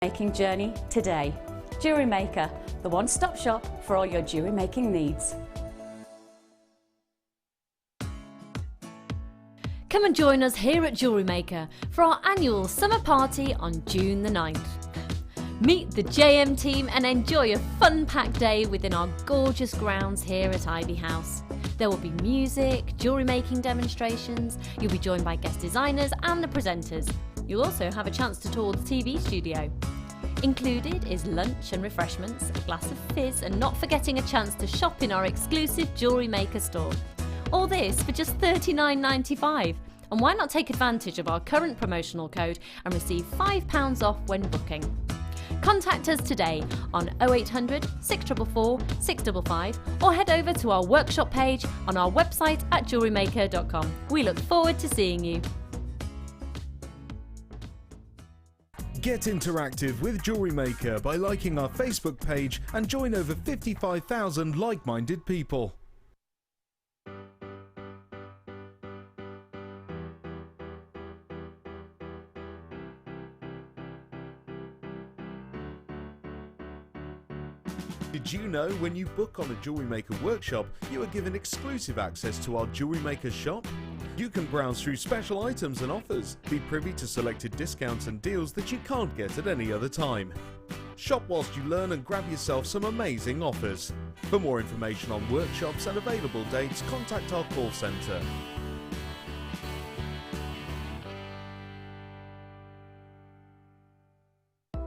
Making journey today. Jewellery Maker, the one-stop shop for all your jewellery making needs. Come and join us here at Jewellery Maker for our annual summer party on June the 9th. Meet the JM team and enjoy a fun-packed day within our gorgeous grounds here at Ivy House. There will be music, jewellery making demonstrations, you'll be joined by guest designers and the presenters. You'll also have a chance to tour the TV studio. Included is lunch and refreshments, a glass of fizz, and not forgetting a chance to shop in our exclusive Jewellery Maker store. All this for just £39.95. And why not take advantage of our current promotional code and receive £5 off when booking? Contact us today on 0800 644 655 or head over to our workshop page on our website at jewellerymaker.com. We look forward to seeing you. Get interactive with Jewellery Maker by liking our Facebook page and join over 55,000 like-minded people. Did you know when you book on a Jewellery Maker workshop, you are given exclusive access to our Jewellery Maker shop? You can browse through special items and offers, be privy to selected discounts and deals that you can't get at any other time. Shop whilst you learn and grab yourself some amazing offers. For more information on workshops and available dates, contact our call centre.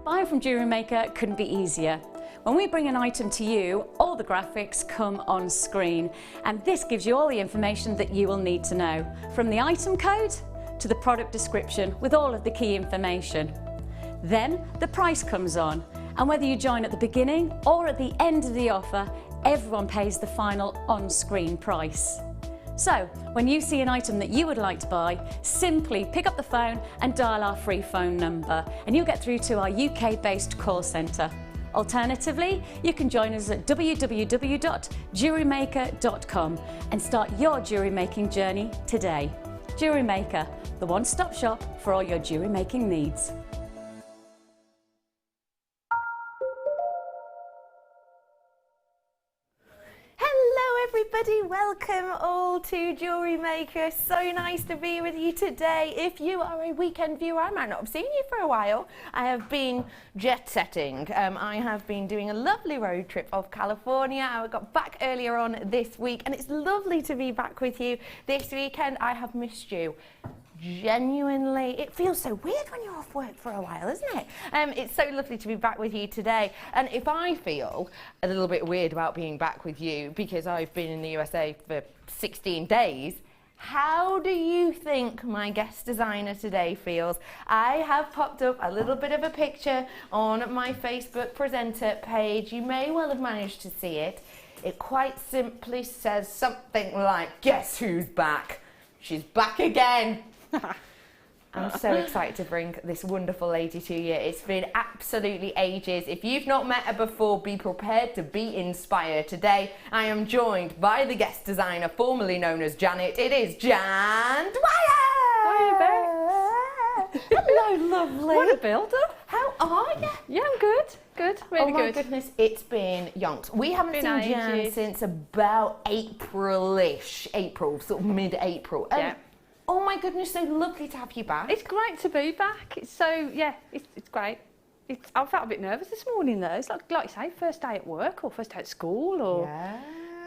Buying from Jewellery Maker couldn't be easier. When we bring an item to you, all the graphics come on screen, and this gives you all the information that you will need to know, from the item code to the product description with all of the key information. Then the price comes on, and whether you join at the beginning or at the end of the offer, everyone pays the final on-screen price. So, when you see an item that you would like to buy, simply pick up the phone and dial our free phone number, and you'll get through to our UK-based call centre. Alternatively, you can join us at www.jewellerymaker.com and start your jewellery making journey today. Jewellery Maker, the one-stop shop for all your jewellery making needs. Everybody, welcome all to Jewellery Maker. So nice to be with you today. If you are a weekend viewer, I might not have seen you for a while. I have been jet setting. I have been doing a lovely road trip of California. I got back earlier on this week, and it's lovely to be back with you this weekend. I have missed you. Genuinely, it feels so weird when you're off work for a while, isn't it? It's so lovely to be back with you today. And if I feel a little bit weird about being back with you because I've been in the USA for 16 days, how do you think my guest designer today feels? I have popped up a little bit of a picture on my Facebook presenter page. You may well have managed to see it. It quite simply says something like, "Guess who's back? She's back again." I'm so excited to bring this wonderful lady to you. It's been absolutely ages. If you've not met her before, be prepared to be inspired. Today, I am joined by the guest designer, formerly known as Janet. It is Jan Dwyer! Hi, Beck. Hello, lovely. What a builder. How are you? Yeah, I'm good. Good, really good. Oh my goodness, it's been yonks. We haven't seen Jan since about April-ish. April, sort of mid-April. Yeah. Oh my goodness, so lovely to have you back. It's great to be back. It's so, yeah, it's great. I felt a bit nervous this morning though. It's like you say, first day at work or first day at school, or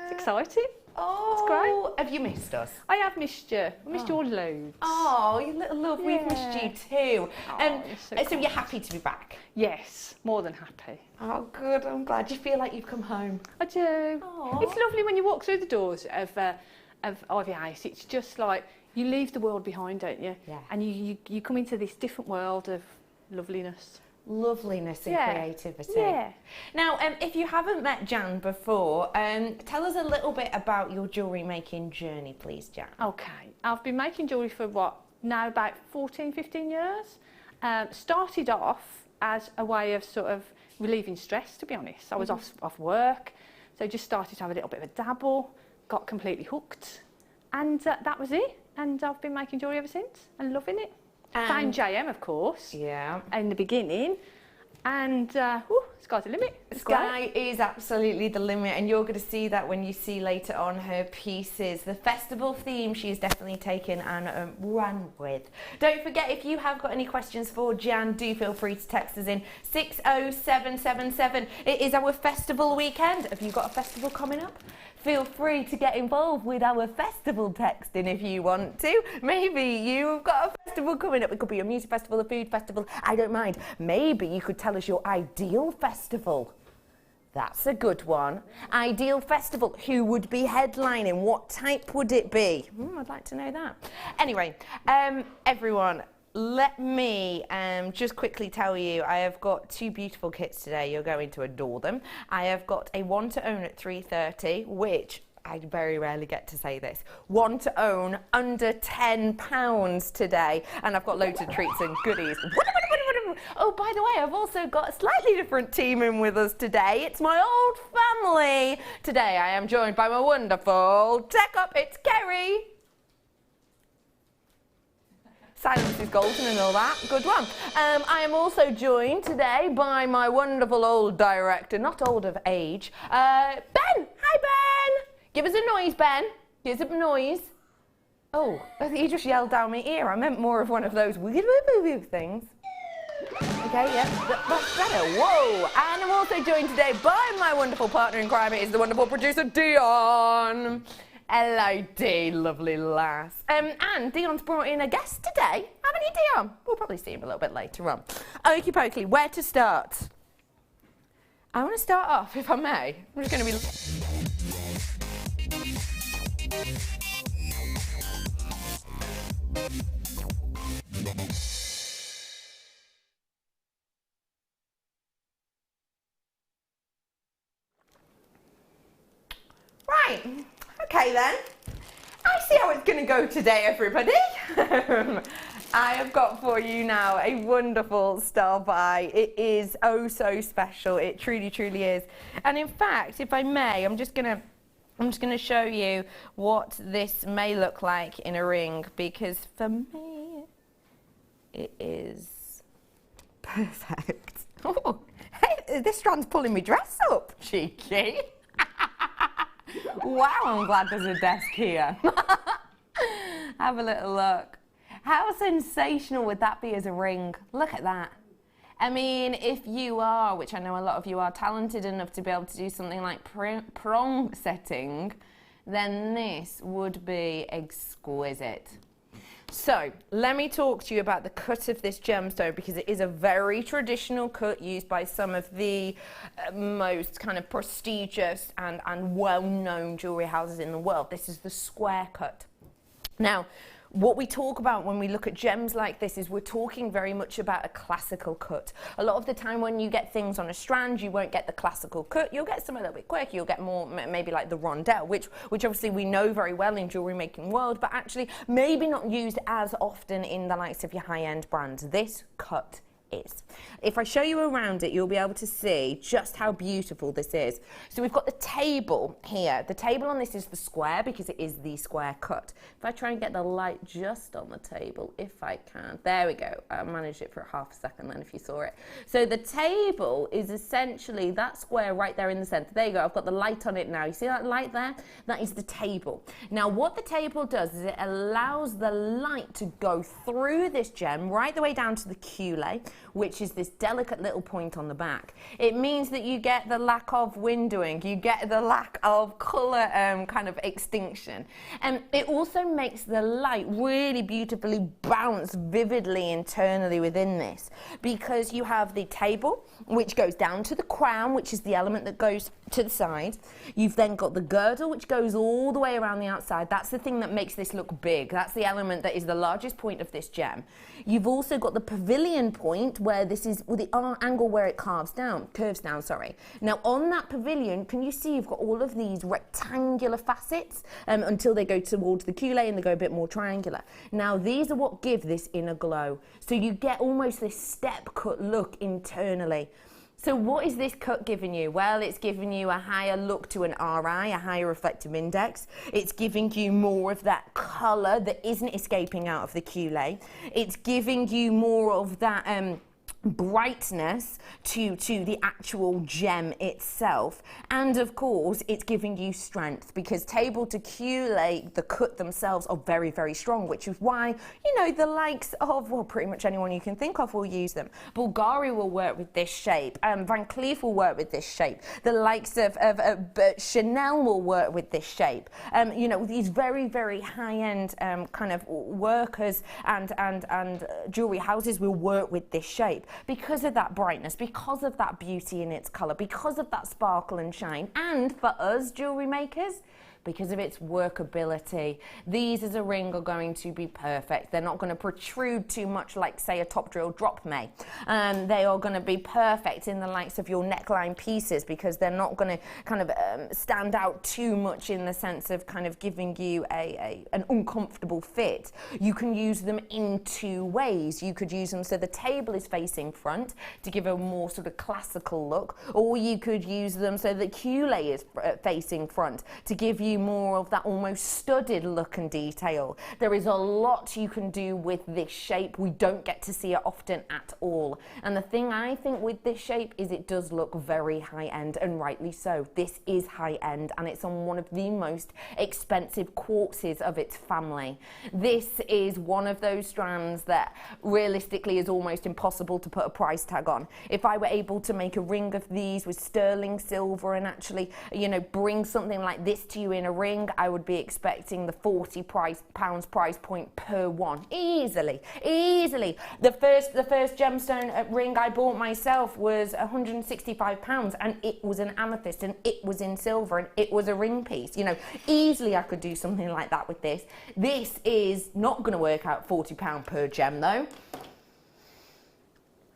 it's exciting. Oh, it's great. Have you missed us? I have missed you. I missed you all loads. Oh, you little love, we've missed you too. So you're happy to be back? Yes, more than happy. Oh good, I'm glad. You feel like you've come home? I do. Aww. It's lovely when you walk through the doors of Ivy House. It's just like, you leave the world behind, don't you? Yeah. And you come into this different world of loveliness. Loveliness and creativity. Yeah. Now, if you haven't met Jan before, tell us a little bit about your jewellery making journey, please, Jan. Okay. I've been making jewellery for now about 14, 15 years. Started off as a way of sort of relieving stress, to be honest. I was off work, so just started to have a little bit of a dabble, got completely hooked, and that was it. And I've been making jewellery ever since and loving it. Found JM, of course, yeah, in the beginning, And sky's the limit. Sky is absolutely the limit, and you're going to see that when you see later on her pieces. The festival theme she's definitely taken and run with. Don't forget, if you have got any questions for Jan, do feel free to text us in 60777. It is our festival weekend. Have you got a festival coming up? Feel free to get involved with our festival texting if you want to. Maybe you've got a festival coming up. It could be a music festival, a food festival. I don't mind. Maybe you could tell us your ideal festival. That's a good one. Ideal festival. Who would be headlining? What type would it be? I'd like to know that. Anyway, everyone, let me just quickly tell you, I have got two beautiful kits today. You're going to adore them. I have got a one to own at 3:30, which I very rarely get to say this. One to own under £10 today. And I've got loads of treats and goodies. Oh, by the way, I've also got a slightly different team in with us today. It's my old family. Today I am joined by my wonderful tech up. It's Kerry. Silence is golden and all that. Good one. I am also joined today by my wonderful old director, not old of age, Ben. Hi, Ben. Give us a noise, Ben. Give us a noise. Oh, he just yelled down my ear. I meant more of one of those things. Okay, yeah, that's better. Whoa. And I'm also joined today by my wonderful partner in crime. It is the wonderful producer, Dion. Hello, Dee, lovely lass. And Dion's brought in a guest today, haven't you, Dion? We'll probably see him a little bit later on. Okie pokey, where to start? I want to start off, if I may. I'm just going to be... Right. Okay then, I see how it's going to go today, everybody. I have got for you now a wonderful star buy. It is oh so special. It truly, truly is. And in fact, if I may, I'm just going to show you what this may look like in a ring, because for me, it is perfect. Oh, hey, this strand's pulling my dress up, cheeky. Wow, I'm glad there's a desk here. Have a little look. How sensational would that be as a ring? Look at that. I mean, if you are, which I know a lot of you are, talented enough to be able to do something like prong setting, then this would be exquisite. So, let me talk to you about the cut of this gemstone, because it is a very traditional cut used by some of the most kind of prestigious and well-known jewellery houses in the world. This is the square cut. Now, what we talk about when we look at gems like this is we're talking very much about a classical cut. A lot of the time when you get things on a strand, you won't get the classical cut. You'll get some a little bit quirky. You'll get more maybe like the rondelle, which obviously we know very well in jewellery making world, but actually maybe not used as often in the likes of your high-end brands. This cut is. If I show you around it, you'll be able to see just how beautiful this is. So we've got the table here. The table on this is the square because it is the square cut. If I try and get the light just on the table, if I can. There we go. I managed it for half a second then if you saw it. So the table is essentially that square right there in the center. There you go. I've got the light on it now. You see that light there? That is the table. Now what the table does is it allows the light to go through this gem right the way down to the cule, which is this delicate little point on the back. It means that you get the lack of windowing, you get the lack of colour kind of extinction. And it also makes the light really beautifully bounce vividly internally within this, because you have the table, which goes down to the crown, which is the element that goes to the side. You've then got the girdle, which goes all the way around the outside. That's the thing that makes this look big. That's the element that is the largest point of this gem. You've also got the pavilion point, where this is the angle where it curves down. Now on that pavilion, can you see you've got all of these rectangular facets until they go towards the cule and they go a bit more triangular. Now these are what give this inner glow. So you get almost this step cut look internally. So what is this cut giving you? Well, it's giving you a higher look to an RI, a higher reflective index. It's giving you more of that colour that isn't escaping out of the cule. It's giving you more of that brightness to the actual gem itself, and of course it's giving you strength, because table to cuelate, the cut themselves are very, very strong, which is why, you know, the likes of, well, pretty much anyone you can think of will use them. Bulgari will work with this shape, Van Cleef will work with this shape, the likes of Chanel will work with this shape. You know, these very, very high-end kind of workers and jewelry houses will work with this shape, because of that brightness, because of that beauty in its colour, because of that sparkle and shine, and for us jewellery makers, because of its workability. These as a ring are going to be perfect. They're not going to protrude too much like, say, a top drill drop may. They are going to be perfect in the likes of your neckline pieces, because they're not going to kind of stand out too much in the sense of kind of giving you an uncomfortable fit. You can use them in two ways. You could use them so the table is facing front to give a more sort of classical look, or you could use them so the cuelay is facing front to give you more of that almost studded look and detail. There is a lot you can do with this shape. We don't get to see it often at all. And the thing I think with this shape is it does look very high-end, and rightly so. This is high-end, and it's on one of the most expensive quartzes of its family. This is one of those strands that realistically is almost impossible to put a price tag on. If I were able to make a ring of these with sterling silver and actually, you know, bring something like this to you in a ring, I would be expecting the £40 price point per one. Easily. The first gemstone ring I bought myself was £165, and it was an amethyst, and it was in silver, and it was a ring piece. You know, easily I could do something like that with this. This is not going to work out £40 per gem though.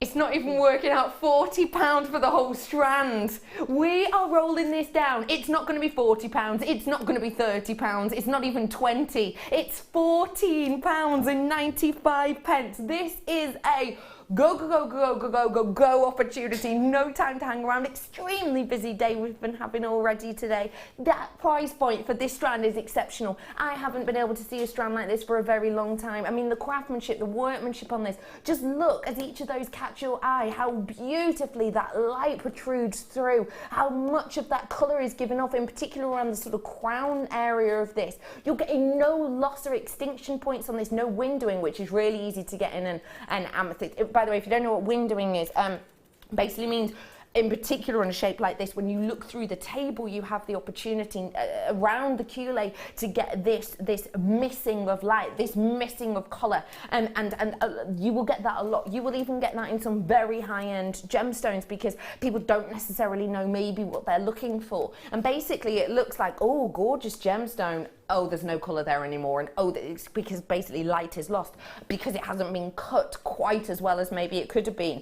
It's not even working out £40 for the whole strand. We are rolling this down. It's not going to be £40. It's not going to be £30. It's not even 20. It's £14.95. This is a go opportunity. No time to hang around. Extremely busy day we've been having already today. That price point for this strand is exceptional. I haven't been able to see a strand like this for a very long time. I mean, the craftsmanship, the workmanship on this, just look as each of those catch your eye, how beautifully that light protrudes through, how much of that colour is given off, in particular around the sort of crown area of this. You're getting no loss or extinction points on this, no windowing, which is really easy to get in an amethyst. By the way, if you don't know what windowing is, basically means, in particular on a shape like this, when you look through the table, you have the opportunity around the cuelay to get this missing of light, this missing of colour, and you will get that a lot. You will even get that in some very high-end gemstones, because people don't necessarily know maybe what they're looking for. And basically it looks like, oh, gorgeous gemstone, oh, there's no colour there anymore, and oh, it's because basically light is lost because it hasn't been cut quite as well as maybe it could have been.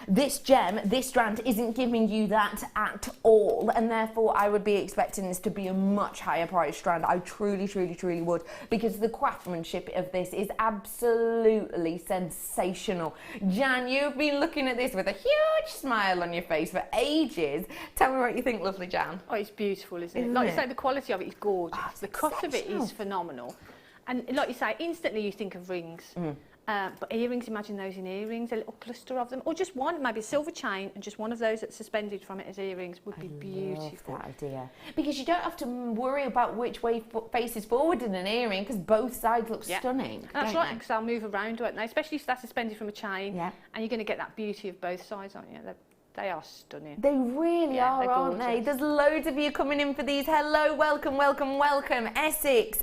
This gem, this strand, isn't giving you that at all, and therefore I would be expecting this to be a much higher price strand. I truly would, because the craftsmanship of this is absolutely sensational. Jan, you've been looking at this with a huge smile on your face for ages. Tell me what you think, lovely Jan. Oh, it's beautiful, isn't it? Like you say, the quality of it is gorgeous. The cut of it is phenomenal, and like you say, instantly you think of rings. But earrings, imagine those in earrings, a little cluster of them, or just one, maybe a silver chain, and just one of those that's suspended from it as earrings would be beautiful. I love that idea, because you don't have to worry about which way faces forward in an earring, because both sides look stunning. And that's right, because they'll move around, won't they? Especially if that's suspended from a chain, and you're going to get that beauty of both sides, aren't you? They are stunning. They really are, aren't they? There's loads of you coming in for these. Hello, welcome. Essex,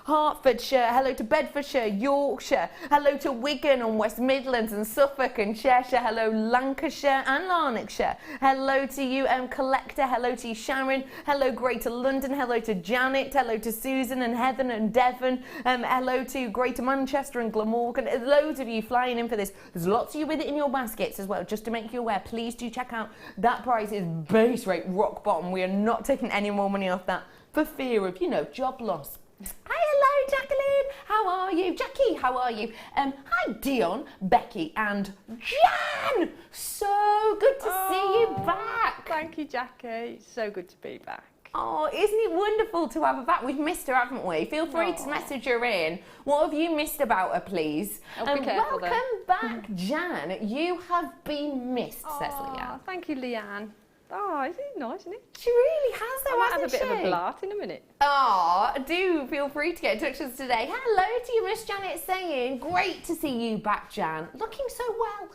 Hertfordshire, hello to Bedfordshire, Yorkshire, hello to Wigan and West Midlands and Suffolk and Cheshire, hello Lancashire and Lanarkshire, hello to you Collector, hello to you Sharon, hello Greater London, hello to Janet, hello to Susan and Heather and Devon, hello to Greater Manchester and Glamorgan. Loads of you flying in for this. There's lots of you with it in your baskets as well, just to make you aware. Please do check out that price is base rate, rock bottom. We are not taking any more money off that for fear of, you know, job loss. Hi, hello, Jacqueline. How are you? Jackie, how are you? Hi, Dion, Becky, and Jan. So good to see you back. Thank you, Jackie. It's so good to be back. Oh, isn't it wonderful to have her back? We've missed her, haven't we? Feel free to message her in. What have you missed about her, please? Be careful, welcome back, Jan. You have been missed, says Leanne. Thank you, Leanne. Oh, isn't it nice, isn't it? She really has, though, I might hasn't have a bit she? of a blart in a minute. Oh, do feel free to get in touch with us today. Hello to you, Miss Janet, saying, great to see you back, Jan. Looking so well.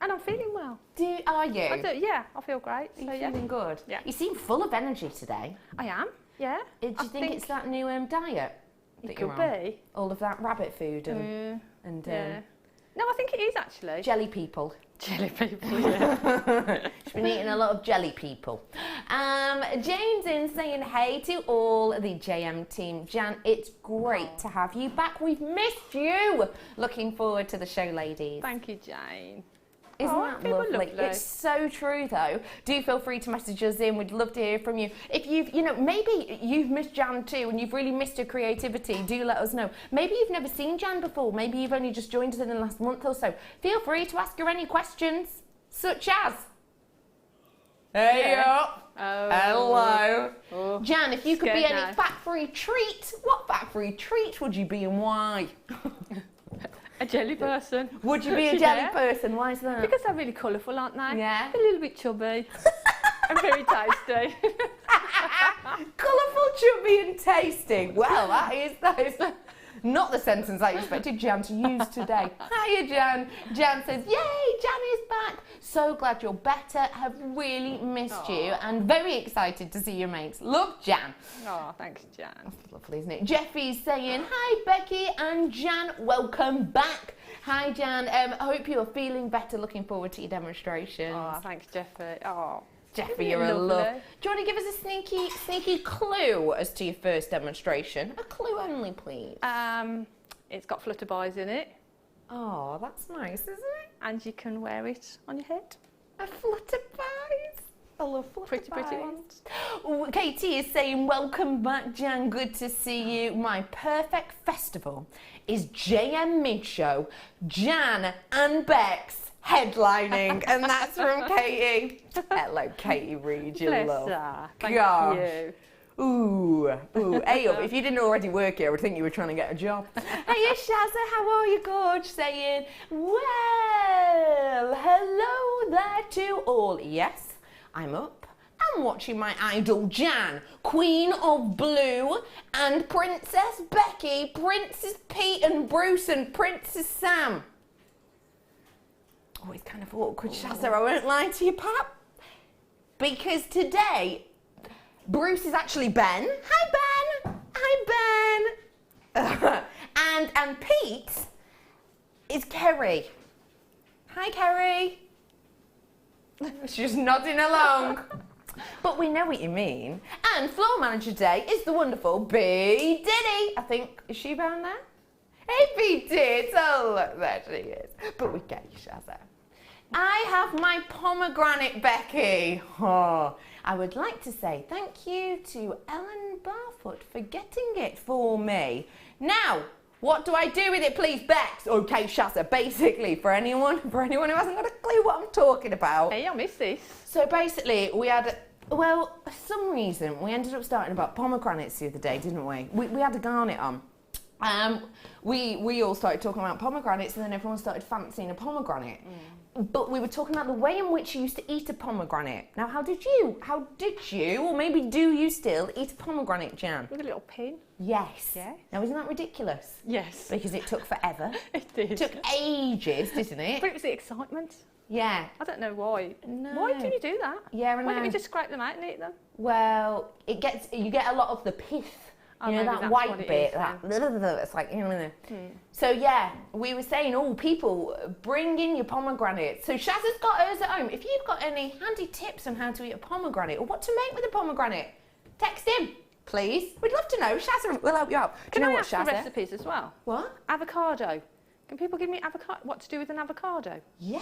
And I'm feeling well. Are you? I do, yeah, I feel great. Are So, you yeah. feeling good? Yeah. You seem full of energy today. I am, yeah. Do you think it's that new diet that It you're could on? be. All of that rabbit food and Yeah. No, I think it is actually. jelly people. Jelly people, yeah. She's been eating a lot of jelly people. Jane's in saying hey to all the JM team. Jan, it's great to have you back. We've missed you. Looking forward to the show, ladies. Thank you, Jane. Isn't that people lovely? lovely. It's so true, though. Do feel free to message us in. We'd love to hear from you. If you've, maybe you've missed Jan too, and you've really missed her creativity. Do let us know. Maybe you've never seen Jan before. Maybe you've only just joined us in the last month or so. Feel free to ask her any questions, such as. Hey up. Oh. Hello. Oh, Jan, if you could be scared any now. fat-free treat, what fat-free treat would you be and why? A jelly person. Would you be a jelly person? Why is that? Because they're really colourful, aren't they? Yeah. A little bit chubby. And very tasty. Colourful, chubby and tasty. Well, that is not the sentence I expected Jan to use today. Hiya, Jan. Jan says, yay, Jan is back. So glad you're better. Have really missed you and very excited to see your mates. Love, Jan. Oh, thanks, Jan. That's lovely, isn't it? Jeffy's saying, hi, Becky and Jan. Welcome back. Hi, Jan. I hope you're feeling better. Looking forward to your demonstration. Oh, thanks, Jeffy. Oh. Jeffy, you're a love. Lovely. Do you want to give us a sneaky clue as to your first demonstration? A clue only, please. It's got flutterbys in it, Oh, that's nice, isn't it? and you can wear it on your head. A flutterby's. I love flutterby's. Pretty ones. Oh, Katie is saying, welcome back, Jan. Good to see you. My perfect festival is JM Mid-Show, Jan and Bex headlining. And that's from Katie. Hello, Katie Reid, you Bless love. her. Thank Gosh. you. Ooh. Hey up, if you didn't already work here, I would think you were trying to get a job. Hey, Shazza, how are you, Gorge? Saying, well, hello there to all. Yes, I'm up. I'm watching my idol Jan, Queen of Blue, and Princess Becky, Princess Pete and Bruce, and Princess Sam. Oh, it's kind of awkward, Shazza, I won't lie to you, Pap. Because today, Bruce is actually Ben. Hi, Ben. Hi, Ben. and Pete is Kerry. Hi, Kerry. She's just nodding along. But we know what you mean. And floor manager today is the wonderful B. Diddy. I think, is she down there? Hey, B. Diddy. Oh, look, there she is. But we get you, Shazza. I have my pomegranate, Becky. Oh, I would like to say thank you to Ellen Barfoot for getting it for me. Now, what do I do with it, please, Bex? Okay, Shazza, basically, for anyone who hasn't got a clue what I'm talking about. Hey, I missed this. So basically, we had, well, for some reason, we ended up starting about pomegranates the other day, didn't we? We had a garnet on. We all started talking about pomegranates, and then everyone started fancying a pomegranate. But we were talking about the way in which you used to eat a pomegranate. Now, how did you, or maybe do you still eat a pomegranate, Jan? With a little pin. Yes. Yeah. Now, isn't that ridiculous? Yes. Because it took forever. It did. It took ages, didn't it? But it was the excitement. Yeah. I don't know why. No. Why did you do that? Yeah, I Why know. don't we just scrape them out and eat them? Well, you get a lot of the pith. Oh, You know, maybe that that's white what it bit, is that then. it's like, you know. So yeah, we were saying, oh, people, bring in your pomegranates. So Shazza's got hers at home. If you've got any handy tips on how to eat a pomegranate or what to make with a pomegranate, text him, please. We'd love to know. Shazza will help you out. Do Can you know I what, ask for Shazza? recipes as well? What? Avocado. Can people give me avocado? What to do with an avocado? Yeah,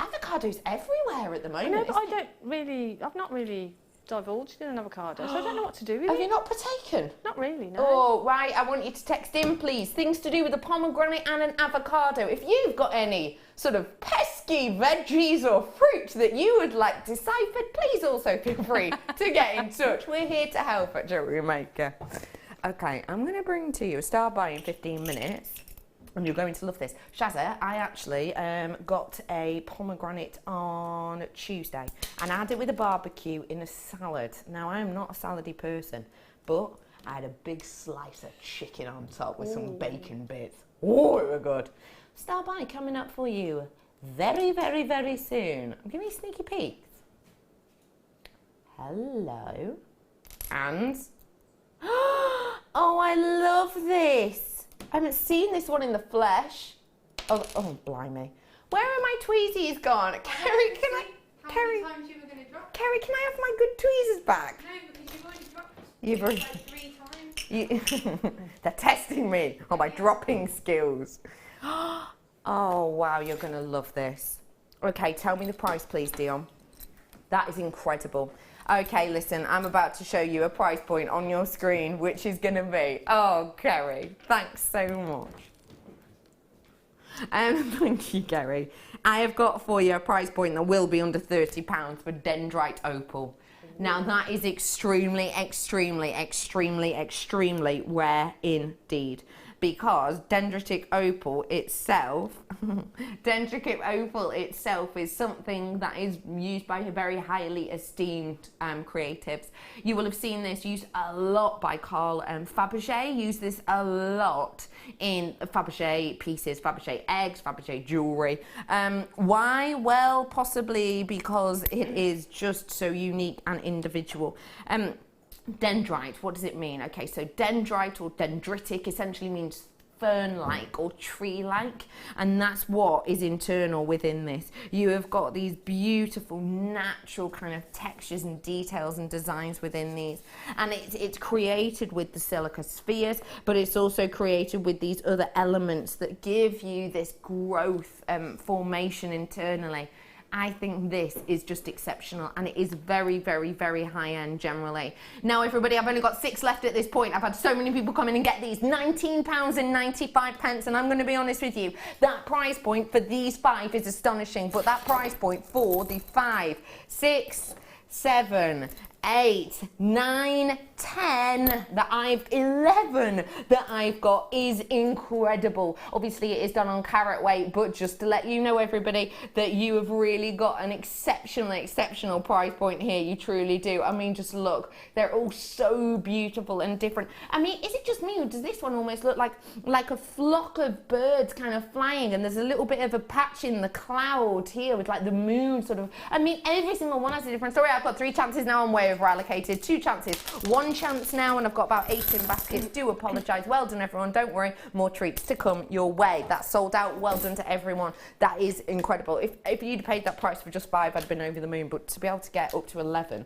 avocado's everywhere at the moment. No, but I don't really. I've not really divulged in an avocado, so I don't know what to do with it. Have you not partaken? Not really, no. Oh, right, I want you to text in, please. Things to do with a pomegranate and an avocado. If you've got any sort of pesky veggies or fruit that you would like deciphered, please also feel free to get in touch. We're here to help at Jewellery Maker. Okay, I'm going to bring to you a star buy in 15 minutes. And you're going to love this. Shazza, I actually got a pomegranate on Tuesday and I had it with a barbecue in a salad. Now, I'm not a salady person, but I had a big slice of chicken on top with some bacon bits. Oh, it was good. Star buy coming up for you very, very, very soon. I'm giving you sneaky peeks. Hello. And... oh, I love this. I haven't seen this one in the flesh. Oh, blimey. Where are my tweezies gone? Kerry, can I... Kerry, times you were going to drop? Kerry, can I have my good tweezers back? No, because you've already dropped You've already... like 3 times. They're testing me on my dropping skills. Oh, wow, you're going to love this. Okay, tell me the price, please, Dion. That is incredible. Okay, listen, I'm about to show you a price point on your screen, which is going to be... Oh, Kerry, thanks so much. Thank you, Kerry. I have got for you a price point that will be under £30 for Dendrite Opal. Now, that is extremely, extremely, extremely, extremely rare indeed. Because Dendritic Opal itself, is something that is used by very highly esteemed creatives. You will have seen this used a lot by Carl Fabergé, used this a lot in Fabergé pieces, Fabergé eggs, Fabergé jewellery. Why? Well, possibly because it is just so unique and individual. Dendrite, what does it mean? Okay, so dendrite or dendritic essentially means fern-like or tree-like, and that's what is internal within this. You have got these beautiful natural kind of textures and details and designs within these, and it's created with the silica spheres, but it's also created with these other elements that give you this growth formation internally. I think this is just exceptional, and it is very, very, very high-end generally. Now, everybody, I've only got 6 left at this point. I've had so many people come in and get these. £19.95, and I'm going to be honest with you, that price point for these 5 is astonishing, but that price point for the 5, 6, 7, 8, 9, 10 that 11 that I've got is incredible. Obviously it is done on carat weight, but just to let you know, everybody, that you have really got an exceptional price point here. You truly do. I mean, just look, they're all so beautiful and different. I mean, is it just me, or does this one almost look like a flock of birds kind of flying, and there's a little bit of a patch in the cloud here with like the moon sort of. I mean, every single one has a different story. I've got 3 chances now. I'm way over allocated. 2 chances, 1 chance now, and I've got about 8 in baskets. Do apologise. Well done, everyone. Don't worry, more treats to come your way. That's sold out. Well done to everyone. That is incredible. If you'd paid that price for just 5, I'd been over the moon, but to be able to get up to 11,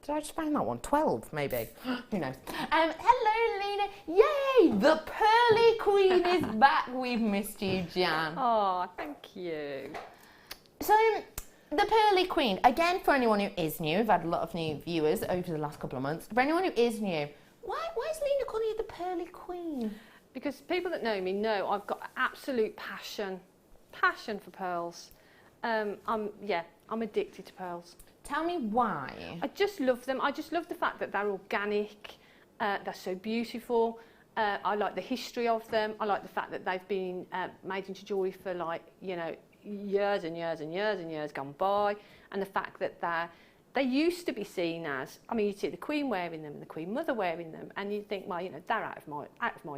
did I just find that one? 12 maybe. Who knows? Hello, Lena. Yay, the Pearly Queen is back. We've missed you, Jan. Oh, thank you. So the Pearly Queen, again, for anyone who is new, we've had a lot of new viewers over the last couple of months. For anyone who is new, why is Lena calling you the Pearly Queen? Because people that know me know I've got absolute passion for pearls. I'm addicted to pearls. Tell me why. I just love them. I just love the fact that they're organic, they're so beautiful. I like the history of them. I like the fact that they've been made into jewellery for, like, you know, years and years and years and years gone by, and the fact that they used to be seen as, I mean, you'd see the Queen wearing them and the Queen Mother wearing them, and you'd think, well, you know, they're out of my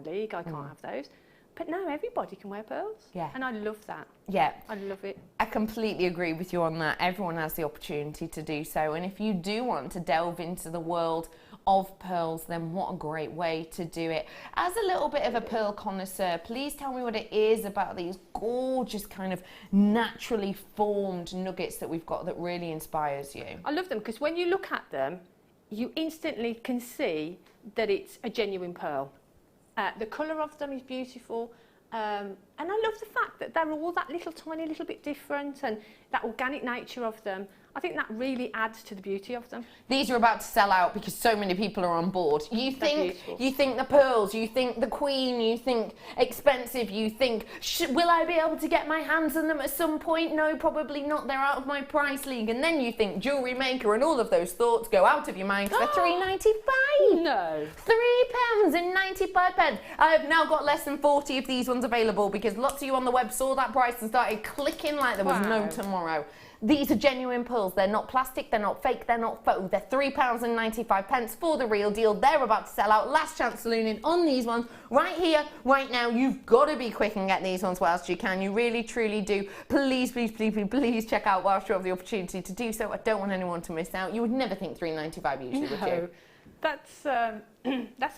league, I can't have those. But now everybody can wear pearls. Yeah. And I love that. Yeah. I love it. I completely agree with you on that. Everyone has the opportunity to do so, and if you do want to delve into the world of pearls, then what a great way to do it. As a little bit of a pearl connoisseur, please tell me what it is about these gorgeous kind of naturally formed nuggets that we've got that really inspires you. I love them because when you look at them, you instantly can see that it's a genuine pearl. The colour of them is beautiful, and I love the fact that they're all that tiny little bit different, and that organic nature of them. I think that really adds to the beauty of them. These are about to sell out because so many people are on board. You think the pearls, you think the queen, you think expensive, you think, will I be able to get my hands on them at some point? No, probably not. They're out of my price league. And then you think Jewellery Maker, and all of those thoughts go out of your mind for £3.95. No. £3.95. I have now got less than 40 of these ones available because lots of you on the web saw that price and started clicking like there was no tomorrow. These are genuine pearls. They're not plastic, they're not fake, they're not faux. They're £3.95 for the real deal. They're about to sell out. Last chance saloon on these ones right here, right now. You've got to be quick and get these ones whilst you can. You really, truly do. Please, please, please, please, please check out whilst you have the opportunity to do so. I don't want anyone to miss out. You would never think £3.95 usually, would you? That's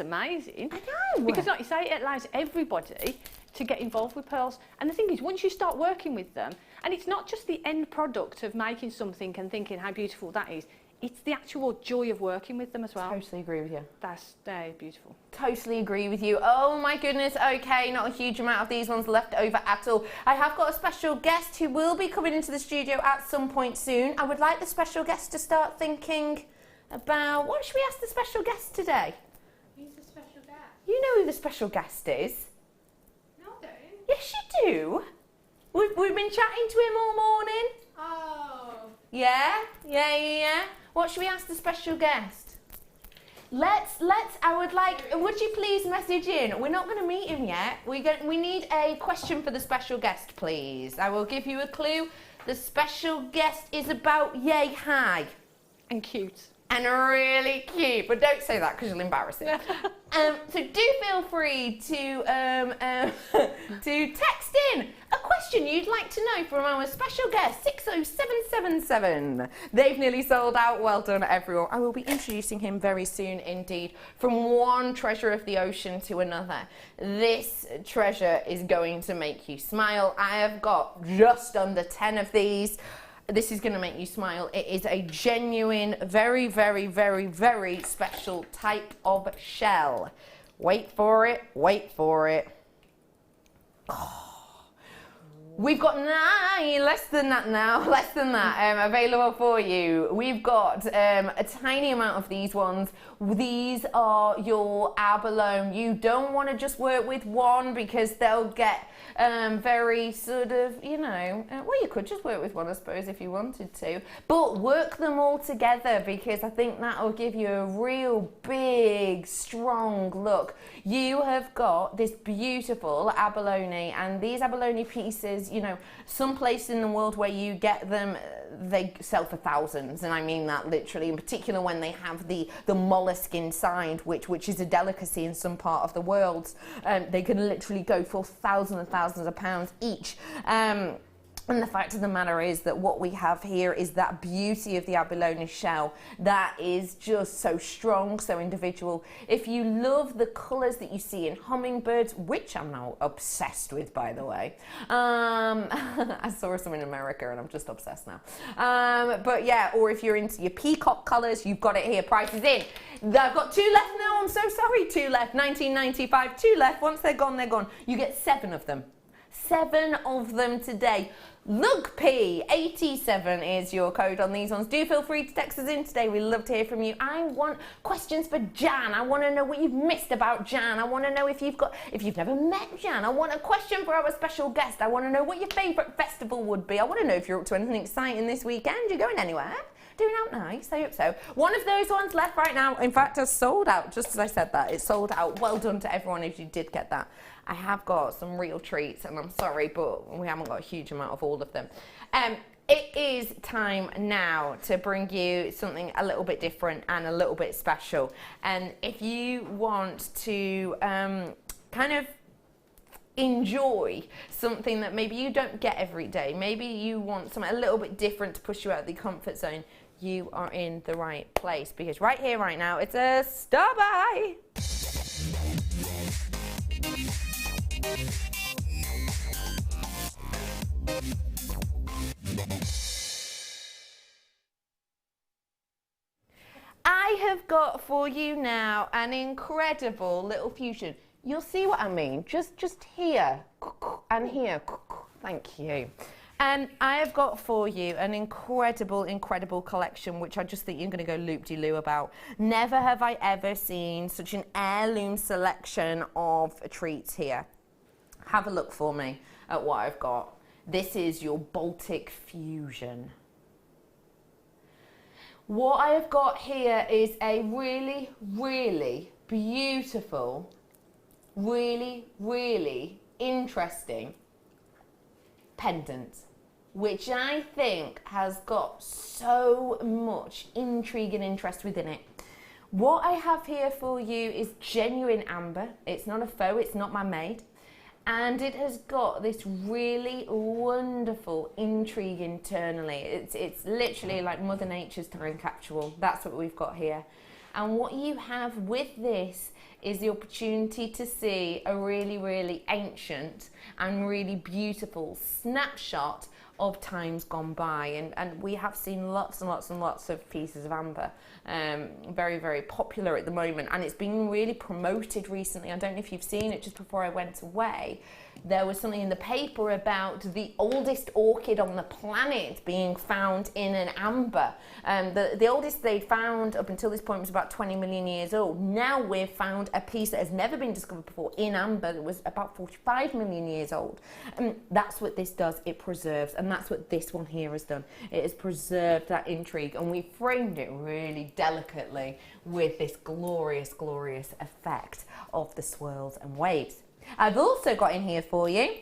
amazing. I know. Because like you say, it allows everybody to get involved with pearls. And the thing is, once you start working with them, and it's not just the end product of making something and thinking how beautiful that is, it's the actual joy of working with them as well. Totally agree with you. They're beautiful. Totally agree with you. Oh my goodness, okay, not a huge amount of these ones left over at all. I have got a special guest who will be coming into the studio at some point soon. I would like the special guest to start thinking about, what should we ask the special guest today? Who's the special guest? You know who the special guest is? No, I don't. Yes, you do. We've been chatting to him all morning. Oh. Yeah. What should we ask the special guest? I would like, would you please message in? We're not going to meet him yet. We need a question for the special guest, please. I will give you a clue. The special guest is about yay high. And cute. And really cute, but don't say that because you'll embarrass him. So do feel free to text in a question you'd like to know from our special guest, 60777. They've nearly sold out. Well done, everyone. I will be introducing him very soon indeed. From one treasure of the ocean to another. This treasure is going to make you smile. I have got just under 10 of these. This is going to make you smile. It is a genuine, very, very, very, very special type of shell. Wait for it, wait for it. Oh. We've got less than that available for you. We've got a tiny amount of these ones. These are your abalone. You don't want to just work with one because they'll get very sort of, you know, well, you could just work with one, I suppose, if you wanted to, but work them all together because I think that will give you a real big, strong look. You have got this beautiful abalone, and these abalone pieces, you know, some place in the world where you get them, they sell for thousands, and I mean that literally, in particular when they have the mollusk inside, which is a delicacy in some part of the world. They can literally go for thousands and thousands of pounds each. And the fact of the matter is that what we have here is that beauty of the abalone shell that is just so strong, so individual. If you love the colours that you see in hummingbirds, which I'm now obsessed with, by the way. I saw some in America and I'm just obsessed now. But yeah, or if you're into your peacock colours, you've got it here. Price is in. I've got 2 left now. I'm so sorry. 2 left. 19.95. 2 left. Once they're gone, they're gone. You get 7 of them. 7 of them today. LUGP87 is your code on these ones. Do feel free to text us in today. We'd love to hear from you. I want questions for Jan. I want to know what you've missed about Jan. I want to know if you've never met Jan. I want a question for our special guest. I want to know what your favourite festival would be. I want to know if you're up to anything exciting this weekend. You're going anywhere? Doing out nice, I hope so. One of those ones left right now. In fact, has sold out, just as I said that. It's sold out. Well done to everyone if you did get that. I have got some real treats, and I'm sorry, but we haven't got a huge amount of all of them. It is time now to bring you something a little bit different and a little bit special. And if you want to kind of enjoy something that maybe you don't get every day, maybe you want something a little bit different to push you out of the comfort zone, you are in the right place, because right here, right now, it's a star buy. I have got for you now an incredible little fusion. You'll see what I mean. Just here and here. Thank you. And I have got for you an incredible, incredible collection, which I just think you're going to go loop-de-loo about. Never have I ever seen such an heirloom selection of treats here. Have a look for me at what I've got. This is your Baltic fusion. What I have got here is a really, really beautiful, really, really interesting pendant, which I think has got so much intrigue and interest within it. What I have here for you is genuine amber. It's not a faux, it's not man-made. And it has got this really wonderful intrigue internally. It's literally like Mother Nature's time capsule. That's what we've got here. And what you have with this is the opportunity to see a really, really ancient and really beautiful snapshot of times gone by, and we have seen lots and lots and lots of pieces of amber, very, very popular at the moment, and it's been really promoted recently. I don't know if you've seen it. Just before I went away, there was something in the paper about the oldest orchid on the planet being found in an amber. The oldest they found up until this point was about 20 million years old. Now we've found a piece that has never been discovered before in amber that was about 45 million years old. That's what this does. It preserves, and that's what this one here has done. It has preserved that intrigue, and we framed it really delicately with this glorious, glorious effect of the swirls and waves. I've also got in here for you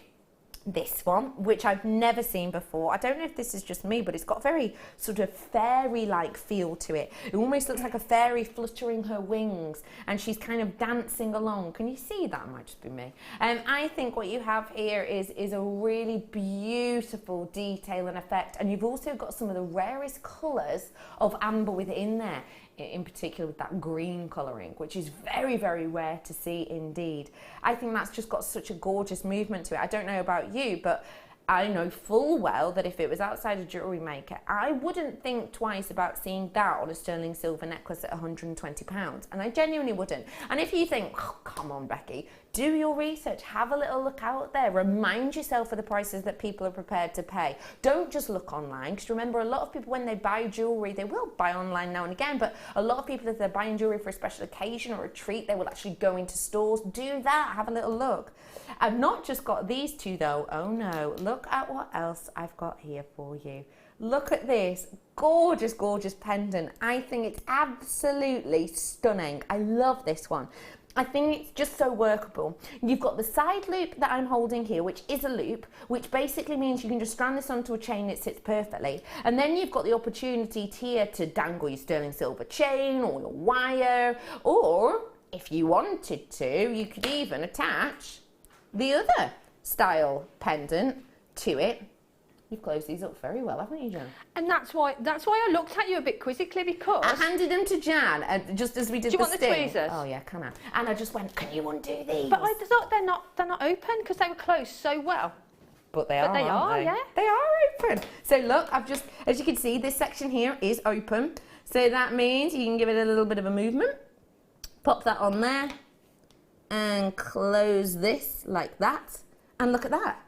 this one, which I've never seen before. I don't know if this is just me, but it's got a very sort of fairy-like feel to it. It almost looks like a fairy fluttering her wings, and she's kind of dancing along. Can you see that? It might just be me. I think what you have here is a really beautiful detail and effect, and you've also got some of the rarest colours of amber within there, in particular with that green colouring, which is very, very rare to see indeed. I think that's just got such a gorgeous movement to it. I don't know about you, but I know full well that if it was outside a Jewellery Maker, I wouldn't think twice about seeing that on a sterling silver necklace at £120, and I genuinely wouldn't. And if you think, oh, come on, Becky, do your research, have a little look out there, remind yourself of the prices that people are prepared to pay. Don't just look online, because remember, a lot of people, when they buy jewellery, they will buy online now and again, but a lot of people, if they're buying jewellery for a special occasion or a treat, they will actually go into stores. Do that, have a little look. I've not just got these two though, oh no, look at what else I've got here for you. Look at this gorgeous, gorgeous pendant. I think it's absolutely stunning. I love this one. I think it's just so workable. You've got the side loop that I'm holding here, which is a loop, which basically means you can just strand this onto a chain that sits perfectly. And then you've got the opportunity here to dangle your sterling silver chain or your wire, or if you wanted to, you could even attach the other style pendant to it. You've closed these up very well, haven't you, Jan? And that's why I looked at you a bit quizzically, because I handed them to Jan just as we did the sting. Do you want the tweezers? Oh yeah, can I? And I just went, can you undo these? But I thought they're not open because they were closed so well. But they are, yeah. They are open. So look, I've just, as you can see, this section here is open. So that means you can give it a little bit of a movement. Pop that on there and close this like that. And look at that.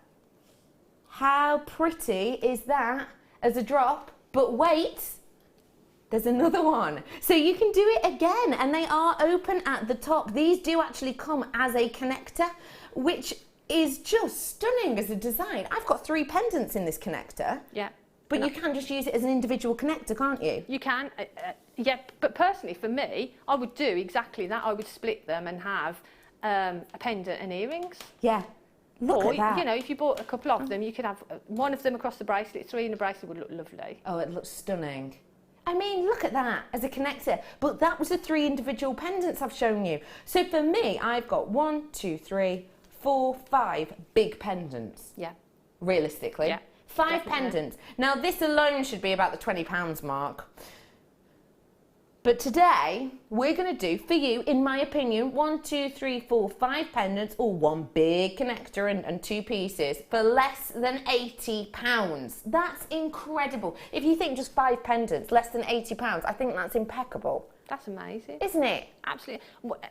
How pretty is that as a drop? But wait, there's another one. So you can do it again, and they are open at the top. These do actually come as a connector, which is just stunning as a design. I've got 3 pendants in this connector. Yeah. But you can just use it as an individual connector, can't you? You can, yeah, but personally for me, I would do exactly that. I would split them and have a pendant and earrings. Yeah. Look at that. You know, if you bought a couple of them, you could have one of them across the bracelet, 3 in the bracelet would look lovely. Oh, it looks stunning. I mean, look at that as a connector. But that was the 3 individual pendants I've shown you. So for me, I've got 1, 2, 3, 4, 5 big pendants. Yeah. Realistically. Yeah. 5 definitely. pendants. Now, this alone should be about the £20 mark. But today, we're going to do, for you, in my opinion, 1, 2, 3, 4, 5 pendants, or 1 big connector and 2 pieces for less than £80. That's incredible. If you think just 5 pendants, less than £80, I think that's impeccable. That's amazing. Isn't it? Absolutely.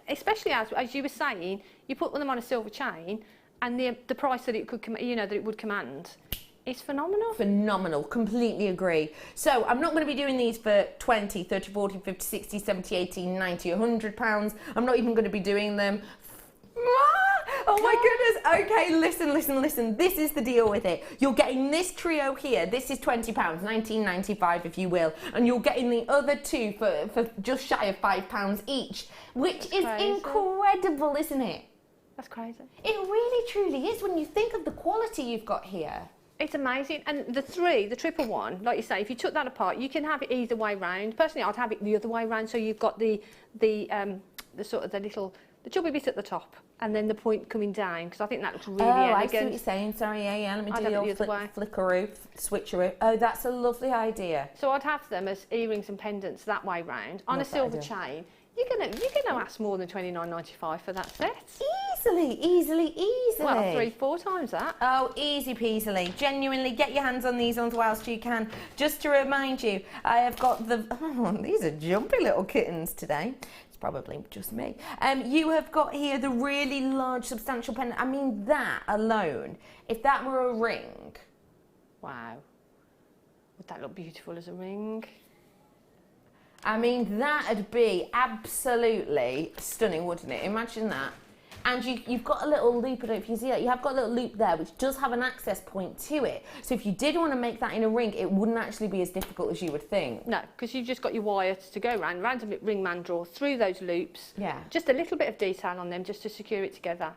Especially as you were saying, you put them on a silver chain, and the price that it could, that it would command It's phenomenal. Phenomenal, completely agree. So I'm not going to be doing these for 20, 30, 40, 50, 60, 70, 80, 90, 100 pounds. I'm not even going to be doing them. Oh my goodness. Okay, listen. This is the deal with it. You're getting this trio here. This is £20, £19.95 if you will. And you're getting the other two for just shy of £5 each, which is incredible, isn't it? That's crazy. It really truly is when you think of the quality you've got here. It's amazing. And the triple one, like you say, if you took that apart, you can have it either way round. Personally, I'd have it the other way round, so you've got the sort of the chubby bit at the top, and then the point coming down, because I think that looks really elegant. I see what you're saying. Sorry, yeah. Let me do your flickaroo, switcheroo. Oh, that's a lovely idea. So I'd have them as earrings and pendants that way round on a silver chain. You're gonna ask more than £29.95 for that set. Easily. Well, 3-4 times that. Oh, easy peasily. Genuinely, get your hands on these ones whilst you can. Just to remind you, I have got these are jumpy little kittens today. It's probably just me. You have got here the really large, substantial pendant. I mean, that alone, if that were a ring. Wow. Would that look beautiful as a ring? I mean, that'd be absolutely stunning, wouldn't it? Imagine that. And you've got a little loop, I don't know if you see that, you have got a little loop there which does have an access point to it. So if you did want to make that in a ring, it wouldn't actually be as difficult as you would think. No, because you've just got your wire to go round a ring mandrel through those loops. Yeah. Just a little bit of detail on them just to secure it together.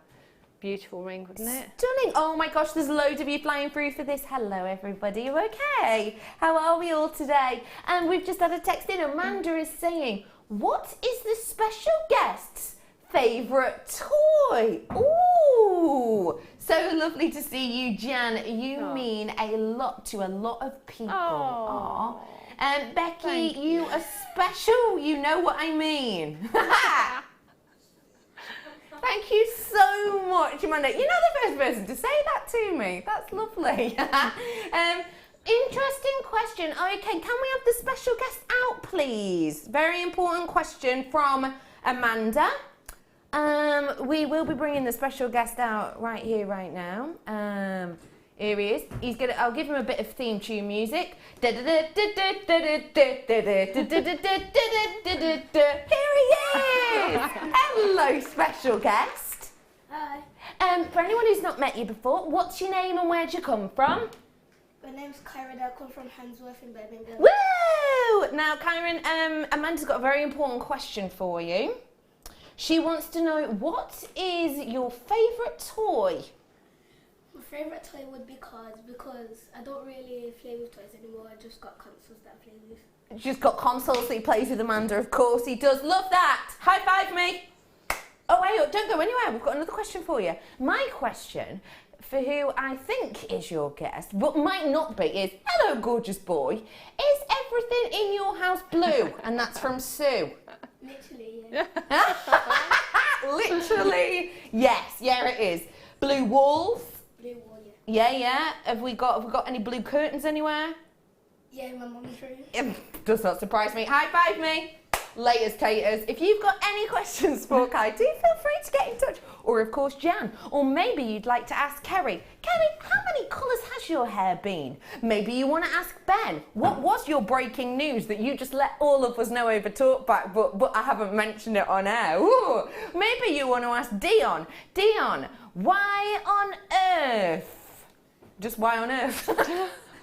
Beautiful ring, wouldn't it? Stunning. Oh my gosh, there's loads of you flying through for this. Hello everybody, you okay? How are we all today? And we've just had a text in. Amanda is saying, what is the special guest's favourite toy? Ooh, so lovely to see you, Jan. You mean a lot to a lot of people. Oh. And Becky, you are special. You know what I mean. Thank you so much, Amanda. You're not the first person to say that to me. That's lovely. Interesting question. Okay, can we have the special guest out, please? Very important question from Amanda. We will be bringing the special guest out right here, right now. Here he is. I'll give him a bit of theme tune music. Here he is. Hello, special guest. Hi. For anyone who's not met you before, what's your name and where'd you come from? My name's Kyra. I come from Handsworth in Birmingham. Woo! Now, Kyron, Amanda's got a very important question for you. She wants to know, what is your favourite toy? My favourite toy would be cards because I don't really play with toys anymore. I just got consoles that I play with. She's got consoles that he plays with, Amanda, of course he does. Love that. High five me. Oh, wait, don't go anywhere. We've got another question for you. My question, for who I think is your guest, but might not be, is, hello, gorgeous boy. Is everything in your house blue? And that's from Sue. Literally, yeah. Literally, yes. Yeah, it is. Blue walls? Blue wall, yeah. Yeah. Have we got any blue curtains anywhere? Yeah, in my mummy's room. Does not surprise me. High five me. Laters taters. If you've got any questions for Kai, do feel free to get in touch. Or of course Jan. Or maybe you'd like to ask Kerry. Kerry, how many colours has your hair been? Maybe you want to ask Ben. What was your breaking news that you just let all of us know over Talkback, but I haven't mentioned it on air? Ooh. Maybe you want to ask Dion. Dion, why on earth? Just why on earth?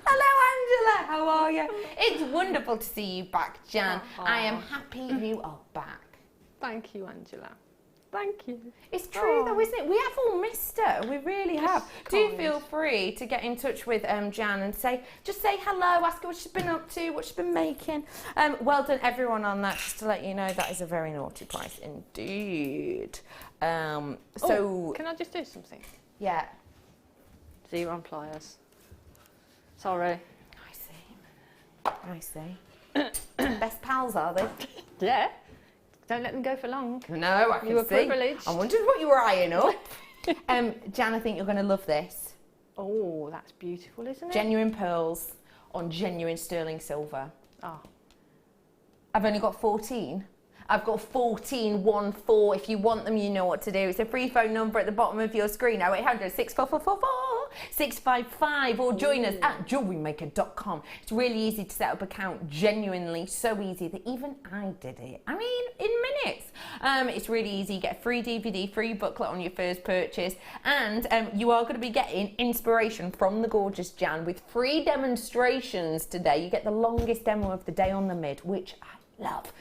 Hello, Angela. How are you? It's wonderful to see you back, Jan. I am happy you are back. Thank you, Angela. Thank you. It's true though, isn't it? We have all missed her. We really have. Do feel free to get in touch with Jan and just say hello, ask her what she's been up to, what she's been making. Well done everyone on that, just to let you know that is a very naughty price indeed. Can I just do something? Yeah. 0 on pliers. Sorry. I see. Best pals, are they? Yeah. Don't let them go for long. No, I can see. You were privileged. I wondered what you were eyeing up. Jan, I think you're going to love this. Oh, that's beautiful, isn't it? Genuine pearls on genuine sterling silver. Oh. I've only got 14. I've got 1414. If you want them, you know what to do. It's a free phone number at the bottom of your screen. 0800 6444 655 or join us at JewelleryMaker.com. It's really easy to set up an account, genuinely so easy that even I did it. I mean, in minutes. It's really easy. You get a free DVD, free booklet on your first purchase, and you are going to be getting inspiration from the gorgeous Jan with free demonstrations today. You get the longest demo of the day on the mid, which I love.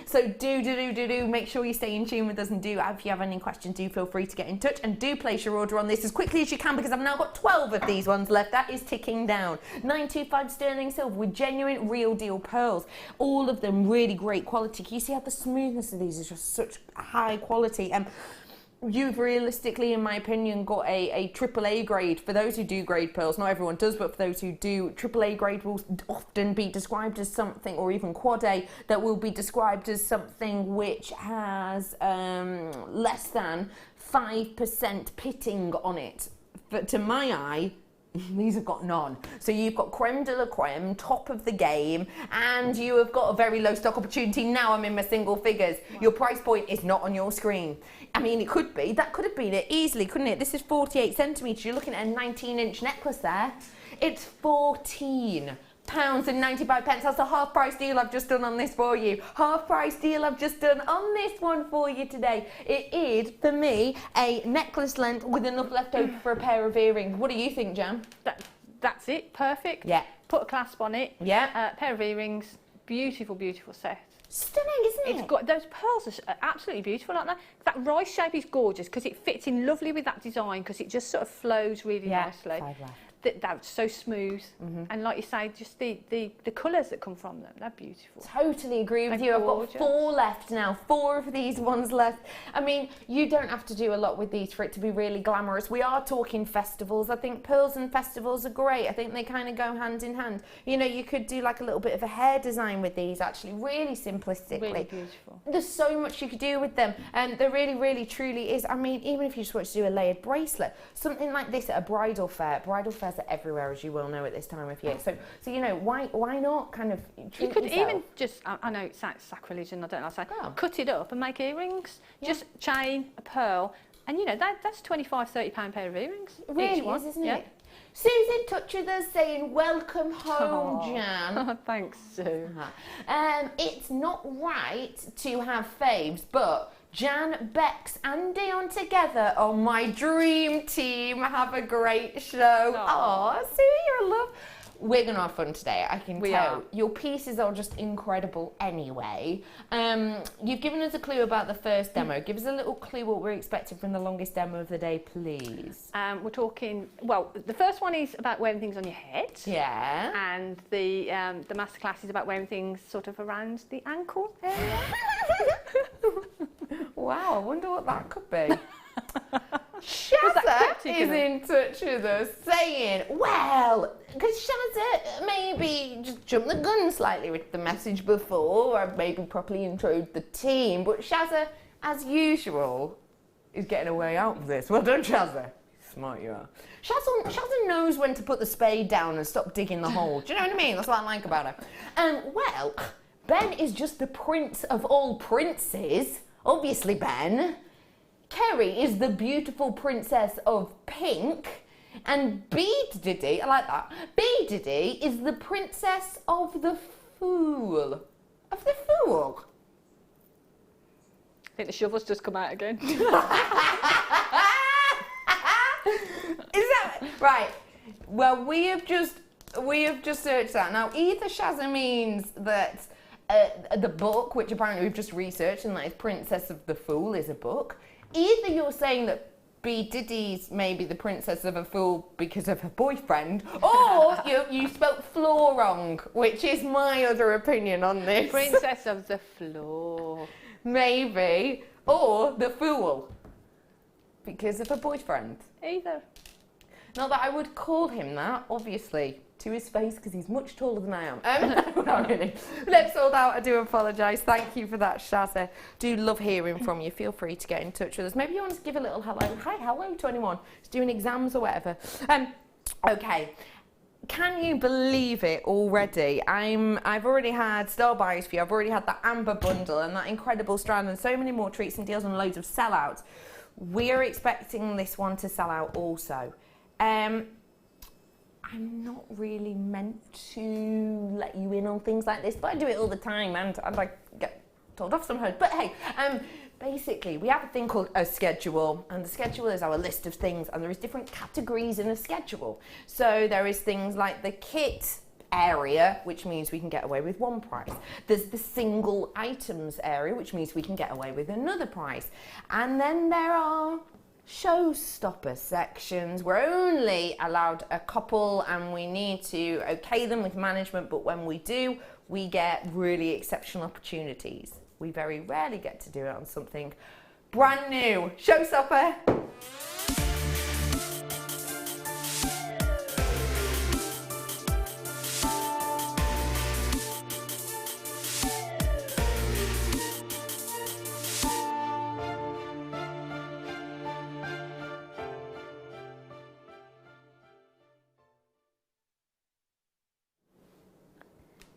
So do make sure you stay in tune with us, and if you have any questions, do feel free to get in touch, and do place your order on this as quickly as you can, because I've now got 12 of these ones left. That is ticking down. 925 sterling silver with genuine real deal pearls, all of them really great quality. Can you see how the smoothness of these is just such high quality? You've realistically, in my opinion, got a AAA grade. For those who do grade pearls, not everyone does, but for those who do, AAA grade will often be described as something, or even quad A, that will be described as something which has less than 5% pitting on it. But to my eye, these have got none. So you've got creme de la creme, top of the game, and you have got a very low stock opportunity. Now I'm in my single figures. Your price point is not on your screen. I mean, it could be. That could have been it easily, couldn't it? This is 48 centimetres. You're looking at a 19-inch necklace there. It's £14.95. That's a half price deal I've just done on this for you. Half price deal I've just done on this one for you today. It is, for me, a necklace length with enough left over for a pair of earrings. What do you think, Jan? That's it, perfect. Yeah. Put a clasp on it. Yeah. Pair of earrings, beautiful, beautiful set. Stunning, isn't it? It's got those pearls are absolutely beautiful, aren't they? That rice shape is gorgeous because it fits in lovely with that design, because it just sort of flows really nicely. That's so smooth, and like you say, just the colours that come from them, they're beautiful. Totally agree with you. I've got 4 left now, 4 of these ones left. I mean, you don't have to do a lot with these for it to be really glamorous. We are talking festivals. I think pearls and festivals are great. I think they kind of go hand in hand. You know, you could do like a little bit of a hair design with these, actually, really simplistically. Really beautiful. There's so much you could do with them, and there really, really, truly is. I mean, even if you just want to do a layered bracelet, something like this at a bridal fair. Bridal fairs are everywhere, as you well know, at this time of year. So you know, why not kind of treat You could yourself? even just, I know it's sacrilege, and I don't know, I say, cut it up and make earrings. Yeah. Just chain, a pearl, and you know, that's £25–30 pair of earrings. Really each one. is, isn't it? Sue's in touch with us saying, welcome home, Jan. Thanks, Sue. It's not right to have faves, but Jan, Bex and Dion together on my dream team. Have a great show. Aw, Sue, you're a love. We're going to have fun today, I can tell. Your pieces are just incredible anyway. You've given us a clue about the first demo. Give us a little clue what we're expecting from the longest demo of the day, please. We're talking, well, the first one is about wearing things on your head. Yeah. And the masterclass is about wearing things sort of around the ankle area. Wow, I wonder what that could be. Shazza is in touch with us saying, well, because Shazza maybe just jumped the gun slightly with the message before, or maybe properly introed the team, but Shazza, as usual, is getting a way out of this. Well done, Shazza. Smart you are. Shazza knows when to put the spade down and stop digging the hole. Do you know what I mean? That's what I like about her. Well, Ben is just the prince of all princes. Obviously, Ben. Kerry is the beautiful princess of pink, and B Diddy, I like that, B Diddy is the princess of the fool. Of the fool? I think the shovel's just come out again. Is that right? Well, we have just searched that. Now, either Shazza means that the book, which apparently we've just researched, and that is Princess of the Fool, is a book. Either you're saying that B Diddy's maybe the princess of a fool because of her boyfriend, or you spelt floor wrong, which is my other opinion on this. Princess of the floor. Maybe. Or the fool because of her boyfriend. Either. Not that I would call him that, obviously, to his face, because he's much taller than I am. Not really. Lips all out, I do apologise. Thank you for that, Shazza. Do love hearing from you. Feel free to get in touch with us. Maybe you want to give a little hello. Hi, hello to anyone who's doing exams or whatever. Okay. Can you believe it already? I've already had star buys for you. I've already had that amber bundle and that incredible strand and so many more treats and deals and loads of sellouts. We're expecting this one to sell out also. I'm not really meant to let you in on things like this, but I do it all the time, and I get told off sometimes. But hey, basically, we have a thing called a schedule, and the schedule is our list of things, and there is different categories in a schedule. So there is things like the kit area, which means we can get away with one price. There's the single items area, which means we can get away with another price. And then there are showstopper sections. We're only allowed a couple, and we need to okay them with management, but when we do, we get really exceptional opportunities. We very rarely get to do it on something brand new. Showstopper!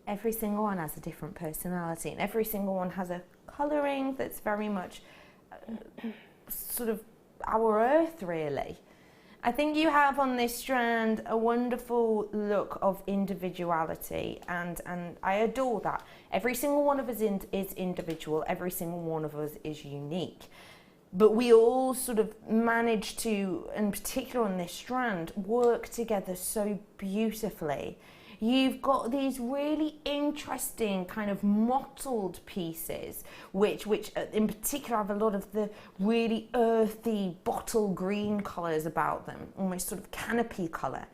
Every single one has a different personality, and every single one has a colouring that's very much sort of our earth, really. I think you have on this strand a wonderful look of individuality, and I adore that. Every single one of us is individual, every single one of us is unique. But we all sort of manage to, in particular on this strand, work together so beautifully. You've got these really interesting kind of mottled pieces, which in particular have a lot of the really earthy bottle green colours about them, almost sort of canopy colour,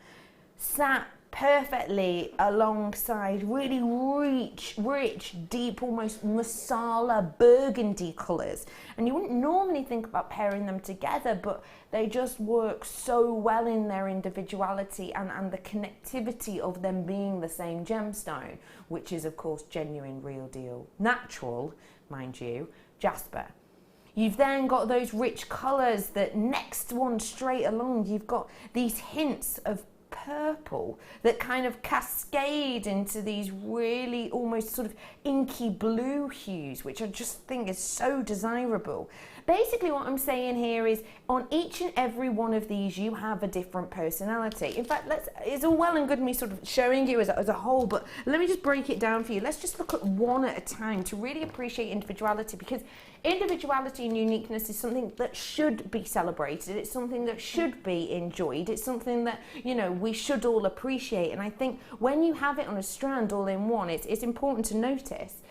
sat perfectly alongside really rich, deep, almost masala burgundy colours. And you wouldn't normally think about pairing them together, but they just work so well in their individuality and the connectivity of them being the same gemstone, which is of course genuine, real deal, natural, mind you, jasper. You've then got those rich colours that next one straight along, you've got these hints of purple that kind of cascade into these really almost sort of inky blue hues, which I just think is so desirable. Basically what I'm saying here is on each and every one of these you have a different personality. In fact, it's all well and good me sort of showing you as a whole, but let me just break it down for you. Let's just look at one at a time to really appreciate individuality, because individuality and uniqueness is something that should be celebrated. It's something that should be enjoyed. It's something that, you know, we should all appreciate. And I think when you have it on a strand all in one, it's important to notice.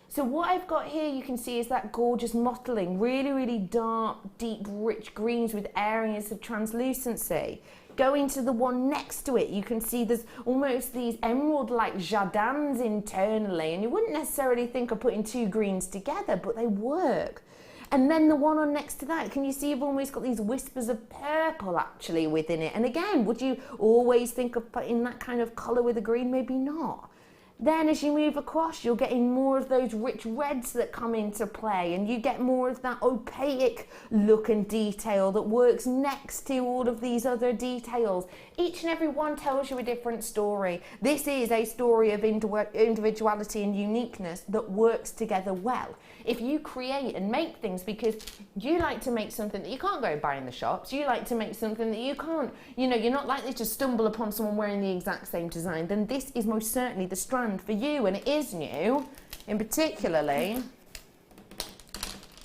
So what I've got here, you can see, is that gorgeous mottling, really dark, deep, rich greens with areas of translucency. Going to the one next to it, you can see there's almost these emerald-like jardins internally, and you wouldn't necessarily think of putting two greens together, but they work. And then the one on next to that, can you see you've almost got these whispers of purple actually within it? And again, would you always think of putting that kind of colour with a green? Maybe not. Then as you move across, you're getting more of those rich reds that come into play, and you get more of that opaque look and detail that works next to all of these other details. Each and every one tells you a different story. This is a story of individuality and uniqueness that works together well. If you create and make things because you like to make something that you can't go and buy in the shops, you like to make something that you can't, you know, you're not likely to stumble upon someone wearing the exact same design, then this is most certainly the strand for you, and it is new, in particularly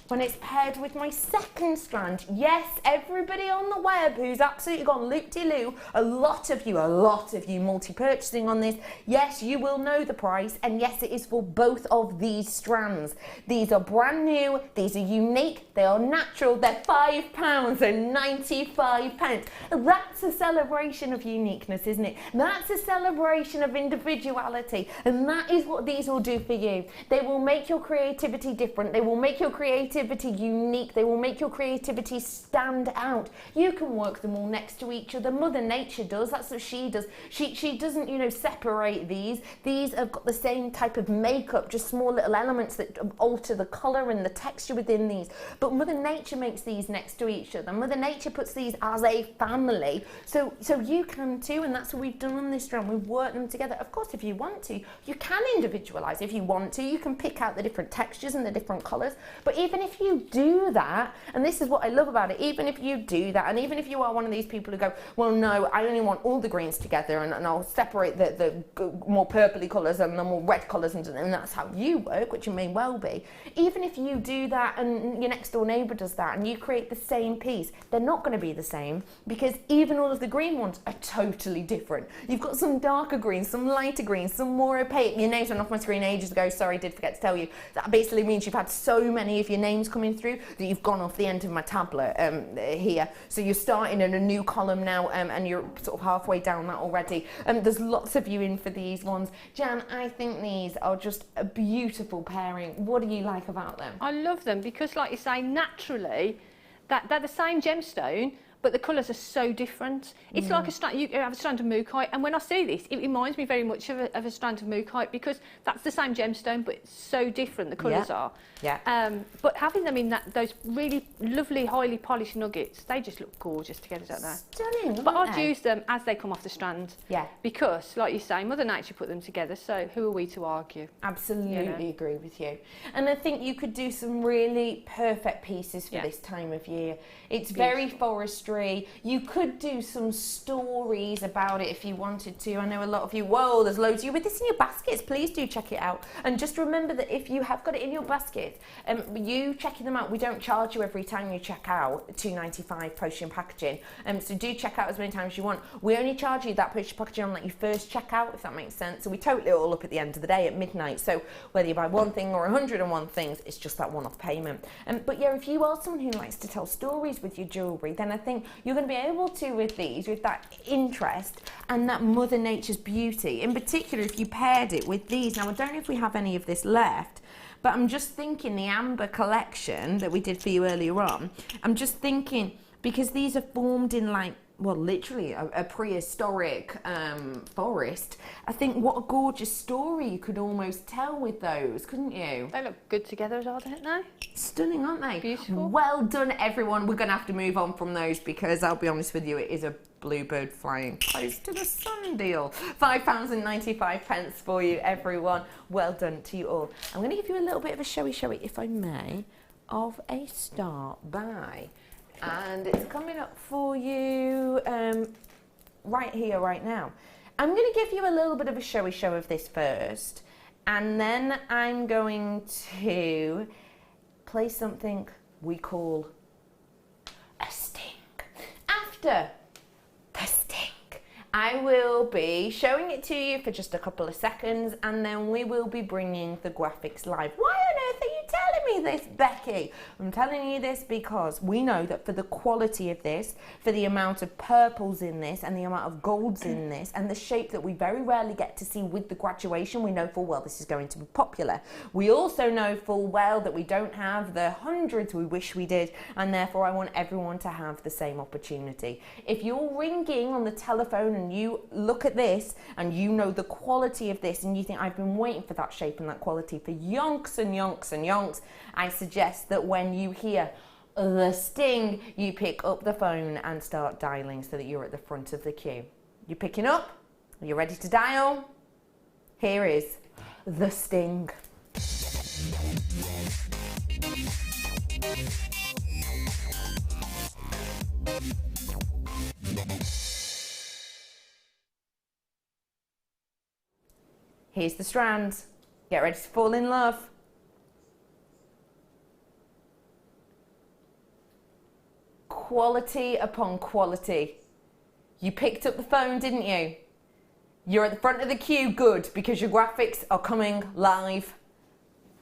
when it's paired with my second strand. Yes, everybody on the web who's absolutely gone loop-de-loo, a lot of you multi-purchasing on this, yes, you will know the price, and yes, it is for both of these strands. These are brand new, these are unique, they are natural, they're £5.95. That's a celebration of uniqueness, isn't it? That's a celebration of individuality, and that is what these will do for you. They will make your creativity different, they will make your creativity unique, they will make your creativity stand out. You can work them all next to each other. Mother Nature does, that's what she does. She doesn't, you know, separate these. These have got the same type of makeup, just small little elements that alter the colour and the texture within these. But Mother Nature makes these next to each other. Mother Nature puts these as a family. So you can too, and that's what we've done on this strand. We've worked them together. Of course, if you want to, you can individualise. If you want to, you can pick out the different textures and the different colours. But even if if you do that, and this is what I love about it, even if you do that, and even if you are one of these people who go, well, no, I only want all the greens together, and I'll separate the more purpley colours and the more red colours, and that's how you work, which you may well be. Even if you do that and your next door neighbour does that and you create the same piece, they're not going to be the same, because even all of the green ones are totally different. You've got some darker greens, some lighter greens, some more opaque. Your names went off my screen ages ago, sorry, did forget to tell you. That basically means you've had so many of your names coming through that you've gone off the end of my tablet here. So you're starting in a new column now, and you're sort of halfway down that already. There's lots of you in for these ones. Jan, I think these are just a beautiful pairing. What do you like about them? I love them because, like you say, naturally, they're the same gemstone, but the colours are so different. It's like you have a strand of mookaite, and when I see this, it reminds me very much of a strand of mookaite, because that's the same gemstone, but it's so different, the colours are. Yeah. But having them in those really lovely, highly polished nuggets, they just look gorgeous together, don't they? Stunning, But aren't I'd they? use them as they come off the strand. Yeah. Because, like you say, Mother Nature put them together, so who are we to argue? Absolutely agree with you. And I think you could do some really perfect pieces for this time of year. It's very forestry. You could do some stories about it if you wanted to. I know a lot of you, whoa, there's loads of you with this in your baskets. Please do check it out. And just remember that if you have got it in your basket, you checking them out, we don't charge you every time you check out $2.95 postage and packaging. So do check out as many times as you want. We only charge you that postage and packaging on like your first checkout, if that makes sense. So we total it all up at the end of the day at midnight. So whether you buy one thing or 101 things, it's just that one-off payment. But yeah, if you are someone who likes to tell stories with your jewellery, then I think you're going to be able to with these, with that interest and that Mother Nature's beauty. In particular, if you paired it with these. Now, I don't know if we have any of this left, but I'm just thinking the amber collection that we did for you earlier on, I'm just thinking, because these are formed in like, well, literally a prehistoric forest, I think what a gorgeous story you could almost tell with those, couldn't you? They look good together as well, don't they? Stunning, aren't they? Beautiful. Well done, everyone. We're going to have to move on from those because I'll be honest with you, it is a bluebird flying close to the sun deal. £5.95 for you, everyone. Well done to you all. I'm going to give you a little bit of a showy, if I may, of a start by. And it's coming up for you right here, right now. I'm going to give you a little bit of a showy show of this first, and then I'm going to play something we call a sting. After the sting, I will be showing it to you for just a couple of seconds, and then we will be bringing the graphics live. Why on earth are you telling me this, Becky? I'm telling you this because we know that for the quality of this, for the amount of purples in this and the amount of golds in this and the shape that we very rarely get to see with the graduation, we know full well this is going to be popular. We also know full well that we don't have the hundreds we wish we did, and therefore I want everyone to have the same opportunity. If you're ringing on the telephone and you look at this and you know the quality of this and you think I've been waiting for that shape and that quality for yonks and yonks and yonks, I suggest that when you hear the sting, you pick up the phone and start dialing so that you're at the front of the queue. You picking up? Are you ready to dial? Here is the sting. Here's the strand. Get ready to fall in love. Quality upon quality. You picked up the phone, didn't you? You're at the front of the queue, good, because your graphics are coming live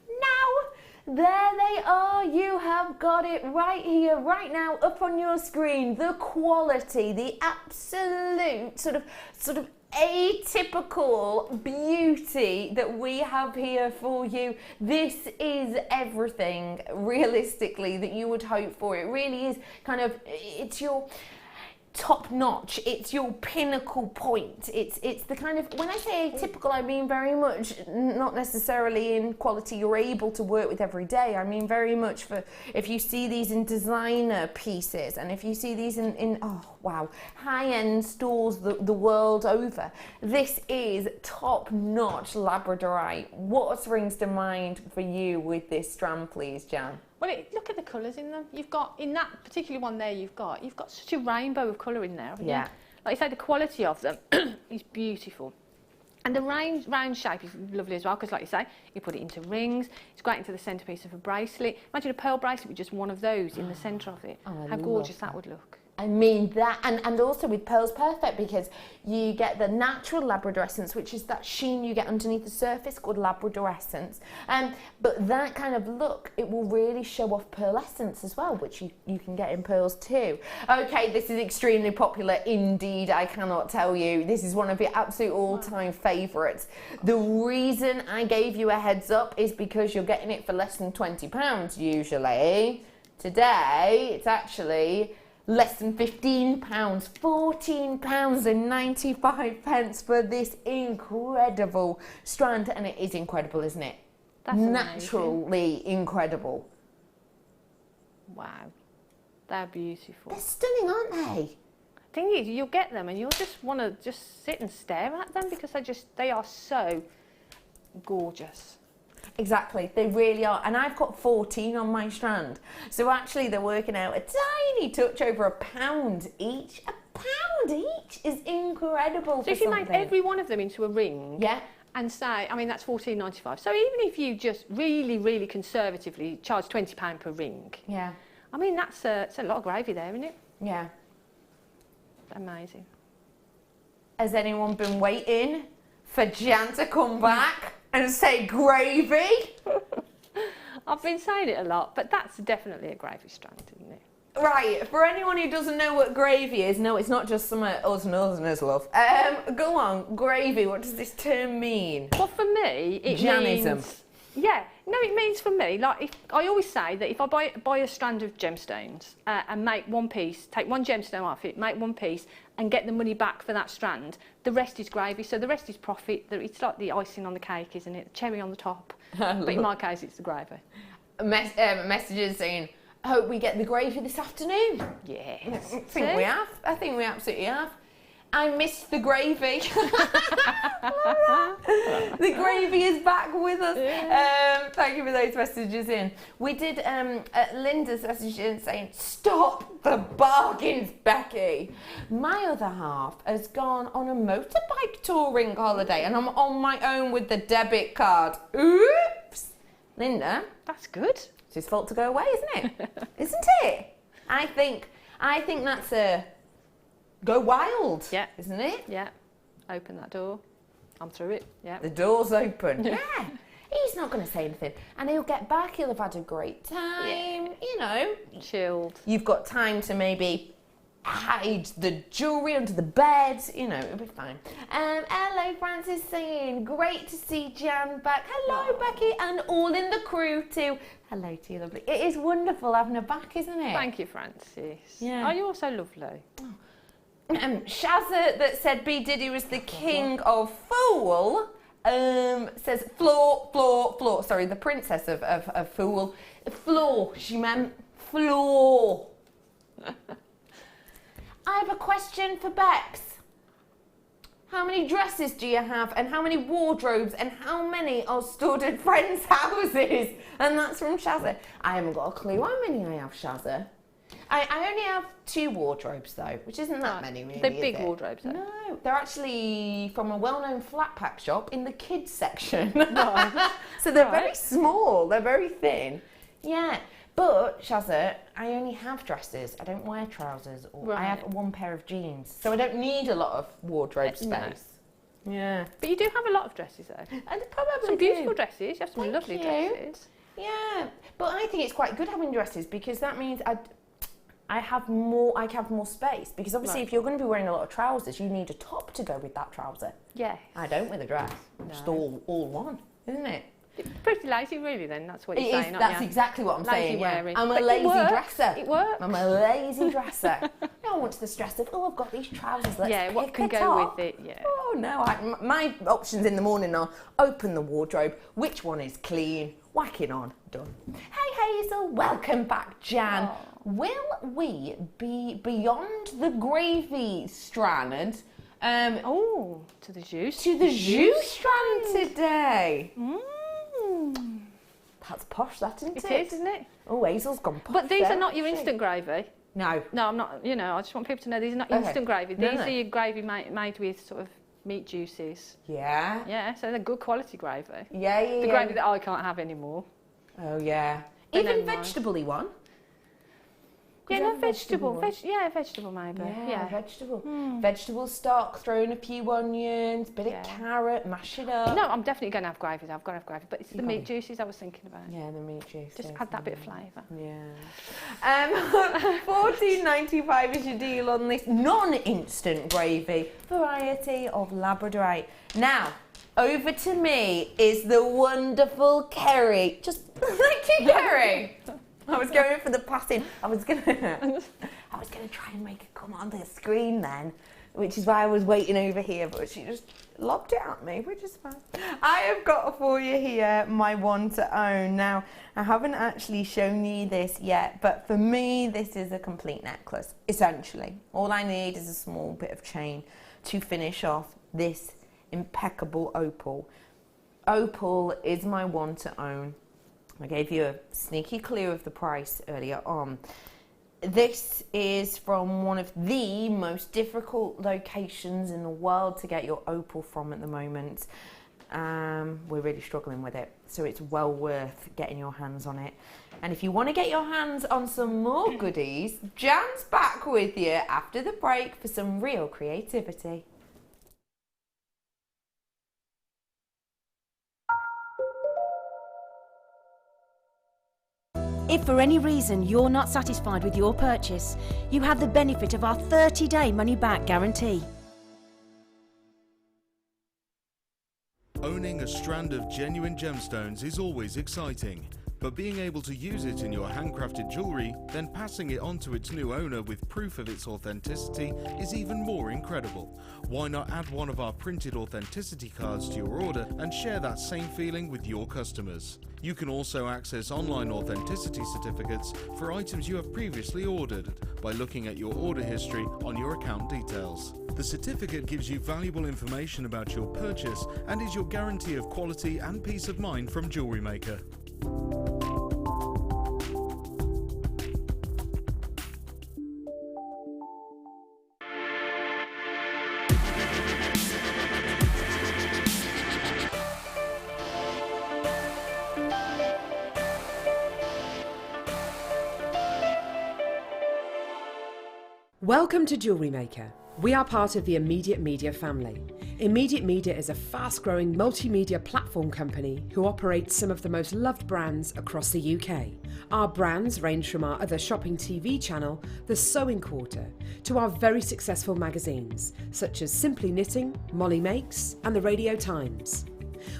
now. There they are. You have got it right here, right now, up on your screen. The quality, the absolute sort of atypical beauty that we have here for you. This is everything, realistically, that you would hope for. It really is kind of, it's your top notch, it's your pinnacle point. It's the kind of, when I say atypical, I mean very much not necessarily in quality you're able to work with every day. I mean very much for if you see these in designer pieces and if you see these in oh wow, high-end stores the world over. This is top notch Labradorite. What rings to mind for you with this strand, please, Jan? Well, look at the colours in them. You've got, in that particular one there, you've got such a rainbow of colour in there, haven't you? Like you say, the quality of them is beautiful. And the round shape is lovely as well, because like you say, you put it into rings. It's great into the centrepiece of a bracelet. Imagine a pearl bracelet with just one of those in the centre of it. Oh, how gorgeous that would look. I mean that, and also with pearls, perfect, because you get the natural Labrador essence, which is that sheen you get underneath the surface called Labrador essence. But that kind of look, it will really show off pearl essence as well, which you can get in pearls too. Okay, this is extremely popular indeed, I cannot tell you. This is one of your absolute all-time favourites. The reason I gave you a heads up is because you're getting it for less than £20 usually. Today, it's actually less than £15, £14.95 for this incredible strand, and it is incredible, isn't it? That's naturally incredible. Wow, they're beautiful. They're stunning, aren't they? Thing is, you'll get them and you'll just want to just sit and stare at them because they are so gorgeous. Exactly, they really are. And I've got 14 on my strand. So actually they're working out a tiny touch over £1 each. £1 each is incredible. So if you made every one of them into a ring, and say, I mean, that's £14.95. So even if you just really, really conservatively charge £20 per ring, I mean, it's a lot of gravy there, isn't it? Yeah. Amazing. Has anyone been waiting for Jan to come back and say gravy? I've been saying it a lot, but that's definitely a gravy strand, isn't it? Right, for anyone who doesn't know what gravy is, no, it's not just some us Northerners love. Go on, gravy, what does this term mean? Well, for me, it means... Yeah, no, it means for me, like, I always say that if I buy a strand of gemstones and make one piece, take one gemstone off it, make one piece, and get the money back for that strand, the rest is gravy, so the rest is profit. It's like the icing on the cake, isn't it? The cherry on the top. But in my case, it's the gravy. Messages saying, I hope we get the gravy this afternoon. Yes. I think we have. I think we absolutely have. I missed the gravy. The gravy is back with us. Thank you for those messages in. We did Linda's message in saying, stop the bargains, Becky. My other half has gone on a motorbike touring holiday and I'm on my own with the debit card. Oops. Linda. That's good. It's his fault to go away, isn't it? Isn't it? I think that's a... Go wild, isn't it? Yeah. Open that door. I'm through it. Yeah. The door's open. Yeah. He's not going to say anything. And he'll get back. He'll have had a great time. You know. Chilled. You've got time to maybe hide the jewellery under the bed. You know, it'll be fine. Hello, Francis saying, great to see Jan back. Hello, Becky. And all in the crew too. Hello to you, lovely. It is wonderful having her back, isn't it? Thank you, Francis. Yeah. Oh, you're also lovely. Oh. Shazza that said B Diddy was the king of fool says floor. Sorry, the princess of fool. Floor, she meant floor. I have a question for Bex. How many dresses do you have and how many wardrobes and how many are stored at friends' houses? And that's from Shazza. I haven't got a clue how many I have, Shazza. I only have 2 wardrobes though, which isn't that many really. They're big wardrobes though. No, they're actually from a well-known flat pack shop in the kids section. So they're very small, they're very thin. Yeah, but Shazza, I only have dresses. I don't wear trousers or I have 1 pair of jeans. So I don't need a lot of wardrobe space. No. Yeah. But you do have a lot of dresses though. And probably some beautiful dresses. You have some lovely dresses. Yeah, but I think it's quite good having dresses because that means I have more space because obviously if you're going to be wearing a lot of trousers, you need a top to go with that trouser. Yes. I don't with a dress. No. Just all one, isn't it? It's pretty lazy really then, that's what you're saying, That's exactly what I'm saying. Wearing. I'm a lazy dresser. It works. I'm a lazy dresser. No one wants the stress of, I've got these trousers, let's pick what can a go top. with it, yeah. Oh no, my options in the morning are open the wardrobe, which one is clean, whack it on, done. Hey Hazel, welcome back Jan. Oh. Will we be beyond the gravy strand? To the jus. To the jus strand today. That's posh, that isn't it? It is, isn't it? Oh, Hazel's gone posh. But these there, are not your hasn't she? instant gravy. No. No, I'm not, you know, I just want people to know these are not instant gravy. No, These no. are your gravy made with sort of meat juices. Yeah. Yeah, so they're good quality gravy. Yeah, yeah, The gravy that I can't have anymore. Oh, yeah. But Even never mind. vegetable-y one? Yeah, you no, have a vegetable vegetable. one? Vegetable maybe. Yeah, vegetable. Vegetable stock, throw in a few onions, bit of carrot, mash it up. No, I'm definitely going to have gravy. I've got to have gravy. But it's the got meat it. juices I was thinking about. Yeah, the meat juice. Just add that bit of flavour. Yeah. $14.95 is your deal on this non-instant gravy variety of Labradorite. Now, over to me is the wonderful Kerry. Just like you, Kerry. I was going for the passing. I was gonna try and make it come onto the screen then, which is why I was waiting over here, but she just lobbed it at me, which is fine. I have got for you here my one to own. Now, I haven't actually shown you this yet, but for me, this is a complete necklace, essentially. All I need is a small bit of chain to finish off this impeccable opal. Opal is my one to own. I gave you a sneaky clue of the price earlier on. This is from one of the most difficult locations in the world to get your opal from at the moment. We're really struggling with it, so it's well worth getting your hands on it. And if you want to get your hands on some more goodies, Jan's back with you after the break for some real creativity. If for any reason you're not satisfied with your purchase, you have the benefit of our 30-day money-back guarantee. Owning a strand of genuine gemstones is always exciting, but being able to use it in your handcrafted jewellery, then passing it on to its new owner with proof of its authenticity is even more incredible. Why not add one of our printed authenticity cards to your order and share that same feeling with your customers? You can also access online authenticity certificates for items you have previously ordered by looking at your order history on your account details. The certificate gives you valuable information about your purchase and is your guarantee of quality and peace of mind from Jewellery Maker. Welcome to Jewellery Maker. We are part of the Immediate Media family. Immediate Media is a fast-growing multimedia platform company who operates some of the most loved brands across the UK. Our brands range from our other shopping TV channel, The Sewing Quarter, to our very successful magazines, such as Simply Knitting, Molly Makes, and The Radio Times.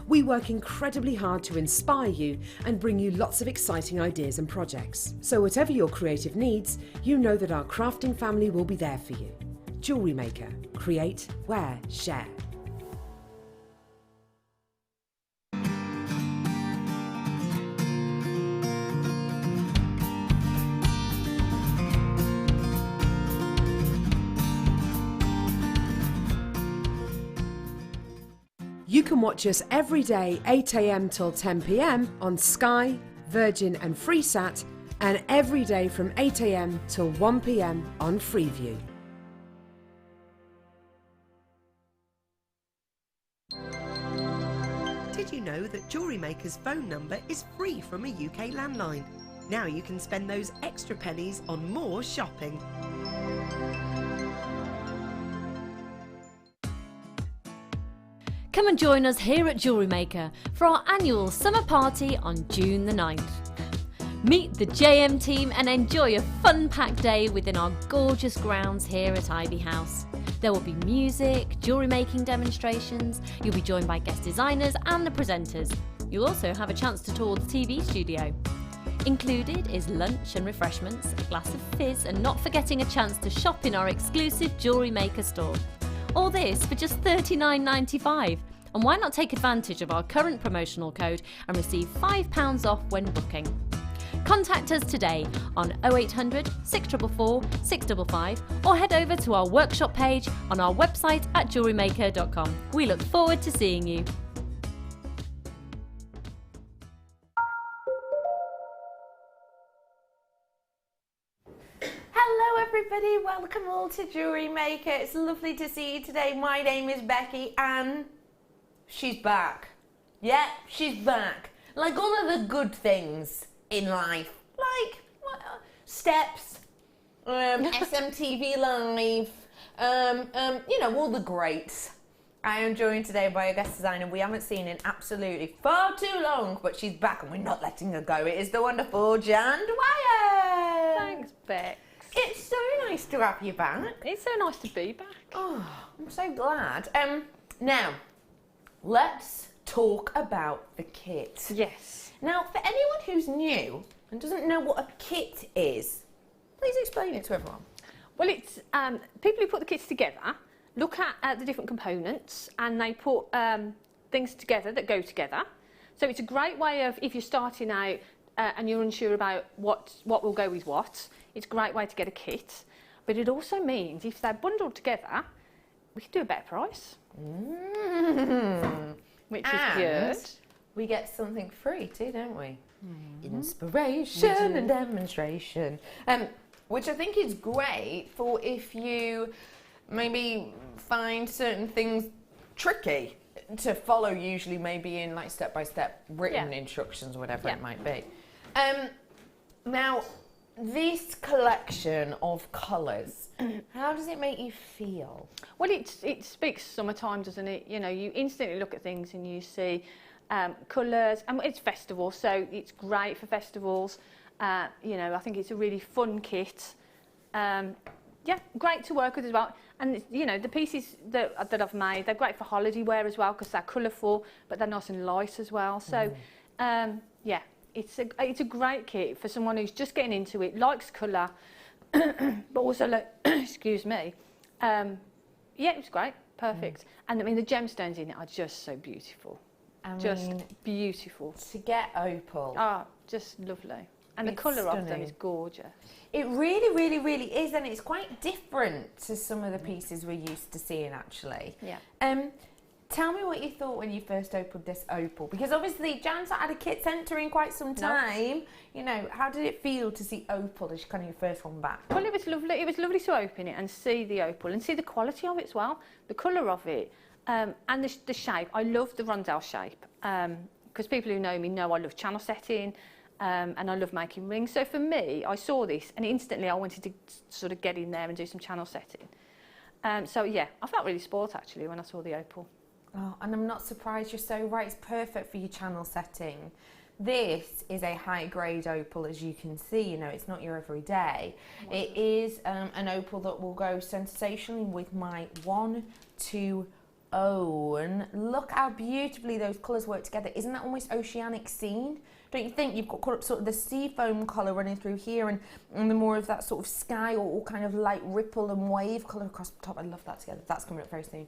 We work incredibly hard to inspire you and bring you lots of exciting ideas and projects. So whatever your creative needs, you know that our crafting family will be there for you. Jewellery Maker. Create, wear, share. You can watch us every day 8 AM till 10 PM on Sky, Virgin and Freesat, and every day from 8 AM till 1 PM on Freeview. Did you know that Jewellery Maker's phone number is free from a UK landline? Now you can spend those extra pennies on more shopping. Come and join us here at Jewellery Maker for our annual summer party on June the 9th. Meet the JM team and enjoy a fun-packed day within our gorgeous grounds here at Ivy House. There will be music, jewellery making demonstrations, you'll be joined by guest designers and the presenters. You'll also have a chance to tour the TV studio. Included is lunch and refreshments, a glass of fizz, and not forgetting a chance to shop in our exclusive Jewellery Maker store. All this for just £39.95. And why not take advantage of our current promotional code and receive £5 off when booking? Contact us today on 0800 644 655 or head over to our workshop page on our website at jewellerymaker.com. We look forward to seeing you. everybody, welcome all to Jewellery Maker. It's lovely to see you today. My name is Becky and she's back. Yeah, she's back. Like all of the good things in life, like Steps, SMTV Live, you know, all the greats. I am joined today by a guest designer we haven't seen in absolutely far too long, but she's back and we're not letting her go. It is the wonderful Jan Dwyer. Thanks, Beck. It's so nice to have you back. It's so nice to be back. Oh, I'm so glad. Now, let's talk about the kit. Yes. Now, for anyone who's new and doesn't know what a kit is, please explain it to everyone. Well, it's people who put the kits together look at the different components and they put things together that go together. So it's a great way of, if you're starting out and you're unsure about what will go with what, it's a great way to get a kit. But it also means if they're bundled together, we can do a better price. Which is good. We get something free too, don't we? Inspiration and demonstration. Which I think is great for if you maybe find certain things tricky to follow, usually maybe in like step-by-step written instructions or whatever it might be. Now, this collection of colours, how does it make you feel? Well, it speaks summertime, doesn't it? You know, you instantly look at things and you see colours, and it's festival, so it's great for festivals. You know, I think it's a really fun kit. Yeah, great to work with as well. And you know, the pieces that I've made, they're great for holiday wear as well because they're colourful, but they're nice and light as well. So, yeah, it's a great kit for someone who's just getting into it, likes colour, but also, excuse me, yeah, it's great, perfect. And I mean, the gemstones in it are just so beautiful. Just beautiful. To get opal. Ah, just lovely. And the colour of them is gorgeous. It really, really, really is, and it's quite different to some of the pieces we're used to seeing, actually. Yeah. Tell me what you thought when you first opened this opal, because obviously Jan's not had a kit sent to her in quite some time. You know, how did it feel to see opal as kind of your first one back? Well, it was lovely. It was lovely to open it and see the opal and see the quality of it as well, the colour of it, and the shape. I love the rondelle shape because people who know me know I love channel setting. And I love making rings. So for me, I saw this and instantly I wanted to sort of get in there and do some channel setting. So yeah, I felt really spoilt actually when I saw the opal. Oh, and I'm not surprised, you're so right, it's perfect for your channel setting. This is a high grade opal, as you can see, you know, it's not your everyday. It is an opal that will go sensationally with my 1-2 own. Look how beautifully those colours work together. Isn't that almost oceanic scene? Don't you think? You've got sort of the sea foam colour running through here and the more of that sort of sky or kind of light ripple and wave colour across the top. I love that together. That's coming up very soon.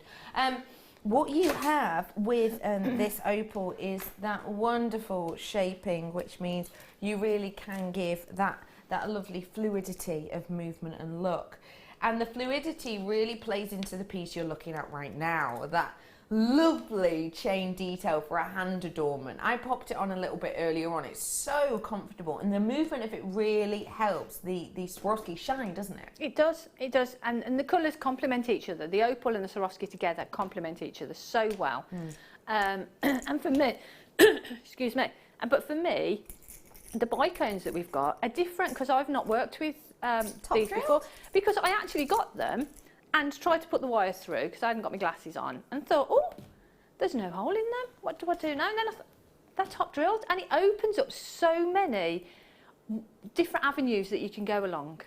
What you have with this opal is that wonderful shaping, which means you really can give that lovely fluidity of movement and look. And the fluidity really plays into the piece you're looking at right now. That lovely chain detail for a hand adornment. I popped it on a little bit earlier on. It's so comfortable, and the movement of it really helps the Swarovski shine, doesn't it? It does, and the colours complement each other. The opal and the Swarovski together complement each other so well. And for me, excuse me, but for me, the bicones that we've got are different because I've not worked with these before, because I actually got them and tried to put the wires through because I hadn't got my glasses on and thought, oh, there's no hole in them. What do I do now? And then I thought, they're top drilled, and it opens up so many different avenues that you can go along.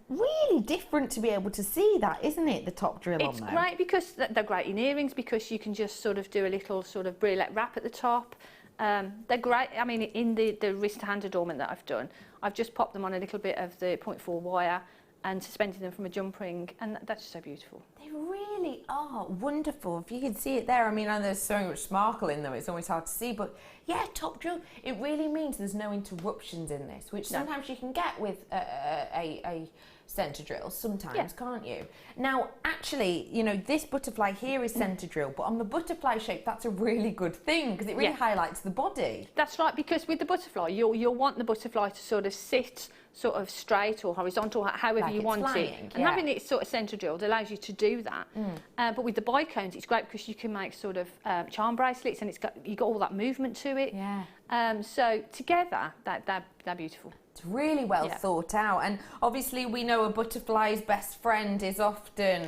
Really different to be able to see that, isn't it? The top drill on them. It's great because they're great in earrings because you can just sort of do a little sort of brilette wrap at the top. They're great. I mean, in the wrist hand adornment that I've done, I've just popped them on a little bit of the 0.4 wire and suspended them from a jump ring, and that's just so beautiful. They really really are wonderful. If you can see it there, I mean, and there's so much sparkle in them, it's always hard to see, but yeah, top drill, it really means there's no interruptions in this, which sometimes you can get with a centre drill, sometimes, can't you? Now, actually, you know, this butterfly here is centre drill, but on the butterfly shape, that's a really good thing, because it really highlights the body. That's right, because with the butterfly, you'll want the butterfly to sort of sit sort of straight or horizontal, however Like you it's want flying, it. And having it sort of centre drilled allows you to do that. But with the bicones, it's great because you can make sort of charm bracelets, and you've got all that movement to it. Yeah. So together, they're beautiful. It's really well thought out, and obviously we know a butterfly's best friend is often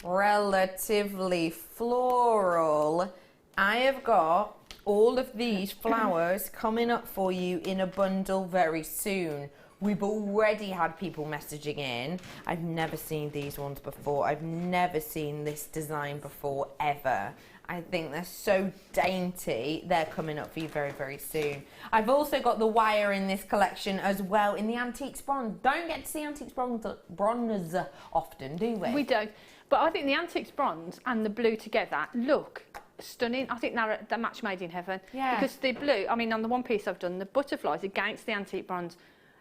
relatively floral. I have got all of these flowers coming up for you in a bundle very soon. We've already had people messaging in. I've never seen these ones before. I've never seen this design before, ever. I think they're so dainty. They're coming up for you very, very soon. I've also got the wire in this collection as well in the antiques bronze. Don't get to see antiques bronze often, do we? We don't. But I think the antiques bronze and the blue together look stunning. I think they're a match made in heaven. Yeah. Because the blue, I mean, on the one piece I've done, the butterflies against the antique bronze,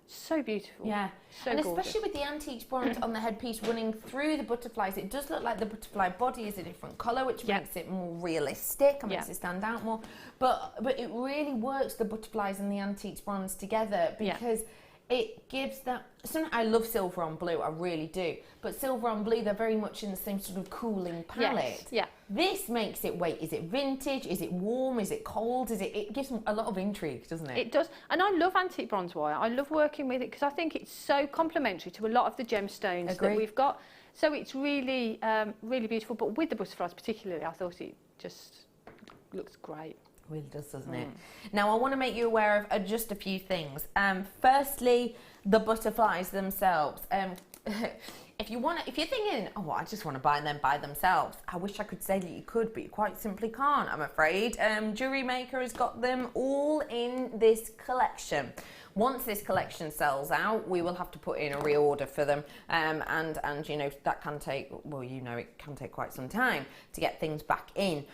so beautiful. Yeah. So and gorgeous. especially with the antiques bronze on the headpiece running through the butterflies, it does look like the butterfly body is a different colour, which makes it more realistic and makes it stand out more. But it really works, the butterflies and the antiques bronze together, because it gives that. I love silver on blue, I really do. But silver on blue, they're very much in the same sort of cooling palette. Yes, yeah. This makes it wait. Is it vintage? Is it warm? Is it cold? It gives them a lot of intrigue, doesn't it? It does. And I love antique bronze wire. I love working with it because I think it's so complementary to a lot of the gemstones that we've got. So it's really, really beautiful. But with the butterflies particularly, I thought it just looks great. Really does, doesn't it? Now, I want to make you aware of just a few things. Firstly, the butterflies themselves. If you're thinking, oh, I just want to buy them by themselves, I wish I could say that you could, but you quite simply can't, I'm afraid. Jewellery Maker has got them all in this collection. Once this collection sells out, we will have to put in a reorder for them, and you know, that can take, well, you know, it can take quite some time to get things back in.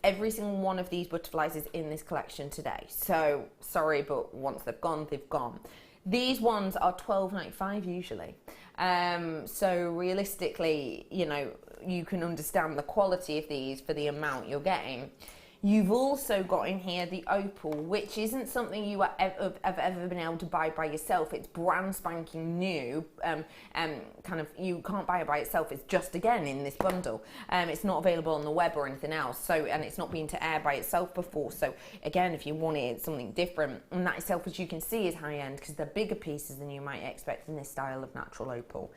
Every single one of these butterflies is in this collection today, so sorry, but once they've gone, they've gone. These ones are $12.95 usually, so realistically, you know, you can understand the quality of these for the amount you're getting. You've also got in here the Opal, which isn't something you have ever been able to buy by yourself. It's brand spanking new. Kind of, you can't buy it by itself. It's just, again, in this bundle. It's not available on the web or anything else. So, and it's not been to air by itself before. So, again, if you wanted something different, and that itself, as you can see, is high end because they're bigger pieces than you might expect in this style of natural opal.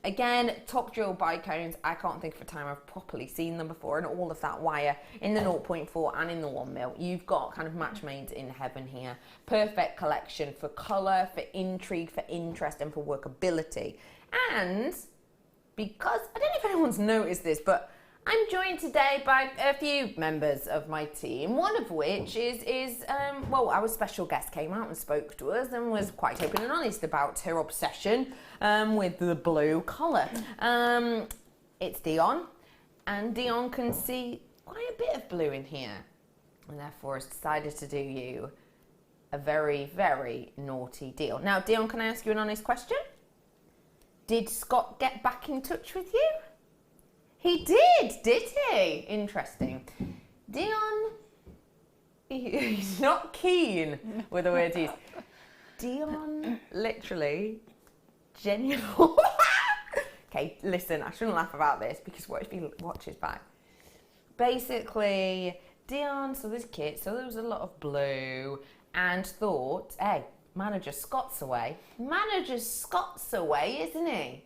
Again, top drill bicones. I can't think of a time I've properly seen them before, and all of that wire in the 0.4 and in the 1 mil. You've got kind of match made in heaven here. Perfect collection for colour, for intrigue, for interest, and for workability. And because, I don't know if anyone's noticed this, but I'm joined today by a few members of my team, one of which is well, our special guest came out and spoke to us and was quite open and honest about her obsession with the blue colour. It's Dion, and Dion can see quite a bit of blue in here, and therefore has decided to do you a very, very naughty deal. Now, Dion, can I ask you an honest question? Did Scott get back in touch with you? He did he? Interesting. Dion, he's not keen with the words he's. Dion, literally, genuine. Okay, listen, I shouldn't laugh about this because what if he watches back? Basically, Dion saw this kit, so there was a lot of blue, and thought, hey, Manager Scott's away. Manager Scott's away, isn't he?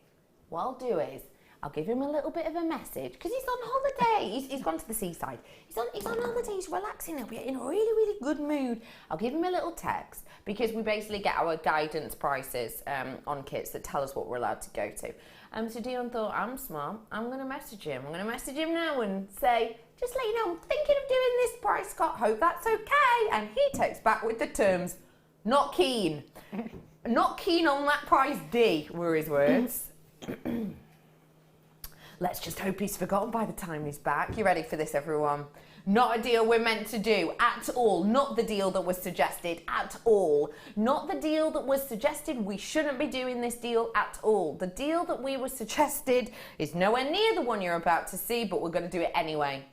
What I'll do is, I'll give him a little bit of a message, because he's on holiday. He's gone to the seaside. He's on holiday, he's relaxing, he'll be in a really, really good mood. I'll give him a little text, because we basically get our guidance prices on kits that tell us what we're allowed to go to. So Dion thought, I'm smart, I'm going to message him. I'm going to message him now and say, just let you know, I'm thinking of doing this price, Scott, hope that's okay. And he texts back with the terms, not keen. Not keen on that price, D, were his words. Let's just hope he's forgotten by the time he's back. You ready for this, everyone? Not a deal we're meant to do at all. Not the deal that was suggested at all. Not the deal that was suggested. We shouldn't be doing this deal at all. The deal that we were suggested is nowhere near the one you're about to see, but we're going to do it anyway.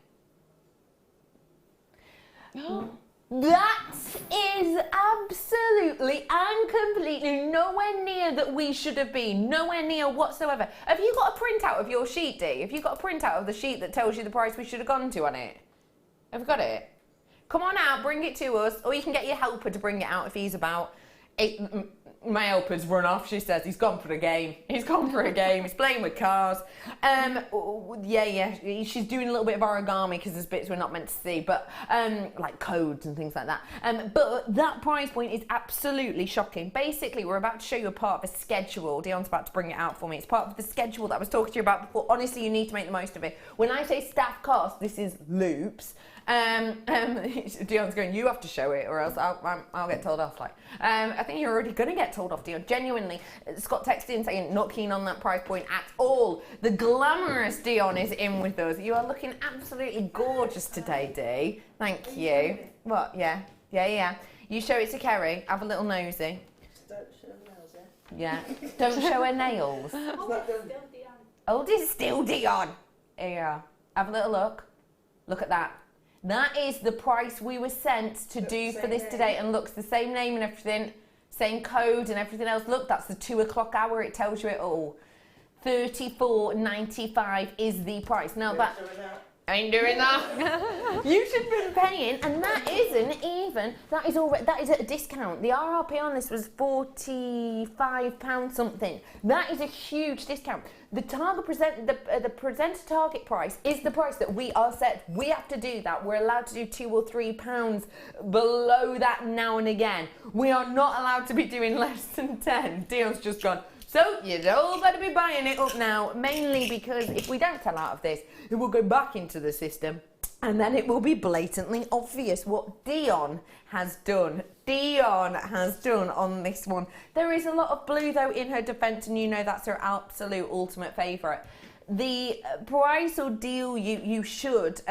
That is absolutely and completely nowhere near that we should have been. Nowhere near whatsoever. Have you got a printout of your sheet, Dee? Have you got a printout of the sheet that tells you the price we should have gone to on it? Have you got it? Come on out, bring it to us, or you can get your helper to bring it out if he's about. My helper's run off, she says. He's gone for a game. He's gone for a game. He's playing with cars. Yeah, she's doing a little bit of origami because there's bits we're not meant to see, but like codes and things like that. But that price point is absolutely shocking. Basically, we're about to show you a part of a schedule. Dion's about to bring it out for me. It's part of the schedule that I was talking to you about before. Honestly, you need to make the most of it. When I say staff cost, this is loops. Dion's going, you have to show it or else I'll get told off. Like, I think you're already going to get told off, Dion. Genuinely, Scott texted in saying not keen on that price point at all. The glamorous Dion is in with us. You are looking absolutely gorgeous today, Dee. Thank you. What? Yeah. You show it to Kerry. Have a little nosy. Don't show nails, yeah? Don't show her nails. Old is still Dion. Yeah. Have a little look. Look at that. That is the price we were sent to do for this today, and looks the same name and everything, same code and everything else. Look, that's the 2 o'clock hour. It tells you it all. $34.95 is the price. Now that I ain't doing that. You should be paying, and that isn't even. That is already. That is at a discount. The RRP on this was £45 something. That is a huge discount. The the presenter target price is the price that we are set. We have to do that. We're allowed to do £2 or £3 below that now and again. We are not allowed to be doing less than 10. Dion's just gone. So you'd all better be buying it up now, mainly because if we don't sell out of this, it will go back into the system, and then it will be blatantly obvious what Dion has done. Dion has done on this one. There is a lot of blue though in her defence, and you know that's her absolute ultimate favourite. The price or deal you should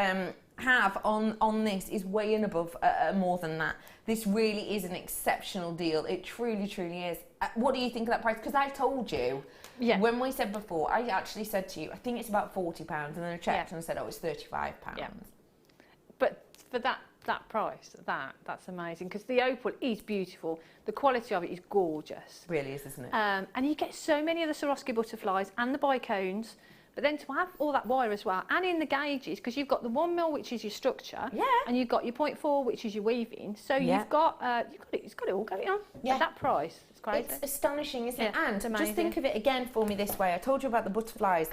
have on this is way and above more than that. This really is an exceptional deal. It truly, truly is. What do you think of that price? Because I told you, when we said before, I actually said to you, I think it's about £40, and then I checked and I said, oh, it's £35. Yeah. But for that price, that's amazing, because the opal is beautiful. The quality of it is gorgeous. Really is, isn't it? And you get so many of the Swarovski butterflies and the bicones. But then to have all that wire as well, and in the gauges, because you've got the 1mm, which is your structure, and you've got your 0.4, which is your weaving. So you've got it's got it all going on. At that price, it's crazy. It's astonishing, isn't it? And amazing. Just think of it again for me this way. I told you about the butterflies.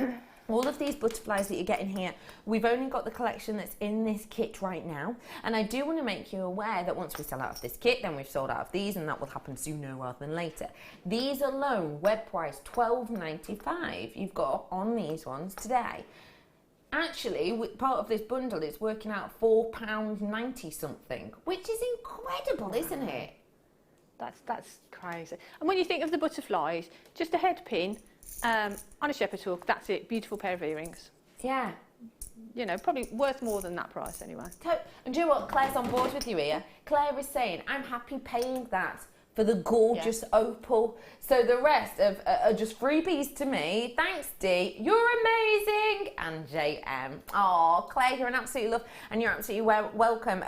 All of these butterflies that you're getting here, we've only got the collection that's in this kit right now. And I do want to make you aware that once we sell out of this kit, then we've sold out of these, and that will happen sooner rather than later. These alone, web price $12.95, you've got on these ones today. Actually, part of this bundle is working out £4.90 something, which is incredible, isn't it? That's crazy. And when you think of the butterflies, just a head pin, on a shepherd's hook, that's it. Beautiful pair of earrings. Yeah. You know, probably worth more than that price anyway. And do you know what? Claire's on board with you here. Claire is saying, I'm happy paying that for the gorgeous opal. So the rest are just freebies to me. Thanks, Dee. You're amazing. And JM. Oh, Claire, you're an absolute love, and you're absolutely welcome.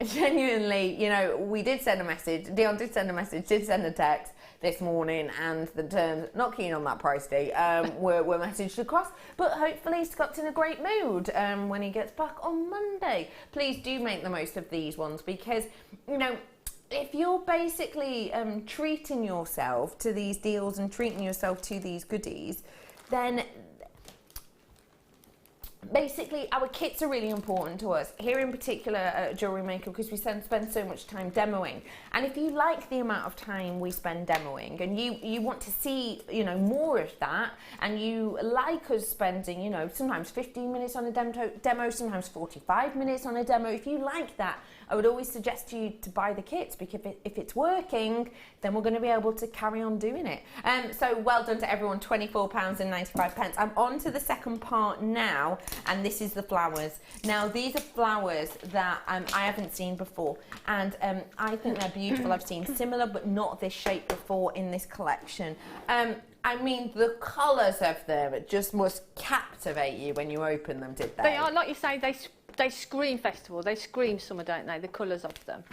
Genuinely, you know, we did send a message. Dion did send a message, did send a text this morning, and the terms, not keen on that price, Dee, were messaged across. But hopefully Scott's in a great mood when he gets back on Monday. Please do make the most of these ones, because, you know, if you're basically treating yourself to these deals and treating yourself to these goodies, then basically our kits are really important to us here, in particular at Jewellery Maker, because we spend so much time demoing. And if you like the amount of time we spend demoing, and you want to see, you know, more of that, and you like us spending, you know, sometimes 15 minutes on a demo, sometimes 45 minutes on a demo, if you like that I would always suggest you to buy the kits, because if it's working, then we're going to be able to carry on doing it. So well done to everyone, £24.95. I'm on to the second part now, and this is the flowers. Now these are flowers that I haven't seen before, and I think they're beautiful. I've seen similar but not this shape before in this collection. I mean, the colours of them just must captivate you when you open them, did they? They are, like you say, they scream festival, they scream summer, don't they, the colours of them.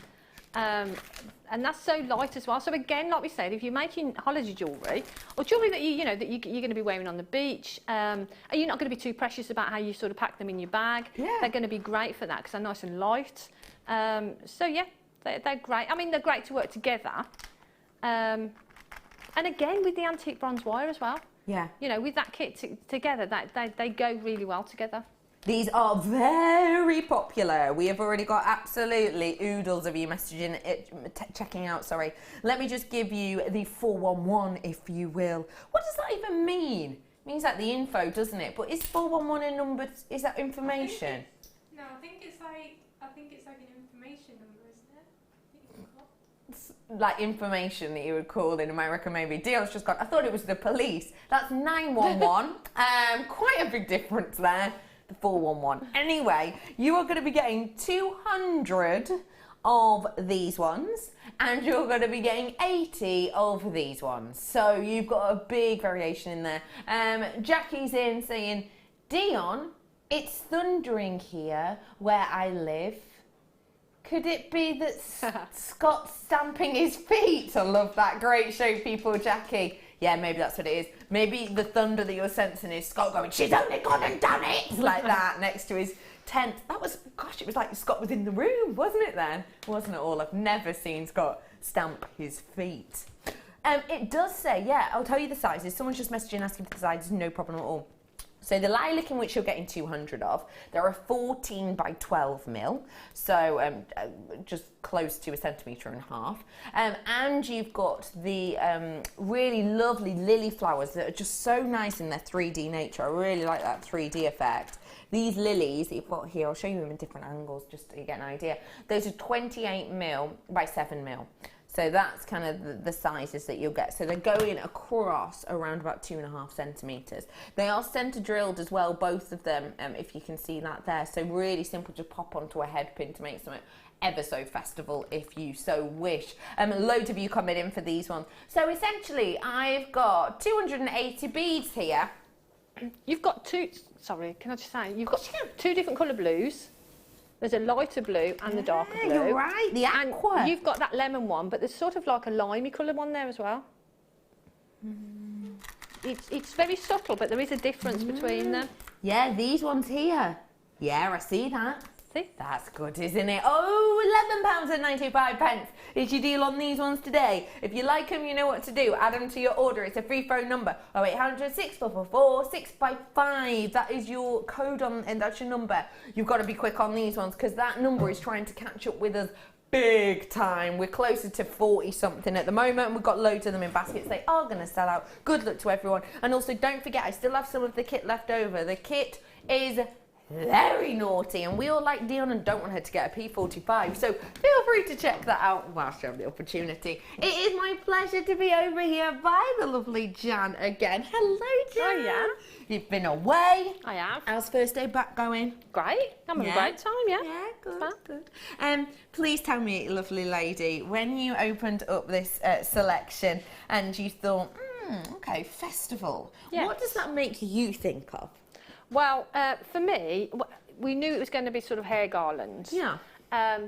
And that's so light as well. So again, like we said, if you're making holiday jewellery, or jewellery that you're going to be wearing on the beach, and you're not going to be too precious about how you sort of pack them in your bag, they're going to be great for that because they're nice and light. So yeah, they're great. I mean, they're great to work together. And again, with the antique bronze wire as well. Yeah. You know, with that kit together, they go really well together. These are very popular. We have already got absolutely oodles of you messaging, checking out, sorry. Let me just give you the 411, if you will. What does that even mean? It means like the info, doesn't it? But is 411 a number, is that information? No, I think it's like an information number, isn't it? It's like information that you would call in America, maybe. Dion's just gone, I thought it was the police. That's 911. Quite a big difference there. 411. Anyway, you are going to be getting 200 of these ones, and you're going to be getting 80 of these ones. So you've got a big variation in there. Jackie's in saying, Dion, it's thundering here where I live. Could it be that Scott's stamping his feet? I love that. Great show, people, Jackie. Yeah, maybe that's what it is. Maybe the thunder that you're sensing is Scott going, she's only gone and done it, like that, next to his tent. That was, gosh, it was like Scott was in the room, wasn't it then? Wasn't it all? I've never seen Scott stamp his feet. It does say, yeah, I'll tell you the sizes. Someone's just messaging asking for the sizes, no problem at all. So the lilac, in which you're getting 200 of, there are 14 by 12 mil, so just close to 1.5 centimetres. And you've got the really lovely lily flowers that are just so nice in their 3D nature. I really like that 3D effect. These lilies that you've got here, I'll show you them in different angles just to get an idea. Those are 28 mil by 7 mil. So that's kind of the sizes that you'll get. So they're going across around about 2.5 centimetres. They are centre drilled as well, both of them, if you can see that there. So really simple to pop onto a head pin to make something ever so festival if you so wish. Loads of you coming in for these ones. So essentially I've got 280 beads here. You've got sorry, can I just say, you've got two different colour blues. There's a lighter blue and the darker blue. You're right, the aqua. And you've got that lemon one, but there's sort of like a limey colour one there as well. It's very subtle, but there is a difference between them. Yeah, these ones here. Yeah, I see that. See? That's good, isn't it? Oh, £11.95 is your deal on these ones today. If you like them, you know what to do. Add them to your order. It's a free phone number. 0800 644 655. That is your code on, and that's your number. You've got to be quick on these ones because that number is trying to catch up with us big time. We're closer to 40 something at the moment, and we've got loads of them in baskets. They are going to sell out. Good luck to everyone. And also, don't forget, I still have some of the kit left over. The kit is very naughty, and we all like Dion and don't want her to get a P45, so feel free to check that out whilst you have the opportunity. It is my pleasure to be over here by the lovely Jan again. Hello, Jan. Oh, yeah. You've been away. I have. How's first day back going? Great. I'm having a great time, yeah. Yeah, good. Please tell me, lovely lady, when you opened up this selection and you thought, okay, festival, what does that make you think of? Well, for me, we knew it was going to be sort of hair garlands. Yeah.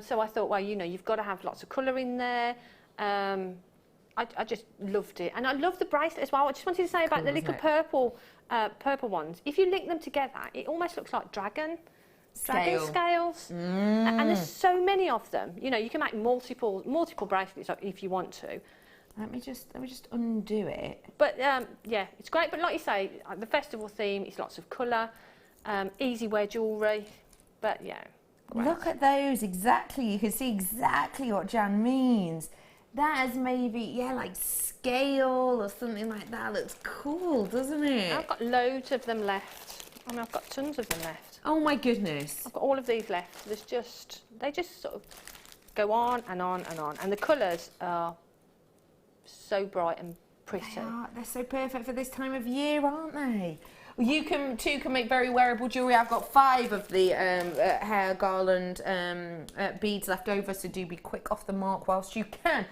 So I thought, well, you know, you've got to have lots of colour in there. I just loved it. And I love the bracelet as well. I just wanted to say about the little purple ones. If you link them together, it almost looks like dragon scales. And there's so many of them. You know, you can make multiple bracelets if you want to. Let me just undo it. But yeah, it's great. But like you say, the festival theme is lots of colour, easy wear jewellery. But yeah, great. Look at those, exactly. You can see exactly what Jan means. That is maybe, like scale or something like that. Looks cool, doesn't it? I've got loads of them left. I mean, I've got tons of them left. Oh my goodness. I've got all of these left. They just sort of go on and on and on. And the colours are so bright and pretty. They're so perfect for this time of year, aren't they? You can make very wearable jewellery. I've got 5 of the hair garland beads left over, so do be quick off the mark whilst you can,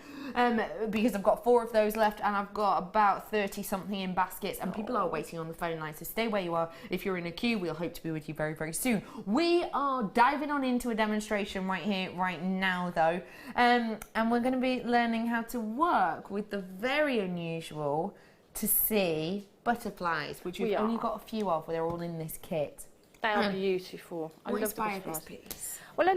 because I've got 4 of those left, and I've got about 30 something in baskets, and people are waiting on the phone line, so stay where you are. If you're in a queue, we'll hope to be with you very, very soon. We are diving on into a demonstration right here, right now, though, and we're going to be learning how to work with the very unusual to see butterflies, which we've only got a few of. They're all in this kit. They are beautiful. I love the inspired butterflies. this piece? Well,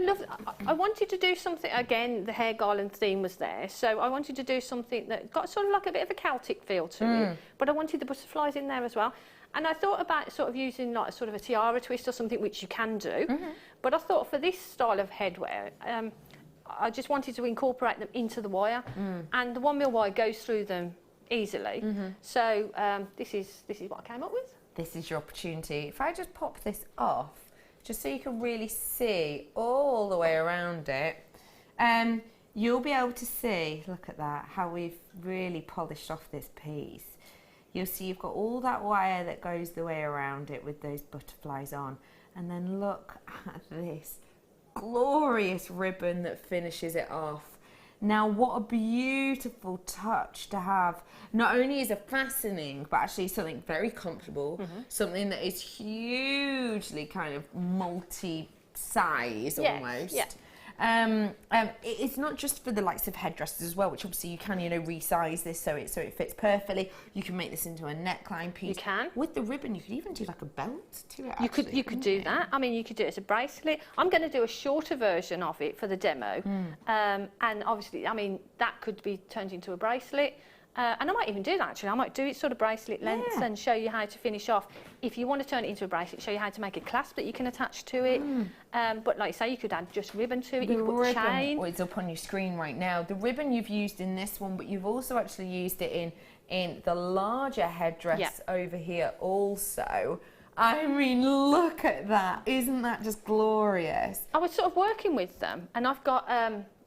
I wanted to do something, again, the hair garland theme was there, so I wanted to do something that got sort of like a bit of a Celtic feel to it, but I wanted the butterflies in there as well. And I thought about sort of using like sort of a tiara twist or something, which you can do, but I thought for this style of headwear, I just wanted to incorporate them into the wire, and the 1mm wire goes through them easily. So this is what I came up with. This is your opportunity. If I just pop this off, just so you can really see all the way around it, you'll be able to see, look at that, how we've really polished off this piece. You'll see you've got all that wire that goes the way around it with those butterflies on, and then look at this glorious ribbon that finishes it off. Now, what a beautiful touch to have. Not only is it fascinating, but actually something very comfortable, something that is hugely kind of multi-size almost. Yeah. It's not just for the likes of headdresses as well, which obviously you can, resize this so it fits perfectly. You can make this into a neckline piece. You can. With the ribbon, you could even do like a belt to it. You could do that. I mean, you could do it as a bracelet. I'm going to do a shorter version of it for the demo, and obviously, I mean, that could be turned into a bracelet. And I might even do that actually. I might do it sort of bracelet lengths and show you how to finish off. If you want to turn it into a bracelet, show you how to make a clasp that you can attach to it. But like I say, you could add just ribbon to it. You could put chain. It's up on your screen right now. The ribbon you've used in this one, but you've also actually used it in the larger headdress over here also. I mean, look at that. Isn't that just glorious? I was sort of working with them, and I've got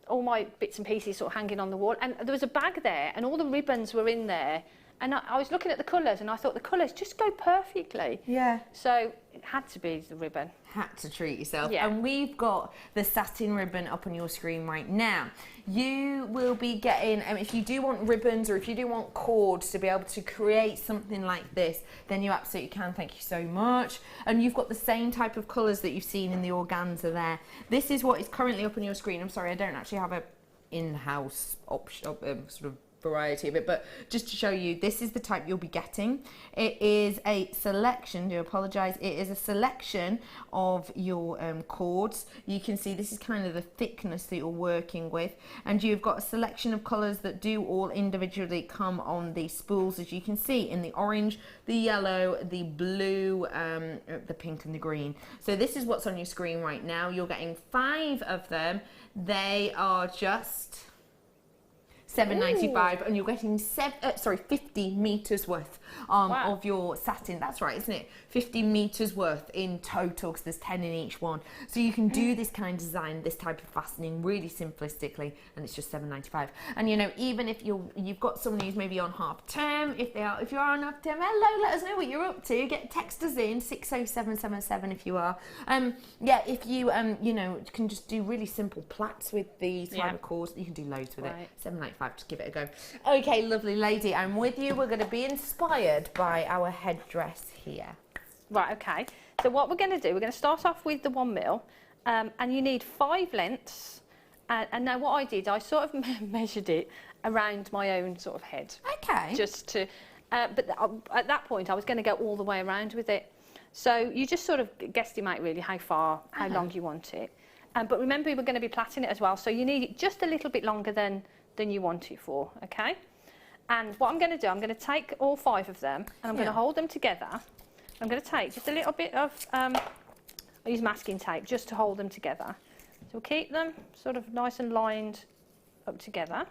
all my bits and pieces sort of hanging on the wall, and there was a bag there and all the ribbons were in there, and I was looking at the colours and I thought the colours just go perfectly. Yeah. So it had to be the ribbon. Had to treat yourself. Yeah. And we've got the satin ribbon up on your screen right now. You will be getting, if you do want ribbons or if you do want cords to be able to create something like this, then you absolutely can. Thank you so much. And you've got the same type of colours that you've seen in the organza there. This is what is currently up on your screen. I'm sorry, I don't actually have a in-house option, sort of variety of it, but just to show you, this is the type you'll be getting. It is a selection, do apologise, it is a selection of your cords. You can see this is kind of the thickness that you're working with, and you've got a selection of colours that do all individually come on the spools, as you can see, in the orange, the yellow, the blue, the pink and the green. So this is what's on your screen right now. You're getting 5 of them. They are just $7.95, and you're getting 50 meters worth of your satin. That's right, isn't it? 50 meters worth in total, because there's 10 in each one. So you can do this kind of design, this type of fastening, really simplistically, and it's just $7.95. And even if you've got someone who's maybe on half term, if you're on half term, hello, let us know what you're up to. Text us in 60777 if you are. If you can just do really simple plaits with these type of cords. You can do loads with it. $7.95. Just give it a go. Okay, lovely lady, I'm with you. We're going to be inspired by our headdress here. Right, okay. So what we're going to do, we're going to start off with the 1mm, and you need 5 lengths. And now what I did, I sort of measured it around my own sort of head. Okay. Just to, but at that point, I was going to go all the way around with it. So you just sort of guesstimate really how long you want it. But remember, we're going to be plaiting it as well, so you need it just a little bit longer than you want it for, okay? And what I'm going to do, I'm going to take all 5 of them and I'm going to hold them together. I'm going to take just a little bit of, I use masking tape just to hold them together. So we'll keep them sort of nice and lined up together,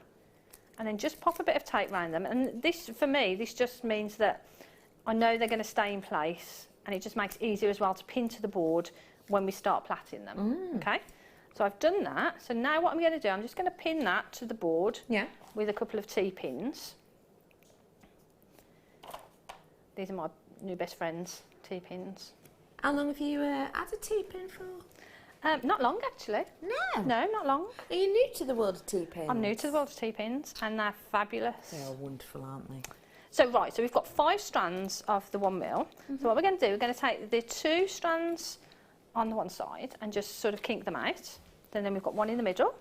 and then just pop a bit of tape around them. And this, for me, this just means that I know they're going to stay in place, and it just makes it easier as well to pin to the board when we start plaiting them, okay? So I've done that. So now what I'm going to do, I'm just going to pin that to the board with a couple of T-pins. These are my new best friends, T-pins. How long have you had a T-pin for? Not long, actually. No? No, not long. Are you new to the world of T-pins? I'm new to the world of T-pins, and they're fabulous. They are wonderful, aren't they? So, right, so we've got 5 strands of the 1 mil. So what we're going to do, we're going to take the 2 strands on the one side and just sort of kink them out. Then we've got 1 in the middle,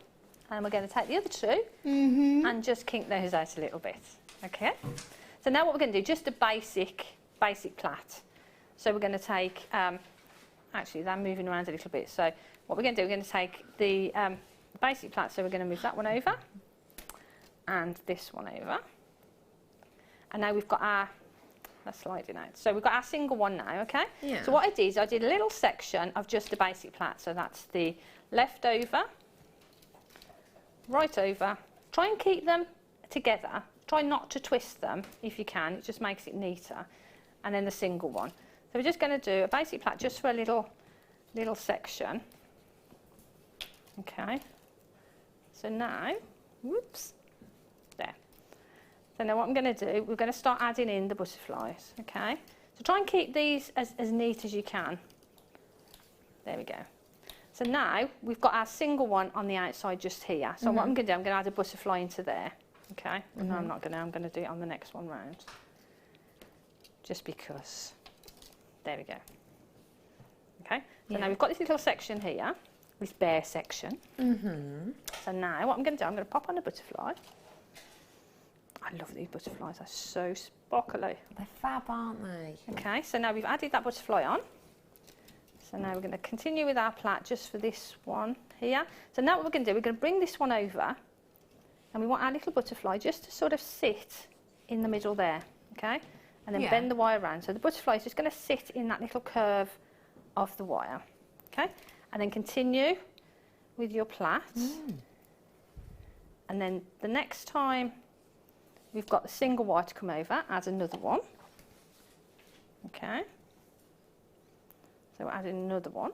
and we're going to take the other 2 and just kink those out a little bit. Okay? So now what we're going to do, just a basic plait. So we're going to take, actually they're moving around a little bit. So what we're going to do, we're going to take the basic plait, so we're going to move that one over and this one over. And now we've got our, that's sliding out. So we've got our single one now, okay? Yeah. So what I did is I did a little section of just the basic plait. So that's the left over, right over. Try and keep them together. Try not to twist them if you can. It just makes it neater. And then the single one. So we're just going to do a basic plait just for a little section. Okay. So now, whoops, there. So now what I'm going to do, we're going to start adding in the butterflies, okay? So try and keep these as neat as you can. There we go. So now we've got our single one on the outside just here. So what I'm going to do, I'm going to add a butterfly into there, okay? No, I'm not going to, I'm going to do it on the next one round. Just because. There we go. Okay, so now we've got this little section here, this bare section. So now what I'm going to do, I'm going to pop on a butterfly. I love these butterflies, they're so sparkly. They're fab, aren't they? Okay, so now we've added that butterfly on. So now we're going to continue with our plait just for this one here. So now what we're going to do, we're going to bring this one over, and we want our little butterfly just to sort of sit in the middle there, okay? And then bend the wire around. So the butterfly is just going to sit in that little curve of the wire, okay? And then continue with your plait. And then the next time we've got the single wire to come over, add another one, okay? So we're adding another one.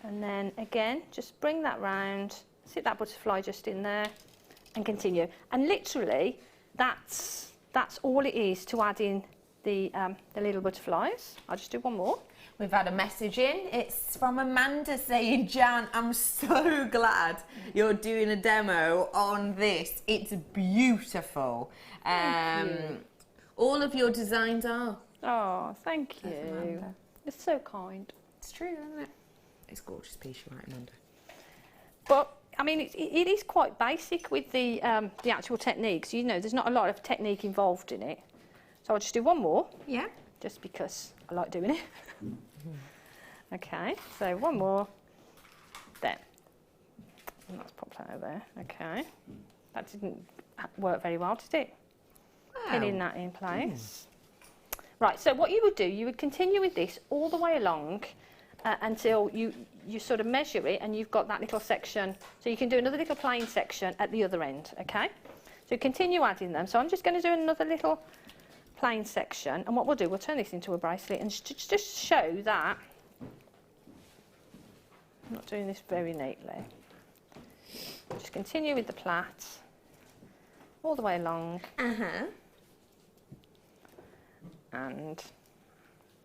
And then again, just bring that round, sit that butterfly just in there, and continue. And literally, that's all it is to add in the little butterflies. I'll just do one more. We've had a message in. It's from Amanda saying, Jan, I'm so glad you're doing a demo on this. It's beautiful. Thank you. All of your designs are. Oh, thank you. It's so kind. It's true, isn't it? It's a gorgeous piece, you're right, Amanda. But I mean, it is quite basic with the actual techniques. You know, there's not a lot of technique involved in it. So I'll just do one more. Yeah. Just because I like doing it. Okay, so one more. There. And let's pop that over there. Okay. That didn't work very well, did it? Wow. Pinning that in place. Right, so what you would do, you would continue with this all the way along until you sort of measure it and you've got that little section. So you can do another little plain section at the other end, okay? So continue adding them. So I'm just going to do another little plain section, and what we'll do, we'll turn this into a bracelet and just show that I'm not doing this very neatly. Just continue with the plait all the way along. And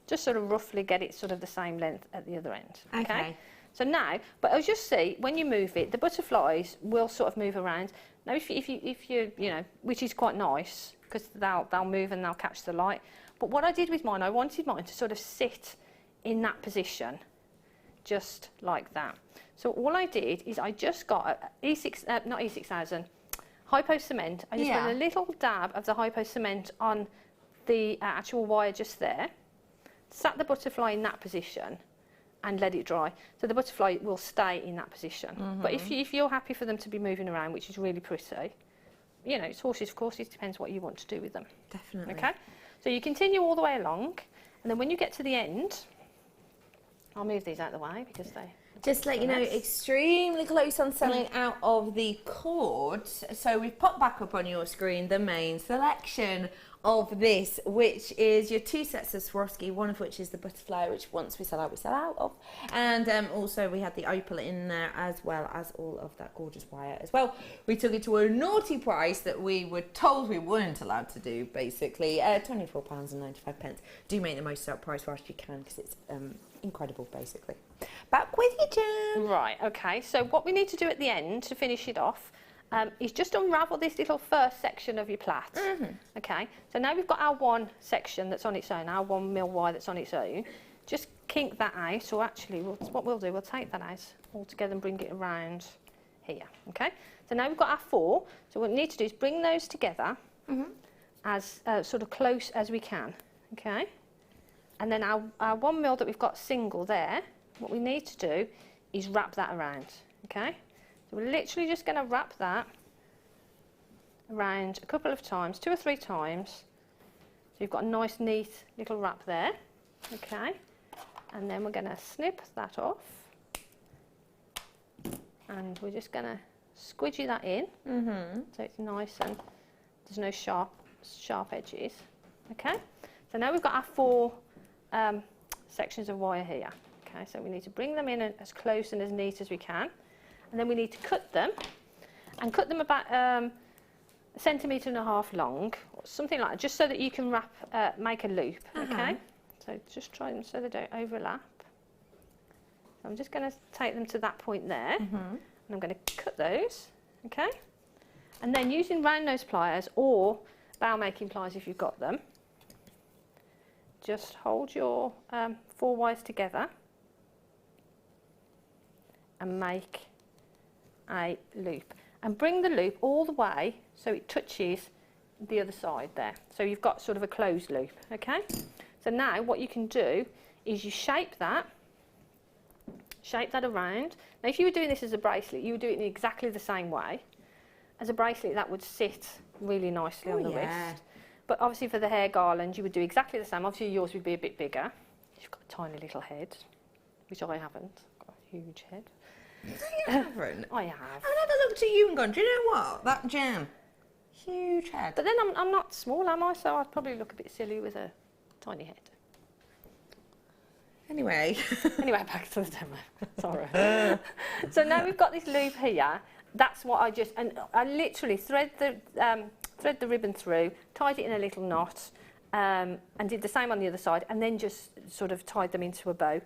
just sort of roughly get it sort of the same length at the other end. Okay. So now, but as you'll see, when you move it, the butterflies will sort of move around. Now, if you you know, which is quite nice because they'll move and they'll catch the light. But what I did with mine, I wanted mine to sort of sit in that position, just like that. So all I did is I just got not E6000, hypo cement. I just put a little dab of the hypo cement on the actual wire just there, sat the butterfly in that position and let it dry. So the butterfly will stay in that position. But if you're happy for them to be moving around, which is really pretty, you know, it's horses for courses, depends what you want to do with them. Definitely. Okay, so you continue all the way along, and then when you get to the end, I'll move these out of the way because they... Just let you know, extremely close on selling out of the cord. So we've popped back up on your screen the main selection of this, which is your 2 sets of Swarovski, one of which is the butterfly, which once we sell out of. And also we had the opal in there, as well as all of that gorgeous wire as well. We took it to a naughty price that we were told we weren't allowed to do, basically. £24.95. Do make the most of that price whilst you can, because it's incredible, basically. Back with you, Jen. Right, okay, so what we need to do at the end to finish it off is just unravel this little first section of your plait. Okay, so now we've got our one section that's on its own, our 1 mil wire that's on its own. Just kink that out, or actually what we'll do, we'll take that out all together and bring it around here. Okay, so now we've got our 4, so what we need to do is bring those together as sort of close as we can. Okay, and then our 1 mil that we've got single there, what we need to do is wrap that around. Okay, so we're literally just going to wrap that around a couple of times, 2 or 3 times. So you've got a nice neat little wrap there. Okay, and then we're going to snip that off, and we're just going to squidgy that in so it's nice and there's no sharp edges. Okay, so now we've got our 4 sections of wire here. Okay, so we need to bring them in as close and as neat as we can, and then we need to cut them, and cut them about 1.5 centimetres long, or something like that, just so that you can make a loop. Okay, so just try them so they don't overlap. So I'm just going to take them to that point there, and I'm going to cut those. Okay, and then using round nose pliers or bow making pliers if you've got them, just hold your 4 wires together and make a loop, and bring the loop all the way so it touches the other side there, so you've got sort of a closed loop. Okay, so now what you can do is you shape that around. Now if you were doing this as a bracelet, you would do it in exactly the same way. As a bracelet, that would sit really nicely on the wrist, but obviously for the hair garland you would do exactly the same. Obviously yours would be a bit bigger. You've got a tiny little head, which I haven't. I've got a huge head. You haven't? I have. I've never looked at you and gone, do you know what? That Jen, huge head. But then I'm not small, am I? So I'd probably look a bit silly with a tiny head. Anyway. Anyway, back to the demo. Sorry. So now we've got this loop here. That's what I literally thread the ribbon through, tied it in a little knot, and did the same on the other side, and then just sort of tied them into a bow.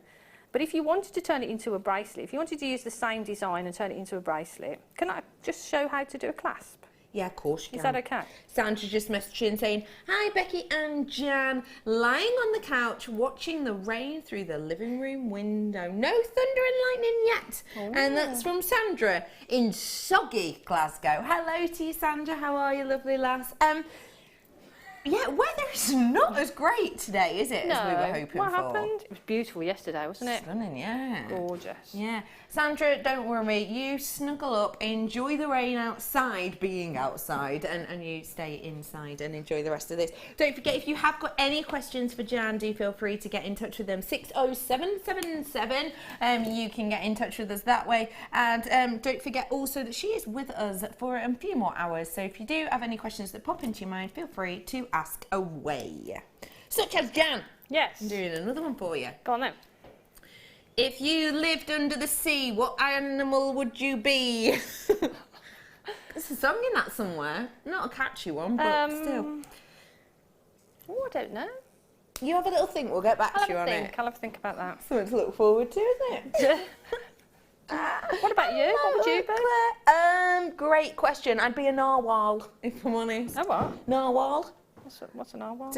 But if you wanted to turn it into a bracelet, if you wanted to use the same design and turn it into a bracelet, can I just show how to do a clasp? Yeah, of course you can. Is that okay? Sandra just messaged in saying, hi Becky and Jan, lying on the couch watching the rain through the living room window. No thunder and lightning yet. And that's from Sandra in soggy Glasgow. Hello to you, Sandra. How are you, lovely lass? Yeah, weather's not as great today, is it, as we were hoping for? What happened? It was beautiful yesterday, wasn't it? Stunning, yeah. Gorgeous. Yeah. Sandra, don't worry, you snuggle up, enjoy the rain outside, being outside, and you stay inside and enjoy the rest of this. Don't forget, if you have got any questions for Jan, do feel free to get in touch with them. 60777. You can get in touch with us that way. And don't forget also that she is with us for a few more hours. So if you do have any questions that pop into your mind, feel free to ask away. Such as Jan. Yes. I'm doing another one for you. Go on then. If you lived under the sea, what animal would you be? There's a song in that somewhere. Not a catchy one, but still. Oh, I don't know. You have a little think, we'll get back to you on it. I'll have a think about that. Something to look forward to, isn't it? What about you? What would you be? Great question. I'd be a narwhal, if I'm honest. A what? Narwhal. What's a narwhal?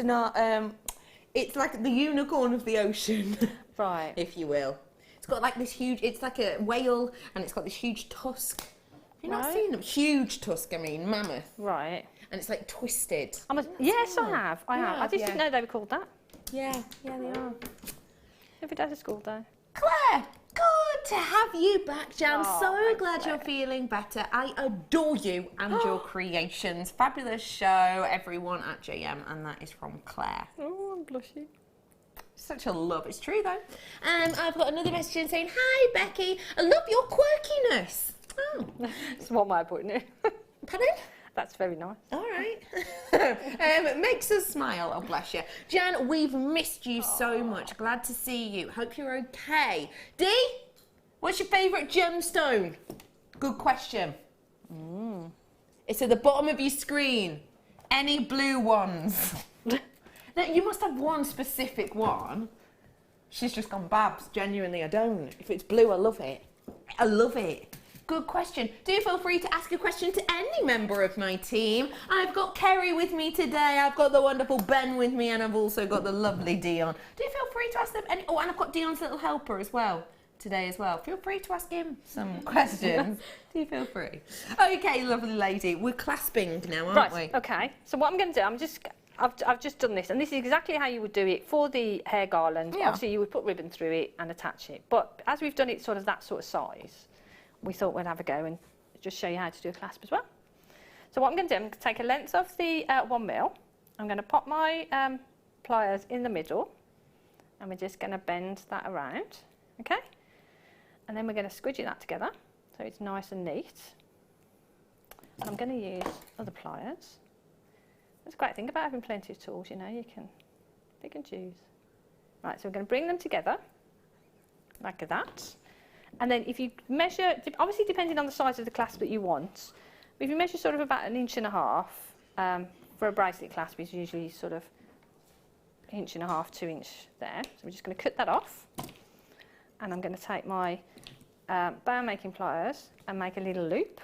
It's like the unicorn of the ocean. Right. If you will. It's got like this huge, it's like a whale, and it's got this huge tusk. Have you not seen them? Huge tusk, I mean, mammoth. Right. And it's like twisted. Yes, I have. I have. I just didn't know they were called that. Yeah, they are. Every day's a school day. Claire, good to have you back, Jan. Oh, so thanks, glad Claire. you're feeling better. I adore you and your creations. Fabulous show, everyone at JM, and that is from Claire. Oh, I'm blushing. Such a love. It's true though. I've got another message in saying, hi Becky, I love your quirkiness. Oh. It's one way of putting it. Pardon? That's very nice. All right. Makes us smile. Oh, bless you. Jan, we've missed you so much. Glad to see you. Hope you're okay. Dee, what's your favourite gemstone? Good question. It's at the bottom of your screen. Any blue ones? Now, you must have one specific one. She's just gone, Babs, genuinely, I don't. If it's blue, I love it. I love it. Good question. Do feel free to ask a question to any member of my team. I've got Kerry with me today, I've got the wonderful Ben with me, and I've also got the lovely Dion. Do feel free to ask them any... Oh, and I've got Dion's little helper as well today as well. Feel free to ask him some questions. Do feel free. Okay, lovely lady. We're clasping now, aren't we? Okay. So what I'm going to do, I've just done this, and this is exactly how you would do it for the hair garland. Yeah. Obviously, you would put ribbon through it and attach it. But as we've done it sort of that sort of size, we thought we'd have a go and just show you how to do a clasp as well. So what I'm going to do, I'm going to take a length of the 1 mil. I'm going to pop my pliers in the middle, and we're just going to bend that around, okay? And then we're going to squidgy that together so it's nice and neat. And I'm going to use other pliers. That's a great thing about having plenty of tools, you know, you can pick and choose. Right, so we're going to bring them together like that. And then if you measure, obviously depending on the size of the clasp that you want, but if you measure sort of about 1.5 inches, for a bracelet clasp is usually sort of 1.5 inches, 2 inch there. So we're just going to cut that off. And I'm going to take my bow making pliers and make a little loop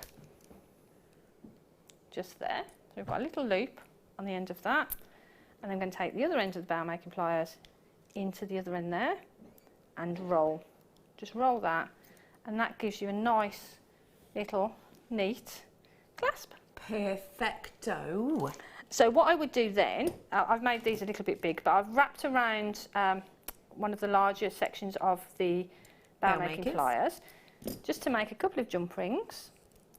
just there. So we've got a little loop on the end of that, and I'm going to take the other end of the bow making pliers into the other end there and roll. Just roll that, and that gives you a nice little neat clasp. Perfecto. So what I would do then, I've made these a little bit big, but I've wrapped around one of the larger sections of the bow making pliers just to make a couple of jump rings.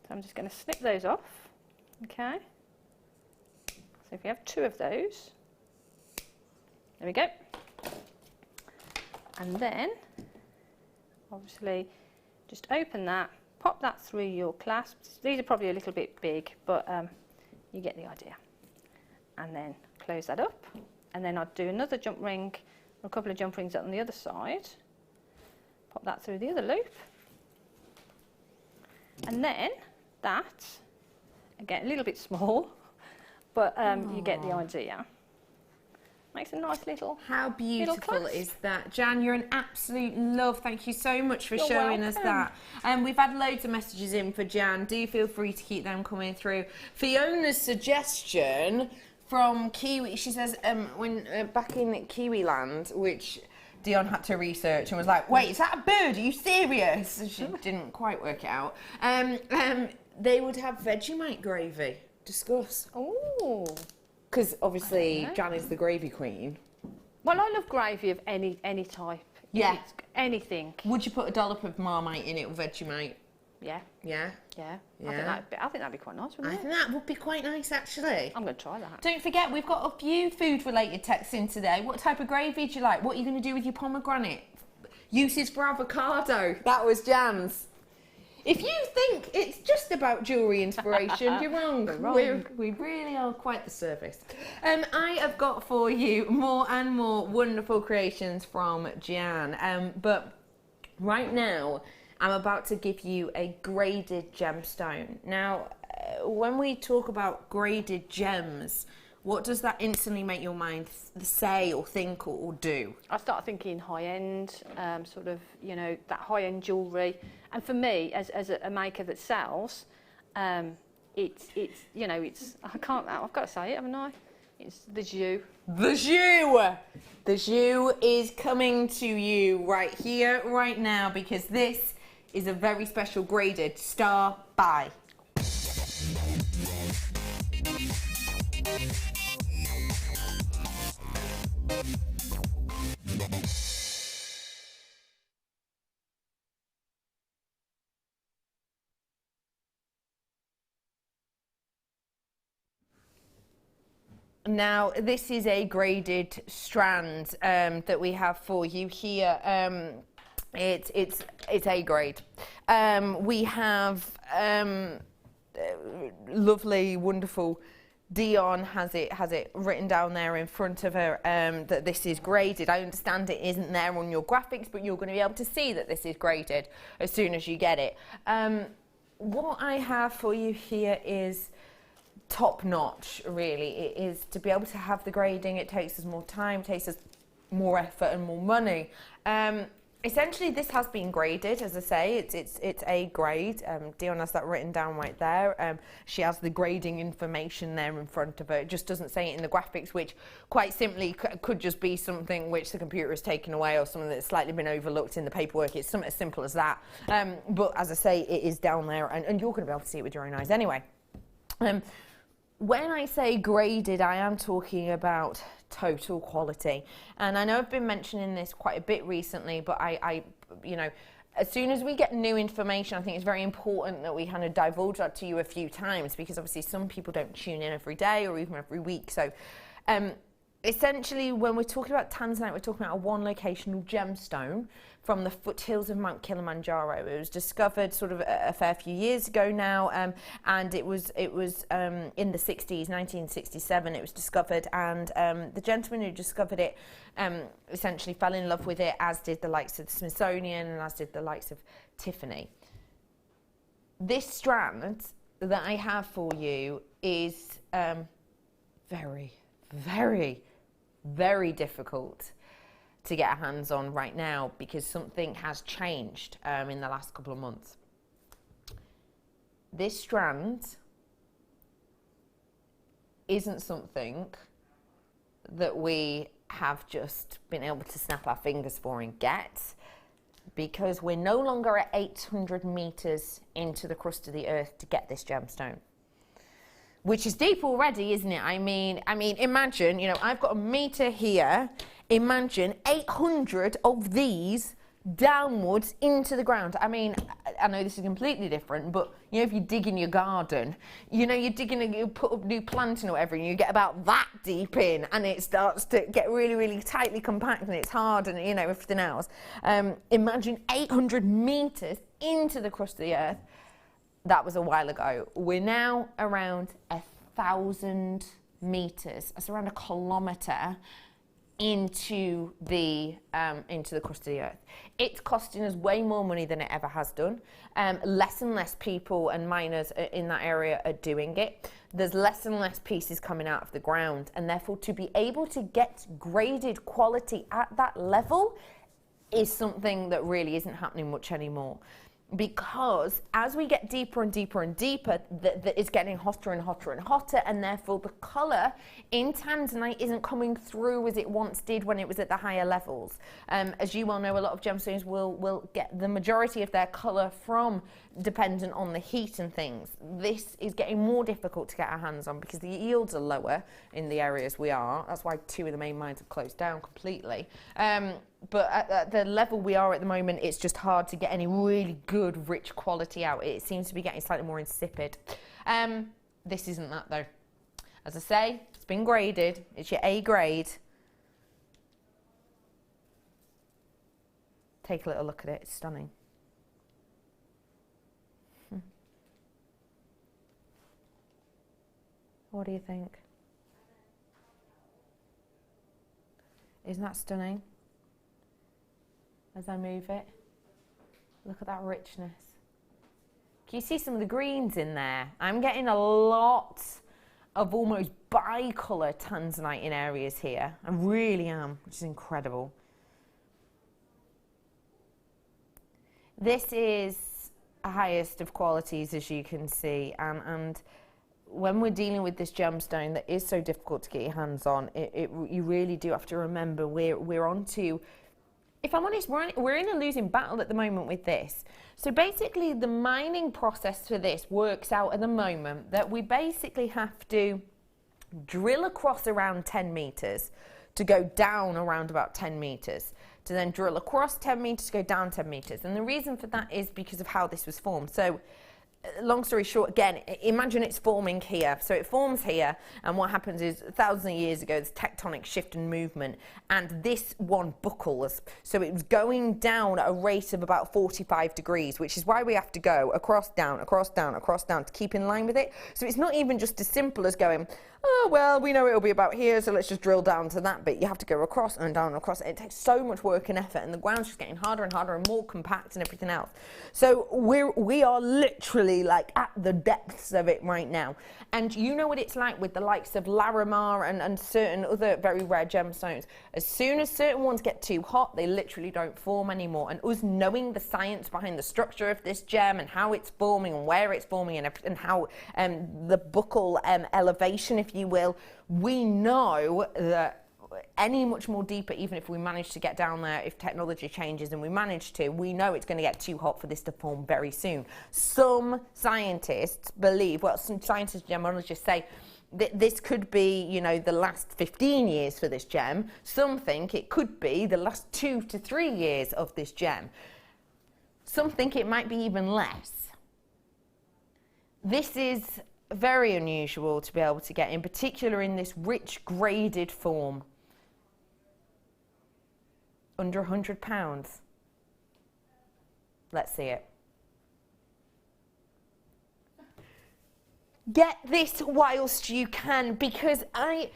So I'm just going to snip those off, okay? So if you have 2 of those, there we go. And then, obviously, just open that, pop that through your clasps. These are probably a little bit big, but you get the idea. And then close that up. And then I'd do another jump ring, or a couple of jump rings on the other side. Pop that through the other loop. And then that, again, a little bit small, but you get the idea. Makes a nice little... How beautiful is that? Jan, you're an absolute love. Thank you so much for showing us that. We've had loads of messages in for Jan. Do feel free to keep them coming through. Fiona's suggestion from Kiwi, she says, when back in Kiwi land, which Dion had to research and was like, wait, is that a bird? Are you serious? She didn't quite work it out. They would have Vegemite gravy. Discuss. Oh. Because obviously Jan is the gravy queen. Well, I love gravy of any type. Yeah. It's anything. Would you put a dollop of Marmite in it or Vegemite? Yeah. Yeah? Yeah. Yeah. I think that'd be quite nice, wouldn't it? I think that would be quite nice, actually. I'm going to try that. Don't forget, we've got a few food-related texts in today. What type of gravy do you like? What are you going to do with your pomegranate? Uses for avocado. That was Jan's. If you think it's just about jewellery inspiration, you're wrong. We really are quite the service. I have got for you more and more wonderful creations from Jan. But right now, I'm about to give you a graded gemstone. Now, when we talk about graded gems, what does that instantly make your mind say or think or do? I start thinking high-end, sort of, you know, that high-end jewellery. And for me, as a maker that sells, it's you know, it's, I've got to say it, haven't I? It's the Jew. The Jew! The Jew is coming to you right here, right now, because this is a very special graded star by. Now, this is a graded strand that we have for you here. It's A grade. We have lovely, wonderful Dion has it written down there in front of her that this is graded. I understand it isn't there on your graphics, but you're going to be able to see that this is graded as soon as you get it. What I have for you here is top notch, really. It is to be able to have the grading. It takes us more time, it takes us more effort and more money. Essentially, this has been graded, as I say. It's A grade. Dion has that written down right there. She has the grading information there in front of her. It just doesn't say it in the graphics, which quite simply could just be something which the computer has taken away, or something that's slightly been overlooked in the paperwork. It's something as simple as that. But as I say, it is down there, and you're going to be able to see it with your own eyes anyway. When I say graded, I am talking about total quality. And I know I've been mentioning this quite a bit recently, but I you know, as soon as we get new information, I think it's very important that we kind of divulge that to you a few times, because obviously some people don't tune in every day or even every week. So essentially, when we're talking about Tanzanite, we're talking about a one locational gemstone from the foothills of Mount Kilimanjaro. It was discovered sort of a fair few years ago now, and it was in the 60s, 1967 it was discovered, and the gentleman who discovered it essentially fell in love with it, as did the likes of the Smithsonian and as did the likes of Tiffany. This strand that I have for you is very, very, very difficult to get our hands on right now, because something has changed in the last couple of months. This strand isn't something that we have just been able to snap our fingers for and get, because we're no longer at 800 meters into the crust of the earth to get this gemstone, which is deep already, isn't it? I mean, imagine, you know, I've got a meter here. Imagine 800 of these downwards into the ground. I mean, I know this is completely different, but you know, if you dig in your garden, you know, you're digging, you put up new planting or whatever, and you get about that deep in, and it starts to get really, really tightly compact, and it's hard, and you know, everything else. Imagine 800 meters into the crust of the earth. That was a while ago. We're now around 1,000 meters. That's around a kilometer into the crust of the earth. It's costing us way more money than it ever has done. Less and less people and miners in that area are doing it. There's less and less pieces coming out of the ground, and therefore to be able to get graded quality at that level is something that really isn't happening much anymore. Because as we get deeper and deeper and deeper, it's getting hotter and hotter and hotter, and therefore the colour in Tanzanite isn't coming through as it once did when it was at the higher levels. As you well know, a lot of gemstones will get the majority of their colour from, dependent on the heat and things. This is getting more difficult to get our hands on because the yields are lower in the areas we are. That's why 2 of the main mines have closed down completely. But at the level we are at the moment, it's just hard to get any really good, rich quality out. It seems to be getting slightly more insipid. This isn't that, though. As I say, it's been graded. It's your A grade. Take a little look at it. It's stunning. What do you think? Isn't that stunning? As I move it, look at that richness. Can you see some of the greens in there? I'm getting a lot of almost bi-colour Tanzanite in areas here. I really am, which is incredible. This is a highest of qualities, as you can see, and when we're dealing with this gemstone that is so difficult to get your hands on, you really do have to remember we're on to, if I'm honest, we're in a losing battle at the moment with this. So basically the mining process for this works out at the moment that we basically have to drill across around 10 meters to go down around about 10 meters, to then drill across 10 meters to go down 10 meters. And the reason for that is because of how this was formed. So long story short, again, imagine it's forming here. So it forms here, and what happens is thousands of years ago, there's tectonic shift and movement, and this one buckles. So it was going down at a rate of about 45 degrees, which is why we have to go across, down, across, down, across, down to keep in line with it. So it's not even just as simple as going, oh, well, we know it'll be about here, so let's just drill down to that bit. You have to go across and down and across. It takes so much work and effort, and the ground's just getting harder and harder and more compact and everything else. So we are literally like at the depths of it right now. And you know what it's like with the likes of Larimar and certain other very rare gemstones. As soon as certain ones get too hot, they literally don't form anymore. And us knowing the science behind the structure of this gem and how it's forming and where it's forming and how the buckle elevation, if you will, we know that any much more deeper, even if we manage to get down there, if technology changes and we manage to, we know it's going to get too hot for this to form very soon. Some scientists believe, well, some scientists, gemologists say that this could be, you know, the last 15 years for this gem. Some think it could be the last 2 to 3 years of this gem. Some think it might be even less. This is very unusual to be able to get, in particular in this rich graded form. Under £100. Let's see it. Get this whilst you can, because I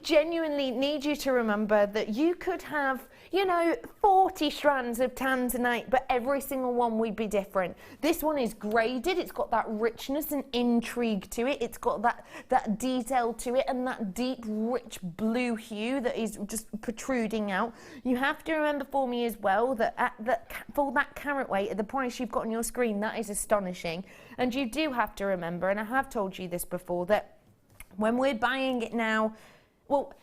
genuinely need you to remember that you could have, you know, 40 strands of Tanzanite, but every single one would be different. This one is graded. It's got that richness and intrigue to it. It's got that detail to it and that deep, rich blue hue that is just protruding out. You have to remember for me as well that for that carat weight at the price you've got on your screen, that is astonishing. And you do have to remember, and I have told you this before, that when we're buying it now, well,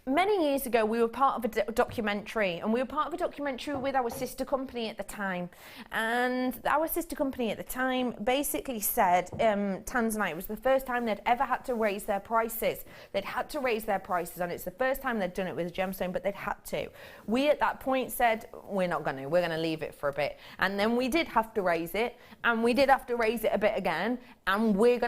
many years ago we were part of a documentary, and we were part of a documentary with our sister company at the time, and our sister company at the time basically said Tanzanite was the first time they'd ever had to raise their prices. They'd had to raise their prices, and it's the first time they'd done it with a gemstone, but they'd had to. We at that point said, we're not going to, we're going to leave it for a bit. And then we did have to raise it, and we did have to raise it a bit again, and we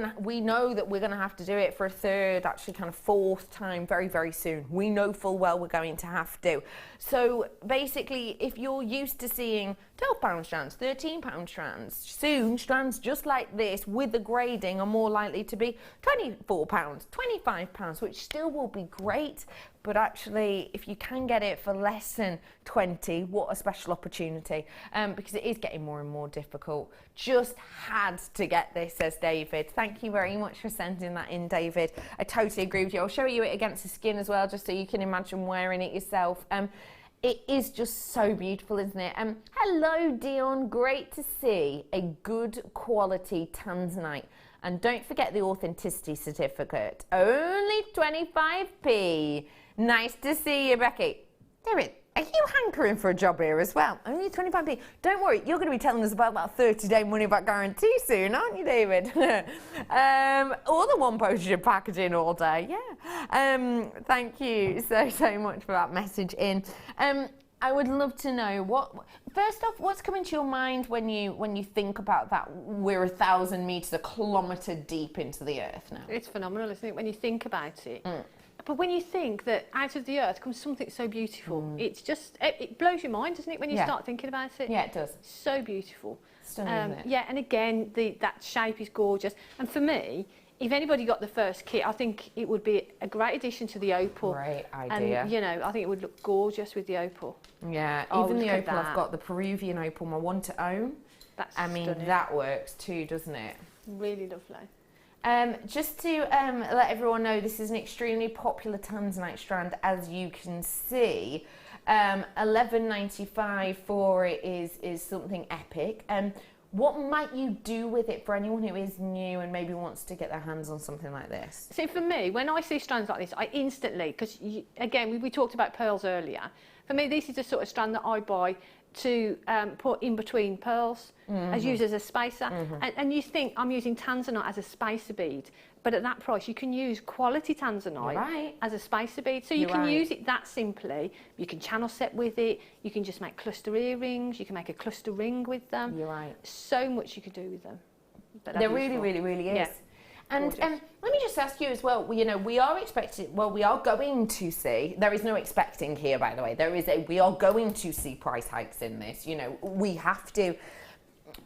know that we're going to have to do it for a third, actually kind of fourth time very, very soon. We know full well we're going to have to. So basically, if you're used to seeing £12 strands, £13 strands, soon strands just like this with the grading are more likely to be £24, £25, which still will be great. But actually, if you can get it for less than 20, what a special opportunity, because it is getting more and more difficult. Just had to get this, says David. Thank you very much for sending that in, David. I totally agree with you. I'll show you it against the skin as well, just so you can imagine wearing it yourself. It is just so beautiful, isn't it? Hello, Dion. Great to see a good quality Tanzanite. And don't forget the authenticity certificate. Only 25p. Nice to see you, Becky. David, are you hankering for a job here as well? Only 25p. Don't worry, you're going to be telling us about that 30-day money-back guarantee soon, aren't you, David? Or the one-postage packaging all day, yeah. Thank you so much for that message in. I would love to know first off, what's coming to your mind when you think about that? We're 1,000 meters, a kilometer deep into the earth now. It's phenomenal, isn't it, when you think about it? But when you think that out of the earth comes something so beautiful, it's just, it blows your mind, doesn't it, when you start thinking about it? Yeah, it does. So beautiful. Stunning, isn't it? Yeah, and again, that shape is gorgeous. And for me, if anybody got the first kit, I think it would be a great addition to the Opal. Great idea. And, you know, I think it would look gorgeous with the Opal. Yeah, even the Opal, I've got the Peruvian Opal, my one to own. That's stunning. That works too, doesn't it? Really lovely. Just to let everyone know, this is an extremely popular Tanzanite strand, as you can see. $11.95 for it is something epic. What might you do with it for anyone who is new and maybe wants to get their hands on something like this? See, for me, when I see strands like this, I instantly, because again, we talked about pearls earlier. For me, this is the sort of strand that I buy to put in between pearls, as used as a spacer. And you think I'm using Tanzanite as a spacer bead, but at that price you can use quality Tanzanite as a spacer bead. So you can use it that simply. You can channel set with it, you can just make cluster earrings, you can make a cluster ring with them. You're right. So much you could do with them. that There really, really, really is. Yeah. And let me just ask you as well, we are going to see, there is no expecting here, by the way, we are going to see price hikes in this, we have to.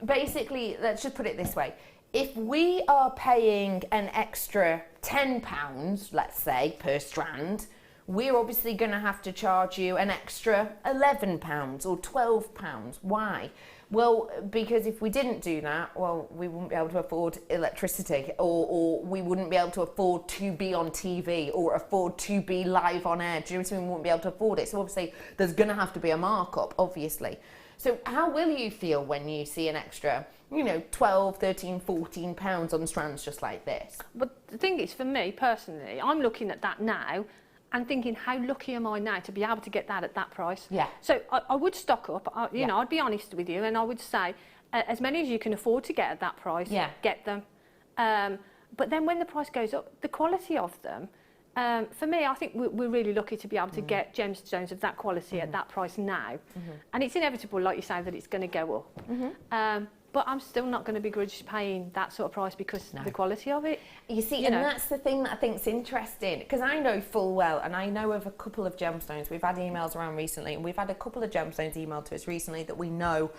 Basically, let's just put it this way. If we are paying an extra £10, let's say, per strand, we're obviously going to have to charge you an extra £11 or £12. Why? Well, because if we didn't do that, well, we wouldn't be able to afford electricity, or we wouldn't be able to afford to be on TV or afford to be live on air. Do you know what I mean? We wouldn't be able to afford it. So obviously, there's going to have to be a markup, obviously. So how will you feel when you see an extra, 12, 13, 14 pounds on strands just like this? But the thing is, for me personally, I'm looking at that now and thinking, how lucky am I now to be able to get that at that price? Yeah. So I would stock up, I'd be honest with you, and I would say, as many as you can afford to get at that price, get them. But then when the price goes up, the quality of them, for me, I think we're really lucky to be able to get gemstones of that quality at that price now. And it's inevitable, like you say, that it's going to go up. But I'm still not going to begrudge paying that sort of price because of the quality of it. You see, and that's the thing that I think is interesting, because I know full well, and I know of a couple of gemstones, we've had emails around recently, and we've had a couple of gemstones emailed to us recently that we know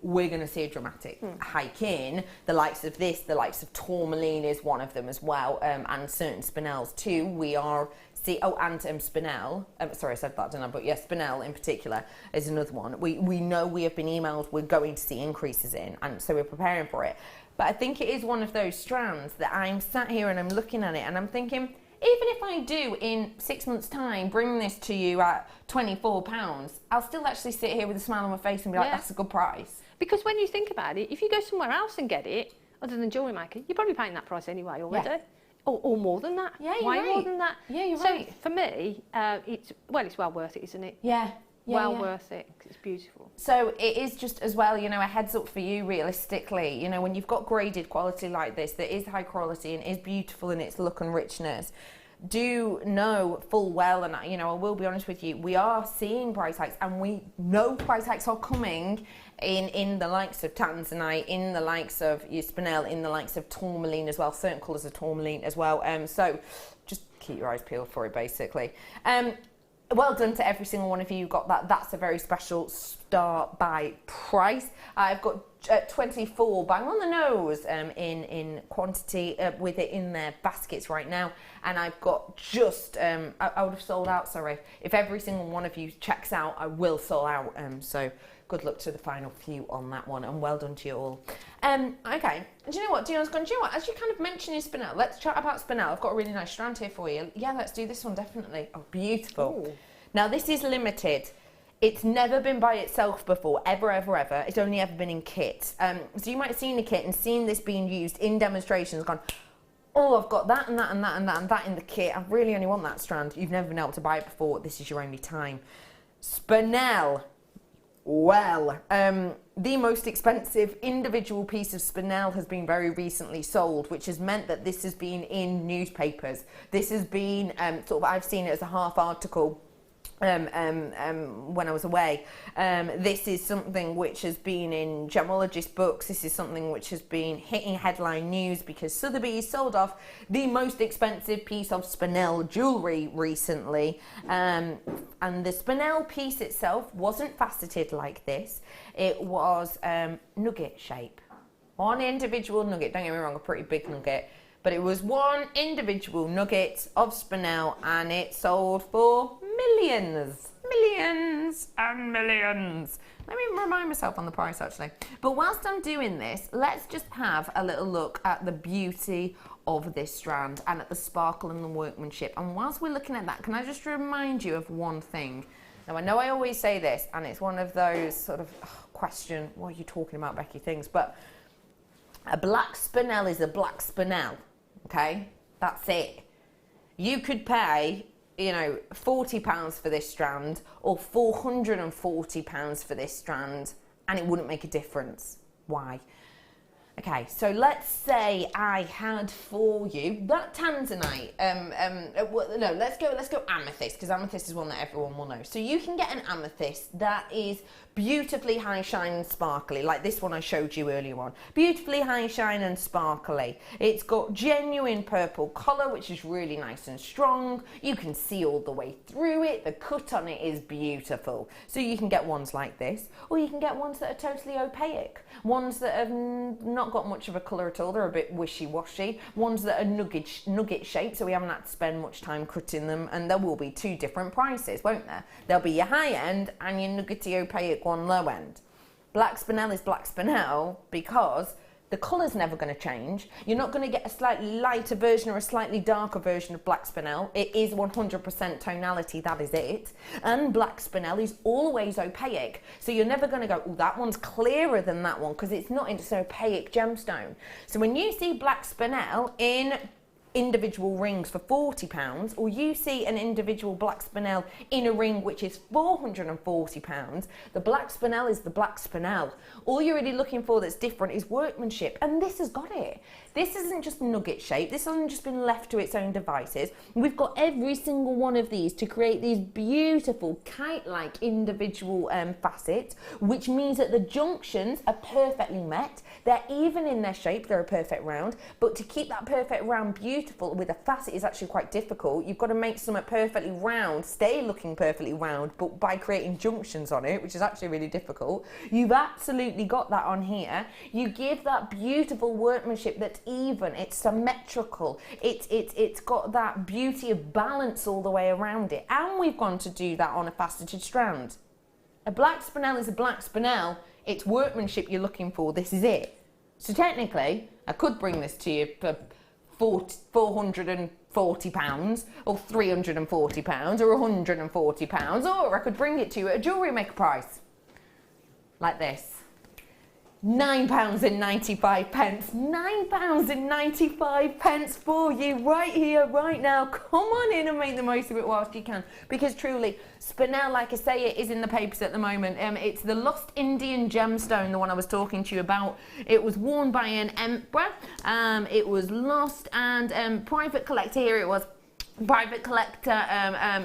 we're going to see a dramatic hike in. The likes of this, the likes of tourmaline is one of them as well, and certain spinels too. We are and spinel. Sorry, I said that, didn't I? But yes, spinel in particular is another one. We know we have been emailed. We're going to see increases in, and so we're preparing for it. But I think it is one of those strands that I'm sat here and I'm looking at it and I'm thinking, even if I do in 6 months' time bring this to you at £24, I'll still actually sit here with a smile on my face and be like, that's a good price. Because when you think about it, if you go somewhere else and get it, other than Jewellery Maker, you're probably paying that price anyway already. Yeah. Or more than that. Yeah, Way more than that. Yeah, you're right. So for me, it's well worth it, isn't it? Yeah. Worth it, 'cause it's beautiful. So it is just as well, a heads up for you realistically, when you've got graded quality like this that is high quality and is beautiful in its look and richness, do know full well, and I will be honest with you, we are seeing price hikes, and we know price hikes are coming in the likes of Tanzanite, in the likes of spinel, in the likes of tourmaline as well, certain colours of tourmaline as well. So just keep your eyes peeled for it, basically. Well done to every single one of you who got that. That's a very special start by price. I've got 24 bang on the nose in quantity with it in their baskets right now, and I've got just I would have sold out, sorry. If every single one of you checks out, I will sell out. So good luck to the final few on that one, and well done to you all. Okay, do you know what, Dion's gone, do you know what, as you kind of mentioned your spinel, let's chat about spinel. I've got a really nice strand here for you. Yeah, let's do this one, definitely. Oh, beautiful. Ooh. Now, this is limited. It's never been by itself before, ever. It's only ever been in kits. So you might have seen a kit and seen this being used in demonstrations, gone, oh, I've got that and that and that and that and that in the kit. I really only want that strand. You've never been able to buy it before. This is your only time. Spinel. Well, the most expensive individual piece of spinel has been very recently sold, which has meant that this has been in newspapers. This has been I've seen it as a half article when I was away. This is something which has been in gemologist books. This is something which has been hitting headline news because Sotheby's sold off the most expensive piece of spinel jewellery recently. And the spinel piece itself wasn't faceted like this. It was nugget shape. One individual nugget, don't get me wrong, a pretty big nugget. But it was one individual nugget of spinel, and it sold for millions and millions. Let me remind myself on the price actually. But whilst I'm doing this, let's just have a little look at the beauty of this strand and at the sparkle and the workmanship. And whilst we're looking at that, can I just remind you of one thing? Now, I know I always say this, and it's one of those sort of question, what are you talking about, Becky, things, but a black spinel is a black spinel. Okay, that's it. You could pay, £40 for this strand or £440 for this strand, and it wouldn't make a difference. Why? Okay, so let's say I had for you that Tanzanite. No, let's go amethyst, because amethyst is one that everyone will know. So you can get an amethyst that is beautifully high shine and sparkly, like this one I showed you earlier on. Beautifully high shine and sparkly. It's got genuine purple colour, which is really nice and strong. You can see all the way through it. The cut on it is beautiful. So you can get ones like this, or you can get ones that are totally opaque. Ones that have not got much of a colour at all. They're a bit wishy-washy. Ones that are nugget shaped, so we haven't had to spend much time cutting them, and there will be two different prices, won't there? There'll be your high end and your nuggety opaque one low end. Black spinel is black spinel because the colour's never going to change. You're not going to get a slightly lighter version or a slightly darker version of black spinel. It is 100% tonality, that is it. And black spinel is always opaque. So you're never going to go, oh, that one's clearer than that one, because it's not, it's an opaque gemstone. So when you see black spinel in individual rings for £40, or you see an individual black spinel in a ring which is £440, the black spinel is the black spinel. All you're really looking for that's different is workmanship, and this has got it. This isn't just nugget shape. This hasn't just been left to its own devices. We've got every single one of these to create these beautiful kite-like individual facets, which means that the junctions are perfectly met. They're even in their shape. They're a perfect round, but to keep that perfect round beautiful with a facet is actually quite difficult. You've got to make something perfectly round, stay looking perfectly round, but by creating junctions on it, which is actually really difficult. You've absolutely got that on here. You give that beautiful workmanship that's even, it's symmetrical, it's got that beauty of balance all the way around it, and we've gone to do that on a faceted strand. A black spinel is a black spinel. It's workmanship you're looking for. This is it. So technically, I could bring this to you for £440 or £340 or £140, or I could bring it to you at a Jewellery Maker price, like this. £9.95. £9.95 for you right here, right now. Come on in and make the most of it whilst you can, because truly, spinel, like I say, it is in the papers at the moment. It's the Lost Indian Gemstone, the one I was talking to you about. It was worn by an emperor. It was lost, and private collector, here it was. Private collector,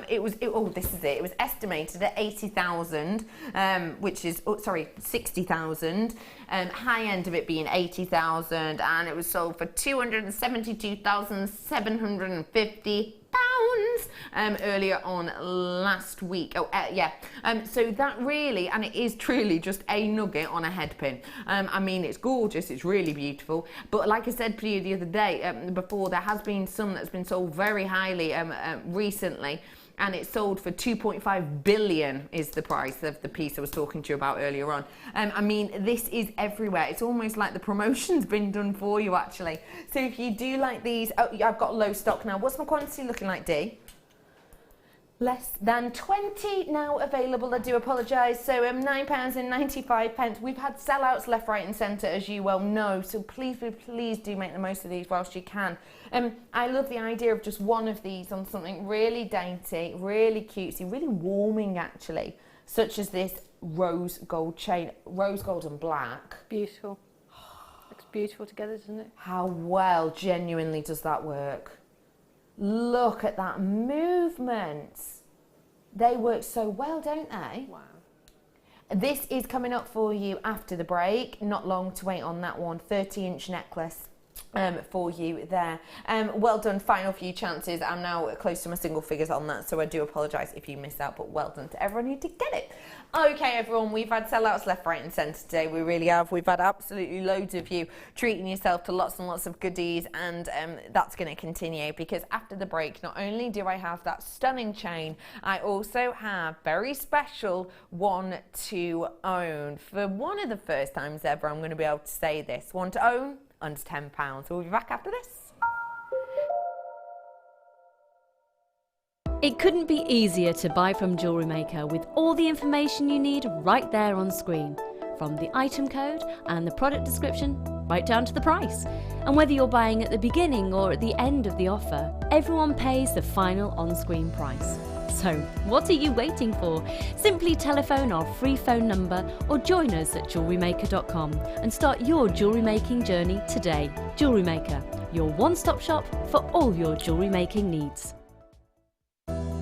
this is it. It was estimated at 80,000, which is, 60,000. High end of it being 80,000, and it was sold for £272,750 earlier on last week. So that really, and it is truly just a nugget on a head pin. I mean, it's gorgeous, it's really beautiful, but like I said to you the other day, before, there has been some that's been sold very highly recently, and it's sold for 2.5 billion is the price of the piece I was talking to you about earlier on. I mean, this is everywhere. It's almost like the promotion's been done for you, actually. So if you do like these, I've got low stock now. What's my quantity looking like, Dee? Less than 20 now available. I do apologise. So £9.95. We've had sellouts left, right and centre, as you well know. So please do make the most of these whilst you can. I love the idea of just one of these on something really dainty, really cutesy, really warming actually, such as this rose gold chain, rose gold and black. Beautiful. Looks beautiful together, doesn't it? How well genuinely does that work? Look at that movement. They work so well, don't they? Wow. This is coming up for you after the break. Not long to wait on that one. 30-inch necklace for you there. Well done, final few chances. I'm now close to my single figures on that, so I do apologise if you missed out, but well done to everyone who did get it. Okay, everyone, we've had sellouts left, right and centre today. We really have. We've had absolutely loads of you treating yourself to lots and lots of goodies, and that's going to continue, because after the break, not only do I have that stunning chain, I also have very special one to own. For one of the first times ever, I'm going to be able to say this. One to own, under £10. We'll be back after this. It couldn't be easier to buy from Jewellery Maker, with all the information you need right there on screen, from the item code and the product description right down to the price. And whether you're buying at the beginning or at the end of the offer, everyone pays the final on-screen price. So, what are you waiting for? Simply telephone our free phone number or join us at JewelleryMaker.com and start your jewellery making journey today. Jewellery Maker, your one-stop shop for all your jewellery making needs.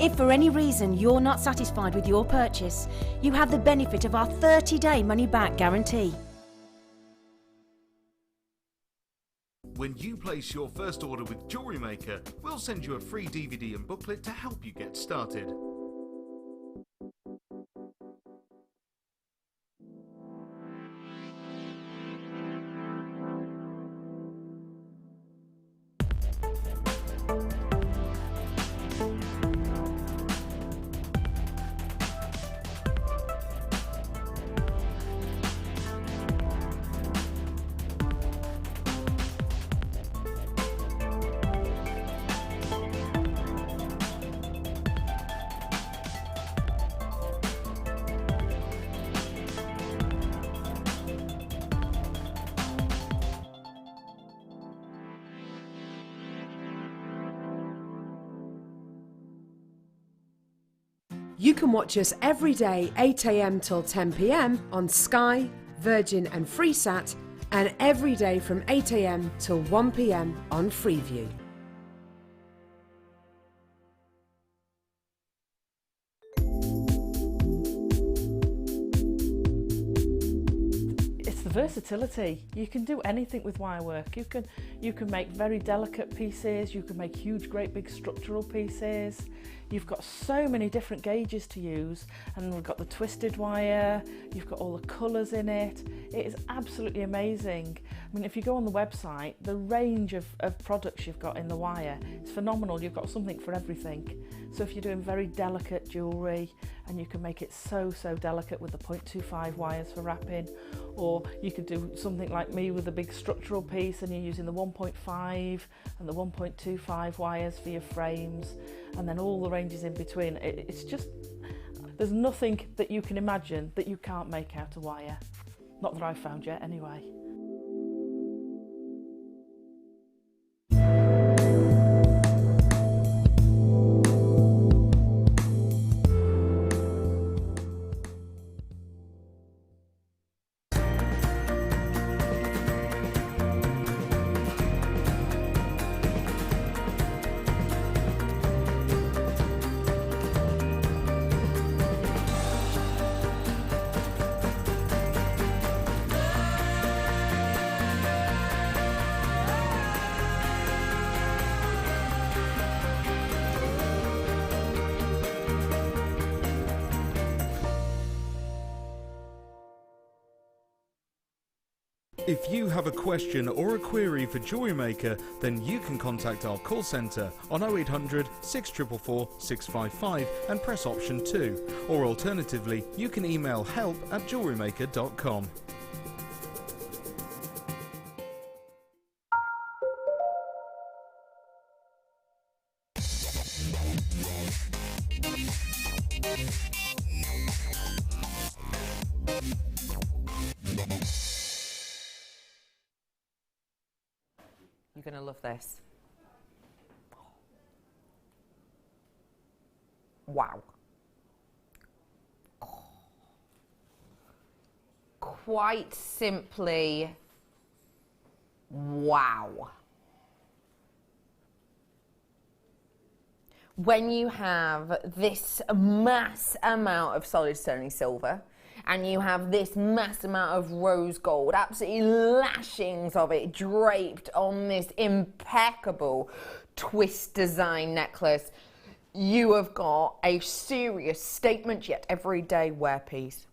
If for any reason you're not satisfied with your purchase, you have the benefit of our 30-day money-back guarantee. When you place your first order with Jewellery Maker, we'll send you a free DVD and booklet to help you get started. You can watch us every day 8 AM till 10 PM on Sky, Virgin and Freesat, and every day from 8 AM till 1 PM on Freeview. It's the versatility. You can do anything with wire work. You can make very delicate pieces, you can make huge, great big structural pieces. You've got so many different gauges to use, and we've got the twisted wire, you've got all the colours in it. It is absolutely amazing. I mean, if you go on the website, the range of products you've got in the wire is phenomenal. You've got something for everything. So if you're doing very delicate jewellery, and you can make it so delicate with the 0.25 wires for wrapping, or you could do something like me with a big structural piece and you're using the 1.5 and the 1.25 wires for your frames, and then all the ranges in between. It's just, there's nothing that you can imagine that you can't make out of wire. Not that I've found yet anyway. If you have a question or a query for Jewellery Maker, then you can contact our call centre on 0800 644 655 and press option 2, or alternatively you can email help@jewellerymaker.com. You're going to love this. Wow. Quite simply, wow. When you have this mass amount of solid sterling silver, and you have this mass amount of rose gold, absolutely lashings of it draped on this impeccable twist design necklace, you have got a serious statement yet everyday wear piece.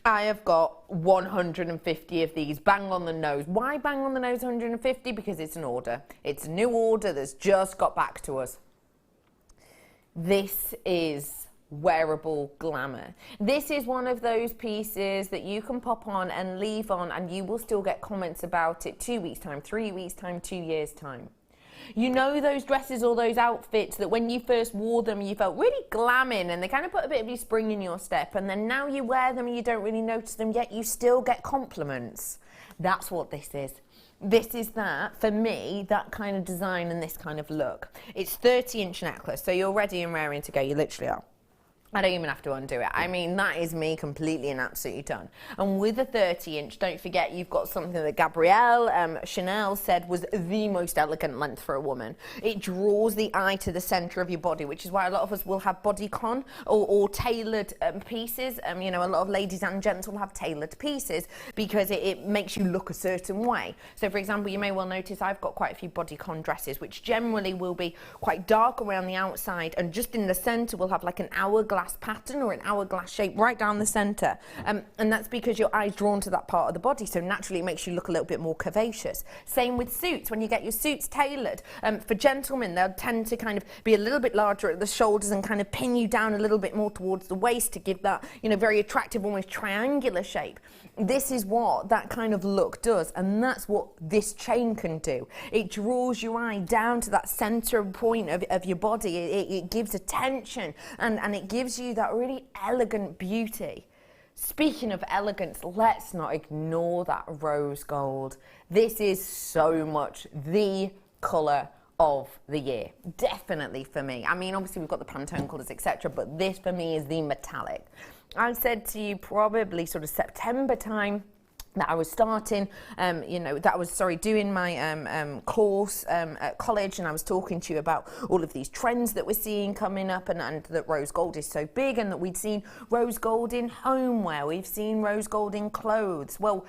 I have got 150 of these, bang on the nose. Why bang on the nose 150? Because it's an order. It's a new order that's just got back to us. This is wearable glamour. This is one of those pieces that you can pop on and leave on, and you will still get comments about it 2 weeks time, 3 weeks time, 2 years time. You know those dresses or those outfits that when you first wore them you felt really glamming and they kind of put a bit of your spring in your step, and then now you wear them and you don't really notice them, yet you still get compliments. That's what this is. this is that, for me, that kind of design and this kind of look. It's 30-inch necklace, so you're ready and raring to go. You literally are. I don't even have to undo it. I mean, that is me completely and absolutely done. And with a 30-inch, don't forget you've got something that Gabrielle Chanel said was the most elegant length for a woman. It draws the eye to the centre of your body, which is why a lot of us will have bodycon or tailored pieces. You know, a lot of ladies and gents will have tailored pieces because it makes you look a certain way. So, for example, you may well notice I've got quite a few bodycon dresses, which generally will be quite dark around the outside, and just in the centre will have like an hourglass pattern or an hourglass shape right down the centre, and that's because your eye's drawn to that part of the body, so naturally it makes you look a little bit more curvaceous. Same with suits. When you get your suits tailored, for gentlemen, they'll tend to kind of be a little bit larger at the shoulders and kind of pin you down a little bit more towards the waist to give that, you know, very attractive, almost triangular shape. This is what that kind of look does, and that's what this chain can do. It draws your eye down to that centre point of your body. It gives attention, and it gives you that really elegant beauty. Speaking of elegance, let's not ignore that rose gold. This is so much the colour of the year, definitely for me. I mean, obviously we've got the Pantone colours, etc., but this for me is the metallic. I said to you probably sort of September time that I was starting, you know, that I was, doing my course at college, and I was talking to you about all of these trends that we're seeing coming up, and that rose gold is so big, and that we'd seen rose gold in homeware, we've seen rose gold in clothes. Well,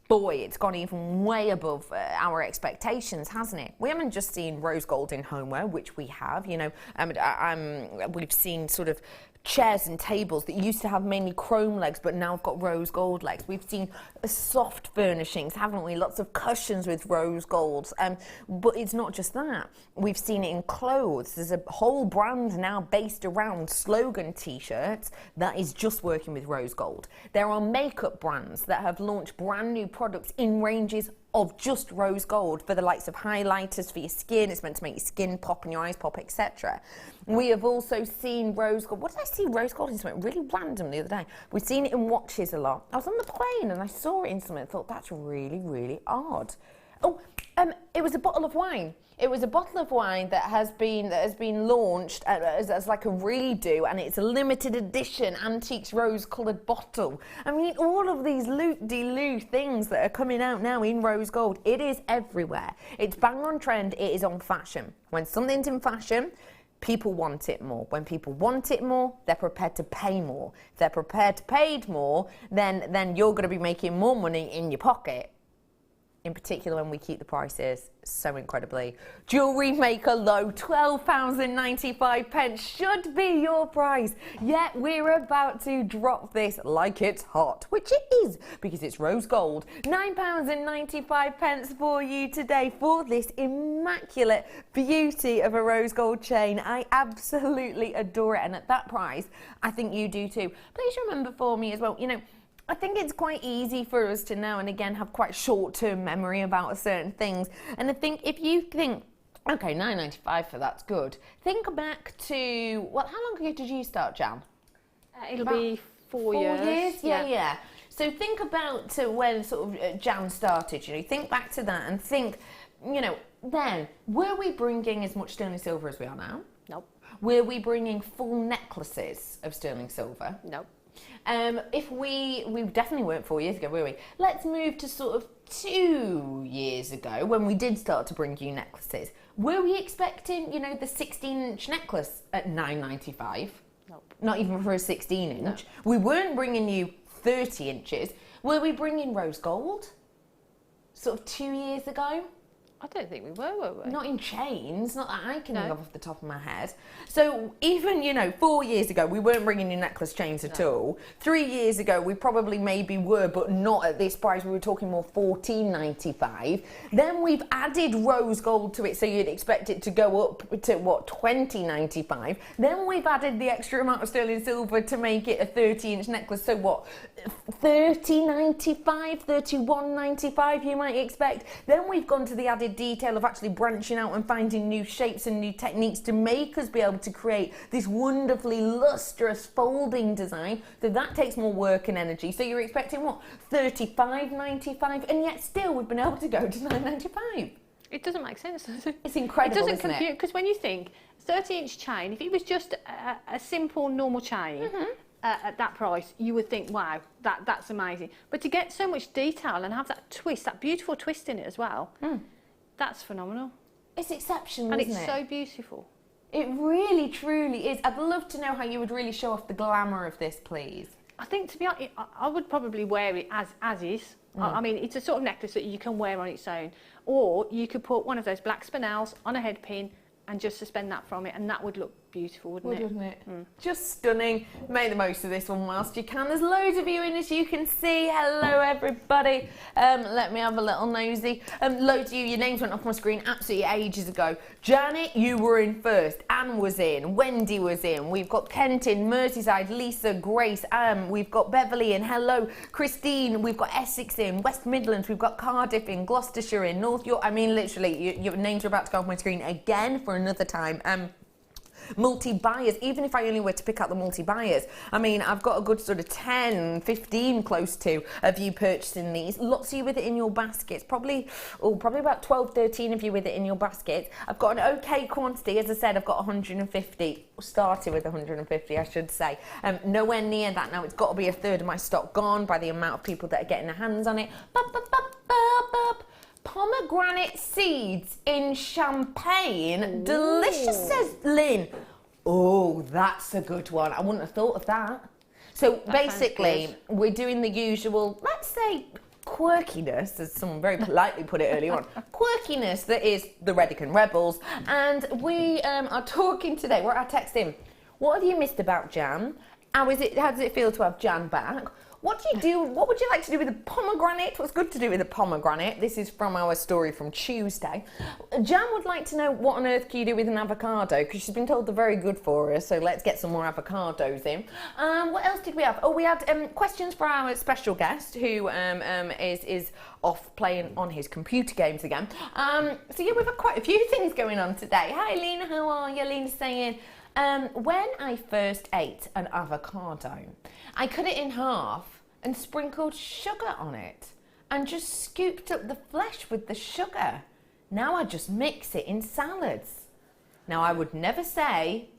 boy, it's gone even way above our expectations, hasn't it? We haven't just seen rose gold in homeware, which we have, you know, we've seen sort of chairs and tables that used to have mainly chrome legs but now have got rose gold legs. We've seen soft furnishings, haven't we? Lots of cushions with rose golds. But it's not just that. We've seen it in clothes. There's a whole brand now based around slogan t-shirts that is just working with rose gold. There are makeup brands that have launched brand new products in ranges of just rose gold for the likes of highlighters for your skin. It's meant to make your skin pop and your eyes pop, etc. We have also seen rose gold. What did I see rose gold in something really random the other day? We've seen it in watches a lot. I was on the plane and I saw it in something and thought, that's really, really odd. Oh, it was a bottle of wine. It was a bottle of wine that has been launched as like a redo, and it's a limited edition antiques rose-coloured bottle. I mean, all of these loot-de-loo things that are coming out now in rose gold, it is everywhere. It's bang on trend, it is on fashion. When something's in fashion, people want it more. When people want it more, they're prepared to pay more. If they're prepared to pay more, then you're going to be making more money in your pocket. In particular when we keep the prices so incredibly. Jewellery Maker low, £12.95 should be your price. Yet we're about to drop this like it's hot, which it is because it's rose gold. £9.95 for you today for this immaculate beauty of a rose gold chain. I absolutely adore it, and at that price, I think you do too. Please remember for me as well, you know, I think it's quite easy for us to now and again have quite short-term memory about certain things. And I think if you think, okay, £9.95 for that's good, think back to, well, how long ago did you start, Jan? It'll be 4 years. 4 years? Yeah. So think about when sort of Jan started, you know, think back to that and think, you know, then, were we bringing as much sterling silver as we are now? Nope. Were we bringing full necklaces of sterling silver? Nope. If we definitely weren't 4 years ago, were we? Let's move to sort of 2 years ago when we did start to bring you necklaces. Were we expecting, you know, the 16-inch necklace at £9.95? Nope. Not even for a 16-inch. No. We weren't bringing you 30 inches. Were we bringing rose gold? Sort of 2 years ago? I don't think we were we? Not in chains, not that I can think of off the top of my head. So even, you know, 4 years ago, we weren't bringing in necklace chains at all. 3 years ago, we probably maybe were, but not at this price. We were talking more $14.95. Then we've added rose gold to it, so you'd expect it to go up to, what, $20.95. Then we've added the extra amount of sterling silver to make it a 30-inch necklace. So what, $30.95, $31.95 you might expect. Then we've gone to the added added detail of actually branching out and finding new shapes and new techniques to make us be able to create this wonderfully lustrous folding design. So that takes more work and energy. So you're expecting what, $35.95, and yet still we've been able to go to $9.95. It doesn't make sense, does it? It's incredible, It doesn't isn't compute, it? because when you think 30-inch chain, if it was just a simple normal chain at that price, you would think, wow, that's amazing. But to get so much detail and have that twist, that beautiful twist in it as well, that's phenomenal. It's exceptional, and isn't it's it? so beautiful. It really, truly is. I'd love to know how you would really show off the glamour of this, please. I think, to be honest, I would probably wear it as is. I mean, it's a sort of necklace that you can wear on its own. Or you could put one of those black spinels on a head pin and just suspend that from it, and that would look beautiful, wouldn't it? Just stunning. Make the most of this one whilst you can. There's loads of you in, as you can see. Hello, everybody. Let me have a little nosy. Loads of you, your names went off my screen absolutely ages ago. Janet, you were in first. Anne was in. Wendy was in. We've got Kent in, Merseyside, Lisa, Grace, we've got Beverly in. Hello, Christine. We've got Essex in, West Midlands. We've got Cardiff in, Gloucestershire in, North York. I mean, literally, your names are about to go off my screen again for another time. Multi-buyers, even if I only were to pick out the multi-buyers, I mean, I've got a good sort of 10, 15 close to of you purchasing these. Lots of you with it in your baskets, probably about 12, 13 of you with it in your baskets. I've got an okay quantity, as I said, I've got 150, started with 150, I should say. Nowhere near that now. It's got to be a third of my stock gone by the amount of people that are getting their hands on it. Pomegranate seeds in champagne. Delicious, says Lynn. Oh, that's a good one. I wouldn't have thought of that. So basically, we're doing the usual, let's say, quirkiness, as someone very politely put it earlier on, quirkiness that is the Redican Rebels. And we are talking today, we're at our texting. What have you missed about Jan? How does it feel to have Jan back? What do you do? What would you like to do with a pomegranate? What's good to do with a pomegranate? This is from our story from Tuesday. Jan would like to know what on earth can you do with an avocado, because she's been told they're very good for us, so let's get some more avocados in. What else did we have? Oh, we had questions for our special guest, who is off playing on his computer games again. So yeah, we've had quite a few things going on today. Hi Lena, how are you? Lena's saying, when I first ate an avocado, I cut it in half and sprinkled sugar on it and just scooped up the flesh with the sugar. Now I just mix it in salads. Now I would never say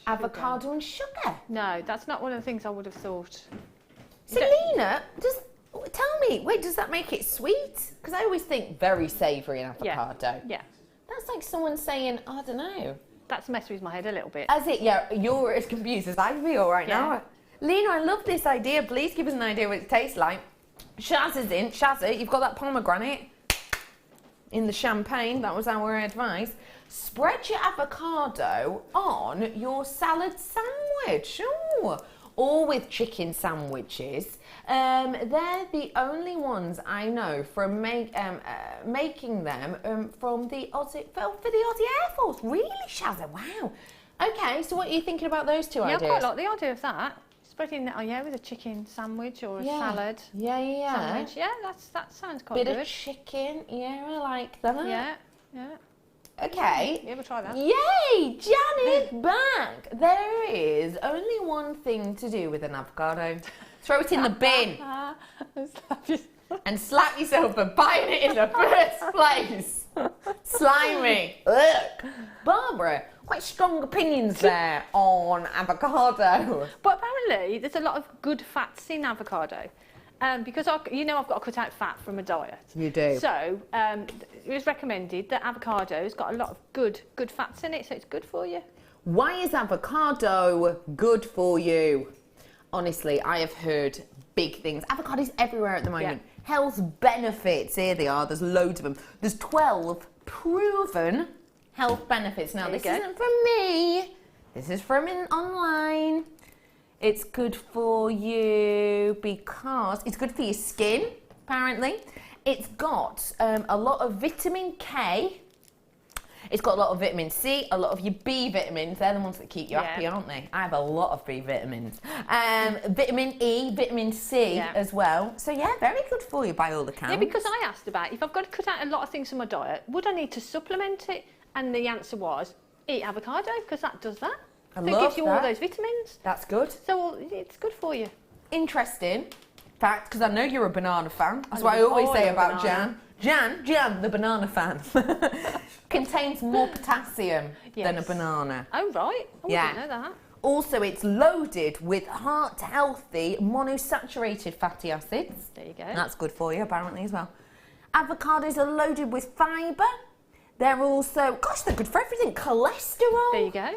avocado and sugar. No, that's not one of the things I would have thought. Selena, tell me, wait, does that make it sweet? Because I always think very savoury in avocado. Yeah. That's like someone saying, I don't know. That's messed with my head a little bit. As it, yeah, you're as confused as I feel right now. Lena, I love this idea. Please give us an idea what it tastes like. Shaz is in. Shazza, you've got that pomegranate in the champagne. That was our advice. Spread your avocado on your salad sandwich. Ooh. Or with chicken sandwiches. They're the only ones I know from making them from the Aussie, for the Aussie Air Force. Really, Shazza? Wow. Okay, so what are you thinking about those two ideas? Yeah, I quite like the idea of that. Spreading that, with a chicken sandwich or a salad. Sandwich. Yeah, that sounds quite good. Bit of chicken. Yeah, I like that. Yeah. Okay. Yeah, we'll try that. Yay! Jan is back. There is only one thing to do with an avocado. Throw it in the bin. And slap yourself for buying it in the first place. Slimy. Ugh. Barbara, quite strong opinions there on avocado. But apparently there's a lot of good fats in avocado. Because I've got to cut out fat from a diet. You do. So it was recommended that avocado's got a lot of good fats in it, so it's good for you. Why is avocado good for you? Honestly, I have heard big things. Avocados everywhere at the moment. Yeah. Health benefits, here they are. There's loads of them. There's 12 proven health benefits. Now, this isn't from me. This is from online. It's good for you because it's good for your skin, apparently. It's got a lot of vitamin K. It's got a lot of vitamin C, a lot of your B vitamins. They're the ones that keep you happy, aren't they? I have a lot of B vitamins. Vitamin E, vitamin C as well. So yeah, very good for you by all accounts. Yeah, because I asked about if I've got to cut out a lot of things from my diet, would I need to supplement it? And the answer was, eat avocado, because that does that. I So love it gives you all that. those vitamins. That's good. So it's good for you. Interesting fact, because I know you're a banana fan. That's what I always say about Jan. Jan, the banana fan, contains more potassium than a banana. Oh, right. Oh, I didn't know that. Also, it's loaded with heart-healthy monosaturated fatty acids. There you go. That's good for you, apparently, as well. Avocados are loaded with fibre. They're also, gosh, they're good for everything. Cholesterol. There you go.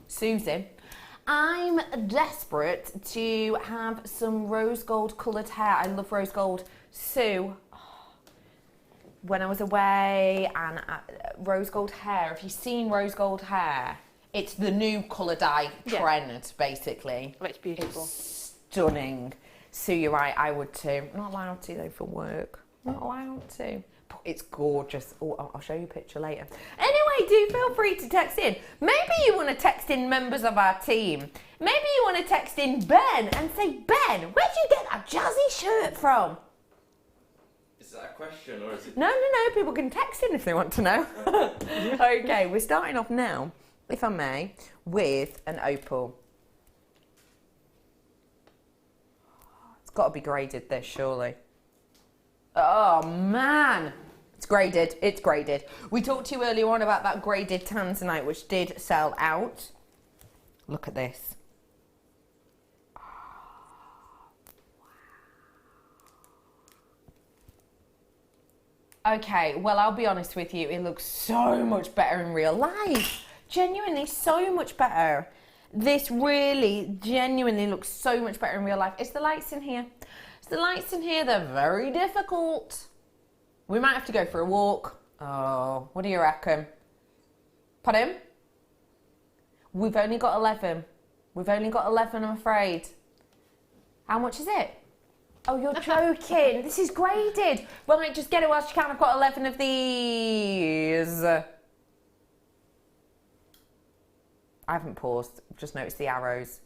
Susie, I'm desperate to have some rose gold coloured hair. I love rose gold. So, when I was away, and rose gold hair, if you've seen rose gold hair, it's the new colour dye trend, basically. Oh, it's beautiful. It's stunning. So you're right, I would too. I'm not allowed to though for work. Not allowed to. But it's gorgeous. Oh, I'll show you a picture later. Anyway, do feel free to text in. Maybe you want to text in members of our team. Maybe you want to text in Ben and say, Ben, where'd you get that jazzy shirt from? Is that a question or is it? No. People can text in if they want to know. Okay, we're starting off now, if I may, with an opal. It's got to be graded, this, surely. Oh, man. It's graded. It's graded. We talked to you earlier on about that graded Tanzanite, which did sell out. Look at this. Okay, well, I'll be honest with you. It looks so much better in real life. Genuinely, so much better. This really, genuinely looks so much better in real life. It's the lights in here. It's the lights in here. They're very difficult. We might have to go for a walk. Oh, what do you reckon? Pardon? We've only got 11. We've only got 11, I'm afraid. How much is it? Oh, you're joking. This is graded. Right, just get it whilst you can. I've got 11 of these. I haven't paused. I've just noticed the arrows.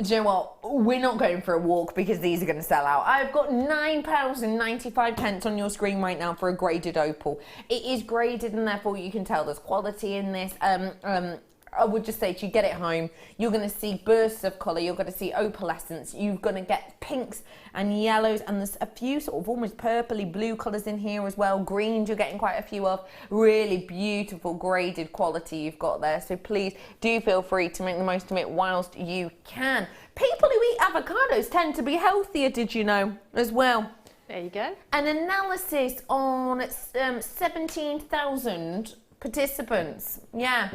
Do you know what? We're not going for a walk because these are going to sell out. I've got £9.95 on your screen right now for a graded opal. It is graded and therefore you can tell there's quality in this. I would just say to you, get it home. You're going to see bursts of colour. You're going to see opalescence. You're going to get pinks and yellows, and there's a few sort of almost purpley blue colours in here as well. Greens you're getting quite a few of. Really beautiful graded quality you've got there. So please do feel free to make the most of it whilst you can. People who eat avocados tend to be healthier, did you know, as well? There you go. An analysis on 17,000 participants. Yeah.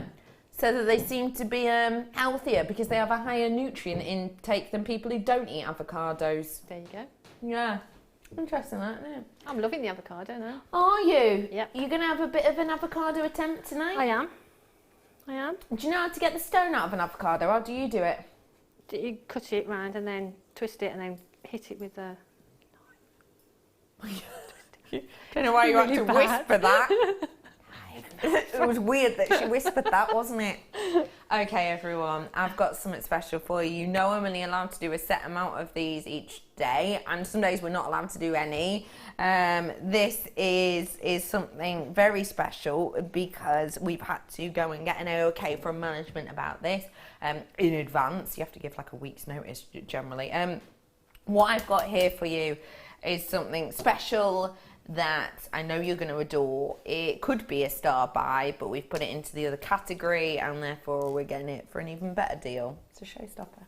So that they seem to be healthier because they have a higher nutrient intake than people who don't eat avocados. There you go. Yeah. Interesting, that, isn't it? I'm loving the avocado now. Are you? Yep. You're going to have a bit of an avocado attempt tonight? I am. Do you know how to get the stone out of an avocado? How do you do it? You cut it round and then twist it and then hit it with a... Don't know why you Really have to bad. whisper that. It was weird that she whispered that, wasn't it? Okay, everyone, I've got something special for you. You know I'm only allowed to do a set amount of these each day, and some days we're not allowed to do any. This is something very special because we've had to go and get an okay from management about this in advance. You have to give like a week's notice generally. What I've got here for you is something special that I know you're going to adore. It could be a star buy, but we've put it into the other category and therefore we're getting it for an even better deal. It's a showstopper.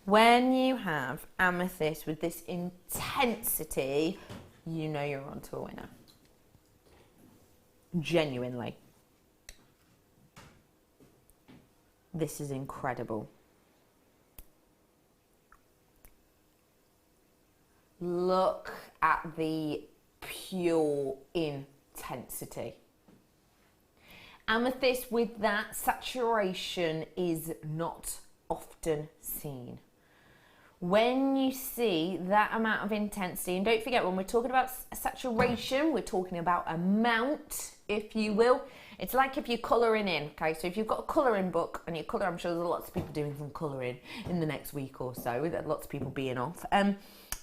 When you have amethyst with this intensity, you know you're on to a winner. Genuinely. This is incredible. Look at the pure intensity. Amethyst with that saturation is not often seen. When you see that amount of intensity, and don't forget, when we're talking about saturation, we're talking about amount, if you will. It's like if you're colouring in, okay? So if you've got a colouring book and you're colouring, I'm sure there's lots of people doing some colouring in the next week or so, with lots of people being off.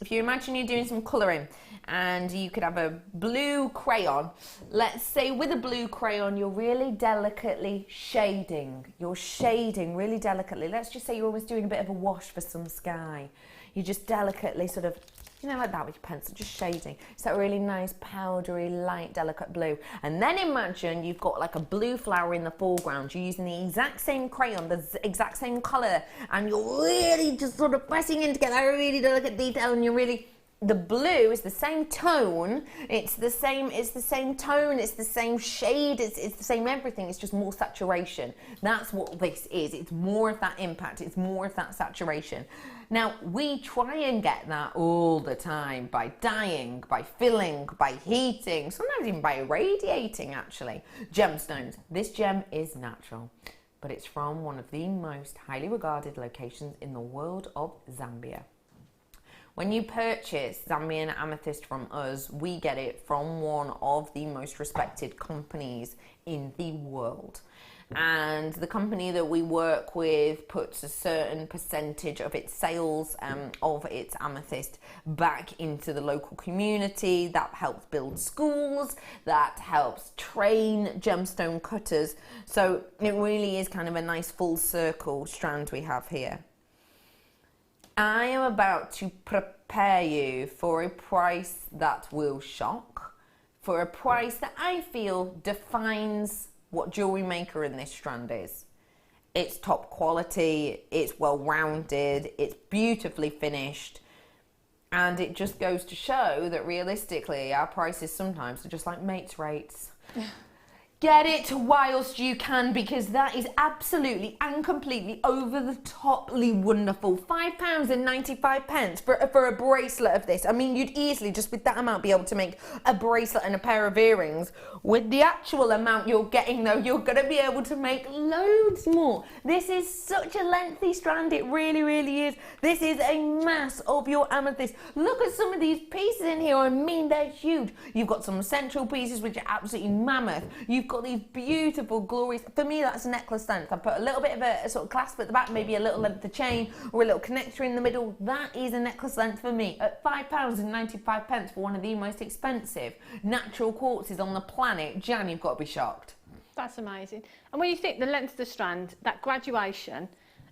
If you imagine you're doing some colouring and you could have a blue crayon, let's say with a blue crayon you're really delicately shading. You're shading really delicately. Let's just say you're almost doing a bit of a wash for some sky. You're just delicately sort of, you know, like that with your pencil, just shading. It's that really nice, powdery, light, delicate blue. And then imagine you've got like a blue flower in the foreground. You're using the exact same crayon, the exact same colour, and you're really just sort of pressing in to get that really delicate detail, and you're really... The blue is the same tone, it's the same tone, it's the same shade, it's the same everything, it's just more saturation. That's what this is. It's more of that impact, it's more of that saturation. Now, we try and get that all the time by dyeing, by filling, by heating, sometimes even by irradiating, actually. Gemstones. This gem is natural, but it's from one of the most highly regarded locations in the world of Zambia. When you purchase Zambian amethyst from us, we get it from one of the most respected companies in the world. And the company that we work with puts a certain percentage of its sales of its amethyst back into the local community. That helps build schools, that helps train gemstone cutters. So it really is kind of a nice full circle strand we have here. I am about to prepare you for a price that will shock, for a price that I feel defines what Jewellery Maker in this strand is. It's top quality, it's well-rounded, it's beautifully finished, and it just goes to show that realistically our prices sometimes are just like mates' rates. Get it whilst you can, because that is absolutely and completely over the toply wonderful. £5.95 for a bracelet of this. I mean, you'd easily, just with that amount, be able to make a bracelet and a pair of earrings. With the actual amount you're getting, though, you're going to be able to make loads more. This is such a lengthy strand. It really, really is. This is a mass of your amethyst. Look at some of these pieces in here. I mean, they're huge. You've got some central pieces, which are absolutely mammoth. You've got these beautiful, glorious, for me that's a necklace length. I put a little bit of a sort of clasp at the back, maybe a little length of chain or a little connector in the middle. That is a necklace length for me. At £5.95 for one of the most expensive natural quartzes on the planet, Jan, you've got to be shocked. That's amazing. And when you think the length of the strand, that graduation,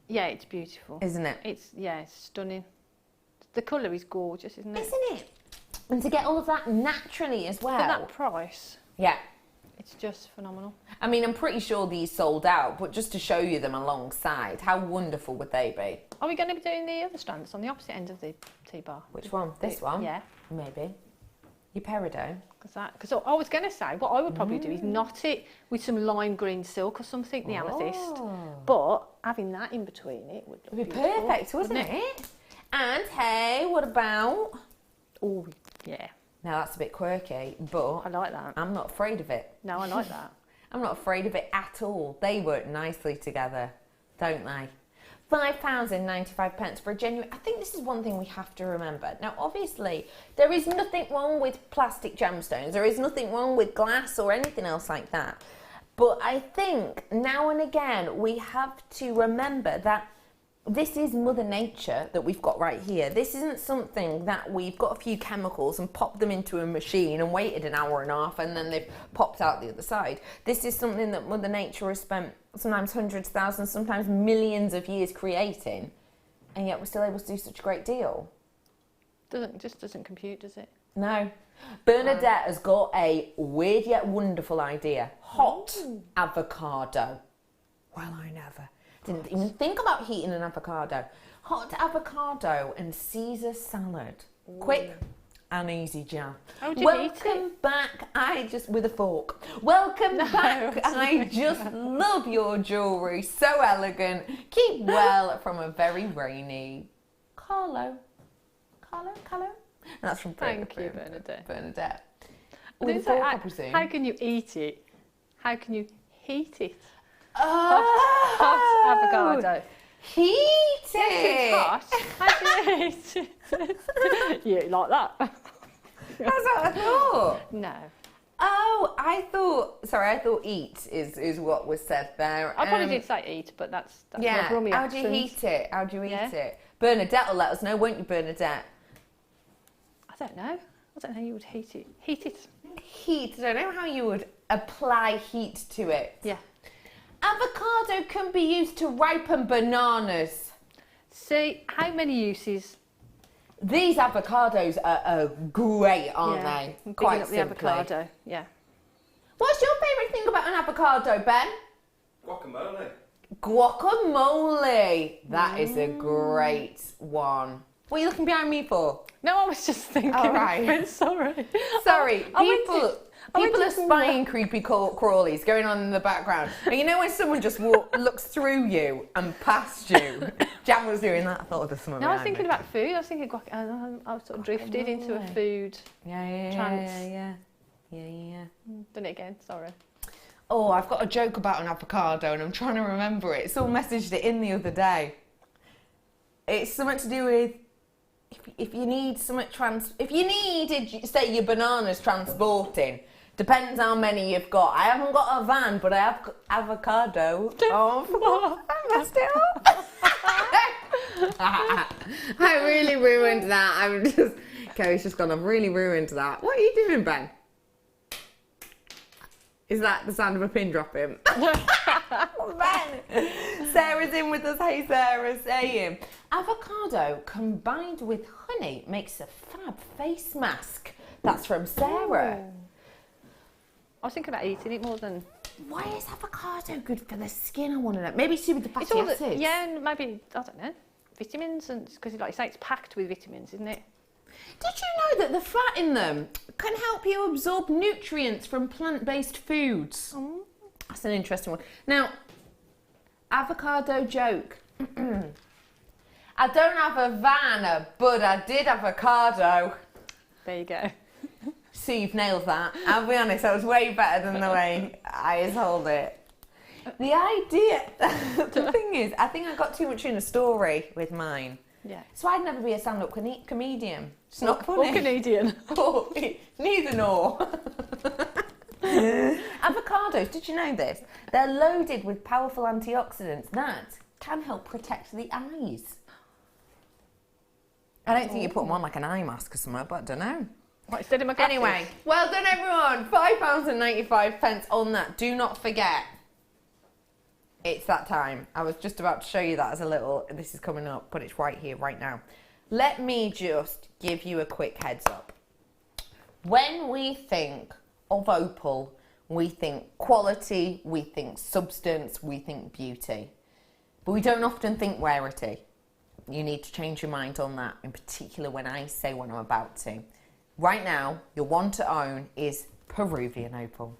yeah, it's beautiful. Isn't it? It's stunning. The colour is gorgeous, isn't it? Isn't it? And to get all of that naturally as well. For that price. Yeah. It's just phenomenal. I mean, I'm pretty sure these sold out, but just to show you them alongside, how wonderful would they be? Are we going to be doing the other strands on the opposite end of the T-bar? Which one? This one? Yeah. Maybe. Your peridot? Because I was going to say, what I would probably do is knot it with some lime green silk or something, the amethyst. But having that in between it would be perfect, wouldn't it? And hey, what about... Oh, yeah. Now that's a bit quirky, but... I like that. I'm not afraid of it. No, I like that. I'm not afraid of it at all. They work nicely together, don't they? £5.95 for a genuine... I think this is one thing we have to remember. Now, obviously, there is nothing wrong with plastic gemstones. There is nothing wrong with glass or anything else like that. But I think now and again we have to remember that this is Mother Nature that we've got right here. This isn't something that we've got a few chemicals and popped them into a machine and waited an hour and a half and then they've popped out the other side. This is something that Mother Nature has spent sometimes hundreds, thousands, sometimes millions of years creating, and yet we're still able to do such a great deal. Just doesn't compute, does it? No. Bernadette has got a weird yet wonderful idea. Hot avocado. Well, I never didn't even think about heating an avocado. Hot avocado and Caesar salad. Ooh. Quick and easy, Jan. Welcome back. I just with a fork. Welcome back. I just love your jewellery. So elegant. Keep well from a very rainy Carlo. And that's from Thank you, Bernadette. Bernadette. I With a didn't say, fork, I presume. how can you eat it? How can you heat it? Oh, Hot avocado. Heat it. It's hot. How do you heat it? Yeah, like that. That's what I thought. No. Oh, I thought eat is what was said there. I probably did say eat, but that's yeah. my Brummie How do you accent. heat it? How do you eat it? Bernadette will let us know, won't you, Bernadette? I don't know. I don't know how you would heat it. Heat it. Heat. I don't know how you would apply heat to it. Yeah. Avocado can be used to ripen bananas. See, how many uses? These avocados are great, aren't they? Picking Quite up the simply. avocado. Yeah. What's your favourite thing about an avocado, Ben? Guacamole. Guacamole. That is a great one. What are you looking behind me for? No, I was just thinking. All right. Sorry. Sorry. People went are to spying creepy crawlies going on in the background. And you know when someone just looks through you and past you? Jan was doing that. I thought of something. No, I was thinking about food. I was thinking I was sort of drifted into a food trance. Yeah. Done it again. Sorry. Oh, I've got a joke about an avocado and I'm trying to remember it. Someone messaged it in the other day. It's something to do with if you need something if you needed, say, your bananas transporting, depends how many you've got. I haven't got a van, but I have avocado. Oh, I messed it up. I really ruined that. Kerry's just gone, I've really ruined that. What are you doing, Ben? Is that the sound of a pin dropping? Ben! Sarah's in with us. Hey, Sarah, saying avocado combined with honey makes a fab face mask. That's from Sarah. Ooh. I was thinking about eating it more than... Why is avocado good for the skin? I want to know. Maybe it's with the fatty acids. Yeah, and maybe, I don't know, vitamins, and because like you say, it's packed with vitamins, isn't it? Did you know that the fat in them can help you absorb nutrients from plant-based foods? That's an interesting one. Now, avocado joke. I don't have a van, but I did avocado. There you go. So you've nailed that. I'll be honest, that was way better than the way I told it. The idea, the thing is, I think I got too much in a story with mine. Yeah. So I'd never be a stand-up comedian. It's not funny. Or Canadian. Oh, neither nor. Avocados, did you know this? They're loaded with powerful antioxidants that can help protect the eyes. I don't think you put them on like an eye mask or something, but I don't know. What, instead of my glasses? Anyway, well done everyone. £5.95 on that. Do not forget. It's that time. I was just about to show you that as a little, this is coming up, but it's right here, right now. Let me just give you a quick heads up. When we think of Opal, we think quality, we think substance, we think beauty. But we don't often think rarity. You need to change your mind on that, in particular when I say what I'm about to. Right now, your one to own is Peruvian Opal.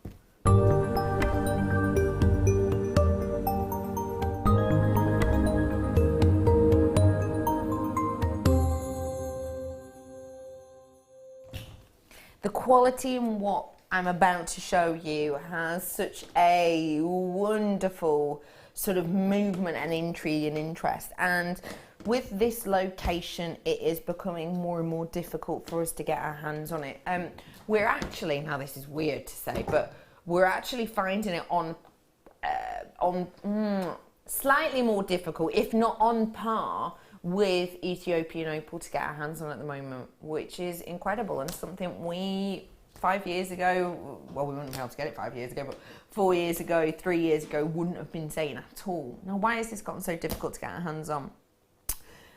The quality in what I'm about to show you has such a wonderful sort of movement and intrigue and interest. And with this location, it is becoming more and more difficult for us to get our hands on it. We're actually, now this is weird to say, but we're actually finding it on slightly more difficult, if not on par, with Ethiopian Opal to get our hands on at the moment, which is incredible and something we 5 years ago, well, we wouldn't have been able to get it 5 years ago, but 4 years ago, 3 years ago, wouldn't have been saying at all. Now, why has this gotten so difficult to get our hands on?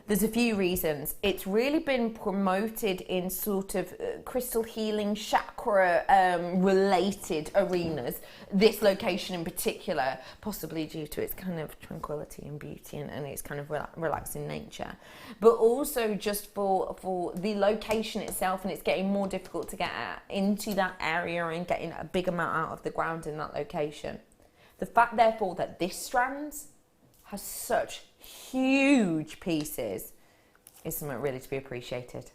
There's a few reasons. It's really been promoted in sort of crystal healing, chakra related arenas. This location in particular, possibly due to its kind of tranquility and beauty and its kind of relaxing nature. But also just for the location itself, and it's getting more difficult to get into that area and getting a big amount out of the ground in that location. The fact, therefore, that this strand has such huge pieces is something really to be appreciated.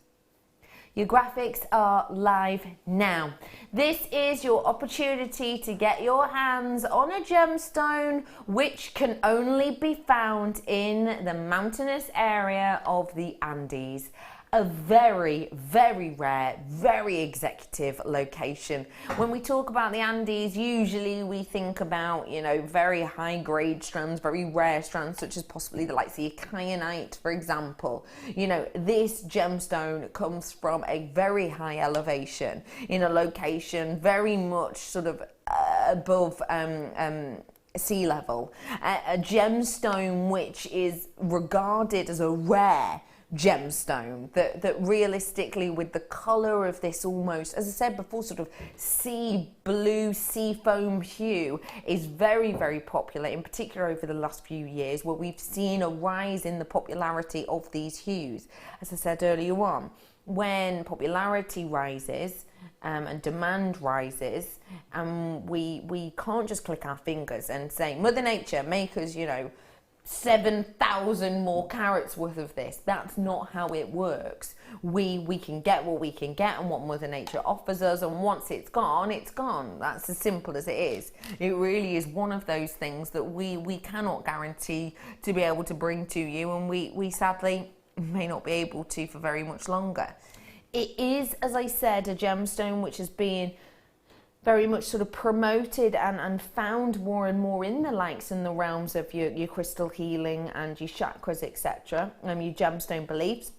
Your graphics are live now. This is your opportunity to get your hands on a gemstone which can only be found in the mountainous area of the Andes. A very, very rare, very executive location. When we talk about the Andes, usually we think about, you know, very high grade strands, very rare strands, such as possibly the likes of the Tanzanite, for example. You know, this gemstone comes from a very high elevation in a location very much sort of above sea level. A gemstone which is regarded as a rare gemstone that realistically, with the colour of this almost, as I said before, sort of sea blue, sea foam hue, is very, very popular, in particular over the last few years, where we've seen a rise in the popularity of these hues. As I said earlier on, when popularity rises and demand rises, and we can't just click our fingers and say, Mother Nature, make us, you know, 7,000 more carats worth of this. That's not how it works. We can get what we can get and what Mother Nature offers us, and once it's gone, it's gone. That's as simple as it is. It really is one of those things that we cannot guarantee to be able to bring to you, and we sadly may not be able to for very much longer. It is, as I said, a gemstone which has been very much sort of promoted and found more and more in the likes and the realms of your crystal healing and your chakras, etc. Your gemstone beliefs,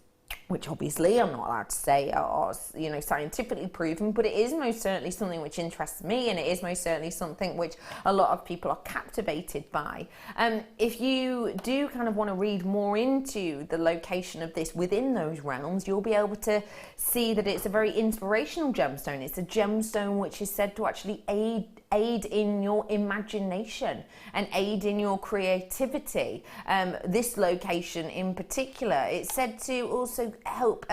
which obviously I'm not allowed to say are, you know, scientifically proven, but it is most certainly something which interests me, and it is most certainly something which a lot of people are captivated by. If you do kind of want to read more into the location of this within those realms, you'll be able to see that it's a very inspirational gemstone. It's a gemstone which is said to actually aid in your imagination and aid in your creativity. This location in particular, it's said to also help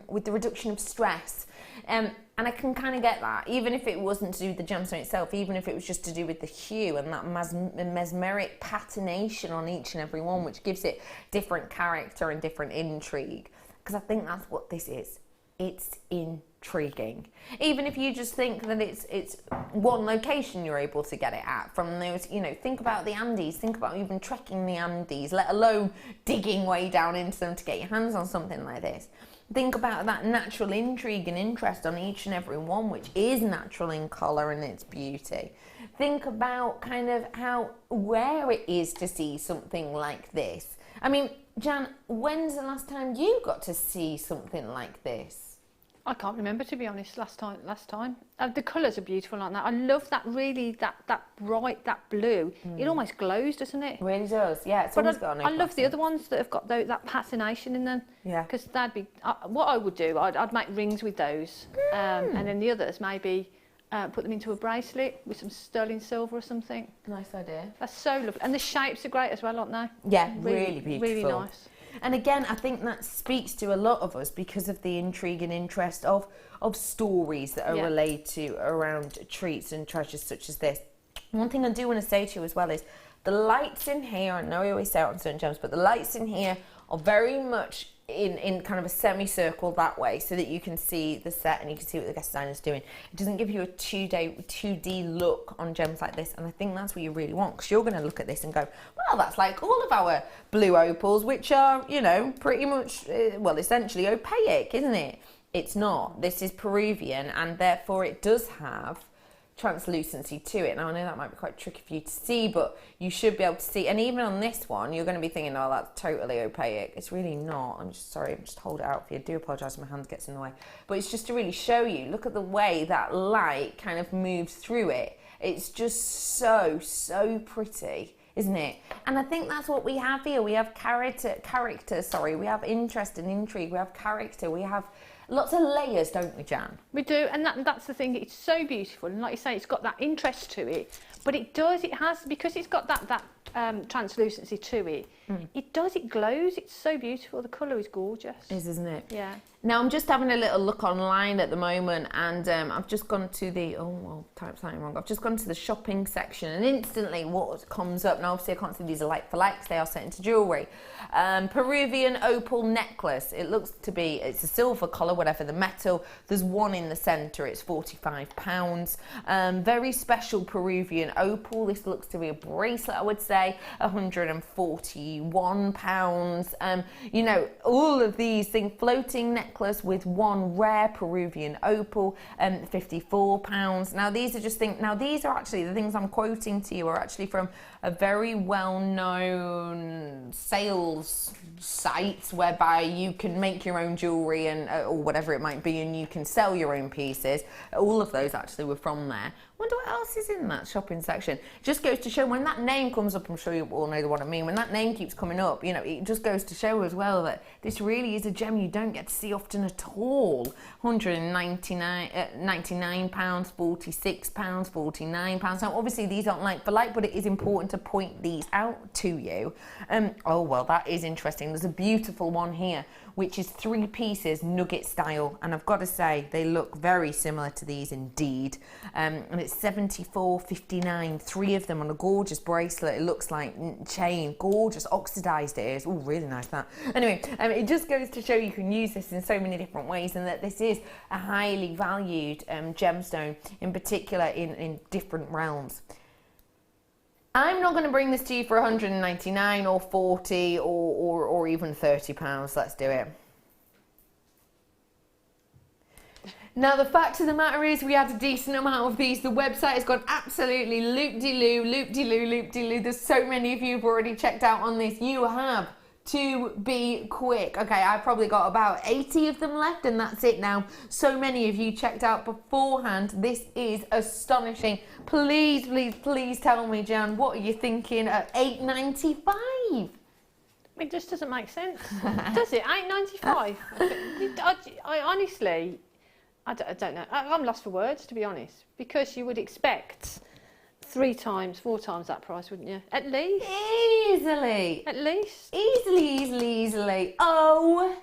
with the reduction of stress. And I can kind of get that, even if it wasn't to do with the gemstone itself, even if it was just to do with the hue and that mesmeric patination on each and every one, which gives it different character and different intrigue. Because I think that's what this is. It's intriguing. Even if you just think that it's one location you're able to get it at, from those, you know, think about the Andes, think about even trekking the Andes, let alone digging way down into them to get your hands on something like this. Think about that natural intrigue and interest on each and every one, which is natural in colour and its beauty. Think about kind of how rare it is to see something like this. I mean, Jan, when's the last time you got to see something like this? I can't remember, to be honest, last time. The colours are beautiful like that. I love that, really, that bright, that blue. It almost glows, doesn't it? It really does, yeah. It's always got I love the other ones that have got that patination in them. Yeah. Because that'd be, what I would do, I'd make rings with those. And then the others, maybe put them into a bracelet with some sterling silver or something. Nice idea. That's so lovely. And the shapes are great as well, aren't they? Yeah, really beautiful. Really nice. And again, I think that speaks to a lot of us because of the intrigue and interest of stories that are relayed to around treats and treasures such as this. One thing I do want to say to you as well is the lights in here, I know I always say it on certain gems, but the lights in here are very much in kind of a semicircle that way, so that you can see the set and you can see what the guest designer is doing. It doesn't give you a 2D look on gems like this, and I think that's what you really want, because you're going to look at this and go, well, that's like all of our blue opals, which are, you know, pretty much, well, essentially opaque, isn't it? It's not. This is Peruvian, and therefore it does have translucency to it. Now I know that might be quite tricky for you to see, but you should be able to see, and even on this one you're going to be thinking, oh, that's totally opaque. It's really not. I'm just sorry, I'm just hold it out for you. I do apologise, my hand gets in the way, but it's just to really show you, look at the way that light kind of moves through it. It's just so pretty, isn't it? And I think that's what we have here. We have character, we have interest and intrigue, we have character, we have lots of layers, don't we, Jan? We do, and that's the thing. It's so beautiful, and like you say, it's got that interest to it. But it has, because it's got that translucency to it. It glows. It's so beautiful. The colour is gorgeous. It is, isn't it? Yeah. Now I'm just having a little look online at the moment, and I've just gone to the, type something wrong. I've just gone to the shopping section, and instantly what comes up, now obviously I can't see these are like for likes, they are set into jewellery. Peruvian opal necklace. It looks to be, it's a silver colour, whatever the metal. There's one in the centre, it's £45. Very special Peruvian opal. This looks to be a bracelet, I would say, £141. You know, all of these things, floating necklace with one rare Peruvian opal, £54. Now these are just things, now these are actually, the things I'm quoting to you are actually from a very well-known sales site whereby you can make your own jewellery and or whatever it might be, and you can sell your own pieces. All of those actually were from there. Wonder what else is in that shopping section. Just goes to show when that name comes up, I'm sure you all know what I mean, when that name keeps coming up, you know, it just goes to show as well that this really is a gem you don't get to see often at all. £199, £96, £49. Now obviously these aren't like for like, but it is important to point these out to you. Oh well, that is interesting. There's a beautiful one here which is 3 pieces nugget style, and I've got to say they look very similar to these indeed. And it's $74.59, 3 of them on a gorgeous bracelet. It looks like chain, gorgeous, oxidized it is. Oh, really nice that. Anyway, it just goes to show you can use this in so many different ways, and that this is a highly valued gemstone, in particular in different realms. I'm not going to bring this to you for $199 or $40 or even £30. Let's do it. Now the fact of the matter is we had a decent amount of these. The website has gone absolutely loop-de-loo, loop-de-loo, loop-de-loo. There's so many of you who've already checked out on this. You have to be quick. Okay, I've probably got about 80 of them left, and that's it now. So many of you checked out beforehand. This is astonishing. Please, please, please tell me, Jan, what are you thinking at $8.95? It just doesn't make sense, does it? $8.95. I honestly, I don't know. I'm lost for words, to be honest, because you would expect 3 times, 4 times that price, wouldn't you? At least. Easily. At least. Easily. OMG.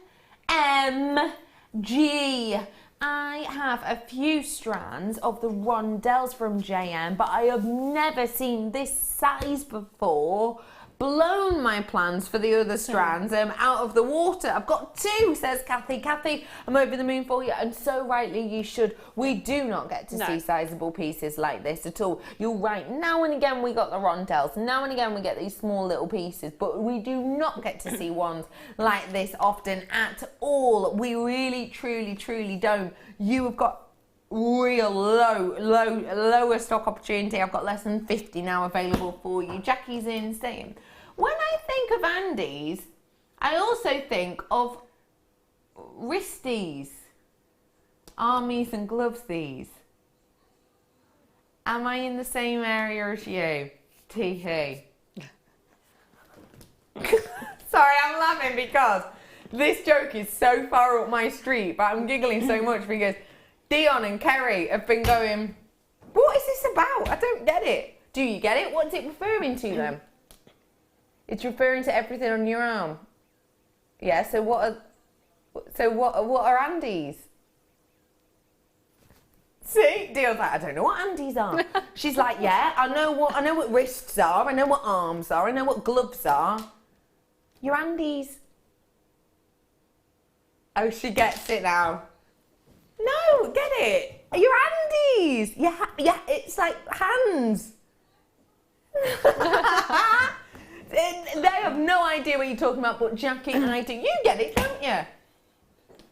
I have a few strands of the rondelles from JM, but I have never seen this size before. Blown my plans for the other strands out of the water. I've got 2, says Kathy. Kathy, I'm over the moon for you, and so rightly you should. We do not get to see sizable pieces like this at all. You're right. Now and again we got the rondelles. Now and again we get these small little pieces, but we do not get to see ones like this often at all. We really, truly don't. You have got real lower stock opportunity. I've got less than 50 now available for you. Jackie's in saying, when I think of Andes, I also think of wristies, armies and gloves these. Am I in the same area as you? Tee-hee. Sorry, I'm laughing because this joke is so far up my street, but I'm giggling so much because Dion and Kerry have been going, what is this about? I don't get it. Do you get it? What's it referring to then? It's referring to everything on your arm. Yeah, so what are Andes? See, Dion's like, I don't know what Andes are. She's like, yeah, I know what wrists are, I know what arms are, I know what gloves are. Your Andes. Oh, she gets it now. No, get it. Your Andes. Yeah, it's like hands. They have no idea what you're talking about, but Jackie and I do. You get it, don't you?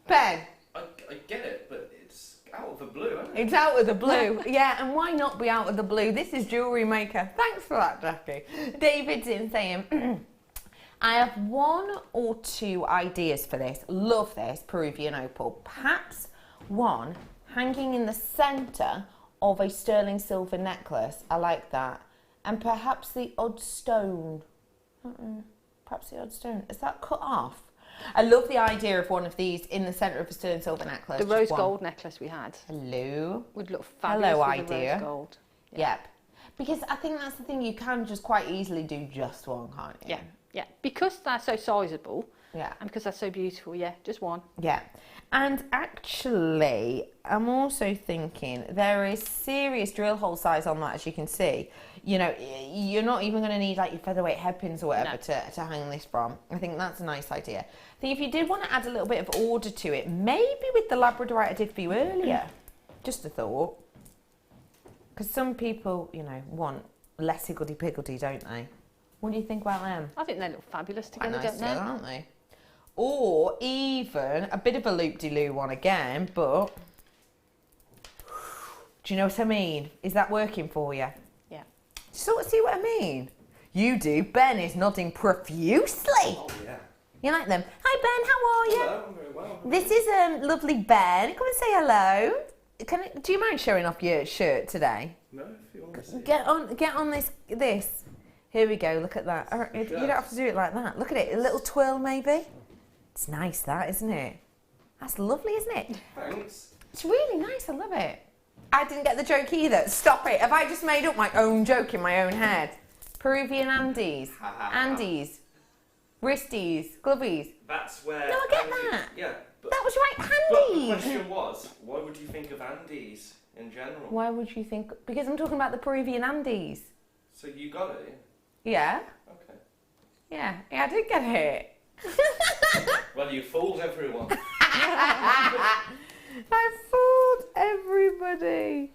Ben? I get it, but it's out of the blue, isn't it? It's out of the blue. Yeah, and why not be out of the blue? This is Jewellery Maker. Thanks for that, Jackie. David's in saying, I have 1 or 2 ideas for this. Love this Peruvian opal. Perhaps one hanging in the centre of a sterling silver necklace. I like that. And perhaps the odd stone. Perhaps the odd stone. Is that cut off? I love the idea of one of these in the centre of a sterling silver necklace. The rose gold necklace we had. Hello. Would look fabulous with idea. the rose gold. Yeah. Yep. Because I think that's the thing, you can just quite easily do just one, can't you? Yeah. Because they're so sizable, Yeah. And because they're so beautiful, yeah, just one. Yeah. And actually, I'm also thinking there is serious drill hole size on that, as you can see. You know, you're not even going to need like your featherweight headpins or whatever to hang this from. I think that's a nice idea. I think if you did want to add a little bit of order to it, maybe with the Labradorite I did for you earlier. Just a thought. Because some people, you know, want less higgledy-piggledy, don't they? What do you think about them? I think they look fabulous together, Quite nice don't they? together, aren't they? Or even a bit of a loop-de-loo one again, but do you know what I mean? Is that working for you? Yeah. Sort of see what I mean? You do. Ben is nodding profusely. Oh, yeah. You like them? Hi, Ben. How are you? Hello, I'm very well. This is lovely Ben. Come and say hello. Do you mind showing off your shirt today? No, if you want to see. Get on this. Here we go. Look at that. You don't have to do it like that. Look at it. A little twirl, maybe. It's nice, that, isn't it? That's lovely, isn't it? Thanks. It's really nice. I love it. I didn't get the joke either. Stop it. Have I just made up my own joke in my own head? Peruvian Andes. Andes. Wristies. Glovies. That's where... No, I get that. Yeah. But, That was right. but the Handies. question was, why would you think of Andes in general? Why would you think? Because I'm talking about the Peruvian Andes. So you got it? Yeah. Okay. Yeah, I did get it. Well, you fooled everyone. I fooled everybody.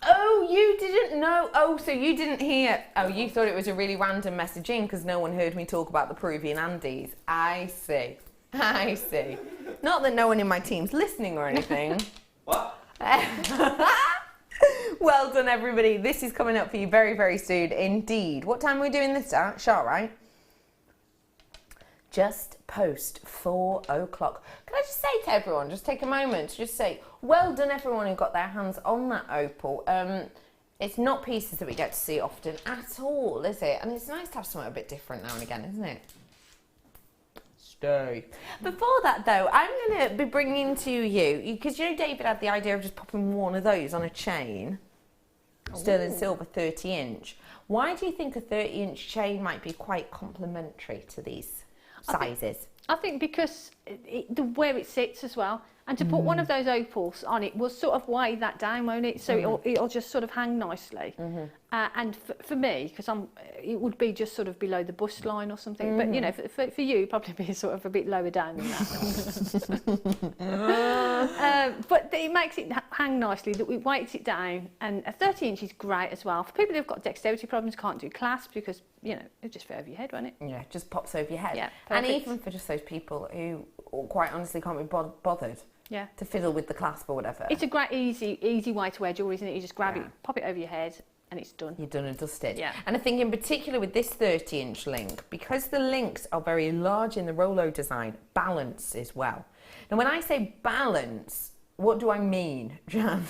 Oh, you didn't know. Oh, so you didn't hear. Oh, you thought it was a really random messaging because no one heard me talk about the Peruvian Andes. I see. Not that no one in my team's listening or anything. What? Well done, everybody. This is coming up for you very, very soon indeed. What time are we doing this at? Sure, right? Just post 4 o'clock. Can I just say to everyone, just take a moment to just say, well done everyone who got their hands on that opal. It's not pieces that we get to see often at all, is it? And it's nice to have something a bit different now and again, isn't it? Stay. Before that though, I'm going to be bringing to you, because you know David had the idea of just popping one of those on a chain. Sterling silver 30-inch. Why do you think a 30-inch chain might be quite complementary to these sizes? I think because where it sits as well, and to put one of those opals on it will sort of weigh that down, won't it? So it'll just sort of hang nicely. And for me, because it would be just sort of below the bust line or something. But you know, for you, it'd probably be sort of a bit lower down than that. But it makes it hang nicely. That it weights it down, and a 30-inch is great as well for people who've got dexterity problems, can't do clasp because you know it just fit over your head, won't it? Yeah, just pops over your head. Yeah, and perfect. even for just those people who quite honestly can't be bothered. Yeah. To fiddle with the clasp or whatever. It's a great easy way to wear jewellery, isn't it? You just grab it, pop it over your head, and it's done. You're done and dusted. Yeah. And I think in particular with this 30-inch link, because the links are very large in the Rolo design, balance as well. Now when I say balance, what do I mean, Jan?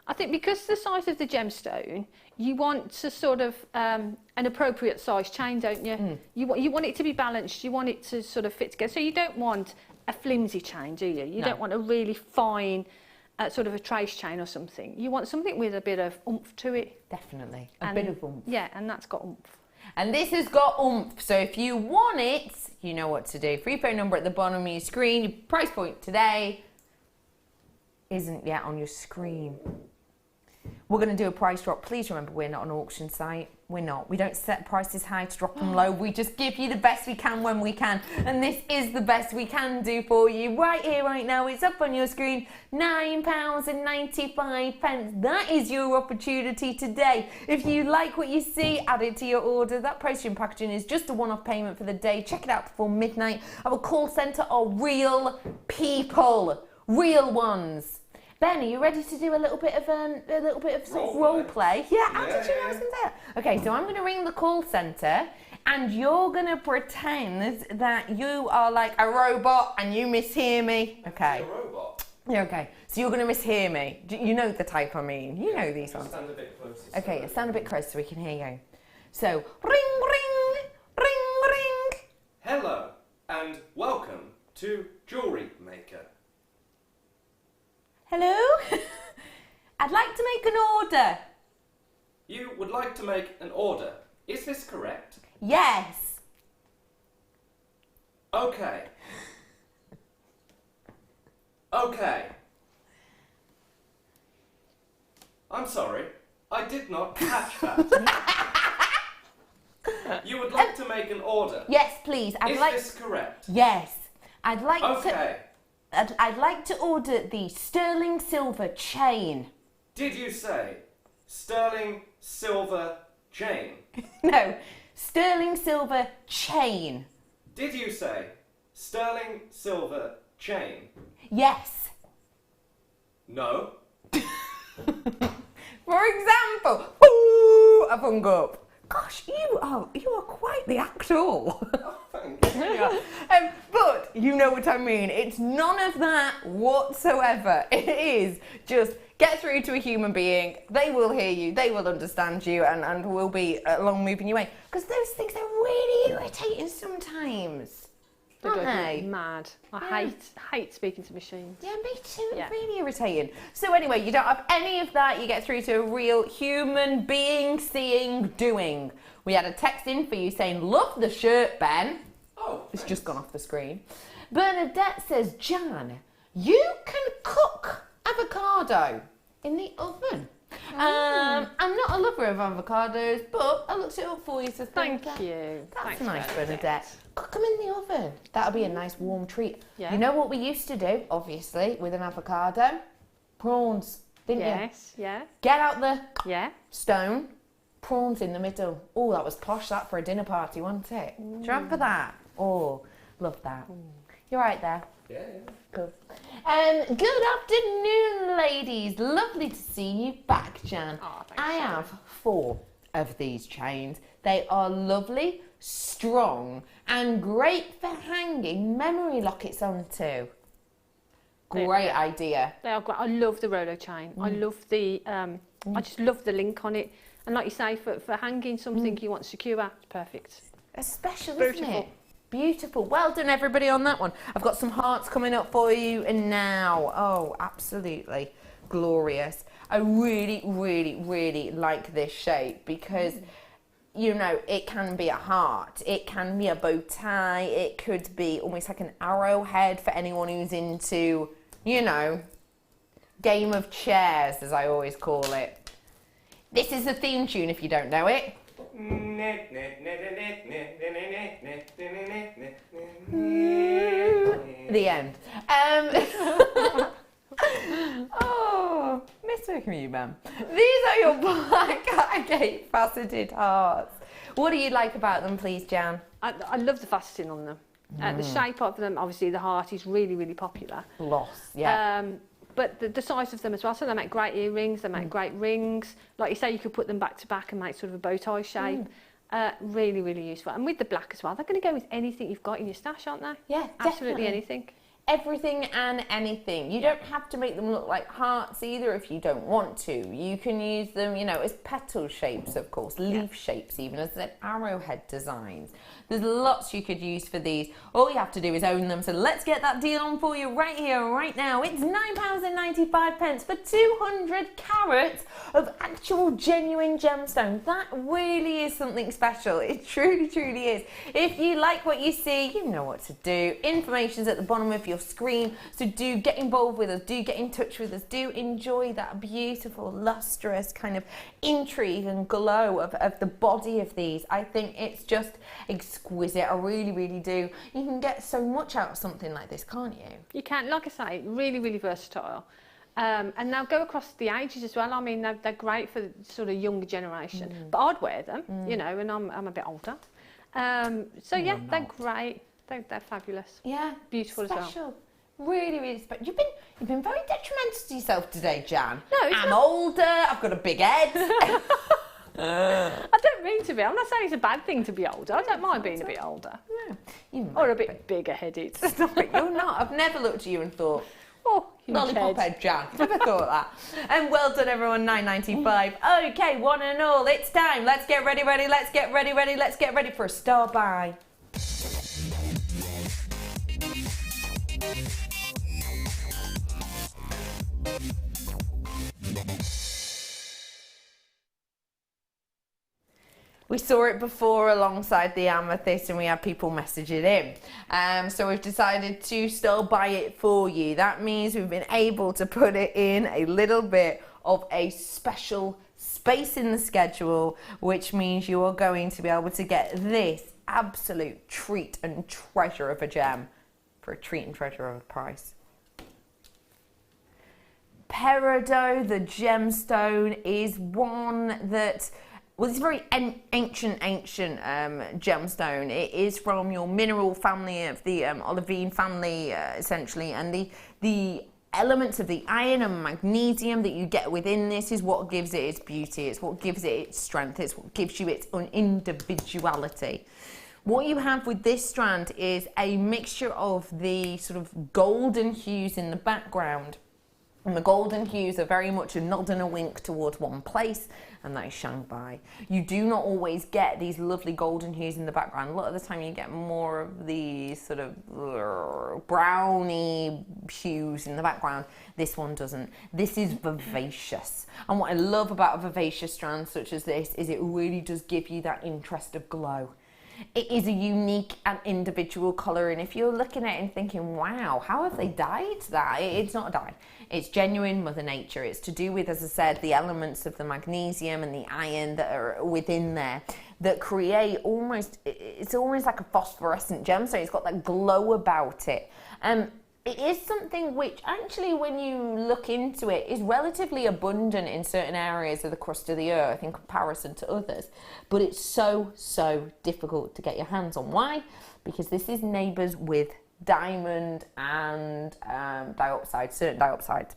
I think because the size of the gemstone, you want to sort of an appropriate size chain, don't you? You want it to be balanced. You want it to sort of fit together. So you don't want a flimsy chain, do you? You don't want a really fine sort of a trace chain or something. You want something with a bit of oomph to it. Definitely. A bit of oomph. Yeah, and that's got oomph. And this has got oomph. So if you want it, you know what to do. Free phone number at the bottom of your screen. Your price point today isn't yet on your screen. We're going to do a price drop. Please remember, we're not an auction site. We're not. We don't set prices high to drop them low. We just give you the best we can when we can. And this is the best we can do for you right here, right now. It's up on your screen. £9.95. That is your opportunity today. If you like what you see, add it to your order. That postage and packaging is just a one-off payment for the day. Check it out before midnight. Our call centre are real people. Real ones. Ben, are you ready to do a little bit of sort of role play? Yeah, how did you know I was going to do that? Okay, so I'm going to ring the call centre and you're going to pretend that you are like a robot and you mishear me. Okay. A robot? Yeah, okay. So you're going to mishear me. You know the type I mean. You know these ones. Stand a bit closer. Okay, stand a bit closer so we can hear you. So, ring, ring, ring, ring. Hello and welcome to Jewellery Maker. Hello? I'd like to make an order. You would like to make an order. Is this correct? Yes. Okay. Okay. I'm sorry. I did not catch that. You would like to make an order? Yes, please. Is this correct? Yes. I'd like Okay. I'd like to order the sterling silver chain. Did you say sterling silver chain? No, sterling silver chain. Did you say sterling silver chain? Yes. No. For example, ooh, I've hung up. Gosh, you are quite the actor. But you know what I mean. It's none of that whatsoever. It is just get through to a human being. They will hear you. They will understand you, and will be along moving you away. Because those things are really irritating sometimes. They Aren't drive me they? mad. I hate speaking to machines. Yeah, me too. Yeah. It's really irritating. So anyway, you don't have any of that. You get through to a real human being, seeing, doing. We had a text in for you saying, "Love the shirt, Ben." Oh, it's just gone off the screen. Bernadette says, "Jan, you can cook avocado in the oven." I'm not a lover of avocados, but I looked it up for you, so Thank you. That's Thanks, nice, Bernadette. Bernadette. Cook them in the oven. That'll be a nice warm treat. Yeah. You know what we used to do, obviously, with an avocado? Prawns, didn't you? Yes, yeah. Get out the Yeah. stone, prawns in the middle. Oh, that was posh, that, for a dinner party, wasn't it? Do you remember that? Oh, love that. You're right there. Yeah. Good. Good afternoon, ladies. Lovely to see you back, Jan. Oh, thanks, I Sharon. have 4 of these chains. They are lovely, strong, and great for hanging memory lockets onto. Great idea. They are great. I love the Rolo chain. I love the, I just love the link on it. And like you say, for hanging something you want secure, it's perfect. It's special, Beautiful. isn't it? Beautiful. Well done, everybody, on that one. I've got some hearts coming up for you now. Oh, absolutely glorious. I really, really, really like this shape because, you know, it can be a heart. It can be a bow tie. It could be almost like an arrowhead for anyone who's into, you know, game of chairs, as I always call it. This is the theme tune if you don't know it. The end. Oh, Mr. Ma'am. These are your black agate faceted hearts. What do you like about them, please, Jan? I love the faceting on them. The shape of them, obviously the heart is really, really popular. Gloss, yeah. But the size of them as well, so they make great earrings, they make great rings. Like you say, you could put them back to back and make sort of a bow tie shape. Really, really useful. And with the black as well, they're going to go with anything you've got in your stash, aren't they? Yeah, absolutely definitely. anything. Everything and anything. You don't have to make them look like hearts either if you don't want to. You can use them, you know, as petal shapes, of course, leaf shapes even, as an arrowhead designs. There's lots you could use for these. All you have to do is own them. So let's get that deal on for you right here, right now. It's £9.95 for 200 carats of actual genuine gemstone. That really is something special. It truly, truly is. If you like what you see, you know what to do. Information's at the bottom of your screen. So do get involved with us. Do get in touch with us. Do enjoy that beautiful, lustrous kind of intrigue and glow of the body of these. I think it's just exquisite. I really, really do. You can get so much out of something like this, can't you? You can, like I say, really, really versatile. And they'll go across the ages as well. I mean, they're great for the sort of younger generation. But I'd wear them, you know, and I'm a bit older. So yeah, they're great. They're fabulous. Yeah. Beautiful special. as well. Really, really special. You've been very detrimental to yourself today, Jan. No, it's I'm not. older. I've got a big head. I don't mean to be. I'm not saying it's a bad thing to be older. I don't mind being a bit older. Yeah, you Or a might bit bigger headed. Stop it, you're not. I've never looked at you and thought, oh, lollipop head Jan. Never thought that. And well done, everyone, £9.95. Okay, one and all, it's time. Let's get ready, let's get ready, let's get ready for a star buy. We saw it before alongside the amethyst and we had people message it in. So we've decided to still buy it for you. That means we've been able to put it in a little bit of a special space in the schedule, which means you are going to be able to get this absolute treat and treasure of a gem for a treat and treasure of a price. Peridot, the gemstone, is one that, well, it's a very ancient gemstone. It is from your mineral family of the olivine family, essentially, and the elements of the iron and magnesium that you get within this is what gives it its beauty. It's what gives it its strength. It's what gives you its individuality. What you have with this strand is a mixture of the sort of golden hues in the background. And the golden hues are very much a nod and a wink towards one place, and that is Shanghai. You do not always get these lovely golden hues in the background. A lot of the time you get more of these sort of browny hues in the background. This one doesn't. This is vivacious. And what I love about a vivacious strand such as this is it really does give you that interest of glow. It is a unique and individual colour, and if you're looking at it and thinking, wow, how have they dyed that? It's not a dye. It's genuine Mother Nature. It's to do with, as I said, the elements of the magnesium and the iron that are within there that create it's almost like a phosphorescent gemstone. It's got that glow about it. It is something which actually, when you look into it, is relatively abundant in certain areas of the crust of the earth in comparison to others. But it's so, so difficult to get your hands on. Why? Because this is neighbours with diamond and dioxide, certain dioxides,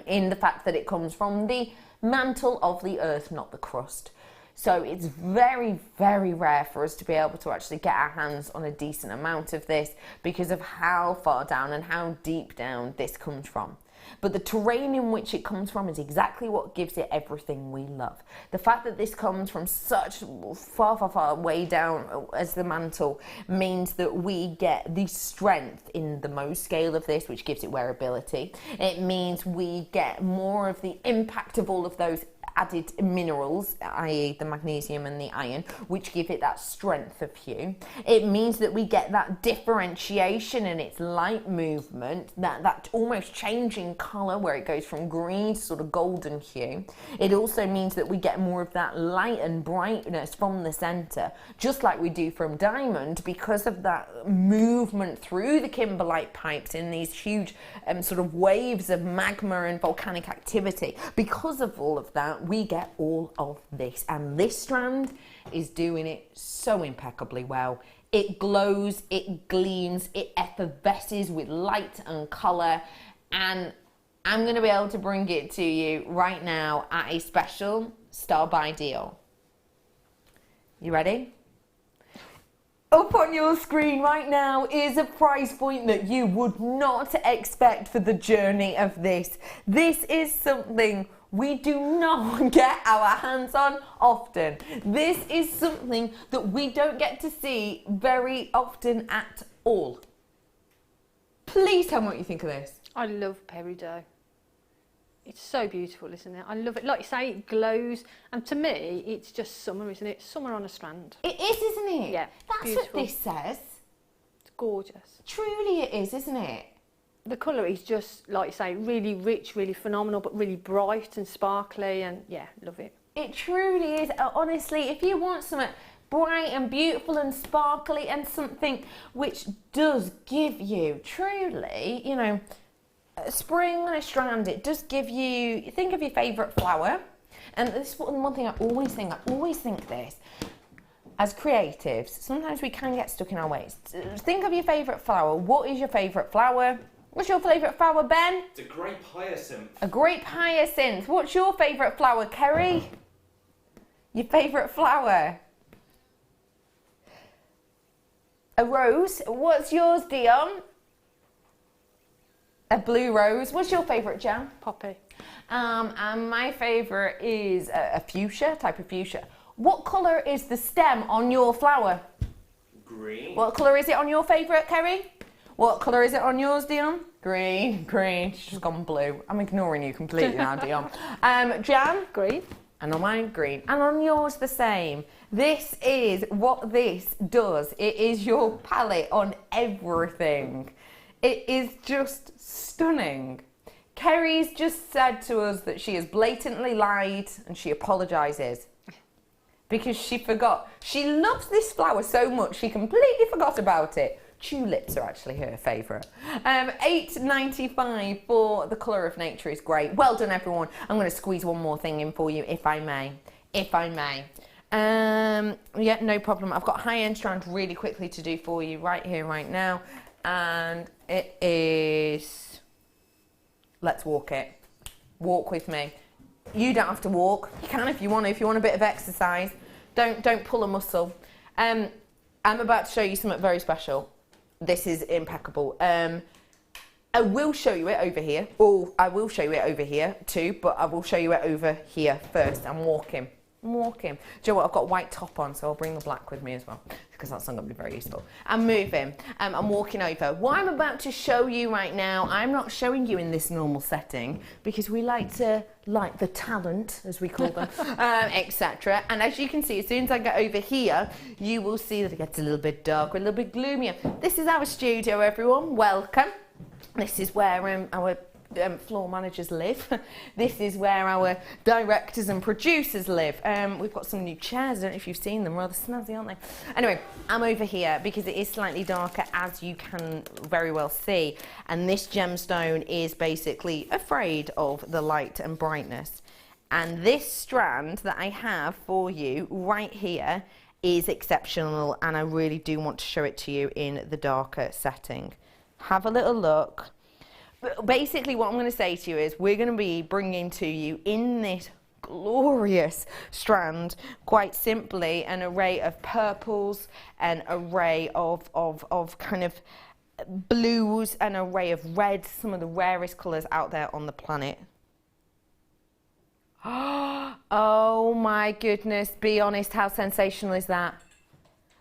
in the fact that it comes from the mantle of the earth, not the crust. So it's very, very rare for us to be able to actually get our hands on a decent amount of this because of how far down and how deep down this comes from. But the terrain in which it comes from is exactly what gives it everything we love. The fact that this comes from such far, far, far way down as the mantle means that we get the strength in the Mohs scale of this, which gives it wearability. It means we get more of the impact of all of those added minerals, i.e. the magnesium and the iron, which give it that strength of hue. It means that we get that differentiation in its light movement, that almost changing colour where it goes from green to sort of golden hue. It also means that we get more of that light and brightness from the centre, just like we do from diamond, because of that movement through the kimberlite pipes in these huge sort of waves of magma and volcanic activity. Because of all of that, we get all of this, and this strand is doing it so impeccably well. It glows, it gleams, it effervesces with light and colour, and I'm going to be able to bring it to you right now at a special star-buy deal. You ready? Up on your screen right now is a price point that you would not expect for the journey of this. This is something we do not get our hands on often. This is something that we don't get to see very often at all. Please tell me what you think of this. I love peridot. It's so beautiful, isn't it? I love it. Like you say, it glows. And to me, it's just summer, isn't it? Summer on a strand. It is, isn't it? Yeah, That's beautiful. what this says. It's gorgeous. Truly it is, isn't it? The colour is just, like you say, really rich, really phenomenal, but really bright and sparkly, and yeah, love it. It truly is. Honestly, if you want something bright and beautiful and sparkly and something which does give you truly, you know, spring on a strand, it does give you, think of your favourite flower. And this is one thing I always think this. As creatives, sometimes we can get stuck in our ways. Think of your favourite flower. What is your favourite flower? What's your favourite flower, Ben? It's a grape hyacinth. A grape hyacinth. What's your favourite flower, Kerry? Your favourite flower? A rose. What's yours, Dion? A blue rose. What's your favourite, Jan? Poppy. And my favourite is a fuchsia, type of fuchsia. What colour is the stem on your flower? Green. What colour is it on your favourite, Kerry? What colour is it on yours, Dion? Green, green. She's just gone blue. I'm ignoring you completely now, Dion. Jan? Green. and on mine green, and on yours the same. This is what this does. It is your palette on everything. It is just stunning. Kerry's just said to us that she has blatantly lied and she apologises because she forgot. She loves this flower so much she completely forgot about it. Tulips are actually her favourite. $8.95 for the colour of nature is great. Well done, everyone. I'm going to squeeze one more thing in for you, if I may. If I may. Yeah, no problem. I've got high-end strand really quickly to do for you right here, right now. And it is... Let's walk it. Walk with me. You don't have to walk. You can if you want to. If you want a bit of exercise, don't pull a muscle. I'm about to show you something very special. This is impeccable. I will show you it over here. Oh, I will show you it over here too, but I will show you it over here first. I'm walking. Do you know what? I've got a white top on, so I'll bring the black with me as well, because that's not going to be very useful. I'm moving. I'm walking over. What I'm about to show you right now, I'm not showing you in this normal setting, because we like to like the talent, as we call them, etc. And as you can see, as soon as I get over here, you will see that it gets a little bit darker, a little bit gloomier. This is our studio, everyone. Welcome. This is where our floor managers live. This is where our directors and producers live. We've got some new chairs. I don't know if you've seen them, rather snazzy, aren't they? Anyway, I'm over here because it is slightly darker, as you can very well see, and this gemstone is basically afraid of the light and brightness. And this strand that I have for you right here is exceptional, and I really do want to show it to you in the darker setting. Have a little look. But basically what I'm going to say to you is we're going to be bringing to you in this glorious strand, quite simply, an array of purples, an array of kind of blues, an array of reds, some of the rarest colours out there on the planet. Oh my goodness, be honest, how sensational is that?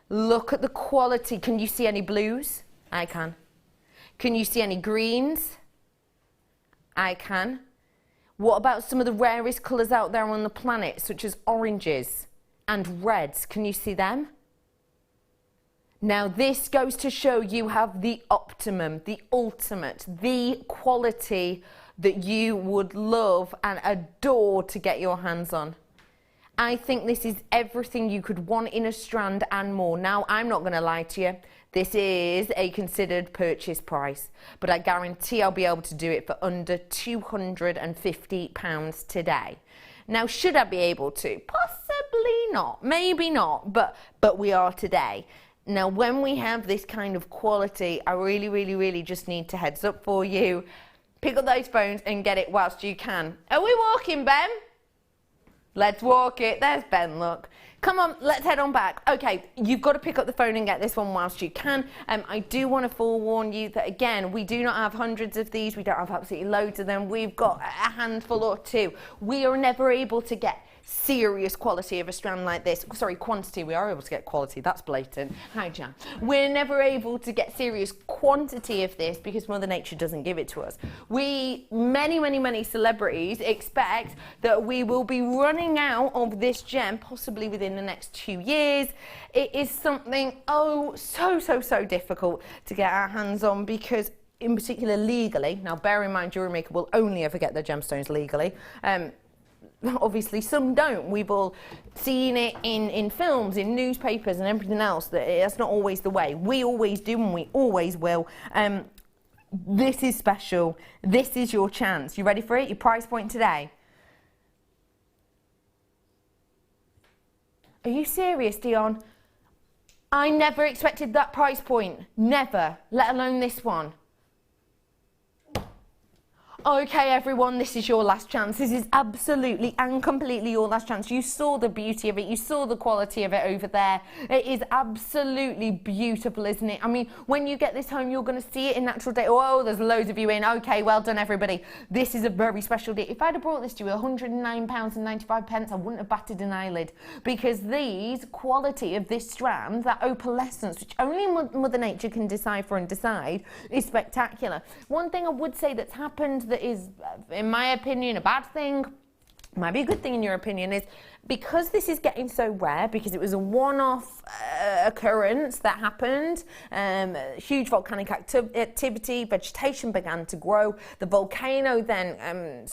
Look at the quality. Can you see any blues? I can. Can you see any greens? I can. What about some of the rarest colours out there on the planet, such as oranges and reds? Can you see them? Now this goes to show you have the optimum, the ultimate, the quality that you would love and adore to get your hands on. I think this is everything you could want in a strand and more. Now, I'm not going to lie to you. This is a considered purchase price, but I guarantee I'll be able to do it for under £250 today. Now, should I be able to? Possibly not, maybe not, but we are today. Now, when we have this kind of quality, I really just need to heads up for you. Pick up those phones and get it whilst you can. Are we walking, Ben? Let's walk it. There's Ben, look. Come on, let's head on back. Okay, you've got to pick up the phone and get this one whilst you can. I do want to forewarn you that, again, we do not have hundreds of these. We don't have absolutely loads of them. We've got a handful or two. We are never able to get serious quality of a strand like this. Sorry, quantity. We are able to get quality. That's blatant. Hi, Jan. We're never able to get serious quantity of this because Mother Nature doesn't give it to us. We, many celebrities expect that we will be running out of this gem possibly within the next 2 years. It is something, oh, so difficult to get our hands on because, in particular, legally. Now, bear in mind, Jewellery Maker will only ever get their gemstones legally. Obviously some don't. We've all seen it in films, in newspapers and everything else, that that's not always the way. We always do and we always will. This is special. This is your chance. You ready for it? Your price point today? Are you serious, Dion? I never expected that price point. Never. Let alone this one. Okay, everyone, this is your last chance. This is absolutely and completely your last chance. You saw the beauty of it. You saw the quality of it over there. It is absolutely beautiful, isn't it? I mean, when you get this home, you're going to see it in natural day. Oh, there's loads of you in. Okay, well done, everybody. This is a very special day. If I'd have brought this to you £109.95, I wouldn't have batted an eyelid, because these quality of this strand, that opalescence, which only Mother Nature can decipher and decide, is spectacular. One thing I would say that's happened that is, in my opinion, a bad thing, might be a good thing in your opinion, is because this is getting so rare, because it was a one-off occurrence that happened, huge volcanic activity, vegetation began to grow, the volcano then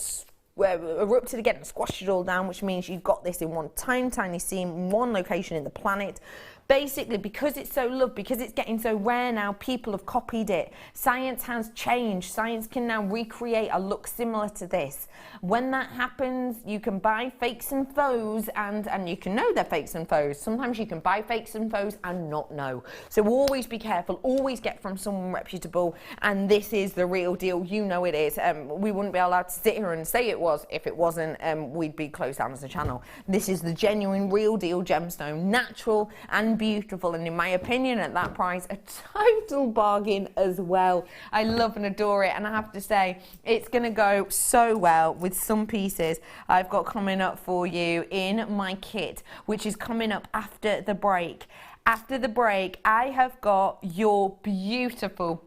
erupted again and squashed it all down, which means you've got this in one tiny seam, one location in the planet. Basically, because it's so loved, because it's getting so rare now, people have copied it. Science has changed. Science can now recreate a look similar to this. When that happens, you can buy fakes and faux, and you can know they're fakes and faux. Sometimes you can buy fakes and faux and not know. So always be careful, always get from someone reputable, and this is the real deal. You know it is. We wouldn't be allowed to sit here and say it was. If it wasn't, we'd be closed down as a channel. This is the genuine, real deal gemstone, natural and beautiful, and in my opinion at that price a total bargain as well. I love and adore it, and I have to say it's going to go so well with some pieces I've got coming up for you in my kit, which is coming up after the break. After the break, I have got your beautiful,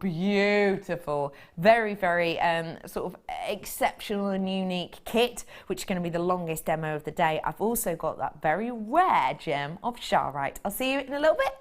very sort of exceptional and unique kit, which is going to be the longest demo of the day. I've also got that very rare gem of Charite. I'll see you in a little bit.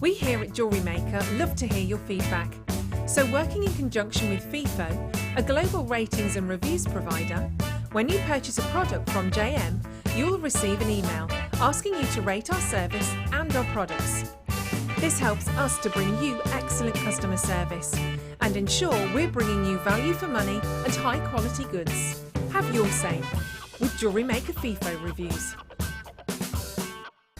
We here at Jewellery Maker love to hear your feedback. So working in conjunction with FIFO, a global ratings and reviews provider, when you purchase a product from JM, you'll receive an email asking you to rate our service and our products. This helps us to bring you excellent customer service and ensure we're bringing you value for money and high quality goods. Have your say with Jewellery Maker FIFO reviews.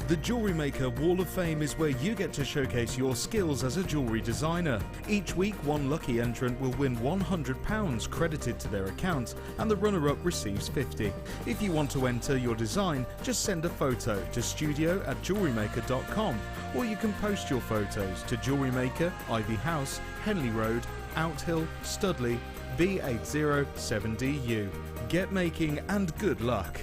The Jewellery Maker Wall of Fame is where you get to showcase your skills as a jewellery designer. Each week, one lucky entrant will win £100 credited to their account, and the runner-up receives £50. If you want to enter your design, just send a photo to studio@jewellerymaker.com, or you can post your photos to Jewellery Maker, Ivy House, Henley Road, Outhill, Studley, B807DU. Get making and good luck.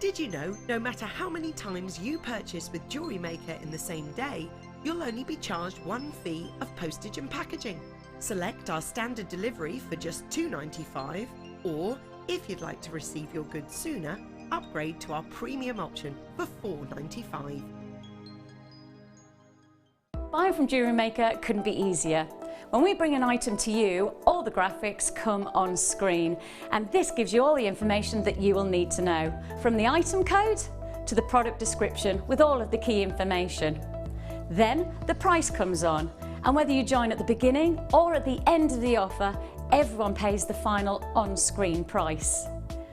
Did you know, no matter how many times you purchase with Jewellery Maker in the same day, you'll only be charged one fee of postage and packaging. Select our standard delivery for just £2.95, or if you'd like to receive your goods sooner, upgrade to our premium option for £4.95. Buying from Jewellery Maker couldn't be easier. When we bring an item to you, all the graphics come on screen, and this gives you all the information that you will need to know, from the item code to the product description with all of the key information. Then the price comes on, and whether you join at the beginning or at the end of the offer, everyone pays the final on-screen price.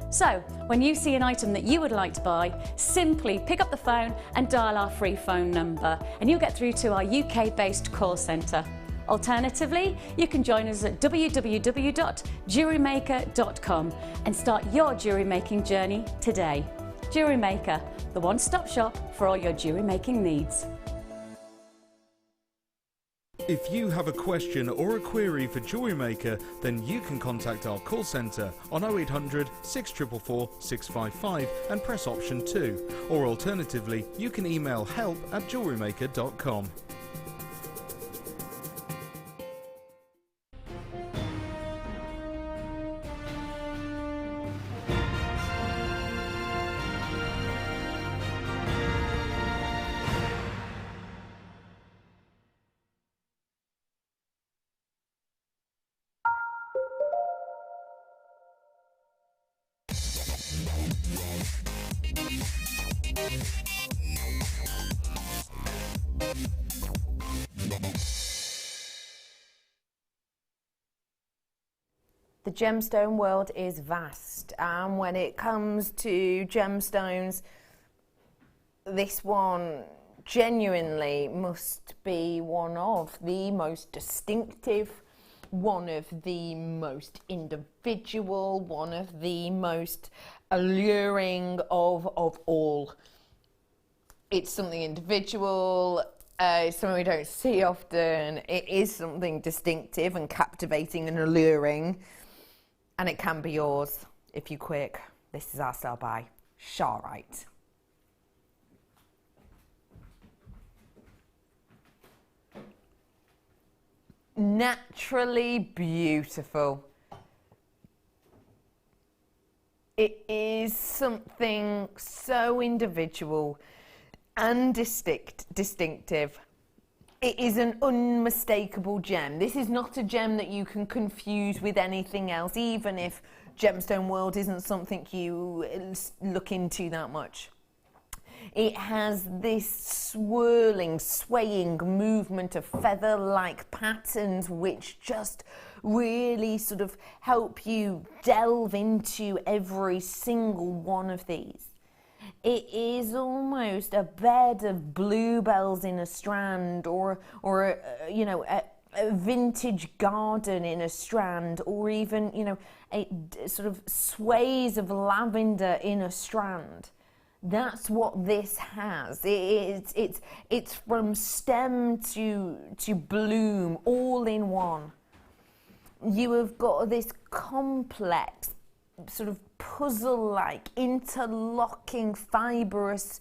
So, when you see an item that you would like to buy, simply pick up the phone and dial our free phone number, and you'll get through to our UK-based call centre. Alternatively, you can join us at www.jewellerymaker.com and start your jewellery making journey today. Jewellery Maker, the one-stop shop for all your jewellery making needs. If you have a question or a query for Jewellery Maker, then you can contact our call centre on 0800 644 655 and press option 2. Or alternatively, you can email help@jewellerymaker.com. The gemstone world is vast, and when it comes to gemstones, this one genuinely must be one of the most distinctive, one of the most individual, one of the most alluring of all. It's something individual, it's something we don't see often. It is something distinctive and captivating and alluring, and it can be yours if you're quick. This is our sell by Charite. Naturally beautiful. It is something so individual and distinctive. It is an unmistakable gem. This is not a gem that you can confuse with anything else, even if gemstone world isn't something you look into that much. It has this swirling, swaying movement of feather-like patterns which just really sort of help you delve into every single one of these. It is almost a bed of bluebells in a strand, or you know, a vintage garden in a strand, or even, you know, a sort of sways of lavender in a strand. That's what this has. It's from stem to bloom, all in one. You have got this complex, sort of puzzle-like, interlocking, fibrous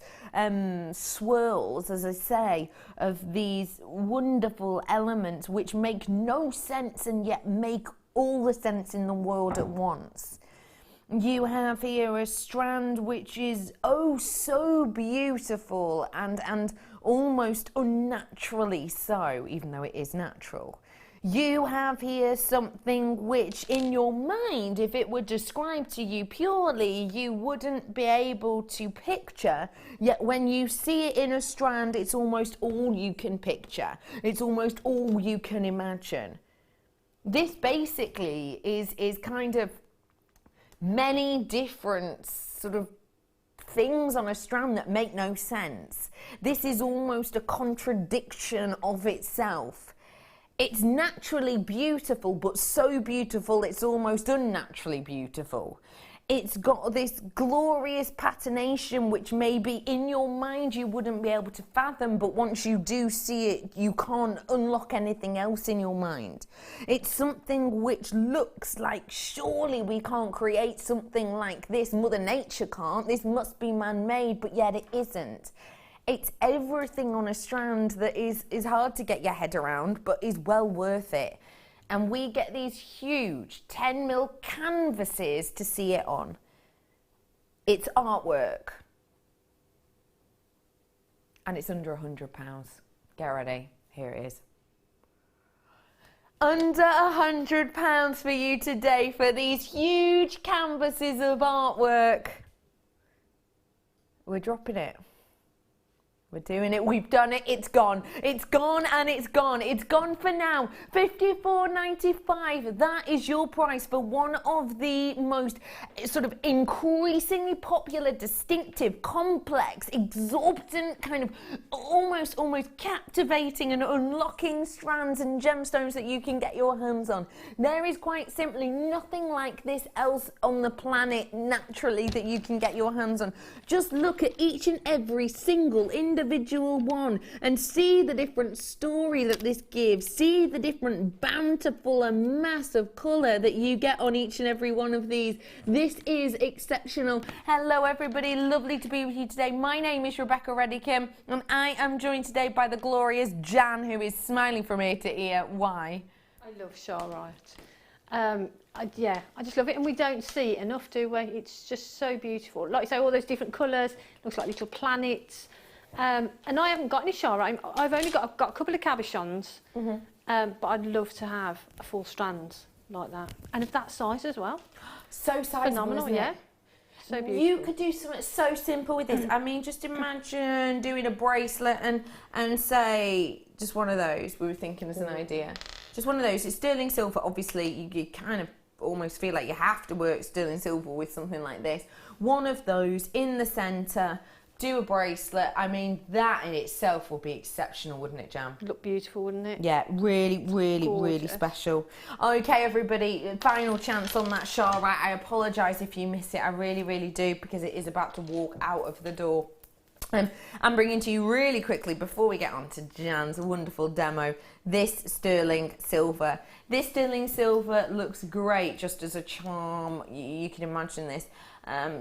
swirls, as I say, of these wonderful elements which make no sense and yet make all the sense in the world at once. You have here a strand which is oh so beautiful and almost unnaturally so, even though it is natural. You have here something which in your mind, if it were described to you purely, you wouldn't be able to picture, yet when you see it in a strand, it's almost all you can picture. It's almost all you can imagine. This basically is kind of many different sort of things on a strand that make no sense. This is almost a contradiction of itself. It's naturally beautiful, but so beautiful it's almost unnaturally beautiful. It's got this glorious patination which maybe in your mind you wouldn't be able to fathom, but once you do see it, you can't unlock anything else in your mind. It's something which looks like surely we can't create something like this. Mother Nature can't. This must be man-made, but yet it isn't. It's everything on a strand that is hard to get your head around, but is well worth it. And we get these huge 10mm canvases to see it on. It's artwork. And it's under £100. Get ready, here it is. Under £100 for you today for these huge canvases of artwork. We're dropping it. We're doing it, we've done it, it's gone. It's gone and it's gone. It's gone for now. $54.95. That is your price for one of the most sort of increasingly popular, distinctive, complex, exorbitant, kind of almost captivating and unlocking strands and gemstones that you can get your hands on. There is quite simply nothing like this else on the planet naturally that you can get your hands on. Just look at each and every single individual one and see the different story that this gives. See the different bountiful and massive colour that you get on each and every one of these. This is exceptional. Hello everybody, lovely to be with you today. My name is Rebecca Redican and I am joined today by the glorious Jan, who is smiling from ear to ear. Why? I love Charite. Yeah, I just love it, and we don't see it enough, do we? It's just so beautiful. Like you say, all those different colours, looks like little planets. And I haven't got any Charite. I've only got a couple of cabochons, but I'd love to have a full strand like that. And of that size as well. So sizable, phenomenal, isn't it? yeah. So beautiful. You could do something so simple with this. I mean, just imagine doing a bracelet and say, just one of those, we were thinking as an idea. Just one of those. It's sterling silver. Obviously, you kind of almost feel like you have to work sterling silver with something like this. One of those in the centre, do a bracelet. I mean, that in itself will be exceptional, wouldn't it, Jam? Look beautiful, wouldn't it? Yeah, really, really, really Gorgeous. special. Okay, everybody, final chance on that Charlotte. I apologise if you miss it. I really, really do, because it is about to walk out of the door. I'm bringing to you really quickly, before we get on to Jan's wonderful demo, this sterling silver. This sterling silver looks great just as a charm. You can imagine this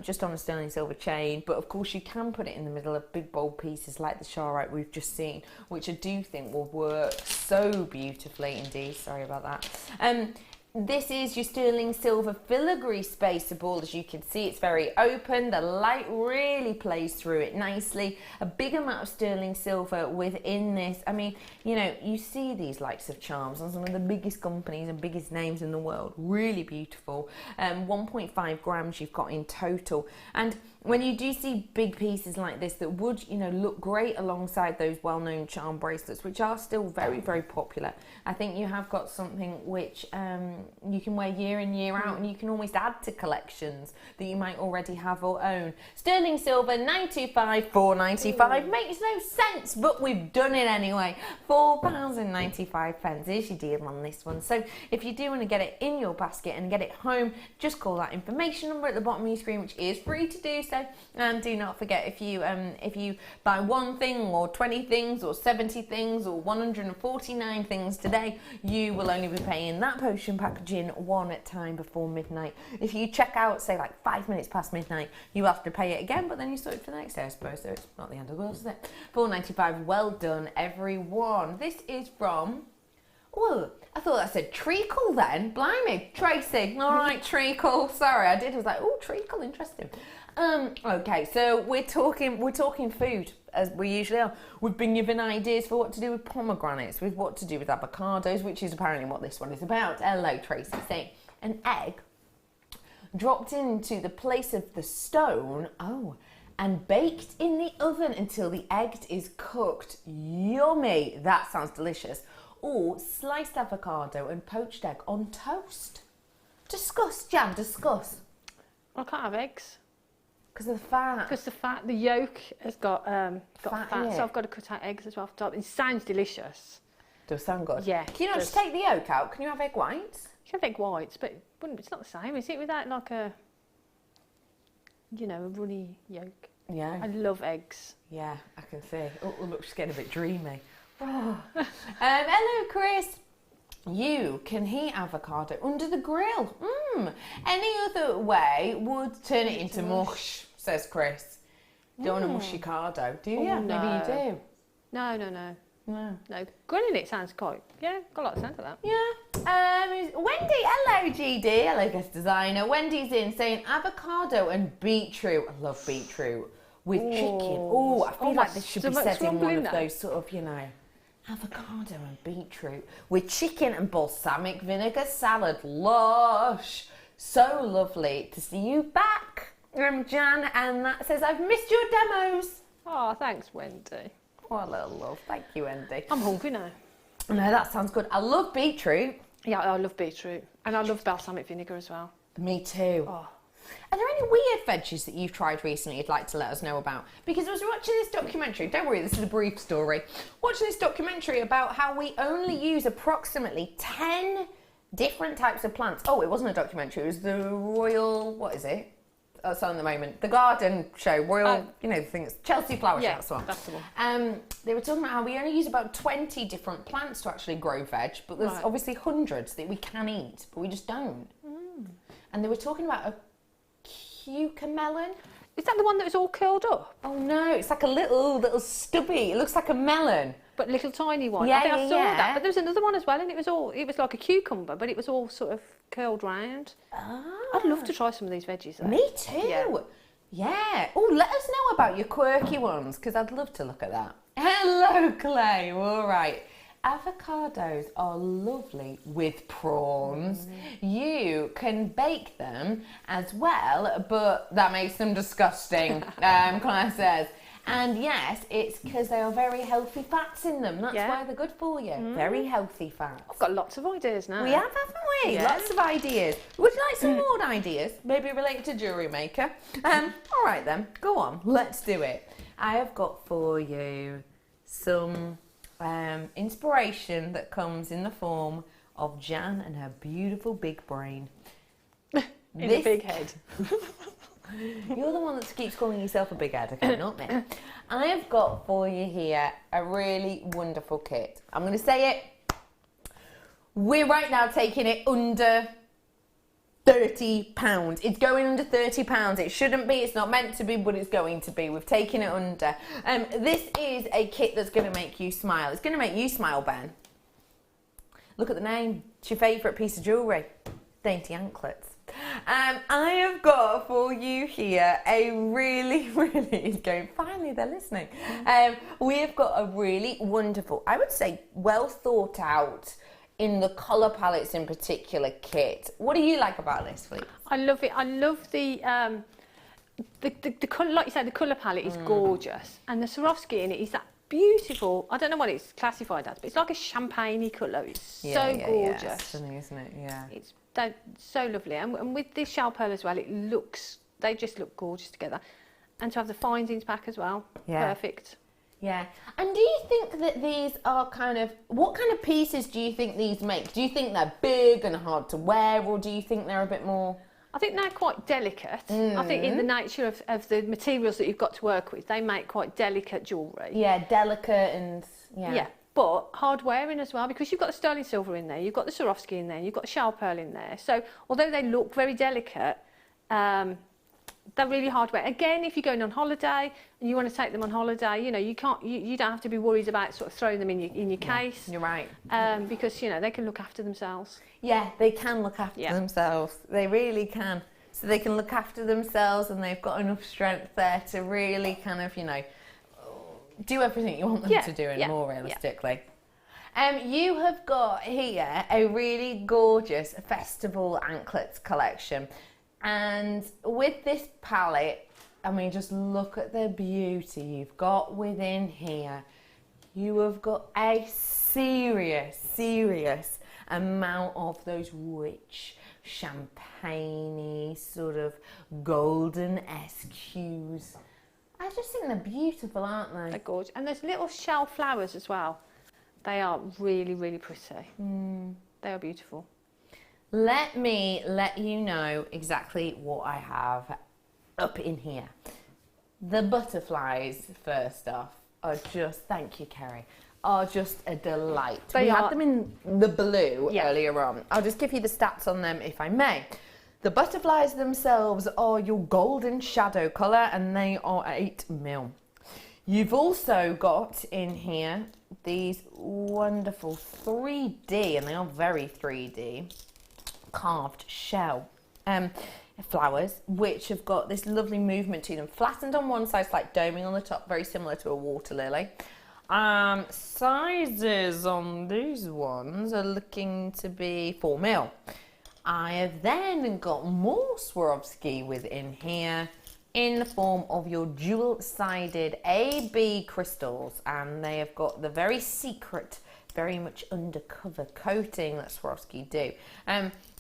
just on a sterling silver chain, but of course you can put it in the middle of big bold pieces like the Charlotte we've just seen, which I do think will work so beautifully indeed. Sorry about that. This is your sterling silver filigree spacer ball. As you can see, it's very open. The light really plays through it nicely. A big amount of sterling silver within this. I mean, you know, you see these likes of charms on some of the biggest companies and biggest names in the world. Really beautiful. 1.5 grams you've got in total. And when you do see big pieces like this that would, you know, look great alongside those well-known charm bracelets, which are still very, very popular, I think you have got something which you can wear year in, year out, and you can almost add to collections that you might already have or own. Sterling silver, 925, 495. Makes no sense, but we've done it anyway. £4.95 is your deal on this one. So if you do want to get it in your basket and get it home, just call that information number at the bottom of your screen, which is free to do so. And do not forget, if you buy one thing or 20 things or 70 things or 149 things today, you will only be paying that potion packaging one at time before midnight. If you check out, say like 5 minutes past midnight, you have to pay it again, but then you sort it for the next day, I suppose, so it's not the end of the world, is it? £4.95, well done everyone. This is from, oh, I thought that said treacle then, blimey, Tracy. All right, treacle, sorry, I was like, oh, treacle, interesting. Okay, so we're talking food, as we usually are. We've been given ideas for what to do with pomegranates, with what to do with avocados, which is apparently what this one is about. Hello, Tracy, saying an egg dropped into the place of the stone, and baked in the oven until the egg is cooked. Yummy, that sounds delicious. Or sliced avocado and poached egg on toast. Discuss, Jan, discuss. I can't have eggs. Because of the fat. Because the fat, the yolk has got fat, in so I've got to cut out eggs as well for top. It sounds delicious. Does sound good. Yeah. Can you not just take the yolk out? Can you have egg whites? You can have egg whites, but it's not the same, is it? Without like a, you know, a runny yolk. Yeah. I love eggs. Yeah, I can see. Oh, look, she's getting a bit dreamy. Oh. Hello, Chris. You can heat avocado under the grill. Any other way would turn it into mush, says Chris. Don't want a mushy cardo, do you? Oh, Maybe no. you do. No. Grilling it sounds quite, got a lot of sense of that. Yeah. Wendy, hello GD, hello guest designer. Wendy's in saying avocado and beetroot. I love beetroot. With chicken. Oh, I feel like this should be said in one of those sort of, you know, avocado and beetroot with chicken and balsamic vinegar salad. Lush. So lovely to see you back. I'm Jan, and that says I've missed your demos. Oh, thanks, Wendy. What a little love. Thank you, Wendy. I'm hungry now. No, that sounds good. I love beetroot. Yeah, I love beetroot. And I love balsamic vinegar as well. Me too. Oh. Are there any weird veggies that you've tried recently you'd like to let us know about? Because I was watching this documentary, don't worry, this is a brief story, watching this documentary about how we only use approximately 10 different types of plants. Oh, it wasn't a documentary, it was the Royal, what is it? Oh, it's on the moment. The garden show, Royal, you know, the things, Chelsea Flower Show, that's one. That's the one. They were talking about how we only use about 20 different plants to actually grow veg, but there's obviously hundreds that we can eat, but we just don't. And they were talking about a cucamelon. Is that the one that was all curled up? Oh no, it's like a little stubby. It looks like a melon. But little tiny one. Yeah, I think I saw yeah. that. But there was another one as well, and it was like a cucumber, but it was all sort of curled round. I'd love to try some of these veggies though. Me too. Yeah. Oh, let us know about your quirky ones, because I'd love to look at that. Hello, Clay. All right. avocados are lovely with prawns. You can bake them as well, but that makes them disgusting, Claire says. And yes, it's because they are very healthy fats in them. That's why they're good for you. Very healthy fats. I've got lots of ideas now. We have, haven't we? Yeah. Lots of ideas. Would you like some more ideas? Maybe related to Jewellery Maker? All right then, go on. Let's do it. I have got for you some inspiration that comes in the form of Jan and her beautiful big brain. In a big head. You're the one that keeps calling yourself a big head, okay, not me. I have got for you here a really wonderful kit. I'm going to say it. We're right now taking it under £30. It's going under £30. It shouldn't be, it's not meant to be, but it's going to be. We've taken it under. This is a kit that's going to make you smile. It's going to make you smile, Ben. Look at the name. It's your favourite piece of jewellery. Dainty anklets. I have got for you here a really, finally they're listening. We have got a really wonderful, I would say well thought out, in the colour palettes in particular, kit. What do you like about this, please? I love it. I love the colour, like you said, the colour palette is gorgeous, and the Swarovski in it is that beautiful. I don't know what it's classified as, but it's like a champagne-y colour. It's so gorgeous. Yeah, stunning, isn't it? Yeah. It's so lovely, and with this shell pearl as well, they just look gorgeous together, and to have the findings back as well, perfect. Yeah. And do you think that these are what kind of pieces do you think these make? Do you think they're big and hard to wear, or do you think they're a bit more... I think they're quite delicate. I think in the nature of the materials that you've got to work with, they make quite delicate jewellery. Yeah, delicate and... Yeah, but hard wearing as well, because you've got the sterling silver in there, you've got the Swarovski in there, you've got the shell pearl in there. So although they look very delicate, they're really hard wear. Again, if you're going on holiday and you want to take them on holiday, you know, you don't have to be worried about sort of throwing them in your case. You're right. Because, you know, they can look after themselves. Yeah, they can look after themselves. They really can. So they can look after themselves, and they've got enough strength there to really kind of, you know, do everything you want them to do, and more realistically. You have got here a really gorgeous festival anklets collection. And with this palette, I mean, just look at the beauty you've got within here. You have got a serious amount of those rich, champagne-y, sort of golden-esque hues. I just think they're beautiful, aren't they? They're gorgeous. And there's little shell flowers as well. They are really, really pretty. They are beautiful. Let me let you know exactly what I have up in here. The butterflies, first off, are just, thank you, Kerry, are just a delight. We had them in the blue earlier on. I'll just give you the stats on them if I may. The butterflies themselves are your golden shadow colour, and they are 8mm. You've also got in here these wonderful 3D, and they are very 3D, carved shell flowers, which have got this lovely movement to them, flattened on one side, like doming on the top, very similar to a water lily. Sizes on these ones are looking to be 4mm. I have then got more Swarovski within here in the form of your dual-sided AB crystals, and they have got the very secret, very much undercover coating that Swarovski do.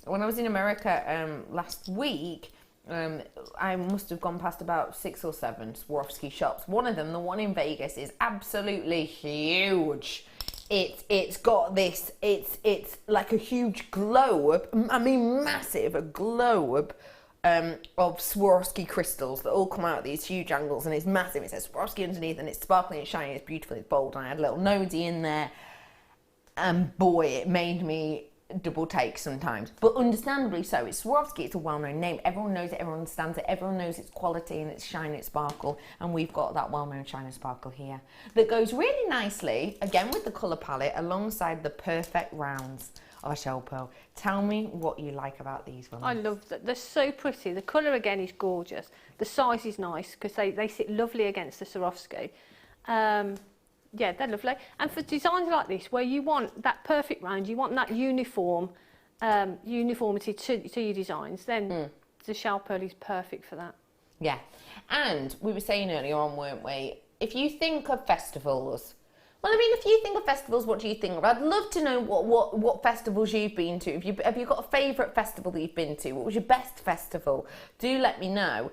When I was in America last week, I must have gone past about 6 or 7 Swarovski shops. One of them, the one in Vegas, is absolutely huge. It's got this, it's like a huge globe, I mean massive, a globe of Swarovski crystals that all come out at these huge angles, and it's massive. It says Swarovski underneath, and it's sparkling, it's shiny, it's beautiful, it's bold. And I had a little nosy in there, and boy, it made me double take sometimes, but understandably so. It's Swarovski, it's a well-known name, everyone knows it, everyone understands it, everyone knows its quality and its shine, its sparkle, and we've got that well-known shine and sparkle here that goes really nicely, again with the colour palette, alongside the perfect rounds of a shell pearl. Tell me what you like about these ones. I love that. They're so pretty. The colour again is gorgeous. The size is nice because they sit lovely against the Swarovski. Yeah, they're lovely. And for designs like this, where you want that perfect range, you want that uniformity to your designs, then the shell pearl is perfect for that. Yeah. And we were saying earlier on, weren't we, if you think of festivals, well, I mean, if you think of festivals, what do you think of? I'd love to know what festivals you've been to. Have you got a favourite festival that you've been to? What was your best festival? Do let me know.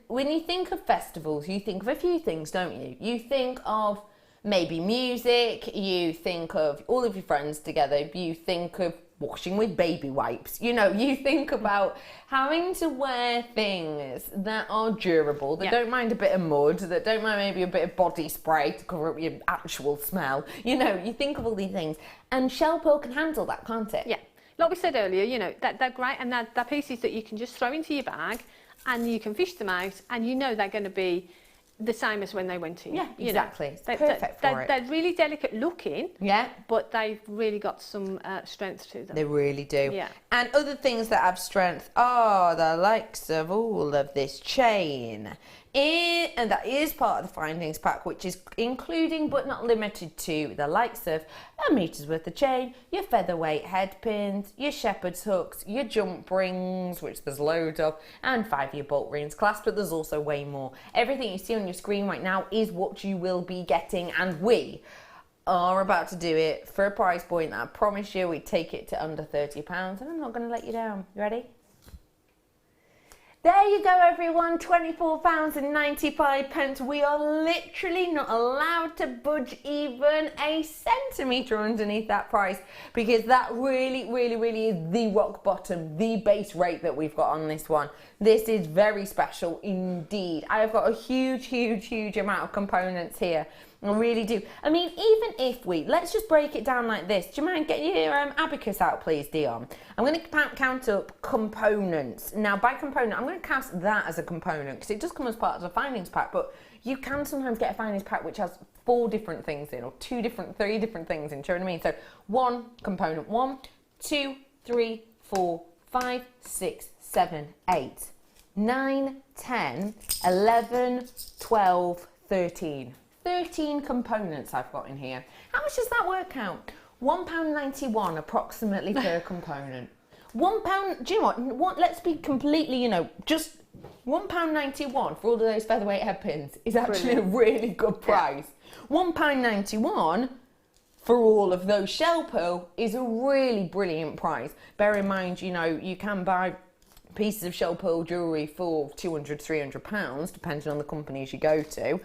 When you think of festivals, you think of a few things, don't you? You think of maybe music, you think of all of your friends together, you think of washing with baby wipes. You know, you think about having to wear things that are durable, that don't mind a bit of mud, that don't mind maybe a bit of body spray to cover up your actual smell. You know, you think of all these things, and shell pearl can handle that, can't it? Yeah. Like we said earlier, you know, they're great, and they're pieces that you can just throw into your bag, and you can fish them out, and you know they're going to be the same as when they went in. Yeah, exactly. It's perfect for it. They're really delicate looking. Yeah. But they've really got some strength to them. They really do. Yeah. And other things that have strength are the likes of all of this chain. And that is part of the findings pack, which is including but not limited to the likes of a metre's worth of chain, your featherweight head pins, your shepherd's hooks, your jump rings, which there's loads of, and 5-year bolt rings clasp, but there's also way more. Everything you see on your screen right now is what you will be getting, and we are about to do it for a price point that I promise you we take it to under £30, and I'm not going to let you down. You ready? There you go, everyone, £24.95. We are literally not allowed to budge even a centimetre underneath that price, because that really, really, really is the rock bottom, the base rate that we've got on this one. This is very special indeed. I have got a huge, huge, huge amount of components here. I really do. I mean, even if let's just break it down like this. Do you mind getting your abacus out, please, Dion? I'm going to count up components. Now, by component, I'm going to cast that as a component, because it does come as part of the findings pack, but you can sometimes get a findings pack which has 4 different things in, or 3 different things in, do you know what I mean? So, 1 component, 1, 2, 3, 4, 5, 6, 7, 8, 9, 10, 11, 12, 13. 13 components I've got in here. How much does that work out? £1.91 approximately per component. £1, do you know what? Let's be completely, you know, just £1.91 for all of those featherweight head pins is actually a really good price. Yeah. £1.91 for all of those shell pearl is a really brilliant price. Bear in mind, you know, you can buy pieces of shell pearl jewellery for £200, £300, depending on the companies you go to.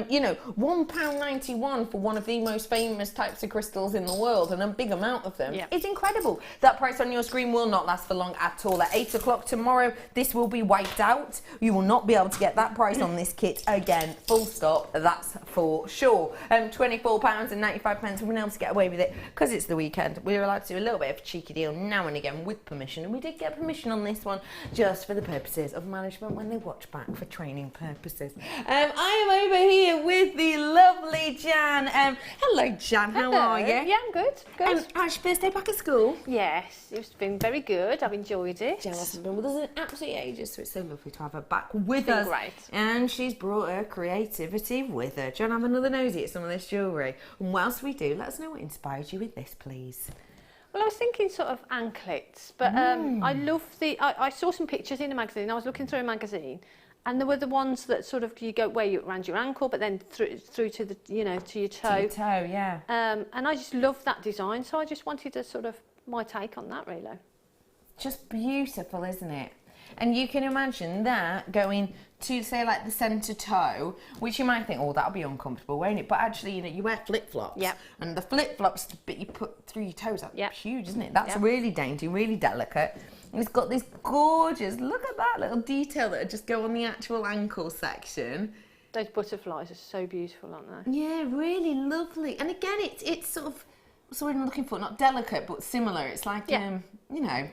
You know, £1.91 for one of the most famous types of crystals in the world, and a big amount of them, is incredible. That price on your screen will not last for long at all. At 8 o'clock tomorrow, this will be wiped out. You will not be able to get that price on this kit again, full stop, that's for sure. £24.95, we've been able to get away with it because it's the weekend. We were allowed to do a little bit of a cheeky deal now and again with permission, and we did get permission on this one, just for the purposes of management when they watch back for training purposes. I am over here with the lovely Jan. Hello, Jan. How are you? Yeah, I'm good. Good. How's your first day back at school? Yes, it's been very good. I've enjoyed it. Jan hasn't been with us in absolutely ages, so it's so lovely to have her back with us. Great. And she's brought her creativity with her. Do you want to have another nosy at some of this jewellery? And whilst we do, let us know what inspired you with this, please. Well, I was thinking sort of anklets, but I love I saw some pictures in a magazine. I was looking through a magazine, and there were the ones that sort of you go where you around your ankle, but then through to the to your toe. To your toe, yeah. And I just love that design, so I just wanted to sort of my take on that, really. Just beautiful, isn't it? And you can imagine that going to, say, like the centre toe, which you might think, oh, that'll be uncomfortable, won't it? But actually, you know, you wear flip-flops. Yeah. And the flip-flops the bit you put through your toes, that's huge, isn't it? That's Yep. really dainty, really delicate. And it's got this gorgeous, look at that little detail that would just go on the actual ankle section. Those butterflies are so beautiful, aren't they? Yeah, really lovely. And again, it's sort of, what's the word I'm looking for? Not delicate, but similar. It's like, you know,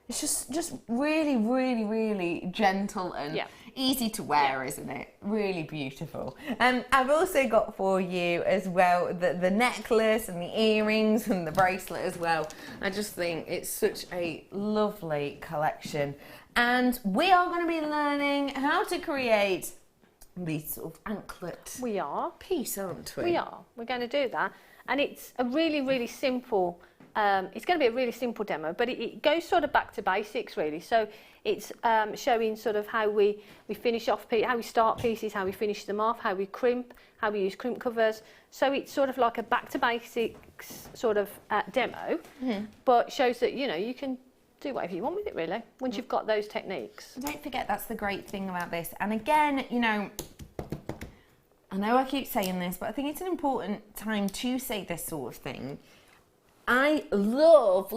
it's just really, really, really gentle and easy to wear, isn't it? Really beautiful. I've also got for you as well the necklace and the earrings and the bracelet as well. I just think it's such a lovely collection. And we are going to be learning how to create these sort of anklet We are. piece, aren't we? We are. We're going to do that. And it's a really, really simple, it's going to be a really simple demo, but it goes sort of back to basics, really. So it's showing sort of how we finish off, how we start pieces, how we finish them off, how we crimp, how we use crimp covers. So it's sort of like a back to basics sort of demo, but shows that, you know, you can do whatever you want with it, really, once you've got those techniques. Don't forget, that's the great thing about this. And again, you know, I know I keep saying this, but I think it's an important time to say this sort of thing. I love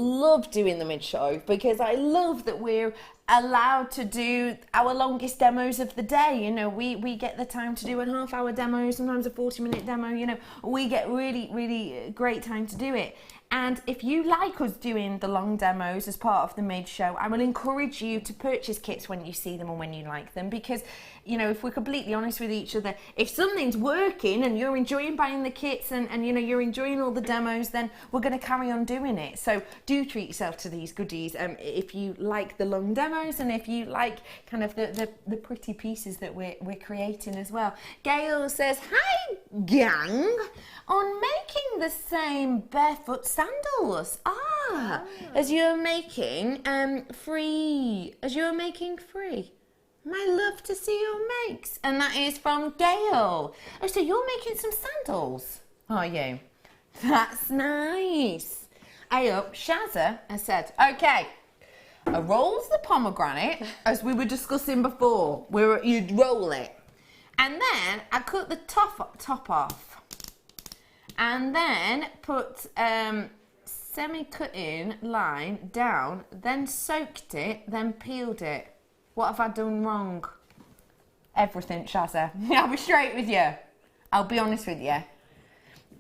doing the mid-show because I love that we're allowed to do our longest demos of the day. You know, we get the time to do a half-hour demo, sometimes a 40-minute demo. You know, we get really great time to do it. And if you like us doing the long demos as part of the mid-show, I will encourage you to purchase kits when you see them and when you like them, because, you know, if we're completely honest with each other, if something's working and you're enjoying buying the kits and you know, you're enjoying all the demos, then we're going to carry on doing it. So do treat yourself to these goodies if you like the long demos and if you like kind of the pretty pieces that we're creating as well. Gail says, hi gang, on making the same barefoot sandals. As you're making free. I love to see your makes. And that is from Gail. Oh, so you're making some sandals, are you? That's nice. Hey up, Shazza has said, okay, I rolls the pomegranate, as we were discussing before. You'd roll it. And then I cut the top off. And then put semi-cutting line down, then soaked it, then peeled it. What have I done wrong? Everything, Shazza. I'll be straight with you. I'll be honest with you.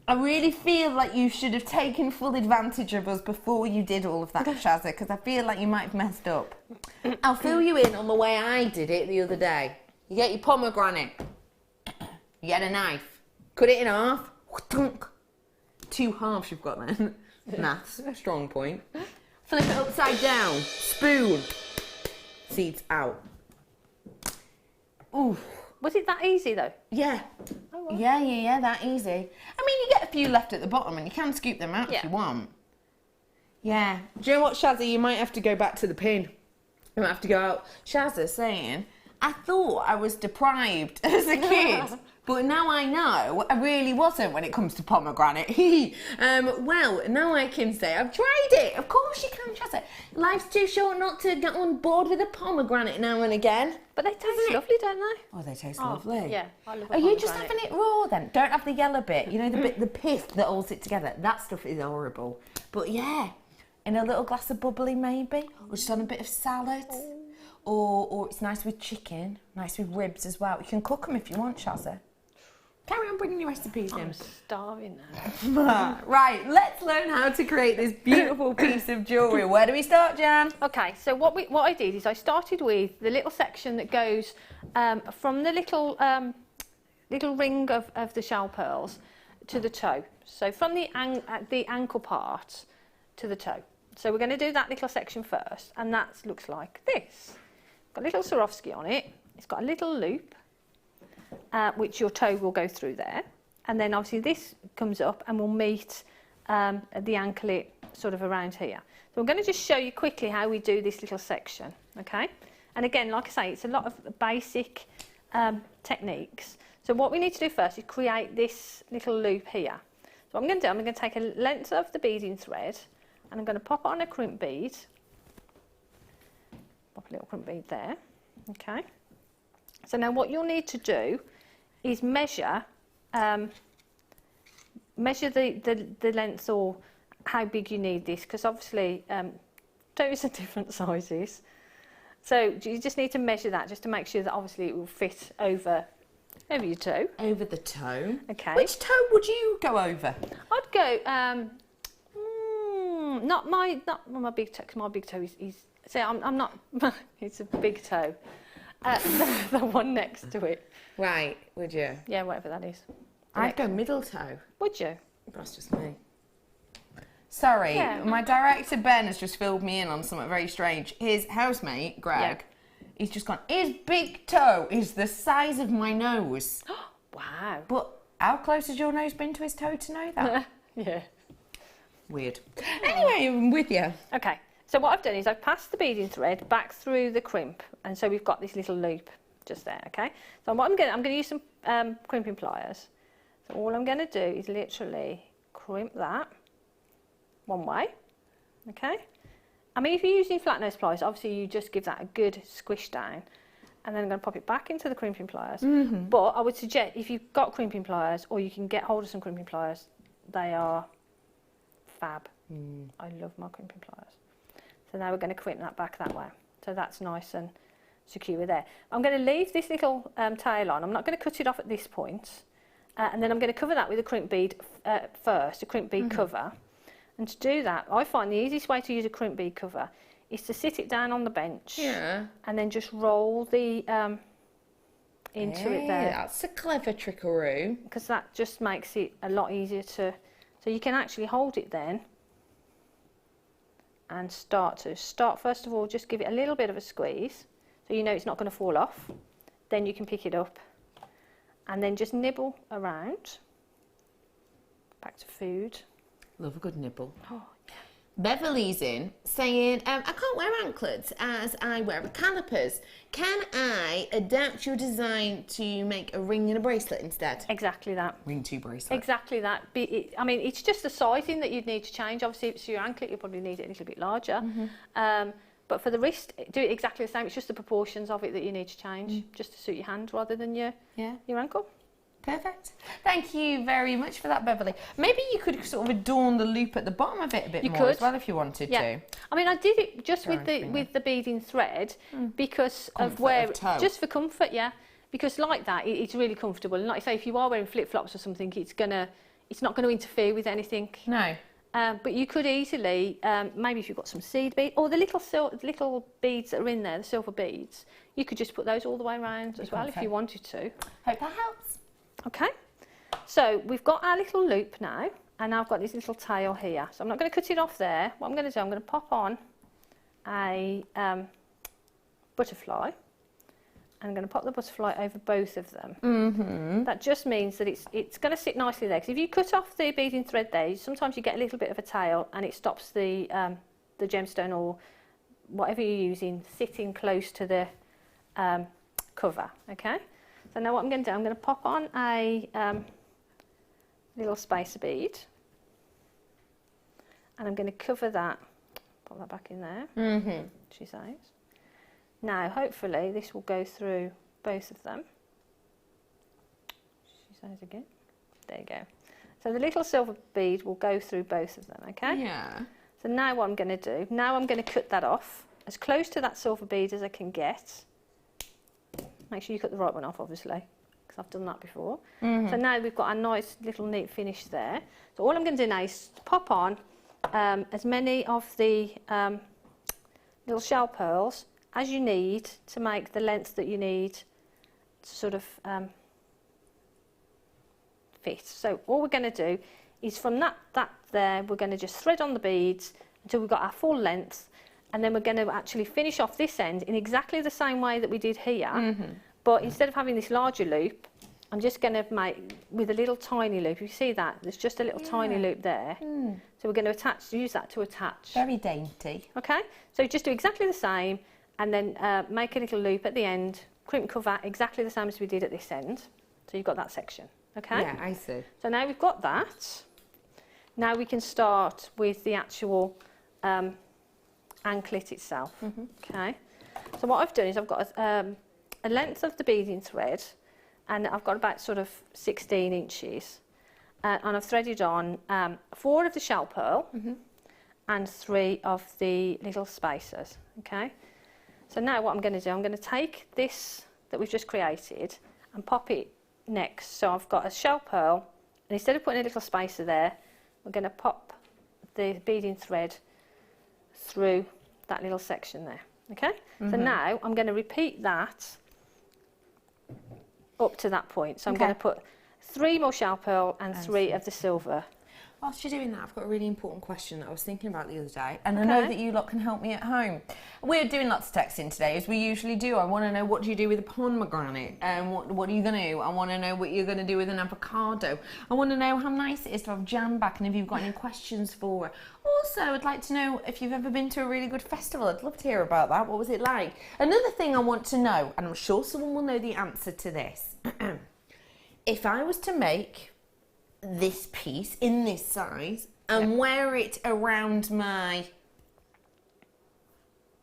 I really feel like you should have taken full advantage of us before you did all of that, Shazza, because I feel like you might have messed up. I'll fill you in on the way I did it the other day. You get your pomegranate. You get a knife. Cut it in half. 2 halves you've got then. Maths, strong point. Flip it upside down. Spoon. Seeds out. Ooh. Was it that easy though? Yeah. Oh, well. Yeah, that easy. I mean, you get a few left at the bottom and you can scoop them out if you want. Yeah. Do you know what, Shazza? You might have to go back to the pin. You might have to go out. Shazza saying, I thought I was deprived as a kid. But now I know I really wasn't when it comes to pomegranate. Well, now I can say I've tried it. Of course you can, Shazza. Life's too short not to get on board with a pomegranate now and again. But they taste lovely, don't they? Oh, they taste lovely. Yeah, I love Are you just having it raw then? Don't have the yellow bit. You know, the pith that holds it together. That stuff is horrible. But yeah, in a little glass of bubbly maybe, or just on a bit of salad. Or it's nice with chicken, nice with ribs as well. You can cook them if you want, Shazza. Carry on bringing your recipes in. I'm starving now. Right, let's learn how to create this beautiful piece of jewellery. Where do we start, Jan? Okay, so what I did is I started with the little section that goes from the little ring of the shell pearls to the toe. So from the ankle part to the toe. So we're going to do that little section first, and that looks like this. Got a little Swarovski on it. It's got a little loop, which your toe will go through there. And then obviously this comes up and will meet the anklet sort of around here. So I'm going to just show you quickly how we do this little section, okay? And again, like I say, it's a lot of basic techniques. So what we need to do first is create this little loop here. So what I'm going to do, I'm going to take a length of the beading thread and I'm going to pop it on a crimp bead. Pop a little crimp bead there, okay? So now what you'll need to do is measure the length or how big you need this, because obviously toes are different sizes. So you just need to measure that just to make sure that obviously it will fit over your toe. Over the toe. Okay. Which toe would you go over? I'd go not my big toe, because my big toe is so I'm not it's a big toe. The one next to it. Right, would you? Yeah, whatever that is. I'd go middle toe. Would you? That's just me. Sorry, my director Ben has just filled me in on something very strange. His housemate, Greg, He's just gone, his big toe is the size of my nose. Wow. But how close has your nose been to his toe to know that? Yeah. Weird. Anyway, I'm with you. Okay, so what I've done is I've passed the beading thread back through the crimp, and so we've got this little loop just there, okay? So what I'm going to use some crimping pliers. So all I'm going to do is literally crimp that one way, okay? I mean, if you're using flat nose pliers, obviously you just give that a good squish down, and then I'm going to pop it back into the crimping pliers. But I would suggest, if you've got crimping pliers, or you can get hold of some crimping pliers, they are fab. I love my crimping pliers. So now we're going to crimp that back that way. So that's nice and secure there. I'm going to leave this little tail on. I'm not going to cut it off at this point. And then I'm going to cover that with a crimp bead first, a crimp bead cover. And to do that, I find the easiest way to use a crimp bead cover is to sit it down on the bench. Yeah. And then just roll the into it there. That's a clever trickaroo. Because that just makes it a lot easier to... So you can actually hold it then and start first of all, just give it a little bit of a squeeze so you know it's not going to fall off. Then you can pick it up and then just nibble around. Back to food. Love a good nibble. Oh, Beverly's in saying, I can't wear anklets as I wear calipers. Can I adapt your design to make a ring and a bracelet instead? Exactly that. Ring 2 bracelet. Exactly that. I mean, it's just the sizing that you'd need to change. Obviously, if it's your anklet, you'll probably need it a little bit larger. But for the wrist, do it exactly the same. It's just the proportions of it that you need to change, just to suit your hand rather than your ankle. Perfect. Thank you very much for that, Beverly. Maybe you could sort of adorn the loop at the bottom of it a bit more as well if you wanted to. I mean, I did it just with the beading thread because of where, just for comfort, because like that, it's really comfortable. And like I say, if you are wearing flip-flops or something, it's not gonna interfere with anything. No. But you could easily, maybe if you've got some seed beads, or the little beads that are in there, the silver beads, you could just put those all the way around as well if you wanted to. Hope that helps. Okay, so we've got our little loop now, and I've got this little tail here. So I'm not going to cut it off there. What I'm going to do, I'm going to pop on a butterfly, and I'm going to pop the butterfly over both of them. That just means that it's going to sit nicely there. Because if you cut off the beading thread there, sometimes you get a little bit of a tail, and it stops the gemstone or whatever you're using sitting close to the cover. Okay. So now what I'm going to do, I'm going to pop on a little spacer bead, and I'm going to cover that, pop that back in there, she says. Now hopefully this will go through both of them, she says again. There you go. So the little silver bead will go through both of them, okay? Yeah. So now what I'm going to do, now I'm going to cut that off as close to that silver bead as I can get. Make sure you cut the right one off, obviously, because I've done that before. So now we've got a nice little neat finish there. So all I'm going to do now is pop on as many of the little shell pearls as you need to make the length that you need to sort of fit. So all we're going to do is from that there, we're going to just thread on the beads until we've got our full length. And then we're going to actually finish off this end in exactly the same way that we did here. But instead of having this larger loop, I'm just going to make with a little tiny loop. You see that? There's just a little tiny loop there. So we're going to use that to attach. Very dainty. Okay? So just do exactly the same and then make a little loop at the end, crimp cover exactly the same as we did at this end. So you've got that section. Okay? Yeah, I see. So now we've got that. Now we can start with the actual anklet itself. Okay, so what I've done is I've got a length of the beading thread, and I've got about sort of 16 inches, and I've threaded on 4 of the shell pearl and 3 of the little spacers. Okay, so now what I'm going to do, I'm going to take this that we've just created and pop it next. So I've got a shell pearl, and instead of putting a little spacer there, we're going to pop the beading thread through that little section there. Okay, so now I'm going to repeat that up to that point. So I'm going to put 3 more shell pearl and 3 of the silver. whilst you're doing that, I've got a really important question that I was thinking about the other day, and I know that you lot can help me at home. We're doing lots of texting today, as we usually do. I want to know, what do you do with a pomegranate? And what are you going to do? I want to know what you're going to do with an avocado. I want to know how nice it is to have jam back, and if you've got any questions for her. Also, I'd like to know if you've ever been to a really good festival. I'd love to hear about that. What was it like? Another thing I want to know, and I'm sure someone will know the answer to this. If I was to make this piece in this size and wear it around my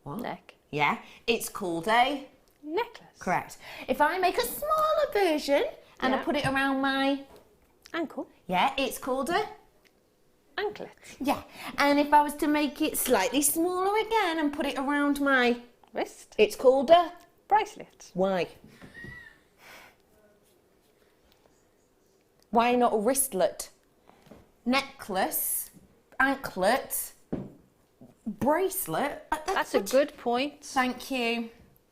neck. Yeah, it's called a necklace. Correct. If I make a smaller version and I put it around my ankle. Yeah, it's called a anklet. Yeah, and if I was to make it slightly smaller again and put it around my wrist, it's called a bracelet. Why? Why not a wristlet? Necklace, anklet, bracelet. That's a good point. Thank you.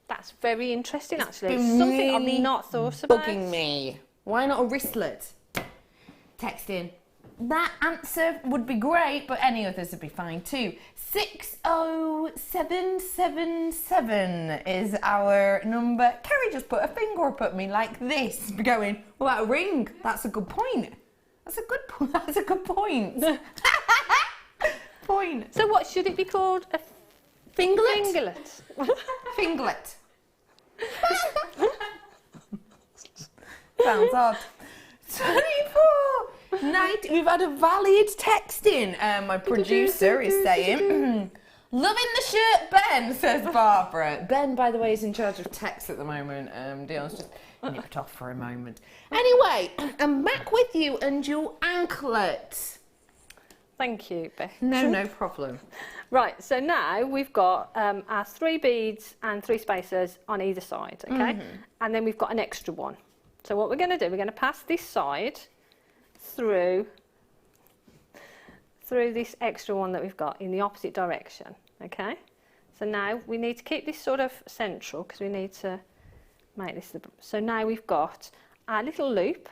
That's very interesting, actually. Been Something really I've not thought about. bugging me. Why not a wristlet? Text in. That answer would be great, but any others would be fine too. 60777 is our number. Carrie just put a finger up at me like this, going, "What about a ring?" That's a good point. That's a good point. That's a good point. Point. So what should it be called? A Finglet? Finglet. Finglet. Sounds odd. 24 night. We've had a valid text in. My producer is saying, "Loving the shirt, Ben," says Barbara. Ben, by the way, is in charge of text at the moment. Dion's just nipped off for a moment. Anyway, I'm back with you and your anklet. Thank you, Beth. No problem. Right, so now we've got our 3 beads and 3 spacers on either side, okay? And then we've got an extra one. So what we're going to do, we're going to pass this side through this extra one that we've got in the opposite direction, okay? So now we need to keep this sort of central because we need to make this. So now we've got our little loop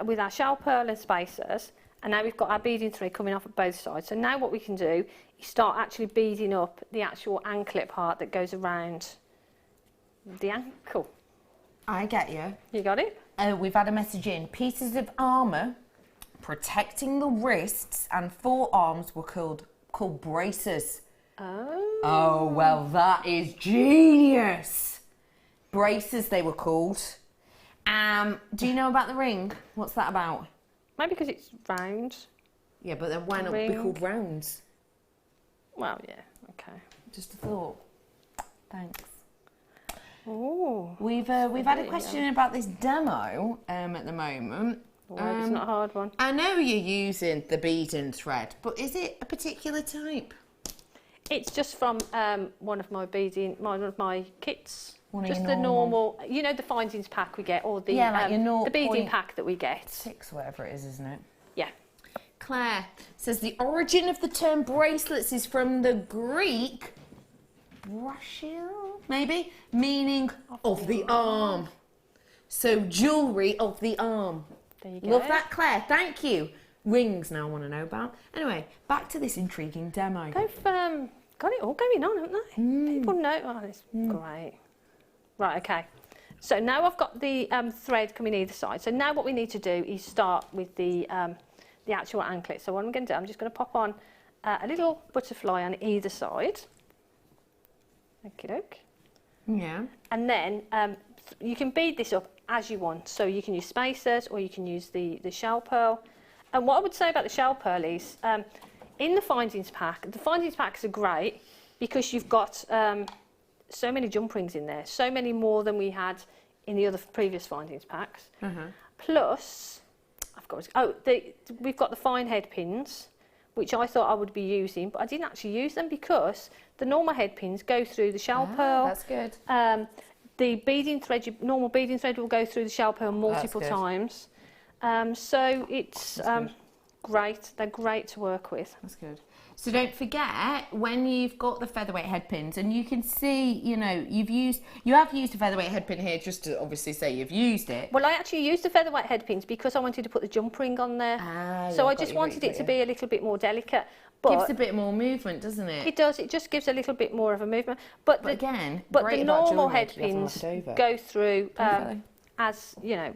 with our shell pearl and spacers, and now we've got our beading thread coming off at both sides. So now what we can do is start actually beading up the actual anklet part that goes around the ankle. I get you. You got it? We've had a message in. Pieces of armour protecting the wrists and forearms were called braces. Oh. Oh, well, that is genius. Braces, they were called. Do you know about the ring? What's that about? Maybe because it's round. Yeah, but then why not be called rounds? Well, yeah, okay. Just a thought. Thanks. Oh. We've had a question about this demo at the moment. Well, it's not a hard one. I know you're using the beading thread, but is it a particular type? It's just from one of my kits. Just the normal, you know, the findings pack we get, or the the beading pack that we get. 6, whatever it is, isn't it? Yeah. Claire says the origin of the term bracelets is from the Greek brachio, maybe, meaning of the arm. So jewellery of the arm. There you go. Love that, Claire. Thank you. Rings now I want to know about. Anyway, back to this intriguing demo. They've got it all going on, haven't they? People know. Oh, it's great. Right, okay. So now I've got the thread coming either side. So now what we need to do is start with the actual anklet. So what I'm going to do, I'm just going to pop on a little butterfly on either side. Okey-doke. Yeah. And then you can bead this up as you want. So you can use spacers or you can use the shell pearl. And what I would say about the shell pearl is, in the findings packs are great because you've got so many jump rings in there, so many more than we had in the other previous findings packs. Plus, we've got the fine head pins, which I thought I would be using, but I didn't actually use them because the normal head pins go through the shell pearl. That's good. The beading thread, your normal beading thread will go through the shell pearl multiple times. So it's great. They're great to work with. That's good. So don't forget, when you've got the featherweight head pins, and you can see, you know, you have used a featherweight head pin here, just to obviously say you've used it. Well, I actually used the featherweight head pins because I wanted to put the jump ring on there. So I just wanted it to be a little bit more delicate. But gives a bit more movement, doesn't it? It does. It just gives a little bit more of a movement. But the normal head pins go through as, you know,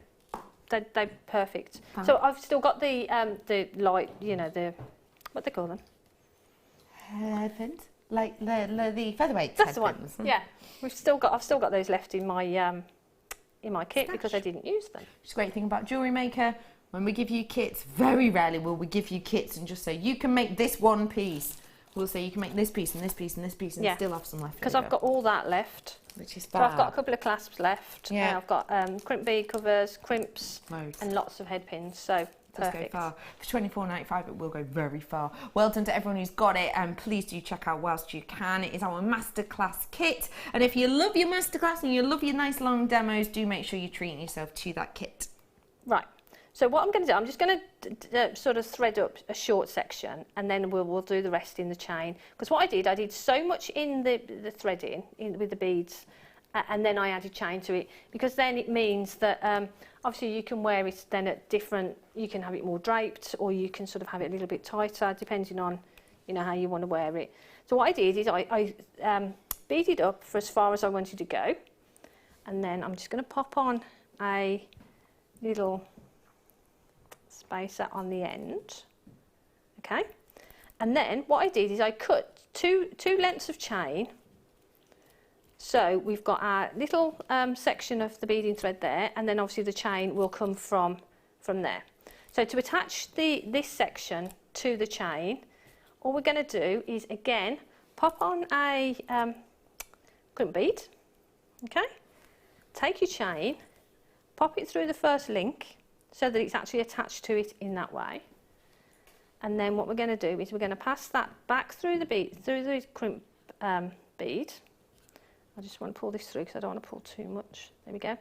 they're perfect. Fine. So I've still got the light, you know, what they call them? Head pins, like the featherweight. That's the one. Yeah, I've still got those left in my kit because I didn't use them. Which is a great thing about Jewellery Maker. When we give you kits, very rarely will we give you kits and just say you can make this one piece. We'll say you can make this piece and this piece and this piece and still have some left. Because I've got all that left. Which is fab. So I've got a couple of clasps left. Yeah. I've got crimp bead covers, crimps, and lots of head pins. So perfect. Go far. For $24.95 it will go very far. Well done to everyone who's got it, and please do check out whilst you can. It is our masterclass kit, and if you love your masterclass and you love your nice long demos, do make sure you're treating yourself to that kit. Right. So what I'm going to do, I'm just going to sort of thread up a short section, and then we'll do the rest in the chain. Because what I did so much in the threading with the beads, and then I added chain to it, because then it means that obviously you can wear it then at different, you can have it more draped, or you can sort of have it a little bit tighter, depending on, you know, how you want to wear it. So what I did is I beaded up for as far as I wanted to go, and then I'm just going to pop on a little spacer on the end, okay, and then what I did is I cut two lengths of chain, so we've got our little section of the beading thread there, and then obviously the chain will come from there. So to attach this section to the chain, all we're going to do is again pop on a crimp bead, okay, take your chain, pop it through the first link so that it's actually attached to it in that way. And then what we're going to do is we're going to pass that back through the bead, through the crimp bead. I just want to pull this through because I don't want to pull too much. There we go.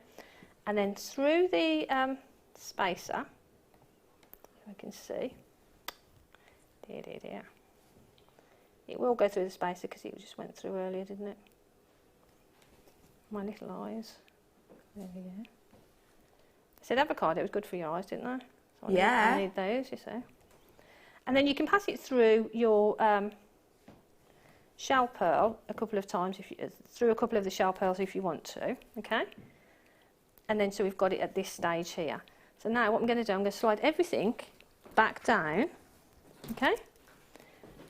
And then through the spacer, if I can see, there. It will go through the spacer because it just went through earlier, didn't it? My little eyes. There we go. I said avocado was good for your eyes, didn't I? So I need those, you see. And then you can pass it through your shell pearl a couple of times, through a couple of the shell pearls if you want to, okay? And then so we've got it at this stage here. So now what I'm going to do, I'm going to slide everything back down, okay?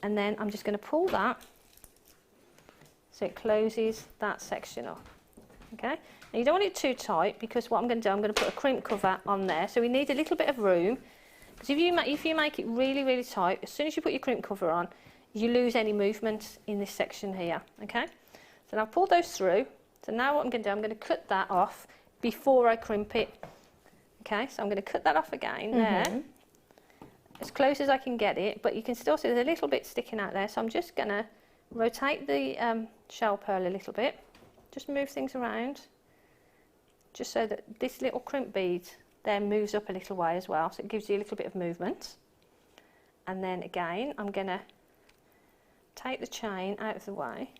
And then I'm just going to pull that so it closes that section up, okay? Now you don't want it too tight, because what I'm going to do, I'm going to put a crimp cover on there. So we need a little bit of room, because if you make it really, really tight, as soon as you put your crimp cover on, you lose any movement in this section here, okay? So now I've pulled those through. So now what I'm going to do, I'm going to cut that off before I crimp it. Okay, so I'm going to cut that off again there, as close as I can get it, but you can still see there's a little bit sticking out there. So I'm just going to rotate the shell pearl a little bit, just move things around, just so that this little crimp bead there moves up a little way as well, so it gives you a little bit of movement. And then again, I'm going to take the chain out of the way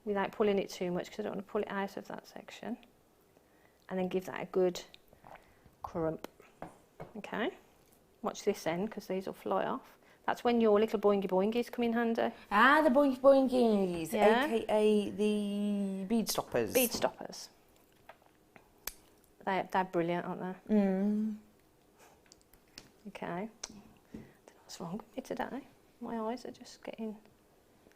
without pulling it too much, because I don't want to pull it out of that section, and then give that a good crump. Okay, watch this end because these will fly off. That's when your little boingy boingies come in handy. Ah, the boingy boingies, yeah. aka the bead stoppers. Bead stoppers. They're brilliant, aren't they? Okay. I don't know what's wrong with me today. My eyes are just getting...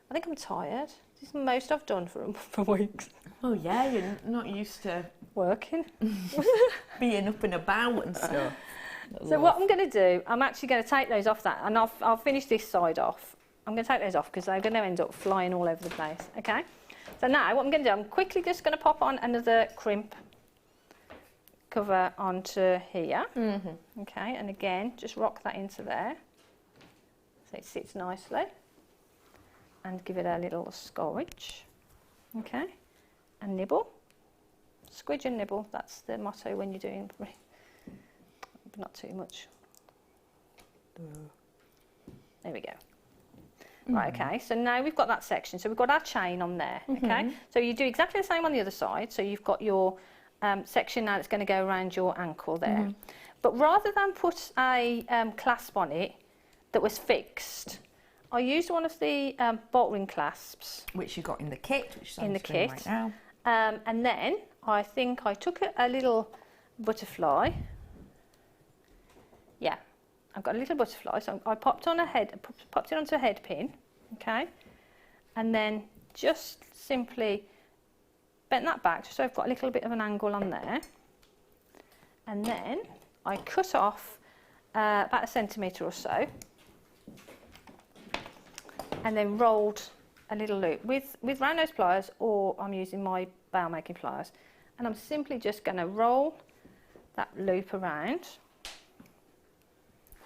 I think I'm tired. This is the most I've done for weeks. Oh yeah, you're not used to working, being up and about and stuff. So what I'm going to do, I'm actually going to take those off that, and I'll finish this side off. I'm going to take those off because they're going to end up flying all over the place. Okay. So now what I'm going to do, I'm quickly just going to pop on another crimp cover onto here. Okay, and again, just rock that into there so it sits nicely. And give it a little squidge, okay, and nibble. Squidge and nibble, that's the motto when you're doing, but not too much. There we go. Right, okay, so now we've got that section. So we've got our chain on there, okay? So you do exactly the same on the other side. So you've got your section now that's going to go around your ankle there. But rather than put a clasp on it that was fixed, I used one of the bolt ring clasps. Which you got in the kit, which is on in the the screen kit. right now. And then I think I took a little butterfly. Yeah, I've got a little butterfly, so I popped it onto a head pin, okay, and then just simply bent that back just so I've got a little bit of an angle on there, and then I cut off about 1 centimetre or so, and then rolled a little loop with round nose pliers, or I'm using my bail making pliers, and I'm simply just going to roll that loop around.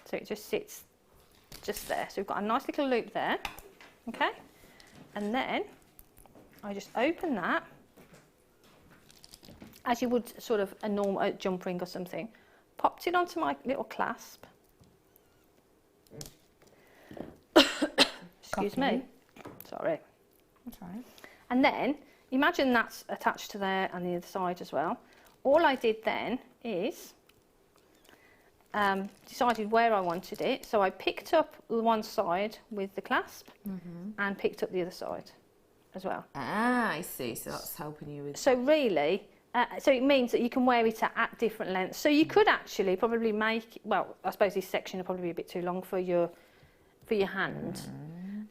So it just sits just there. So we've got a nice little loop there, okay? And then I just open that, as you would sort of a normal jump ring or something, popped it onto my little clasp. Excuse me, sorry. That's right. And then imagine that's attached to there and the other side as well. All I did then is decided where I wanted it. So I picked up one side with the clasp and picked up the other side as well. Ah, I see. So that's helping you with... So really, so it means that you can wear it at different lengths. So you could actually probably make, well, I suppose this section will probably be a bit too long for your hand.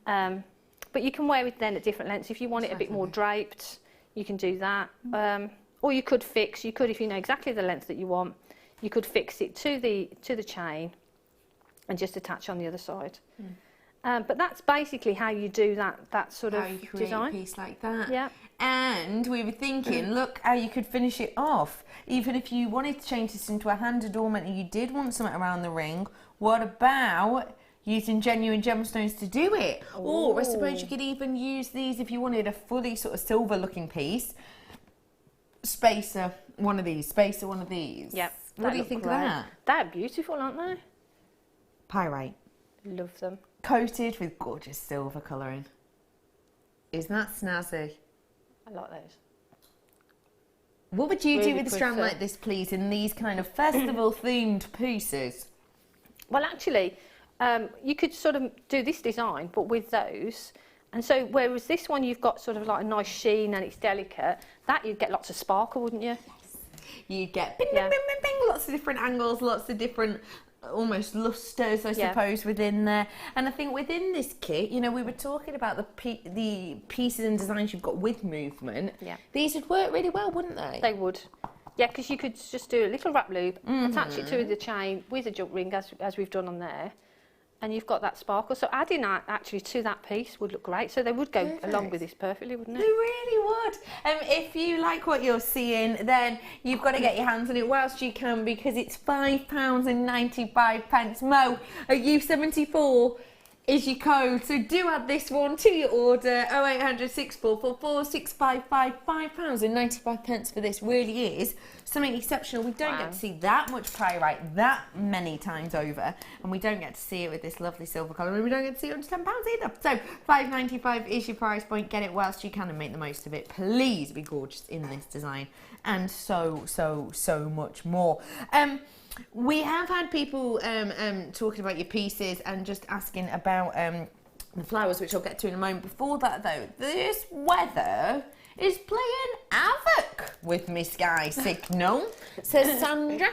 But you can wear it then at different lengths. If you want it a bit more draped, you can do that. Or you could fix, if you know exactly the length that you want, you could fix it to the chain and just attach on the other side. But that's basically how you do that sort of how you create design. a piece like that. Yeah. And we were thinking, look how you could finish it off. Even if you wanted to change this into a hand adornment and you did want something around the ring, what about using genuine gemstones to do it? Or I suppose you could even use these if you wanted a fully sort of silver looking piece. Spacer one of these. Yep. What do you think of that? They're beautiful, aren't they? Pyrite. Love them. Coated with gorgeous silver colouring. Isn't that snazzy? I like those. What would you Really do with a strand prefer- like this, please, in these kind of festival-themed pieces? Well, actually, you could sort of do this design, but with those. And so, whereas this one you've got sort of like a nice sheen and it's delicate, that you'd get lots of sparkle, wouldn't you? You get bing, bing, bing, bing, bing, lots of different angles, lots of different almost lustres, I suppose, within there. And I think within this kit, you know, we were talking about the pieces and designs you've got with movement. Yeah. These would work really well, wouldn't they? They would. Yeah, because you could just do a little wrap loop, attach it to the chain with a jump ring, as we've done on there, and you've got that sparkle. So adding that actually to that piece would look great. So they would go along with this perfectly, wouldn't it? They really would. If you like what you're seeing, then you've got to get your hands on it whilst you can, because it's £5.95. Mo, a U74 is your code. So do add this one to your order. 0800 644 6555. £5.95 for this really is something exceptional. We don't get to see that much pyrite that many times over, and we don't get to see it with this lovely silver colour, and we don't get to see it under £10 either. So £5.95 is your price point. Get it whilst you can and make the most of it. Please be gorgeous in this design, and so much more. We have had people talking about your pieces and just asking about the flowers, which I'll get to in a moment. Before that, though, this weather is playing havoc with my sky signal, says Sandra.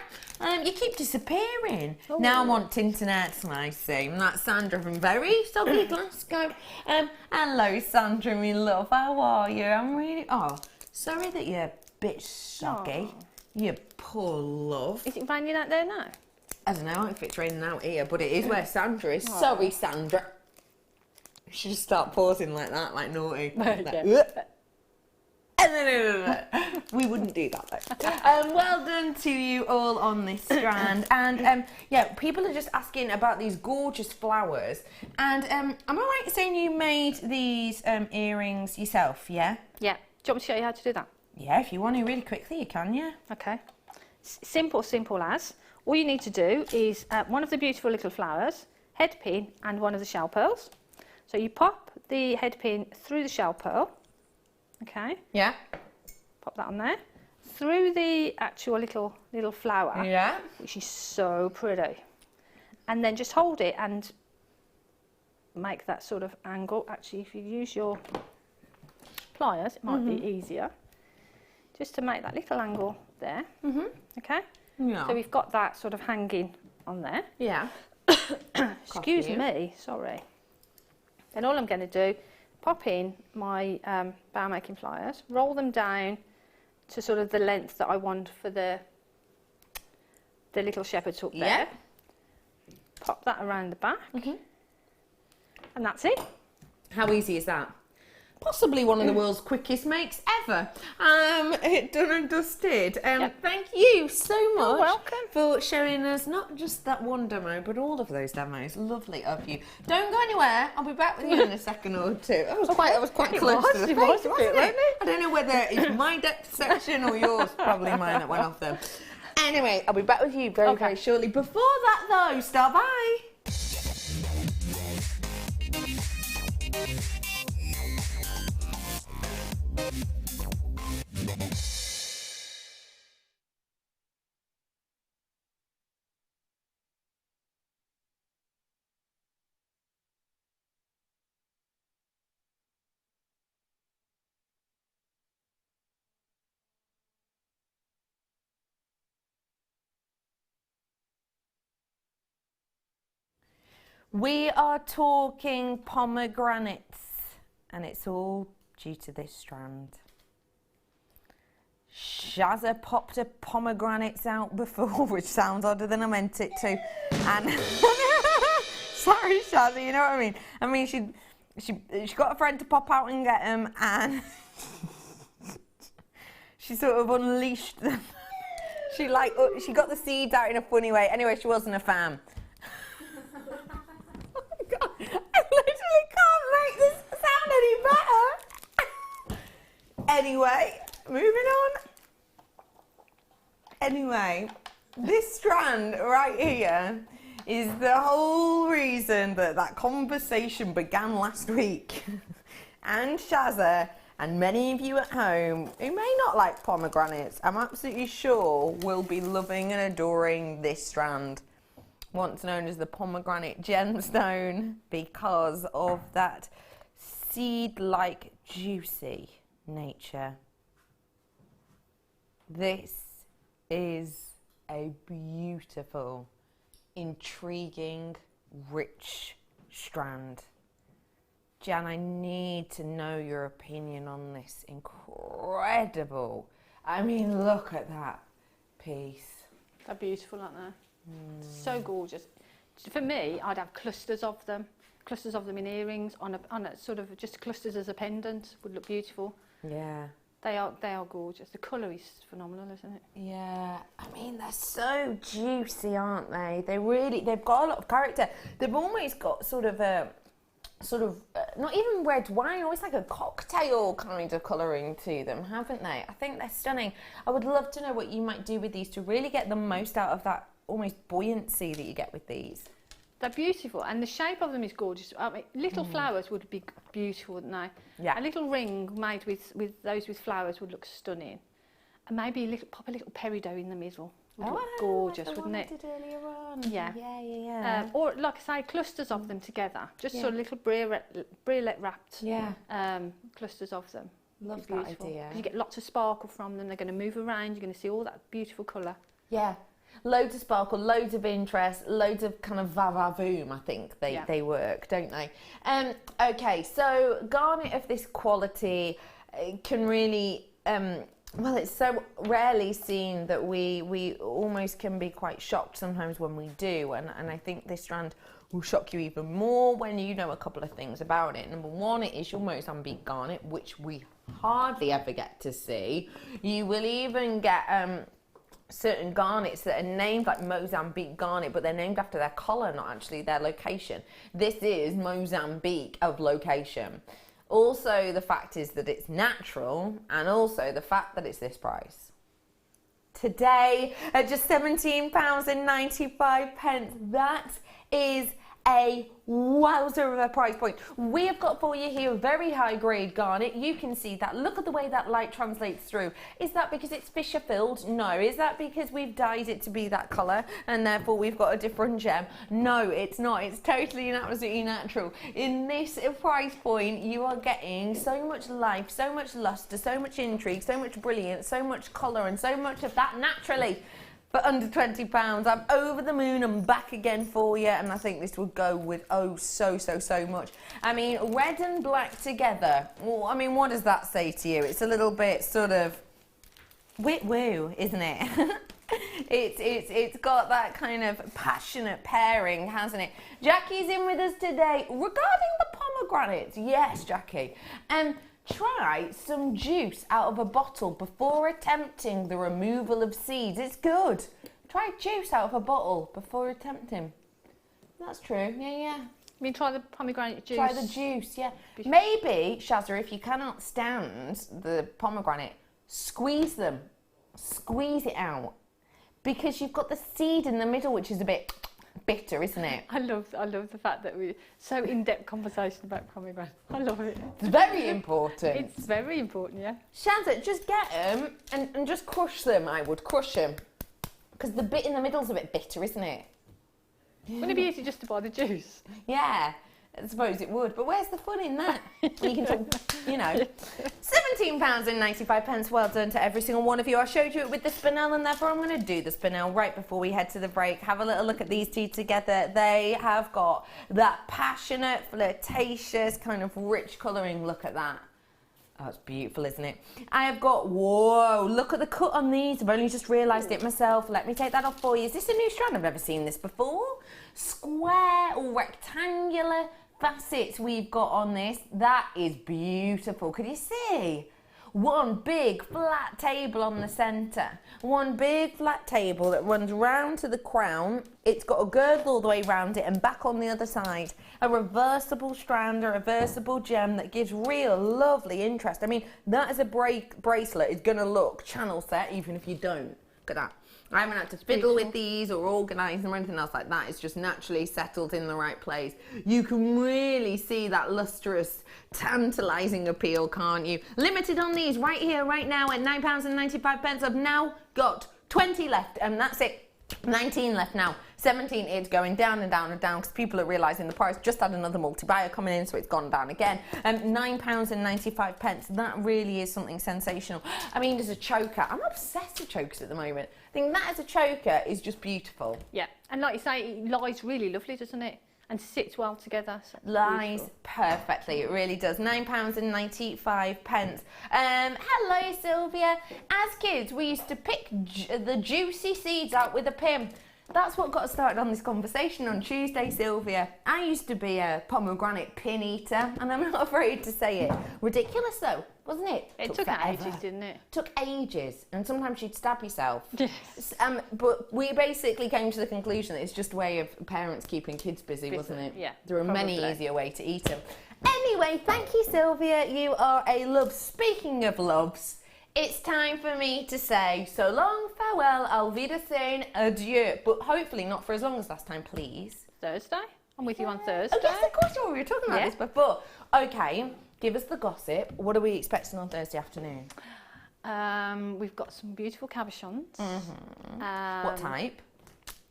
You keep disappearing. Now I'm on internet, I see. And that's Sandra from very soggy Glasgow. Hello, Sandra, my love. How are you? I'm really... Oh, sorry that you're a bit soggy. You poor love. Is it raining out there now? I don't know if it's raining out here, but it is where Sandra is. Sorry, Sandra. You should just start pausing like that, like naughty. We wouldn't do that though. Well done to you all on this strand. And yeah, people are just asking about these gorgeous flowers. And am I right in saying you made these earrings yourself, yeah? Yeah. Do you want me to show you how to do that? Yeah, if you want to really quickly, you can, yeah. Okay. Simple as. All you need to do is one of the beautiful little flowers, head pin and one of the shell pearls. So you pop the head pin through the shell pearl, okay? Yeah. Pop that on there. Through the actual little flower, yeah, which is so pretty. And then just hold it and make that sort of angle. Actually, if you use your pliers, it might be easier. Just to make that little angle there, okay? Yeah. So we've got that sort of hanging on there. Yeah. Excuse me, sorry. Then all I'm going to do, pop in my bow making pliers, roll them down to sort of the length that I want for the little shepherd's hook there. Yeah. Pop that around the back, and that's it. How easy is that? Possibly one of the world's quickest makes ever. Done and dusted. Thank you so much. You're welcome. For showing us not just that one demo, but all of those demos. Lovely of you. Don't go anywhere. I'll be back with you in a second or two. That was quite close to the face, wasn't it? I don't know whether it's my depth section or yours. Probably mine that went off then. Anyway, I'll be back with you very, very shortly. Before that though, Star, bye. We are talking pomegranates, and it's all due to this strand. Shazza popped her pomegranates out before, which sounds odder than I meant it to. And sorry, Shazza, you know what I mean? I mean, she got a friend to pop out and get them, and she sort of unleashed them. She got the seeds out in a funny way. Anyway, she wasn't a fan. God, I literally can't make this sound any better. Anyway, moving on. Anyway, this strand right here is the whole reason that conversation began last week. And Shazza and many of you at home who may not like pomegranates, I'm absolutely sure will be loving and adoring this strand. Once known as the pomegranate gemstone, because of that seed-like juicy nature. This is a beautiful, intriguing, rich strand. Jan, I need to know your opinion on this incredible. I mean, look at that piece. They're beautiful, aren't they? So gorgeous. For me, I'd have clusters of them in earrings, on a sort of just clusters as a pendant would look beautiful. Yeah. They are gorgeous. The colour is phenomenal, isn't it? Yeah. I mean, they're so juicy, aren't they? They've got a lot of character. They've almost got sort of not even red wine, almost like a cocktail kind of colouring to them, haven't they? I think they're stunning. I would love to know what you might do with these to really get the most out of that almost buoyancy that you get with these. They're beautiful, and the shape of them is gorgeous. I mean, little flowers would be beautiful, wouldn't they? Yeah. A little ring made with those with flowers would look stunning. And maybe pop a little peridot in the middle. Would look gorgeous, like the wouldn't one it? I did earlier on. Yeah. Yeah. Or, like I say, clusters of them together. Just sort of little brilette wrapped clusters of them. Love that idea. You get lots of sparkle from them. They're going to move around. You're going to see all that beautiful colour. Yeah. Loads of sparkle, loads of interest, loads of kind of va-va-voom, I think they work, don't they? Okay, so garnet of this quality can really... well, it's so rarely seen that we almost can be quite shocked sometimes when we do, and I think this strand will shock you even more when you know a couple of things about it. Number one, it is your Mozambique garnet, which we hardly ever get to see. You will even get certain garnets that are named like Mozambique garnet, but they're named after their colour, not actually their location. This is Mozambique of location. Also, the fact is that it's natural, and also the fact that it's this price. Today, at just £17.95, that is a wowzer of a price point. We have got for you here a very high grade garnet. You can see that. Look at the way that light translates through. Is that because it's Fisher filled? No. Is that because we've dyed it to be that colour and therefore we've got a different gem? No, it's not. It's totally and absolutely natural. In this price point, you are getting so much life, so much lustre, so much intrigue, so much brilliance, so much colour, and so much of that naturally. For under £20, I'm over the moon and back again for you, and I think this would go with so much. I mean, red and black together. Well, I mean, what does that say to you? It's a little bit sort of woo, isn't it? It's got that kind of passionate pairing, hasn't it? Jackie's in with us today regarding the pomegranates. Yes, Jackie. Try some juice out of a bottle before attempting the removal of seeds. It's good. Try juice out of a bottle before attempting. That's true. Yeah. I mean, try the pomegranate juice. Try the juice, yeah. Maybe, Shazza, if you cannot stand the pomegranate, squeeze them. Squeeze it out. Because you've got the seed in the middle, which is a bit bitter, isn't it? I love the fact that we so in-depth conversation about pomegranate. I love it. It's very important. It's very important, yeah. Shazza, just get them and just crush them. I would crush them because the bit in the middle's a bit bitter, isn't it? Wouldn't it be easy just to buy the juice? Yeah, I suppose it would. But where's the fun in that? You can talk, you know. £17.95. Well done to every single one of you. I showed you it with the spinel, and therefore I'm going to do the spinel right before we head to the break. Have a little look at these two together. They have got that passionate, flirtatious, kind of rich colouring. Look at that. Oh, it's beautiful, isn't it? I have got, whoa, look at the cut on these. I've only just realised it myself. Let me take that off for you. Is this a new strand? I've never seen this before. Square or rectangular facets we've got on this. That is beautiful. Could you see? One big flat table on the centre. One big flat table that runs round to the crown. It's got a girdle all the way round it and back on the other side. A reversible strand, a reversible gem that gives real lovely interest. I mean, that as a bracelet is going to look channel set even if you don't. Look at that. I haven't had to fiddle with these or organise them or anything else like that. It's just naturally settled in the right place. You can really see that lustrous, tantalising appeal, can't you? Limited on these right here, right now at £9.95. I've now got 20 left and that's it. 19 left now. 17, it's going down and down and down because people are realising the price. Just had another multi-buyer coming in, so it's gone down again. £9.95. That really is something sensational. I mean, as a choker, I'm obsessed with chokers at the moment. I think that as a choker is just beautiful. Yeah, and like you say, it lies really lovely, doesn't it? And sits well together. So lies beautiful. Perfectly, it really does. £9.95. Hello, Sylvia. As kids, we used to pick the juicy seeds out with a pin. That's what got us started on this conversation on Tuesday, Sylvia. I used to be a pomegranate pin eater, and I'm not afraid to say it. Ridiculous though, wasn't it? It took ages, didn't it? Took ages, and sometimes you'd stab yourself. Yes. But we basically came to the conclusion that it's just a way of parents keeping kids busy, wasn't it? Yeah. There are many easier ways to eat them. Anyway, thank you, Sylvia. You are a love. Speaking of loves, it's time for me to say so long, farewell, auf Wiedersehen, adieu. But hopefully not for as long as last time, please. Thursday? I'm with you on Thursday. Oh, yes, of course, we were talking about this before. Okay, give us the gossip. What are we expecting on Thursday afternoon? We've got some beautiful cabochons. Mm-hmm. What type?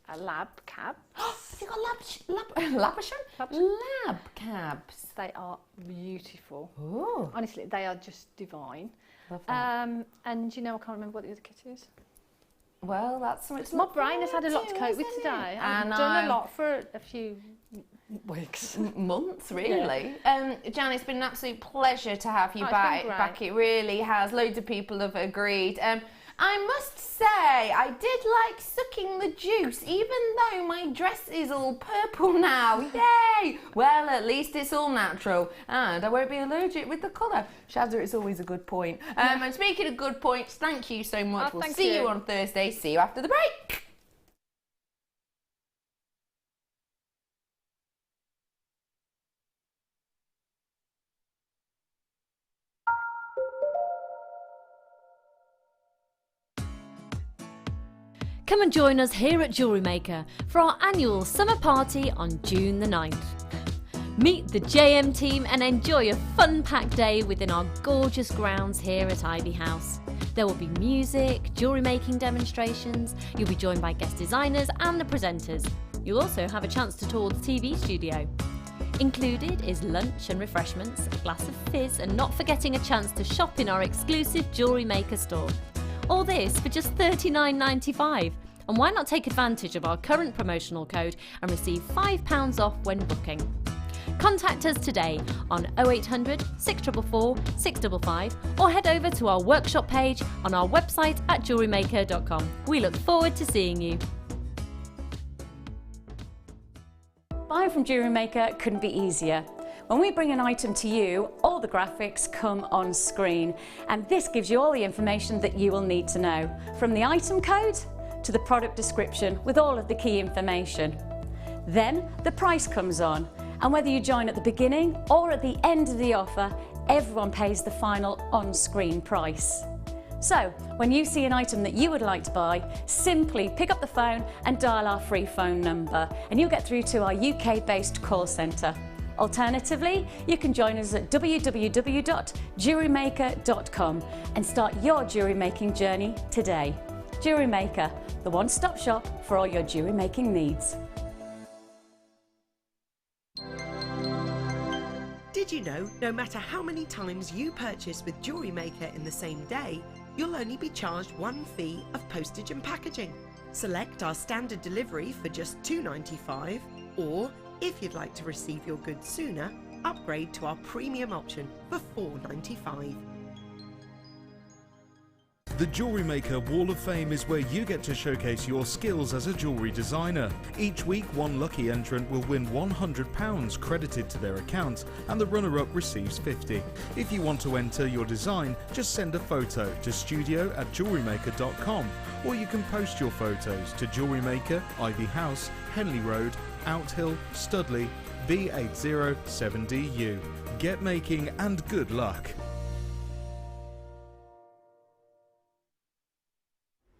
A lab cab. You got lab cabs. They are beautiful. Ooh. Honestly, they are just divine. Love that. And you know, I can't remember what the other kit is. Well, that's something. My brain has had a lot to cope with today. I've done a lot for a few weeks. Months, really. Yeah. Jan, it's been an absolute pleasure to have you back. It really has. Loads of people have agreed. I must say, I did like sucking the juice, even though my dress is all purple now. Yay! Well, at least it's all natural, and I won't be allergic with the colour. Shazza, it's always a good point. And speaking of good points, thank you so much. We'll see you on Thursday. See you after the break. Come and join us here at Jewellery Maker for our annual summer party on June the 9th. Meet the JM team and enjoy a fun-packed day within our gorgeous grounds here at Ivy House. There will be music, jewellery making demonstrations, you'll be joined by guest designers and the presenters. You'll also have a chance to tour the TV studio. Included is lunch and refreshments, a glass of fizz, and not forgetting a chance to shop in our exclusive Jewellery Maker store. All this for just $39.95. And why not take advantage of our current promotional code and receive £5 off when booking? Contact us today on 0800 644 655 or head over to our workshop page on our website at jewellerymaker.com. We look forward to seeing you. Buying from Jewellery Maker couldn't be easier. When we bring an item to you, all the graphics come on screen, and this gives you all the information that you will need to know, from the item code to the product description with all of the key information. Then the price comes on, and whether you join at the beginning or at the end of the offer, everyone pays the final on-screen price. So, when you see an item that you would like to buy, simply pick up the phone and dial our free phone number, and you'll get through to our UK-based call centre. Alternatively, you can join us at www.jewellerymaker.com and start your jewellery making journey today. Jewellery Maker, the one-stop shop for all your jewellery making needs. Did you know, no matter how many times you purchase with Jewellery Maker in the same day, you'll only be charged one fee of postage and packaging. Select our standard delivery for just $2.95, or if you'd like to receive your goods sooner, upgrade to our premium option for $4.95. The Jewellery Maker Wall of Fame is where you get to showcase your skills as a jewellery designer. Each week, one lucky entrant will win £100 credited to their account, and the runner-up receives $50. If you want to enter your design, just send a photo to studio@jewellerymaker.com, or you can post your photos to Jewellery Maker, Ivy House, Henley Road, Outhill, Studley, B807DU. Get making and good luck.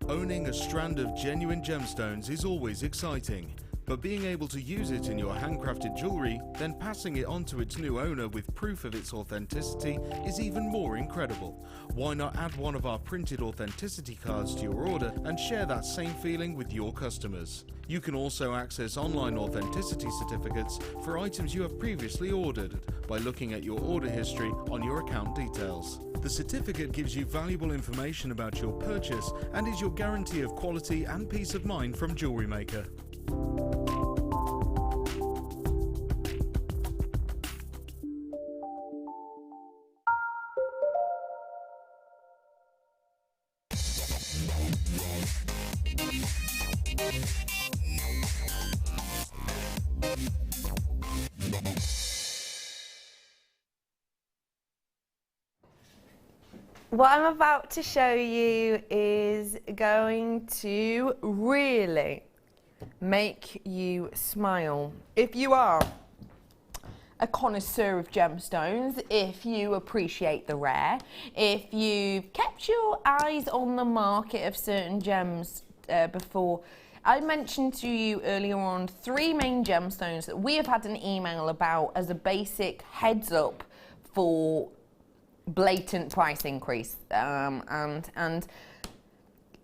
Owning a strand of genuine gemstones is always exciting, but being able to use it in your handcrafted jewellery, then passing it on to its new owner with proof of its authenticity is even more incredible. Why not add one of our printed authenticity cards to your order and share that same feeling with your customers? You can also access online authenticity certificates for items you have previously ordered by looking at your order history on your account details. The certificate gives you valuable information about your purchase and is your guarantee of quality and peace of mind from Jewellery Maker. What I'm about to show you is going to really make you smile. If you are a connoisseur of gemstones, if you appreciate the rare, if you've kept your eyes on the market of certain gems before, I mentioned to you earlier on 3 main gemstones that we have had an email about as a basic heads up for blatant price increase, and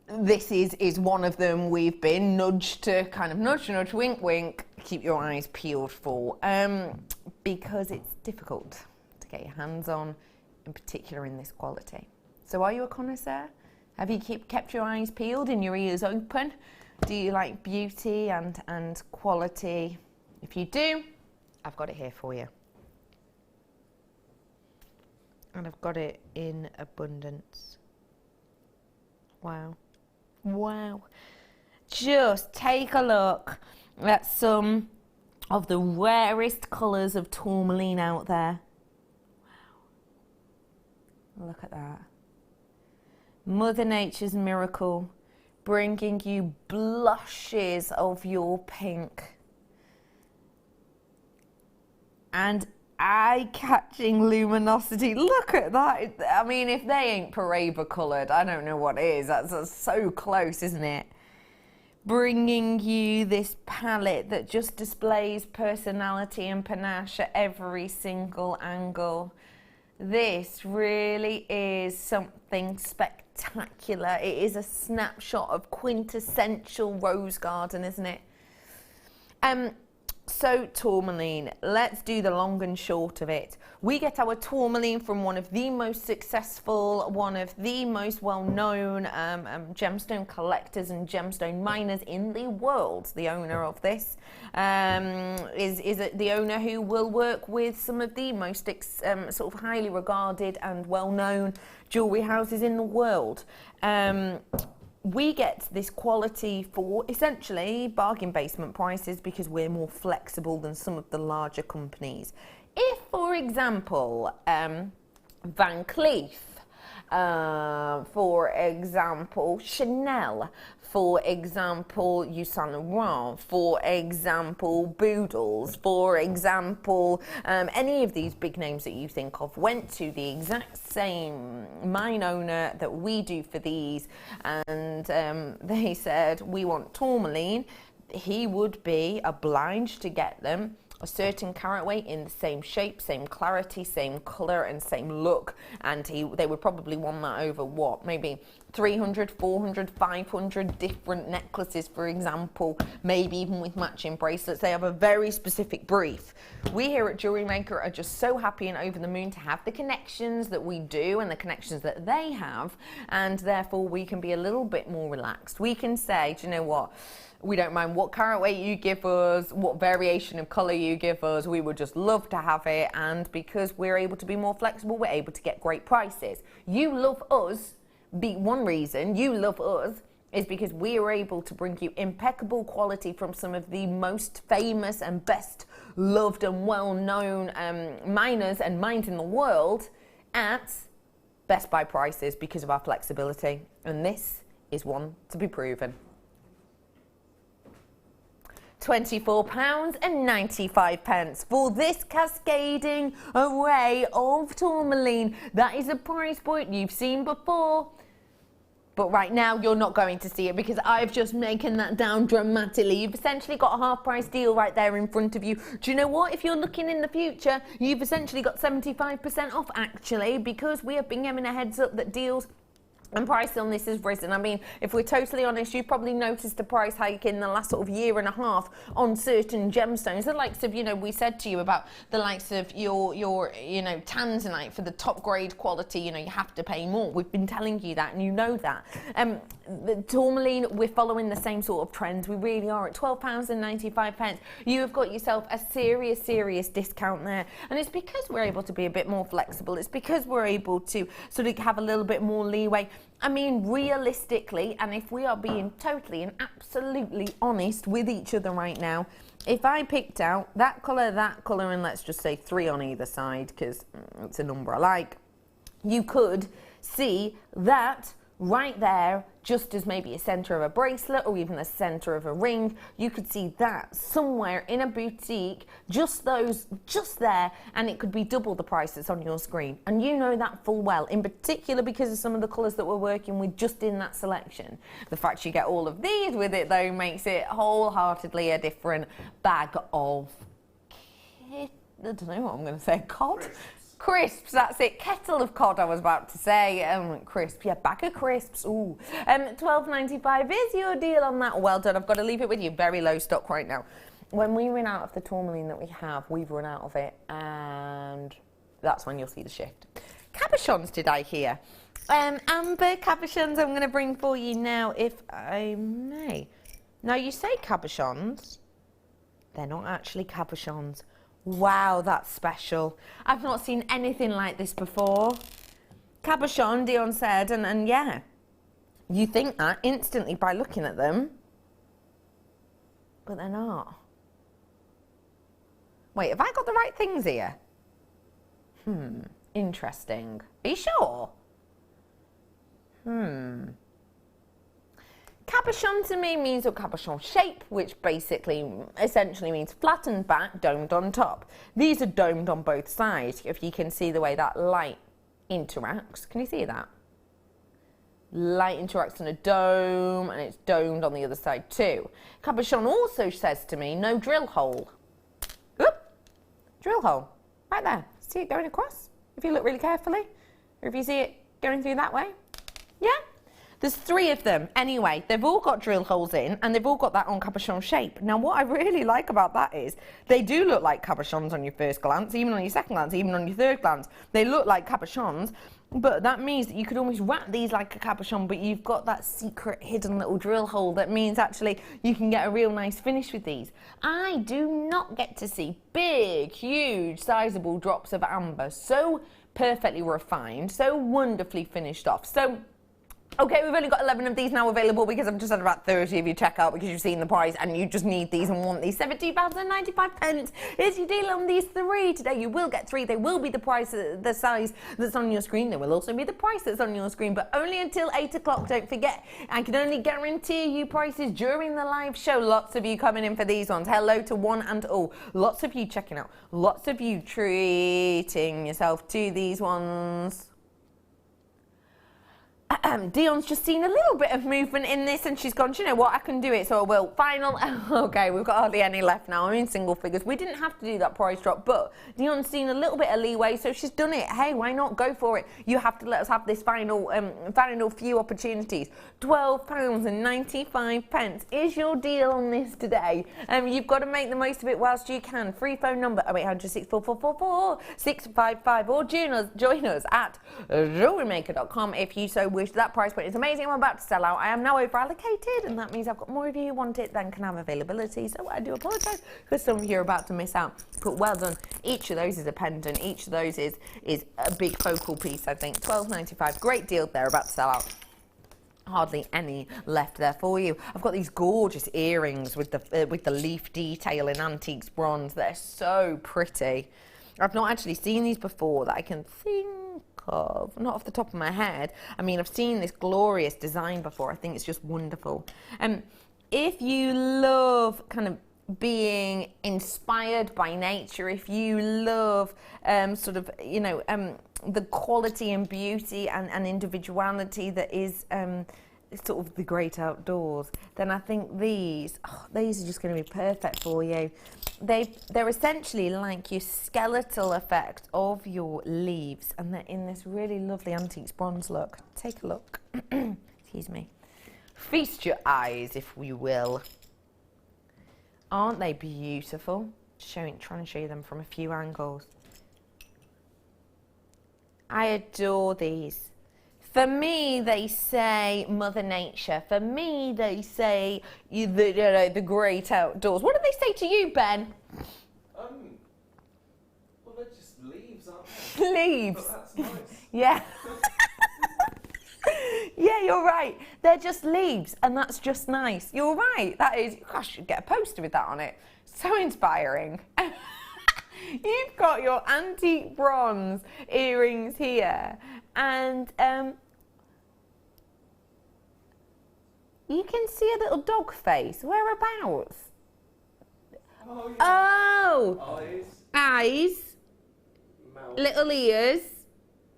this is one of them. We've been nudged to kind of nudge, wink, wink, keep your eyes peeled for, because it's difficult to get your hands on, in particular in this quality. So are you a connoisseur? Have you kept your eyes peeled and your ears open? Do you like beauty and quality? If you do, I've got it here for you. And I've got it in abundance. Wow. Wow. Just take a look at some of the rarest colours of tourmaline out there. Wow. Look at that. Mother Nature's miracle, bringing you blushes of your pink. And eye-catching luminosity. Look at that. I mean, if they ain't Paraiba coloured, I don't know what is. That's so close, isn't it? bringing you this palette that just displays personality and panache at every single angle. This really is something spectacular. It is a snapshot of quintessential rose garden, isn't it? So tourmaline, let's do the long and short of it. We get our tourmaline from one of the most successful, one of the most well-known gemstone collectors and gemstone miners in the world. The owner of this is the owner who will work with some of the most sort of highly regarded and well-known jewellery houses in the world. We get this quality for essentially bargain basement prices because we're more flexible than some of the larger companies. If, for example, Van Cleef, for example, Chanel, for example, Yves Saint Laurent, for example, Boodles, for example, any of these big names that you think of went to the exact same mine owner that we do for these, and they said, we want tourmaline, he would be obliged to get them a certain carat weight in the same shape, same clarity, same colour and same look, and they would probably want that over what, maybe 300, 400, 500 different necklaces, for example, maybe even with matching bracelets. They have a very specific brief. We here at Jewellery Maker are just so happy and over the moon to have the connections that we do and the connections that they have, and therefore we can be a little bit more relaxed. We can say, do you know what, we don't mind what carat weight you give us, what variation of colour you give us, we would just love to have it, and because we're able to be more flexible, we're able to get great prices. You love us, one reason you love us is because we are able to bring you impeccable quality from some of the most famous and best loved and well-known miners and mines in the world at best buy prices because of our flexibility, and this is one to be proven. £24.95 for this cascading array of tourmaline. That is a price point you've seen before, but right now you're not going to see it because I've just taken that down dramatically. You've essentially got a half price deal right there in front of you. Do you know what? If you're looking in the future, you've essentially got 75% off actually, because we have been giving a heads up that deals and price on this has risen. I mean, if we're totally honest, you've probably noticed a price hike in the last sort of year and a half on certain gemstones. The likes of, you know, we said to you about the likes of your you know, Tanzanite for the top grade quality, you know, you have to pay more. We've been telling you that and you know that. The tourmaline, we're following the same sort of trends. We really are at £12.95. You have got yourself a serious discount there. And it's because we're able to be a bit more flexible. It's because we're able to sort of have a little bit more leeway. I mean, realistically, and if we are being totally and absolutely honest with each other right now, if I picked out that colour, and let's just say 3 on either side, because it's a number I like, you could see that right there, just as maybe a centre of a bracelet or even the centre of a ring. You could see that somewhere in a boutique, just there, and it could be double the price that's on your screen. And you know that full well, in particular because of some of the colours that we're working with just in that selection. The fact you get all of these with it though makes it wholeheartedly a different bag of, I don't know what I'm going to say, cod? Crisps, that's it. Kettle of cod, I was about to say. Crisp, yeah, bag of crisps. Ooh. £12.95 is your deal on that. Well done. I've got to leave it with you. Very low stock right now. When we run out of the tourmaline that we have, we've run out of it, and that's when you'll see the shift. Cabochons, did I hear? Amber cabochons I'm going to bring for you now, if I may. Now, you say cabochons. They're not actually cabochons. Wow, that's special. I've not seen anything like this before. Cabochon, Dion said, and yeah, you think that instantly by looking at them, but they're not. Wait, have I got the right things here? Interesting. Are you sure? Cabochon to me means a cabochon shape, which essentially means flattened back, domed on top. These are domed on both sides, if you can see the way that light interacts. Can you see that? Light interacts in a dome, and it's domed on the other side too. Cabochon also says to me, no drill hole. Oop, drill hole, right there. See it going across? If you look really carefully, or if you see it going through that way. Yeah? There's 3 of them. Anyway, they've all got drill holes in, and they've all got that on cabochon shape. Now, what I really like about that is they do look like cabochons on your first glance, even on your second glance, even on your third glance. They look like cabochons, but that means that you could almost wrap these like a cabochon, but you've got that secret hidden little drill hole that means actually you can get a real nice finish with these. I do not get to see big, huge, sizable drops of amber so perfectly refined, so wonderfully finished off. So, okay, we've only got 11 of these now available because I've just had about 30 of you check out because you've seen the price and you just need these and want these. £17.95 is your deal on these 3 today. You will get 3. They will be the price, the size that's on your screen. They will also be the price that's on your screen, but only until 8 o'clock. Don't forget, I can only guarantee you prices during the live show. Lots of you coming in for these ones. Hello to one and all. Lots of you checking out. Lots of you treating yourself to these ones. Dion's just seen a little bit of movement in this and she's gone, do you know what, I can do it, so I will. Final, okay, we've got hardly any left now. I'm in single figures. We didn't have to do that price drop, but Dion's seen a little bit of leeway, so she's done it. Hey, why not? Go for it. You have to let us have this final few opportunities. £12.95 is your deal on this today. You've got to make the most of it whilst you can. Free phone number 0800 644 655 or join us at JewelleryMaker.com if you so wish. That price point is amazing. I'm about to sell out. I am now over allocated, and that means I've got more of you who want it than can have availability. So I do apologise because some of you are about to miss out. But well done. Each of those is a pendant. Each of those is a big focal piece. I think £12.95. Great deal. They're about to sell out. Hardly any left there for you. I've got these gorgeous earrings with the leaf detail in antiques bronze. They're so pretty. I've not actually seen these before that I can think of, not off the top of my head. I mean, I've seen this glorious design before. I think it's just wonderful. If you love kind of being inspired by nature, if you love sort of, you know, the quality and beauty and individuality that is sort of the great outdoors, then I think these are just going to be perfect for you. They're essentially like your skeletal effect of your leaves, and they're in this really lovely antiques bronze look. Take a look. Excuse me. Feast your eyes, if we will. Aren't they beautiful? Trying to show you them from a few angles. I adore these. For me, they say Mother Nature. For me, they say the great outdoors. What do they say to you, Ben? Well, they're just leaves, aren't they? Leaves. But that's nice. Yeah. Yeah, you're right. They're just leaves, and that's just nice. You're right. That is. Gosh, you should get a poster with that on it. So inspiring. You've got your antique bronze earrings here, and you can see a little dog face. Whereabouts? Oh, yeah. Oh! Eyes. Mouth. Little ears.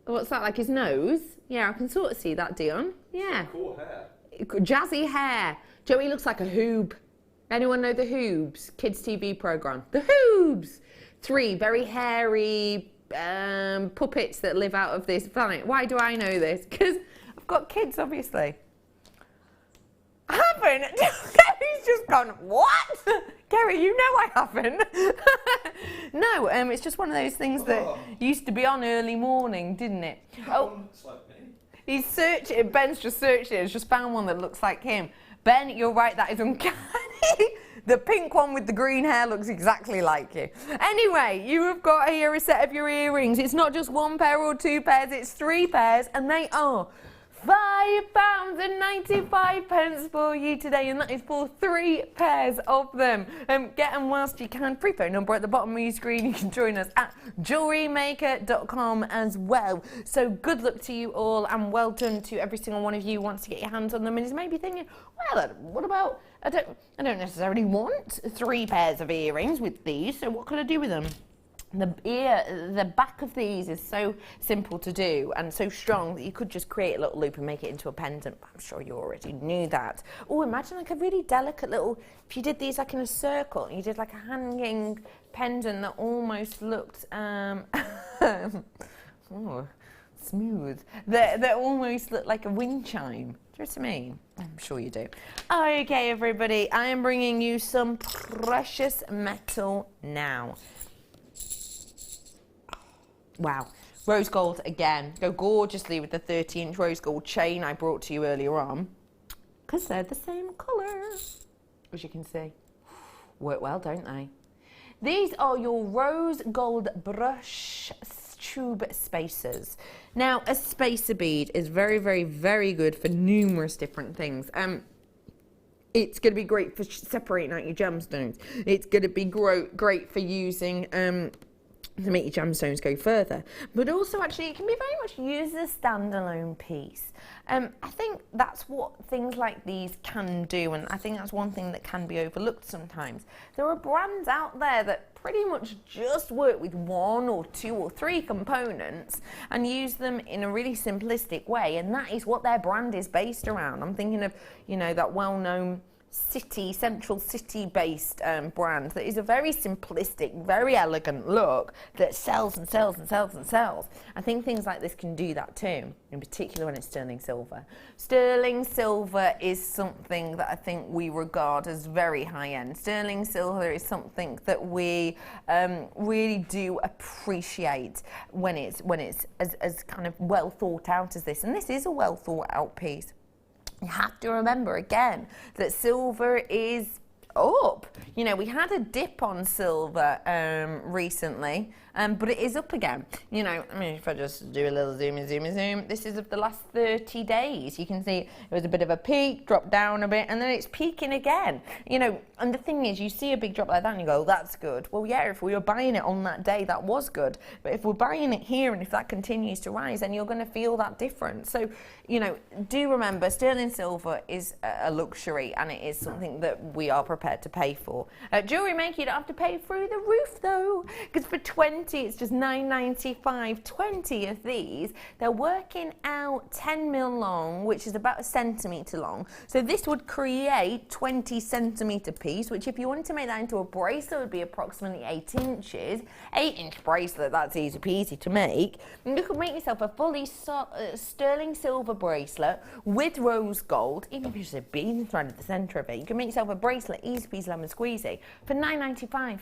What's that, like his nose? Yeah, I can sort of see that, Dion. Yeah. Cool hair. Jazzy hair. Joey looks like a hoob. Anyone know the Hoobs? Kids TV programme. The Hoobs! 3 very hairy puppets that live out of this planet. Why do I know this? Because I've got kids, obviously. I haven't. Gary's just gone, what? Gary, you know I haven't. No, it's just one of those things that used to be on early morning, didn't it? Oh, looks like me. He's searching. Ben's just searched it. He's just found one that looks like him. Ben, you're right. That is uncanny. The pink one with the green hair looks exactly like you. Anyway, you have got here a set of your earrings. It's not just 1 pair or 2 pairs. It's 3 pairs, and they are £5.95 for you today, and that is for 3 pairs of them. Get them whilst you can. Free phone number at the bottom of your screen. You can join us at JewelleryMaker.com as well. So good luck to you all, and well done to every single one of you who wants to get your hands on them and is maybe thinking, well, what about, I don't necessarily want 3 pairs of earrings with these, so what could I do with them? The back of these is so simple to do and so strong that you could just create a little loop and make it into a pendant. I'm sure you already knew that. Oh, imagine like a really delicate little, if you did these like in a circle, and you did like a hanging pendant that almost looked, oh, smooth, that almost looked like a wind chime. Do you know what I mean? I'm sure you do. Okay, everybody, I am bringing you some precious metal now. Wow, rose gold again. Go gorgeously with the 30-inch rose gold chain I brought to you earlier on, because they're the same colour, as you can see. Work well, don't they? These are your rose gold brush tube spacers. Now, a spacer bead is very, very, very good for numerous different things. It's going to be great for separating out your gemstones. It's going to be great for using to make your gemstones go further, but also actually it can be very much used as a standalone piece. I think that's what things like these can do, and I think that's one thing that can be overlooked sometimes. There are brands out there that pretty much just work with 1 or 2 or 3 components and use them in a really simplistic way, and that is what their brand is based around. I'm thinking of, you know, that well-known central city based brand that is a very simplistic, very elegant look that sells and sells and sells and sells. I think things like this can do that too, in particular when it's sterling silver. Sterling silver is something that I think we regard as very high end. Sterling silver is something that we really do appreciate when it's as kind of well thought out as this, and this is a well thought out piece. You have to remember again that silver is up. You know, we had a dip on silver recently, but it is up again. You know, I mean, if I just do a little zoom, this is of the last 30 days. You can see it was a bit of a peak, dropped down a bit, and then it's peaking again. You know, and the thing is, you see a big drop like that and you go, that's good. Well, yeah, if we were buying it on that day, that was good. But if we're buying it here and if that continues to rise, then you're going to feel that difference. So, you know, do remember, sterling silver is a luxury, and it is something that we are prepared to pay for. Jewellery Maker, you don't have to pay through the roof though, because for 20, it's just $9.95. 20 of these. They're working out 10 mil long, which is about 1 centimetre long. So this would create 20 centimetre piece, which if you wanted to make that into a bracelet would be approximately 8 inches. 8-inch bracelet, that's easy peasy to make. And you could make yourself a fully sterling silver bracelet with rose gold, even if you just a bead thread at the centre of it. You can make yourself a bracelet, easy peasy lemon squeezy, for $9.95.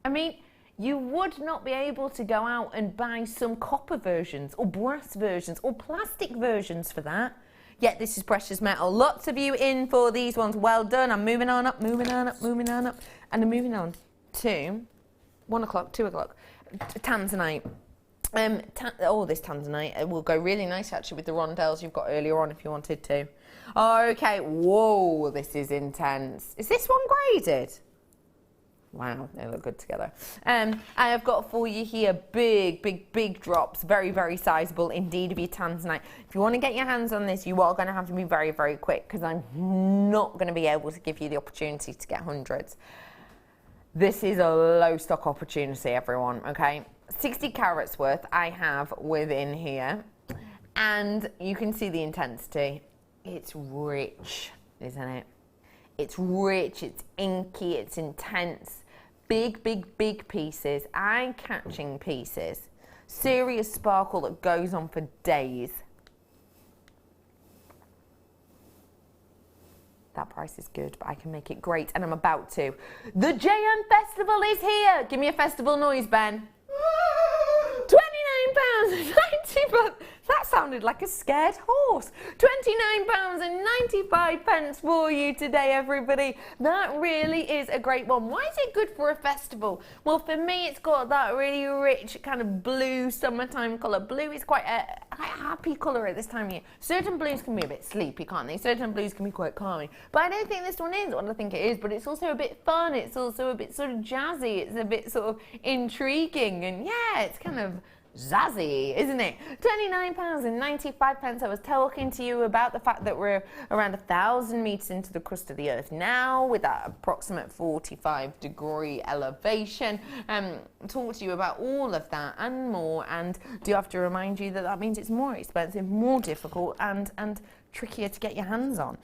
I mean, you would not be able to go out and buy some copper versions or brass versions or plastic versions for that. Yet this is precious metal. Lots of you in for these ones. Well done. I'm moving on up, moving on up, moving on up. And I'm moving on to 1 o'clock, 2 o'clock. Tanzanite. This Tanzanite will go really nice actually with the rondelles you've got earlier on if you wanted to. Okay, whoa, this is intense. Is this one graded? Wow, they look good together. I have got for you here big drops, very, very sizable indeed of your Tanzanite. If you want to get your hands on this, you are going to have to be very, very quick, because I'm not going to be able to give you the opportunity to get hundreds. This is a low stock opportunity, everyone, okay? 60 carats worth I have within here, and you can see the intensity. It's rich, isn't it? It's rich, it's inky, it's intense. Big pieces, eye-catching pieces. Serious sparkle that goes on for days. That price is good, but I can make it great, and I'm about to. The JM Festival is here! Give me a festival noise, Ben. £29.90. That sounded like a scared horse. £29.95 for you today, everybody. That really is a great one. Why is it good for a festival? Well, for me, it's got that really rich kind of blue summertime colour. Blue is quite a happy colour at this time of year. Certain blues can be a bit sleepy, can't they? Certain blues can be quite calming. But I don't think this one is. Well, I think it is, but it's also a bit fun. It's also a bit sort of jazzy. It's a bit sort of intriguing. And yeah, it's kind of zazzy, isn't it? £29.95. I was talking to you about the fact that we're around 1,000 metres into the crust of the earth now, with that approximate 45-degree elevation. Talk to you about all of that and more, and do have to remind you that that means it's more expensive, more difficult, and trickier to get your hands on.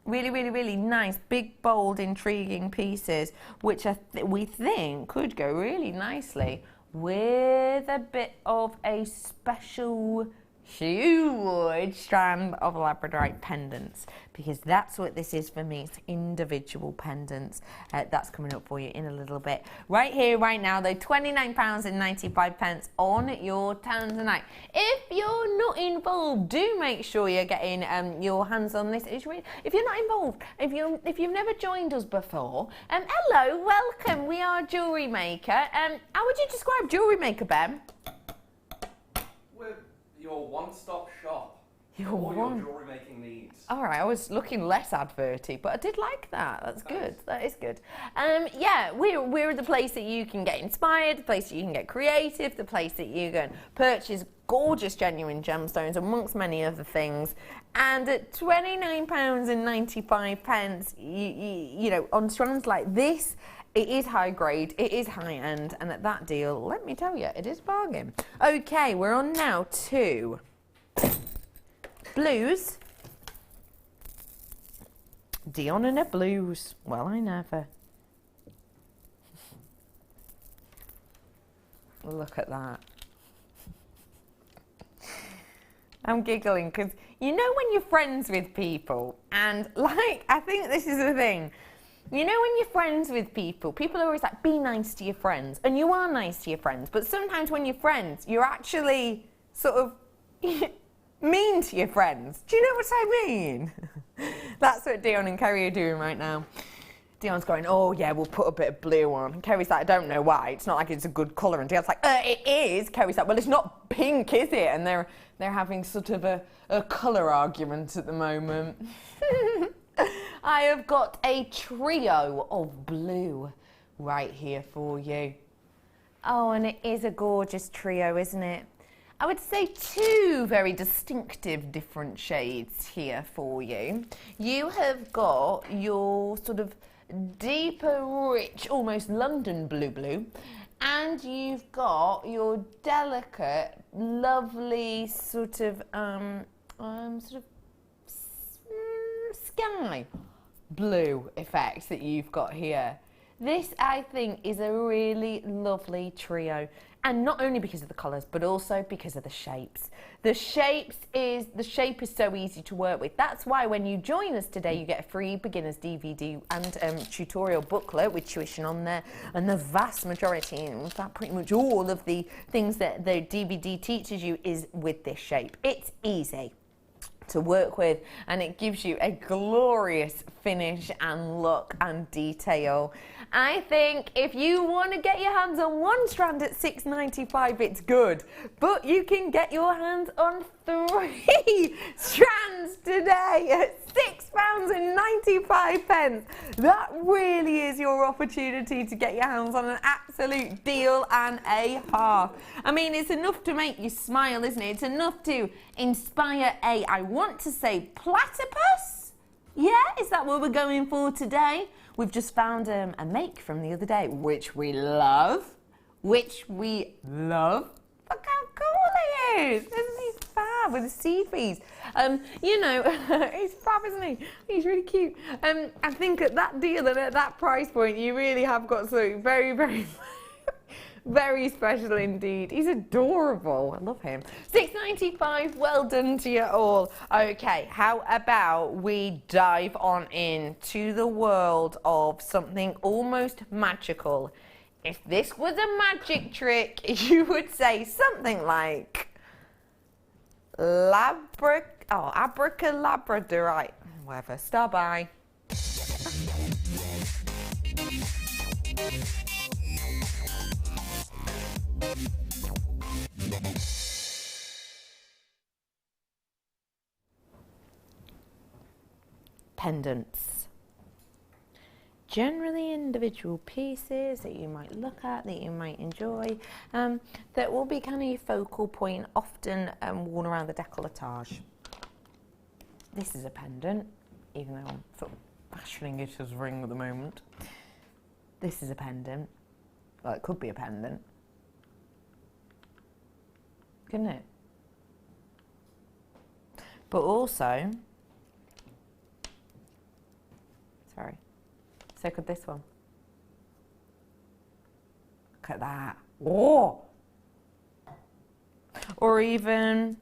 Really, really, really nice, big, bold, intriguing pieces, which we think could go really nicely with a bit of a special huge strand of Labradorite pendants, because that's what this is for me. It's individual pendants. That's coming up for you in a little bit. Right here, right now, though, £29.95 on your Tanzanite. If you're not involved, do make sure you're getting your hands on this. If you're not involved, if you've never joined us before, hello, welcome. We are Jewellery Maker. How would you describe Jewellery Maker, Ben? Your one-stop shop for Your all your jewellery making needs. All right, I was looking less adverty, but I did like that. That's good. That is good. Yeah, we're the place that you can get inspired, the place that you can get creative, the place that you can purchase gorgeous, genuine gemstones, amongst many other things. And at £29.95, you know, on strands like this, it is high grade, it is high end, and at that deal, let me tell you, it is a bargain. Okay, we're on now to blues. Dion and her blues. Well, I never. Look at that. I'm giggling because you know when you're friends with people, and like, I think this is the thing. You know when you're friends with people, people are always like, be nice to your friends. And you are nice to your friends. But sometimes when you're friends, you're actually sort of mean to your friends. Do you know what I mean? That's what Dion and Kerry are doing right now. Dion's going, oh yeah, we'll put a bit of blue on. And Kerry's like, I don't know why. It's not like it's a good colour. And Dion's like, it is. Kerry's like, well, it's not pink, is it? And they're having sort of a colour argument at the moment. I have got a trio of blue right here for you. Oh, and it is a gorgeous trio, isn't it? I would say two very distinctive different shades here for you. You have got your sort of deeper, rich, almost London blue, and you've got your delicate, lovely sort of sky blue effect that you've got here. This, I think, is a really lovely trio, and not only because of the colours, but also because of the shapes. The shape is so easy to work with. That's why when you join us today, you get a free beginner's DVD and tutorial booklet with tuition on there, and the vast majority, in fact, pretty much all of the things that the DVD teaches you is with this shape. It's easy to work with, and it gives you a glorious finish and look and detail. I think if you want to get your hands on one strand at £6.95, it's good, but you can get your hands on 3 strands today at £6.95. That really is your opportunity to get your hands on an absolute deal and a half. I mean, it's enough to make you smile, isn't it? It's enough to inspire I want to say platypus? Yeah, is that what we're going for today? We've just found a make from the other day, which we love. Look how cool he is. Isn't he fab with the seed beads? You know, he's fab, isn't he? He's really cute. I think at that deal and at that price point, you really have got something very, very, very special indeed. He's adorable. I love him. £6.95. Well done to you all. Okay, how about we dive on into the world of something almost magical. If this was a magic trick, you would say something like abracadabradorite. Whatever. Star by. Pendants. generally individual pieces that you might look at, that you might enjoy, that will be kind of your focal point, often worn around the décolletage. This is a pendant, even though I'm sort of fashioning it as a ring at the moment. This is a pendant. Well, it could be a pendant. Couldn't it? But also, sorry, so could this one. Look at that. Whoa! Or even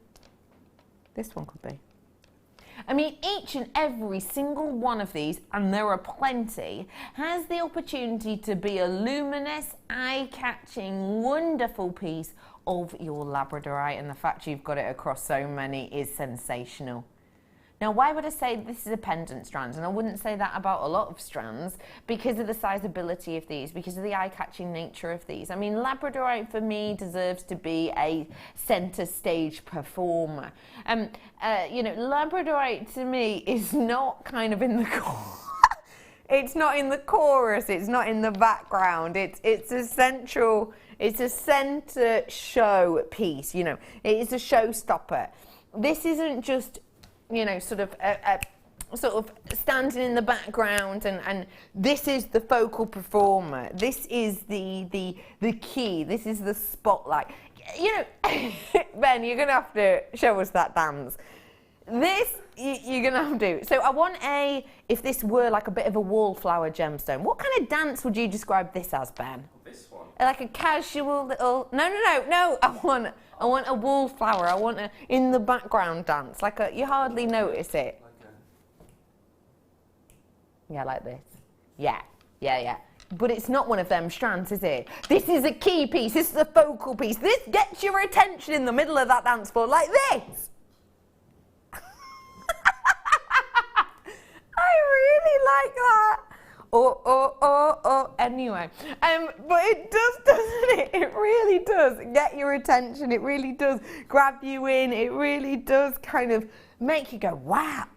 this one could be. I mean, each and every single one of these, and there are plenty, has the opportunity to be a luminous, eye-catching, wonderful piece of your Labradorite, and the fact you've got it across so many is sensational. Now, why would I say this is a pendant strand? And I wouldn't say that about a lot of strands because of the sizability of these, because of the eye-catching nature of these. I mean, Labradorite for me deserves to be a centre stage performer. You know, Labradorite to me is not kind of in the it's not in the chorus, it's not in the background, it's a central, it's a centre show piece, you know, it is a showstopper. This isn't just, you know, sort of standing in the background and this is the focal performer. This is the key. This is the spotlight. You know, Ben, you're going to have to show us that dance. This, you're going to have to do. So I want if this were like a bit of a wallflower gemstone, what kind of dance would you describe this as, Ben? This one. Like a casual little, no, I want a wallflower. I want a in the background dance, like a, you hardly notice it. Yeah, like this. Yeah. But it's not one of them strands, is it? This is a key piece. This is a focal piece. This gets your attention in the middle of that dance floor, like this. I really like that. Anyway, but it does, doesn't it? It really does get your attention. It really does grab you in. It really does kind of make you go, wow.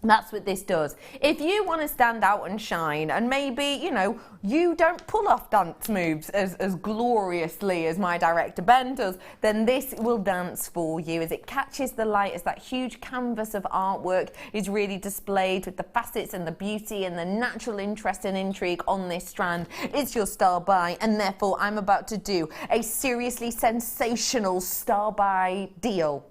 That's what this does. If you want to stand out and shine, and maybe, you know, you don't pull off dance moves as gloriously as my director Ben does, then this will dance for you as it catches the light, as that huge canvas of artwork is really displayed with the facets and the beauty and the natural interest and intrigue on this strand. It's your star buy, and therefore I'm about to do a seriously sensational star buy deal.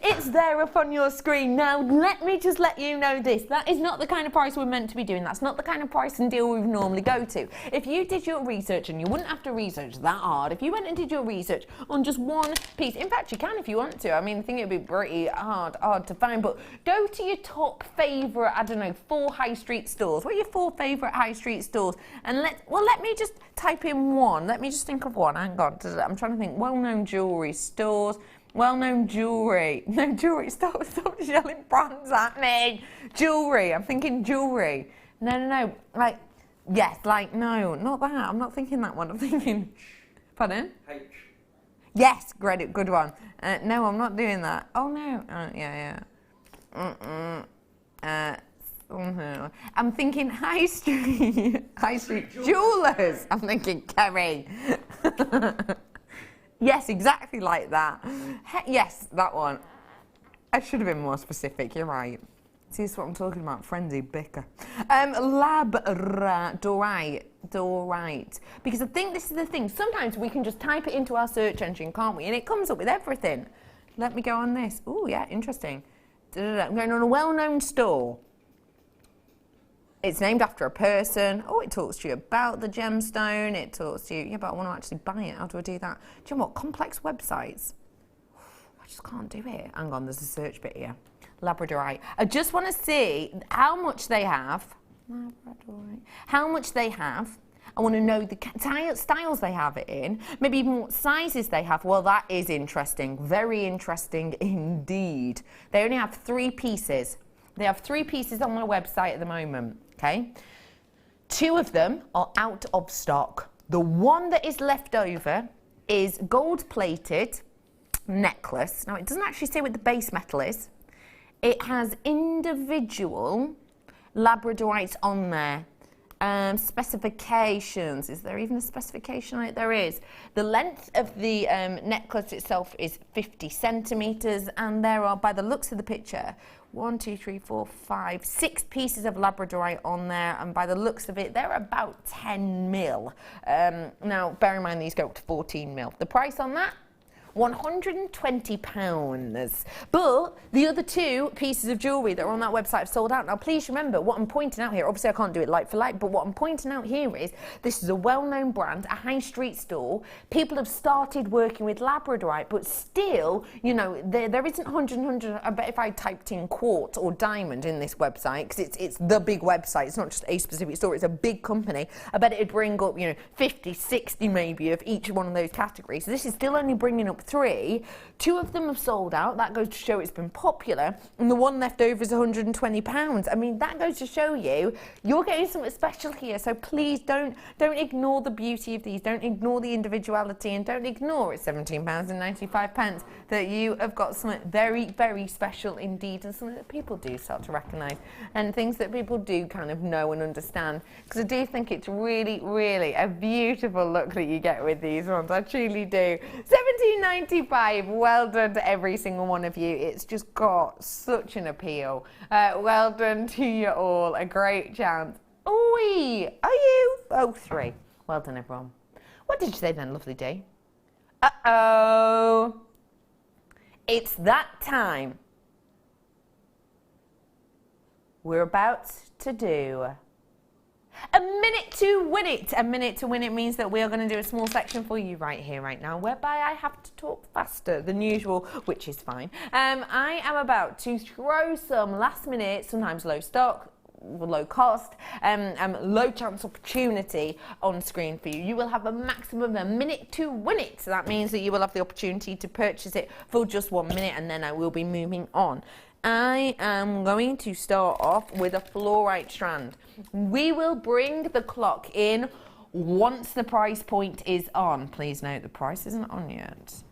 It's there up on your screen. Now, let me just let you know this. That is not the kind of price we're meant to be doing. That's not the kind of price and deal we would normally go to. If you did your research, and you wouldn't have to research that hard, if you went and did your research on just one piece, in fact, you can if you want to. I mean, I think it would be pretty hard to find, but go to your top favourite, I don't know, 4 high street stores. What are your 4 favourite high street stores? And let me just type in one. Let me just think of one. Hang on. I'm trying to think. Well-known jewellery stores. Well-known jewellery. No, jewellery. Stop yelling brands at me. Jewellery. I'm thinking jewellery. No. Like, yes, like, no, not that. I'm not thinking that one. I'm thinking, pardon? H. Yes, great, good one. No, I'm not doing that. Oh, no. Yeah. I'm thinking high street jewellers. I'm thinking Kerry. Yes, exactly like that. Yes, that one. I should have been more specific, you're right. See, this is what I'm talking about, frenzy, bicker. Labradorite. Because I think this is the thing. Sometimes we can just type it into our search engine, can't we? And it comes up with everything. Let me go on this. Oh, yeah, interesting. I'm going on a well-known store. It's named after a person. Oh, it talks to you about the gemstone. It talks to you, yeah, but I want to actually buy it. How do I do that? Do you know what? Complex websites. I just can't do it. Hang on, there's a search bit here. Labradorite. I just want to see how much they have. Labradorite. How much they have. I want to know the styles they have it in. Maybe even what sizes they have. Well, that is interesting. Very interesting indeed. They only have 3 pieces. They have 3 pieces on my website at the moment. Okay, 2 of them are out of stock. The one that is left over is gold-plated necklace. Now, it doesn't actually say what the base metal is. It has individual Labradorite on there. Specifications. Is there even a specification on it? There is. The length of the necklace itself is 50 centimetres, and there are, by the looks of the picture, 1, 2, 3, 4, 5, 6 pieces of Labradorite on there, and by the looks of it, they're about 10 mil. Now, bear in mind these go up to 14 mil. The price on that? £120. But the other 2 pieces of jewellery that are on that website have sold out. Now please remember what I'm pointing out here, obviously I can't do it like for like, but what I'm pointing out here is this is a well-known brand, a high street store. People have started working with Labradorite, but still, you know, there isn't 100. I bet if I typed in quartz or diamond in this website, because it's the big website, it's not just a specific store, it's a big company, I bet it'd bring up, you know, 50, 60 maybe of each one of those categories. So this is still only bringing up 3. 2 of them have sold out. That goes to show it's been popular, and the one left over is £120. I mean, that goes to show you're getting something special here. So please don't ignore the beauty of these. Don't ignore the individuality, and don't ignore it's £17.95 that you have got something very, very special indeed, and something that people do start to recognise, and things that people do kind of know and understand. Because I do think it's really, really a beautiful look that you get with these ones. I truly do. £17.95. Well done to every single one of you. It's just got such an appeal. Well done to you all. A great chance. Oi, are you? Oh, 3. Well done, everyone. What did you say then, lovely day? Uh-oh. It's that time. We're about to do a minute to win it. A minute to win it means that we are going to do a small section for you right here, right now, whereby I have to talk faster than usual, which is fine. I am about to throw some last minute, sometimes low stock, low cost, low chance opportunity on screen for you. You will have a maximum of a minute to win it. So that means that you will have the opportunity to purchase it for just 1 minute, and then I will be moving on. I am going to start off with a fluorite strand. We will bring the clock in once the price point is on. Please note the price isn't on yet.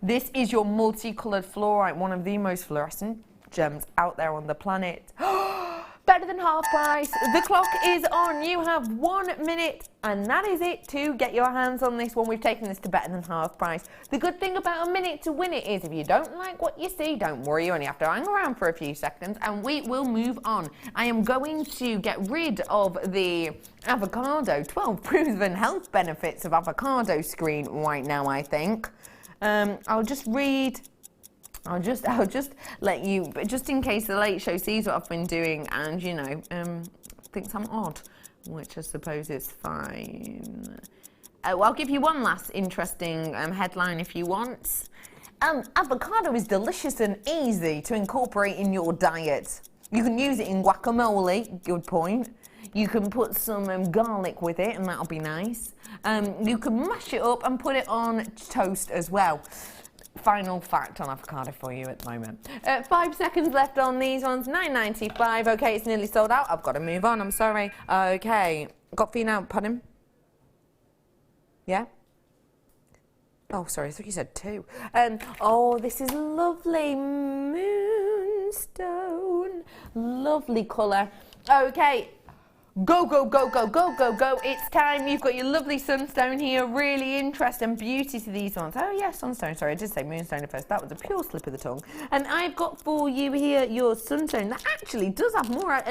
This is your multicoloured fluorite, one of the most fluorescent gems out there on the planet. Better than half price. The clock is on. You have 1 minute, and that is it to get your hands on this one. We've taken this to better than half price. The good thing about a minute to win it is if you don't like what you see, don't worry, you only have to hang around for a few seconds and we will move on. I am going to get rid of the avocado, 12 proven health benefits of avocado screen right now, I think. I'll just let you, but just in case the late show sees what I've been doing and, you know, thinks I'm odd, which I suppose is fine. Well, I'll give you one last interesting headline if you want. Avocado is delicious and easy to incorporate in your diet. You can use it in guacamole, good point. You can put some garlic with it, and that'll be nice. You can mash it up and put it on toast as well. Final fact on avocado for you at the moment. 5 seconds left on these ones, £9.95. Okay, it's nearly sold out. I've got to move on, I'm sorry. Okay, got for you now, pardon? Yeah? Oh, sorry, I thought you said 2. Oh, this is lovely moonstone. Lovely colour. Okay. Go, go, go, go, go, go, go. It's time. You've got your lovely sunstone here. Really interesting beauty to these ones. Oh, yeah, sunstone. Sorry, I did say moonstone at first. That was a pure slip of the tongue. And I've got for you here your sunstone. That actually does have more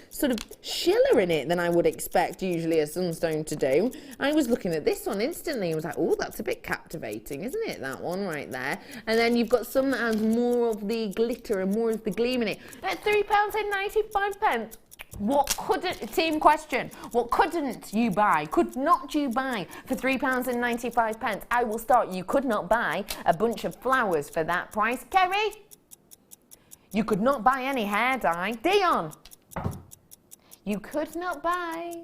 sort of shiller in it than I would expect usually a sunstone to do. I was looking at this one instantly and was like, oh, that's a bit captivating, isn't it? That one right there. And then you've got some that has more of the glitter and more of the gleam in it. At £3.95. What couldn't, team question, what couldn't you buy, could not you buy for £3.95? I will start, you could not buy a bunch of flowers for that price. Kerry? You could not buy any hair dye. Dion? You could not buy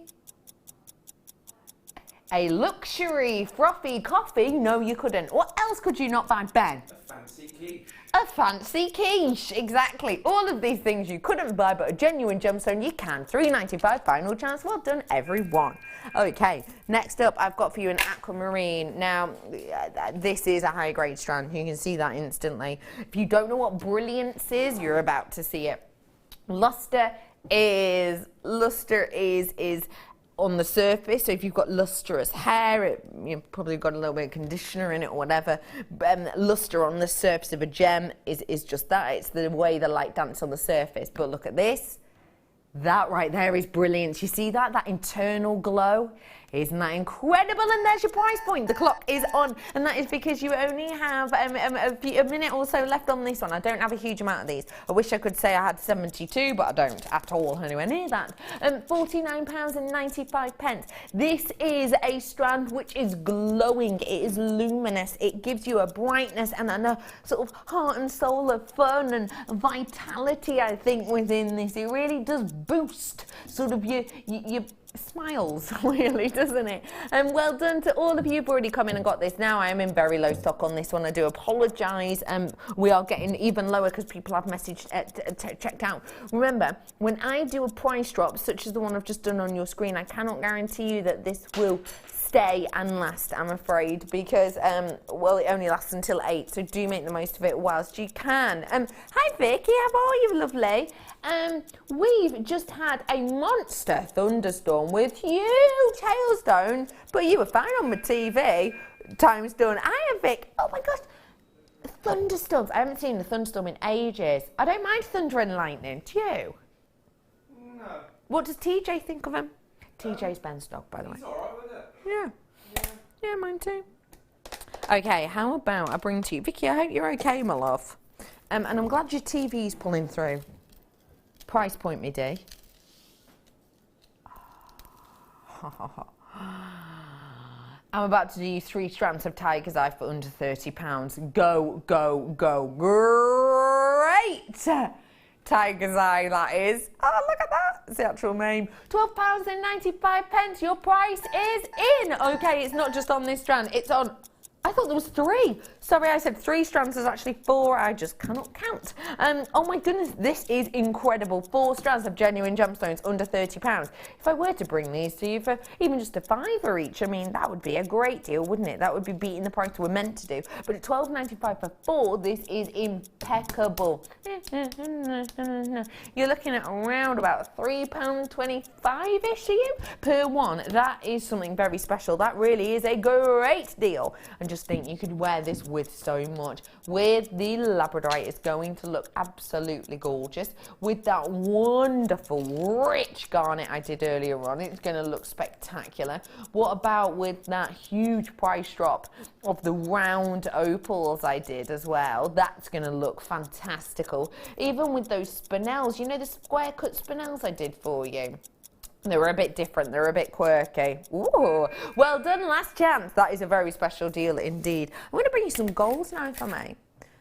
a luxury frothy coffee. No, you couldn't. What else could you not buy, Ben? A fancy quiche. A fancy quiche, exactly. All of these things you couldn't buy, but a genuine gemstone you can. £3.95, final chance. Well done, everyone. Okay, next up, I've got for you an aquamarine. Now, this is a high-grade strand. You can see that instantly. If you don't know what brilliance is, you're about to see it. Luster, is on the surface, so if you've got lustrous hair, you've probably got a little bit of conditioner in it or whatever. Luster on the surface of a gem is just that. It's the way the light dances on the surface. But look at this. That right there is brilliant. You see that? That internal glow? Isn't that incredible? And there's your price point. The clock is on, and that is because you only have a minute or so left on this one. I don't have a huge amount of these. I wish I could say I had 72, but I don't at all, anywhere near that. £49.95. This is a strand which is glowing. It is luminous. It gives you a brightness and a sort of heart and soul of fun and vitality, I think, within this. It really does boost sort of your smiles, really, doesn't it? And well done to all of you who've already come in and got this. Now I am in very low stock on this one. I do apologise. We are getting even lower because people have messaged checked out. Remember, when I do a price drop such as the one I've just done on your screen, I cannot guarantee you that this will stay and last, I'm afraid, because well, it only lasts until 8, so do make the most of it whilst you can. Hi Vicky, how are you, lovely? We've just had a monster thunderstorm with huge hailstones, but you were fine on my TV. Time's done. Hiya Vic. Oh my gosh, thunderstorms. I haven't seen a thunderstorm in ages. I don't mind thunder and lightning. Do you? No. What does TJ think of him? TJ's Ben's dog, by the way. He's alright with it. Yeah, mine too. Okay, how about I bring to you, Vicky, I hope you're okay, my love. And I'm glad your TV's pulling through. Price point, me D. I'm about to do you 3 strands of Tiger's Eye for under £30. Go, go, go. Great! Tiger's Eye, that is. Oh, look at that. It's the actual name. £12.95. Your price is in. Okay, it's not just on this strand. It's on... I thought there was 3. Sorry, I said 3 strands. There's actually 4. I just cannot count. Oh my goodness, this is incredible. 4 strands of genuine gemstones under £30. If I were to bring these to you for even just a £5 each, I mean, that would be a great deal, wouldn't it? That would be beating the price we're meant to do. But at £12.95 for 4, this is impeccable. You're looking at around about £3.25-ish a you per one. That is something very special. That really is a great deal. And just think you could wear this with so much. With the Labradorite, it's going to look absolutely gorgeous. With that wonderful, rich garnet I did earlier on, it's going to look spectacular. What about with that huge price drop of the round opals I did as well? That's going to look fantastical. Even with those spinels, you know the square cut spinels I did for you? They were a bit different, they're a bit quirky. Ooh, well done, last chance. That is a very special deal indeed. I'm going to bring you some golds now, if I may.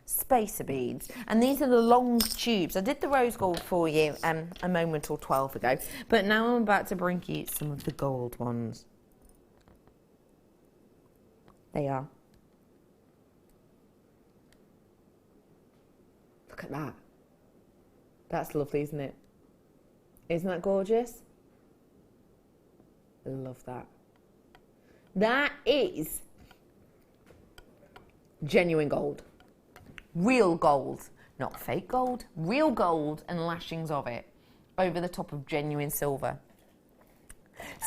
Spacer beads. And these are the long tubes. I did the rose gold for you a moment or 12 ago, but now I'm about to bring you some of the gold ones. They are. Look at that. That's lovely, isn't it? Isn't that gorgeous? I love that. That is genuine gold. Real gold. Not fake gold. Real gold and lashings of it over the top of genuine silver.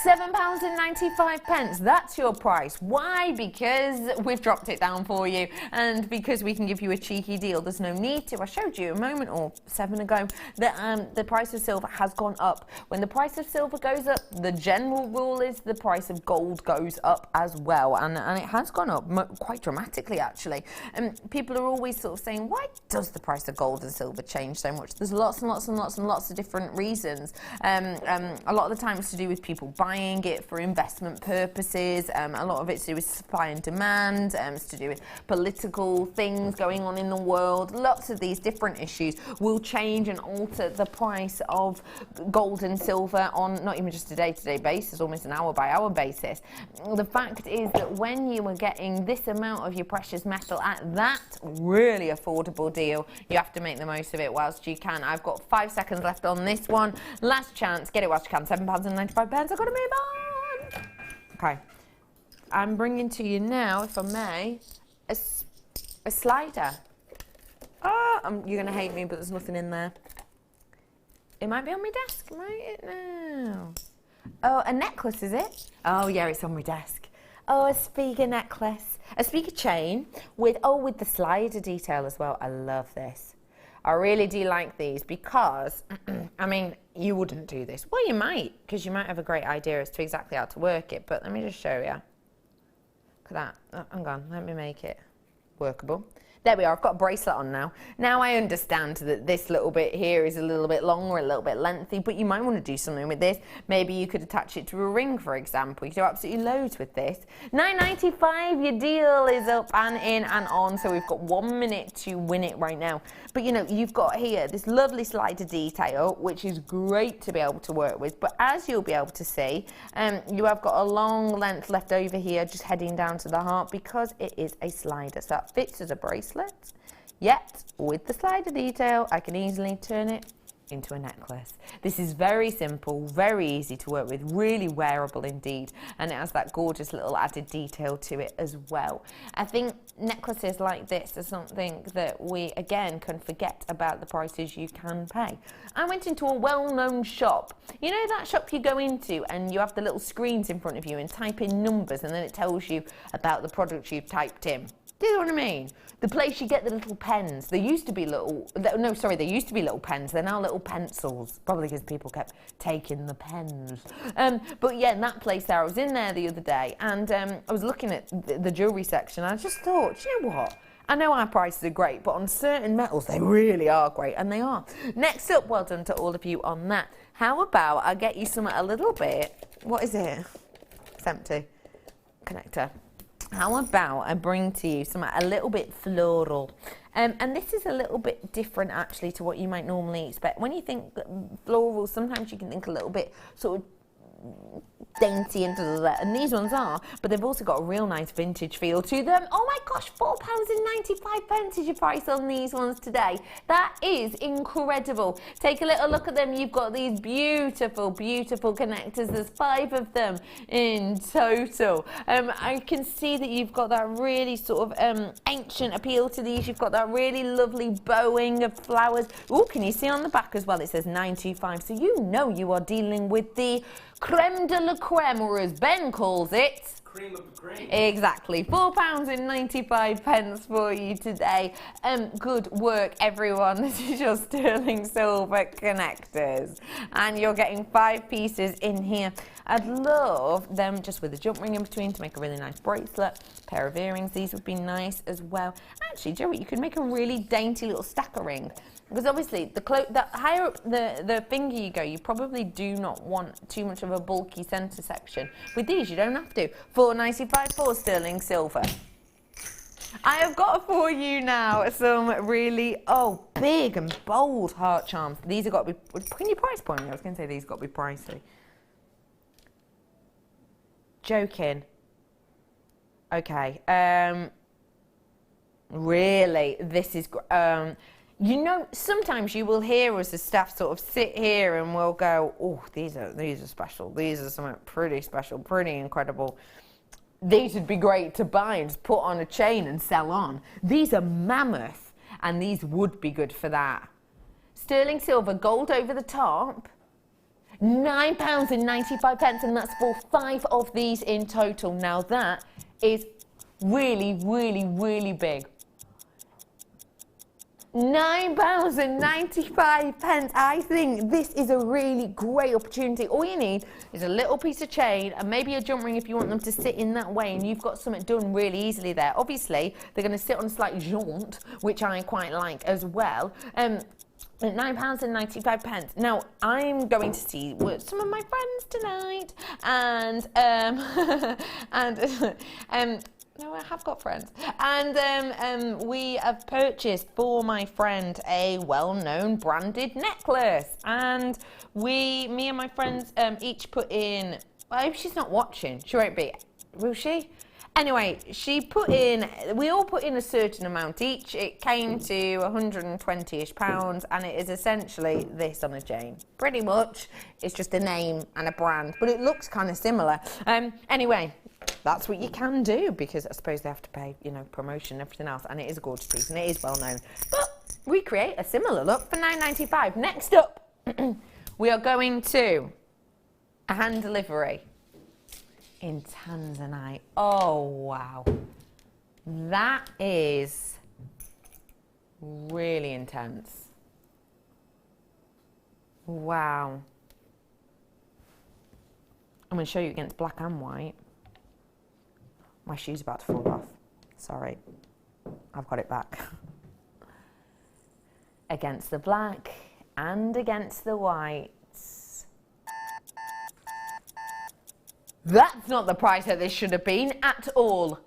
£7.95. That's your price. Why? Because we've dropped it down for you, and because we can give you a cheeky deal. There's no need to. I showed you a moment or 7 ago that the price of silver has gone up. When the price of silver goes up, the general rule is the price of gold goes up as well, and it has gone up quite dramatically, actually. And people are always sort of saying, why does the price of gold and silver change so much? There's lots and lots and lots and lots of different reasons. A lot of the time it's to do with people buying it for investment purposes. A lot of it's to do with supply and demand. It's to do with political things going on in the world. Lots of these different issues will change and alter the price of gold and silver on not even just a day-to-day basis, almost an hour-by-hour basis. The fact is that when you are getting this amount of your precious metal at that really affordable deal, you have to make the most of it whilst you can. I've got 5 seconds left on this one. Last chance. Get it whilst you can. £7.95. I've got to move on. Okay. I'm bringing to you now, if I may, a slider. You're going to hate me, but there's nothing in there. It might be on my desk, might it now? Oh, a necklace, is it? Oh, yeah, it's on my desk. Oh, a speaker necklace. A speaker chain with the slider detail as well. I love this. I really do like these because, I mean, you wouldn't do this. Well, you might, because you might have a great idea as to exactly how to work it, but let me just show you. Look at that. Oh, hang on, let me make it workable. There we are, I've got a bracelet on now. Now I understand that this little bit here is a little bit long or a little bit lengthy, but you might want to do something with this. Maybe you could attach it to a ring, for example. You could do absolutely loads with this. $9.95, your deal is up and in and on, so we've got 1 minute to win it right now. But you know, you've got here this lovely slider detail, which is great to be able to work with. But as you'll be able to see, you have got a long length left over here, just heading down to the heart, because it is a slider. So that fits as a bracelet. Yet, with the slider detail, I can easily turn it into a necklace. This is very simple, very easy to work with, really wearable indeed, and it has that gorgeous little added detail to it as well. I think necklaces like this are something that we, again, can forget about the prices you can pay. I went into a well-known shop. You know that shop you go into and you have the little screens in front of you and type in numbers and then it tells you about the product you've typed in? Do you know what I mean? The place you get the little pens. There used to be little, no, sorry, there used to be little pens. They're now little pencils, probably because people kept taking the pens. But yeah, in that place there, I was in there the other day and I was looking at the jewellery section and I just thought, you know what? I know our prices are great, but on certain metals, they really are great, and they are. Next up, well done to all of you on that. How about I get you something a little bit, what is it? It's empty. Connector. How about I bring to you something a little bit floral? And this is a little bit different actually to what you might normally expect. When you think floral, sometimes you can think a little bit sort of dainty and these ones are, but they've also got a real nice vintage feel to them. Oh my gosh, £4.95 is your price on these ones today. That is incredible. Take a little look at them. You've got these beautiful, beautiful connectors. There's 5 of them in total. I can see that you've got that really sort of ancient appeal to these. You've got that really lovely bowing of flowers. Oh, can you see on the back as well? It says 925. So you know you are dealing with the creme de la creme, or as Ben calls it, cream of the cream. Exactly. £4.95 for you today. Good work, everyone. This is your sterling silver connectors. And you're getting 5 pieces in here. I'd love them just with a jump ring in between to make a really nice bracelet. Pair of earrings. These would be nice as well. Actually, Joey, you could make a really dainty little stacker ring. Because obviously, the higher up the finger you go, you probably do not want too much of a bulky centre section. With these, you don't have to. £4.95 for sterling silver. I have got for you now some really, big and bold heart charms. These have got to be, can you price point me? I was going to say these have got to be pricey. Joking. Okay. Really, this is, you know, sometimes you will hear us as staff sort of sit here and we'll go, oh, these are special. These are something pretty special, pretty incredible. These would be great to buy and just put on a chain and sell on. These are mammoth, and these would be good for that. Sterling silver, gold over the top, £9.95, and that's for 5 of these in total. Now that is really, really, really big. £9.95. I think this is a really great opportunity. All you need is a little piece of chain and maybe a jump ring if you want them to sit in that way, and you've got something done really easily there. Obviously, they're going to sit on a slight jaunt, which I quite like as well. At £9.95. Now, I'm going to see some of my friends tonight, and no, I have got friends. And we have purchased for my friend a well-known branded necklace. And me and my friends each put in, well, I hope she's not watching. She won't be, will she? Anyway, we all put in a certain amount each. It came to £120-ish, and it is essentially this on a chain. Pretty much, it's just a name and a brand, but it looks kind of similar. Anyway, that's what you can do, because I suppose they have to pay, you know, promotion and everything else, and it is a gorgeous piece, and it is well known. But we create a similar look for £9.95. Next up, We are going to a hand delivery in Tanzanite. Oh, wow. That is really intense. Wow. I'm going to show you against black and white. My shoe's about to fall off. Sorry. I've got it back. Against the black and against the whites. That's not the price that this should have been at all.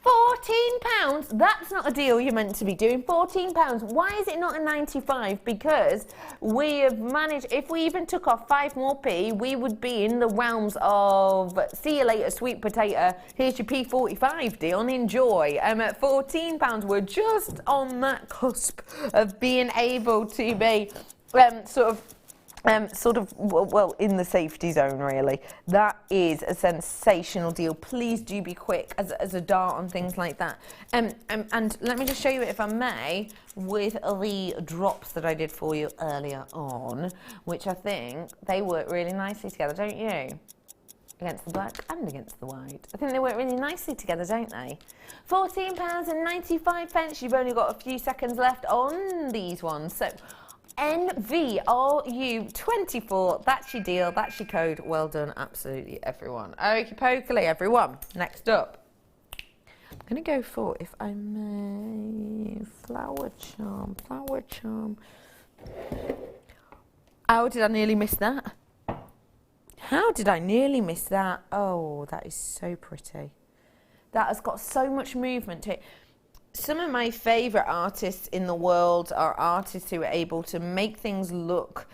£14, that's not a deal you're meant to be doing. £14, why is it not a 95? Because we have managed, if we even took off 5 more p, we would be in the realms of, see you later, sweet potato, here's your P45 deal and enjoy. At £14, we're just on that cusp of being able to be well, in the safety zone, really. That is a sensational deal. Please do be quick as a dart on things like that. And let me just show you, if I may, with the drops that I did for you earlier on, which I think they work really nicely together, don't you? Against the black and against the white. I think they work really nicely together, don't they? £14.95. You've only got a few seconds left on these ones. So NVRU24, that's your deal, that's your code. Well done, absolutely everyone. Okie pokely, everyone. Next up, I'm going to go for, if I may, flower charm. How did I nearly miss that? How did I nearly miss that? Oh, that is so pretty. That has got so much movement to it. Some of my favourite artists in the world are artists who are able to make things look,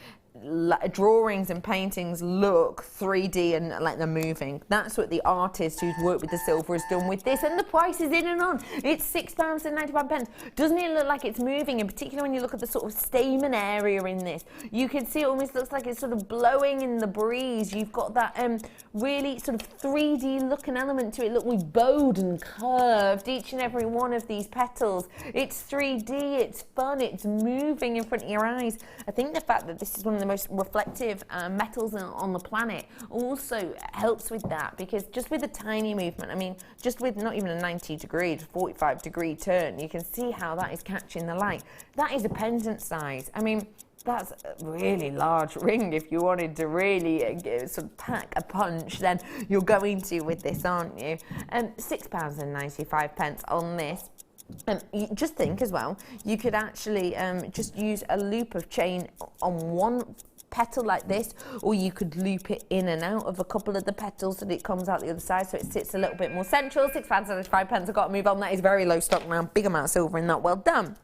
drawings and paintings look 3D and like they're moving. That's what the artist who's worked with the silver has done with this, and the price is in and on. It's £6.95. Doesn't it look like it's moving? In particular, when you look at the sort of stamen area in this, you can see it almost looks like it's sort of blowing in the breeze. You've got that really sort of 3D looking element to it. Look, we've bowed and curved each and every one of these petals. It's 3D, it's fun, it's moving in front of your eyes. I think the fact that this is one of the most reflective metals on the planet also helps with that, because just with a tiny movement, I mean, just with not even a 90 degree, 45 degree turn, you can see how that is catching the light. That is a pendant size. I mean, that's a really large ring. If you wanted to really sort of pack a punch, then you're going to with this, aren't you? £6.95 on this. You just think as well, you could actually just use a loop of chain on one petal like this, or you could loop it in and out of a couple of the petals so that it comes out the other side so it sits a little bit more central. £6.95. I've got to move on. That is very low stock now. Big amount of silver in that. Well done.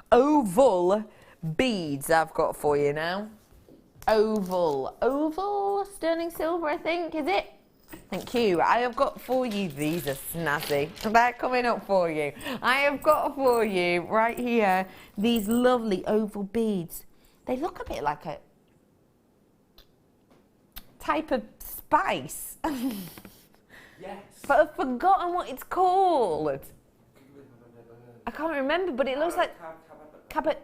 Oval beads I've got for you now. Oval sterling silver, I think, is it? Thank you. I have got for you, these are snazzy. They're coming up for you. I have got for you right here these lovely oval beads. They look a bit like a type of spice. Yes. But I've forgotten what it's called. I can't remember, but it looks like caraway?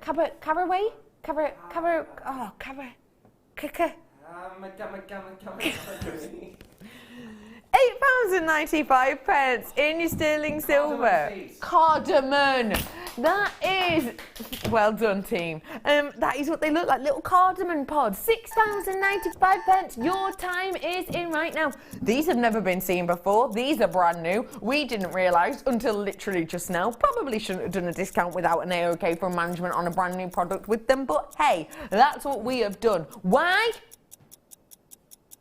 £8.95 in your sterling silver. Cardamom. That is, well done, team. That is what they look like, little cardamom pods. £6.95. Your time is in right now. These have never been seen before. These are brand new. We didn't realise until literally just now. Probably shouldn't have done a discount without an AOK from management on a brand new product with them. But hey, that's what we have done. Why?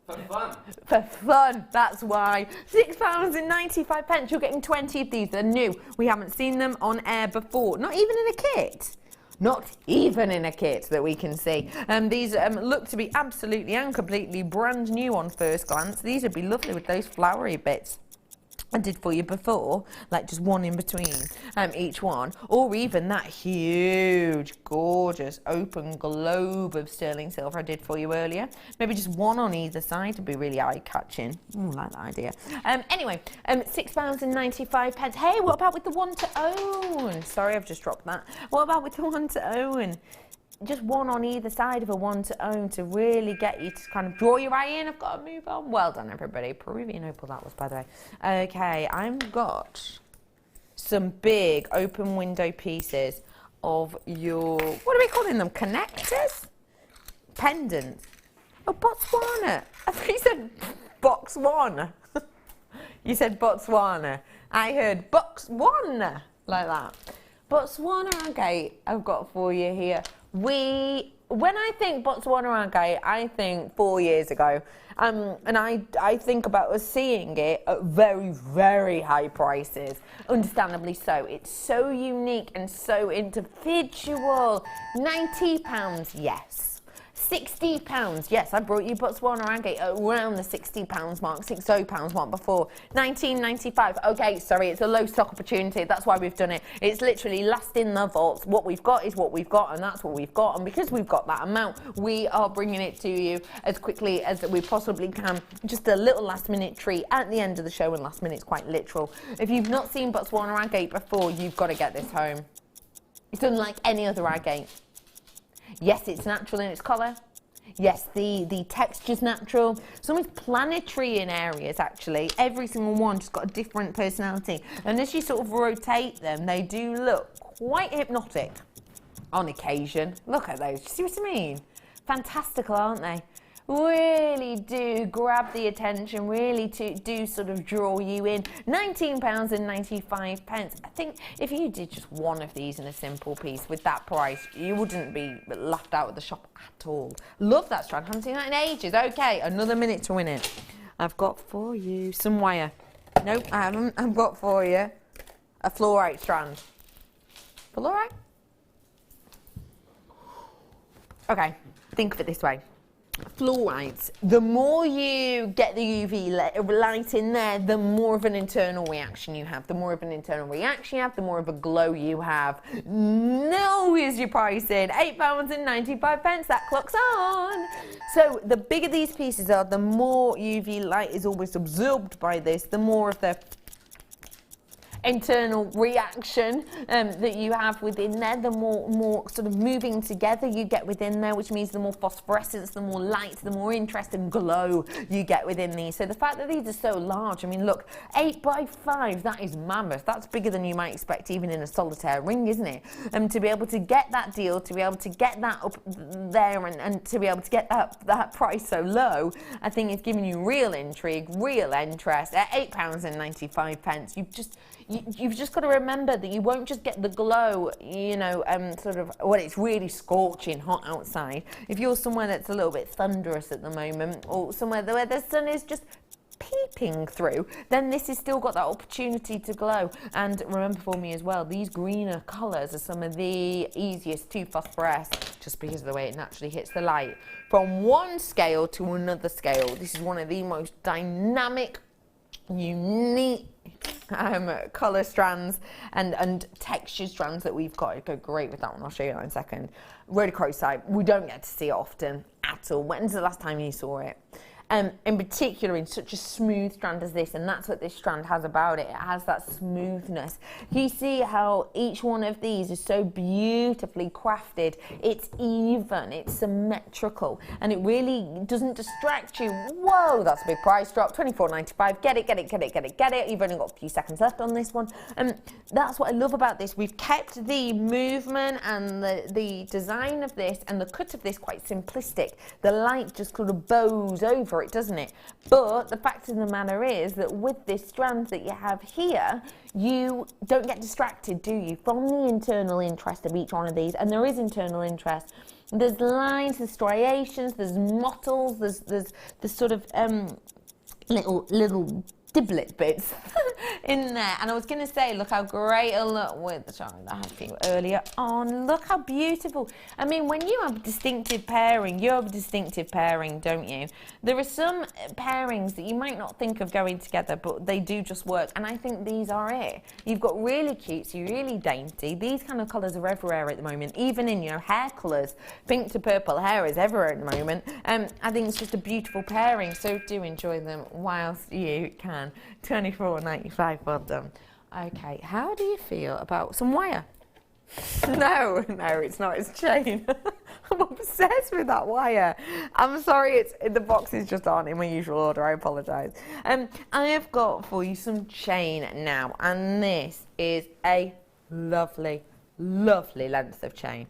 For fun. For fun, that's why. £6.95. You're getting 20 of these. They're new. We haven't seen them on air before. Not even in a kit. Not even in a kit that we can see. These look to be absolutely and completely brand new on first glance. These would be lovely with those flowery bits I did for you before, like just one in between each one, or even that huge, gorgeous, open globe of sterling silver I did for you earlier. Maybe just one on either side to be really eye-catching. Ooh, like that idea. Anyway, £6.95. Hey, what about with the one to own? Sorry, I've just dropped that. What about with the one to own? just one on either side of a one to own to really get you to kind of draw your eye in. I've got to move on. Well done, everybody. Peruvian opal that was, by the way. Okay, I've got some big open window pieces of your, what are we calling them? Connectors? Pendants. Oh, Botswana. I thought you said Botswana. You said Botswana. I heard Botswana like that. Botswana agate I've got for you here. When I think Botswana agate, I think 4 years ago. And I think about us seeing it at very, very high prices. Understandably so. It's so unique and so individual. £90, yes. £60, yes, I brought you Botswana agate around the £60 mark, £60 mark before. £19.95, okay, sorry, it's a low stock opportunity, that's why we've done it. It's literally last in the vaults. What we've got is what we've got, and that's what we've got. And because we've got that amount, we are bringing it to you as quickly as we possibly can. Just a little last minute treat at the end of the show, and last minute's quite literal. If you've not seen Botswana agate before, you've got to get this home. It's unlike any other agate. Yes, it's natural in its colour. Yes, the texture's natural. It's almost planetary in areas, actually. Every single one just got a different personality. And as you sort of rotate them, they do look quite hypnotic on occasion. Look at those. See what I mean? Fantastical, aren't they? Really do grab the attention, really do sort of draw you in. £19.95. I think if you did just one of these in a simple piece with that price, you wouldn't be laughed out of the shop at all. Love that strand. Haven't seen that in ages. Okay, another minute to win it. I've got for you some wire. Nope, I haven't. I've got for you a fluorite strand. Fluorite? Okay, think of it this way. Fluorites, the more you get the UV light in there, the more of an internal reaction you have. The more of an internal reaction you have, the more of a glow you have. No, here's your pricing. £8.95, that clock's on. So the bigger these pieces are, the more UV light is always absorbed by this, the more of the internal reaction that you have within there, the more sort of moving together you get within there, which means the more phosphorescence, the more light, the more interest and glow you get within these. So the fact that these are so large, I mean, look, 8x5, that is mammoth. That's bigger than you might expect even in a solitaire ring, isn't it? To be able to get that deal, to be able to get that up there and to be able to get that price so low, I think it's giving you real intrigue, real interest. At £8.95, you've just got to remember that you won't just get the glow, you know, sort of when it's really scorching hot outside. If you're somewhere that's a little bit thunderous at the moment, or somewhere where the sun is just peeping through, then this has still got that opportunity to glow. And remember for me as well, these greener colours are some of the easiest to phosphoresce, just because of the way it naturally hits the light. From one scale to another scale, this is one of the most dynamic, unique colour strands and texture strands that we've got. It'd go great with that one. I'll show you that in a second. Rhodochrosite, we don't get to see it often at all. When's the last time you saw it? In particular in such a smooth strand as this, and that's what this strand has about it. It has that smoothness. You see how each one of these is so beautifully crafted. It's even, it's symmetrical, and it really doesn't distract you. Whoa, that's a big price drop, £24.95. Get it, get it, get it, get it, get it. You've only got a few seconds left on this one. That's what I love about this. We've kept the movement and the design of this and the cut of this quite simplistic. The light just sort of bows over it, doesn't it? But the fact of the matter is that with this strand that you have here, you don't get distracted, do you, from the internal interest of each one of these. And there is internal interest. There's lines, there's striations, there's mottles, there's sort of little diblet bits in there. And I was going to say, look how great it'll look with the charm that I had for you earlier on. Look how beautiful. I mean, when you have a distinctive pairing, you have a distinctive pairing, don't you? There are some pairings that you might not think of going together, but they do just work. And I think these are it. You've got really cutesy, really dainty. These kind of colours are everywhere at the moment, even in your hair colours. Pink to purple hair is everywhere at the moment. I think it's just a beautiful pairing, so do enjoy them whilst you can. £24.95 for them. Okay, how do you feel about some wire? No, it's not, it's chain. I'm obsessed with that wire. I'm sorry, the boxes just aren't in my usual order. I apologise. I have got for you some chain now, and this is a lovely, lovely length of chain.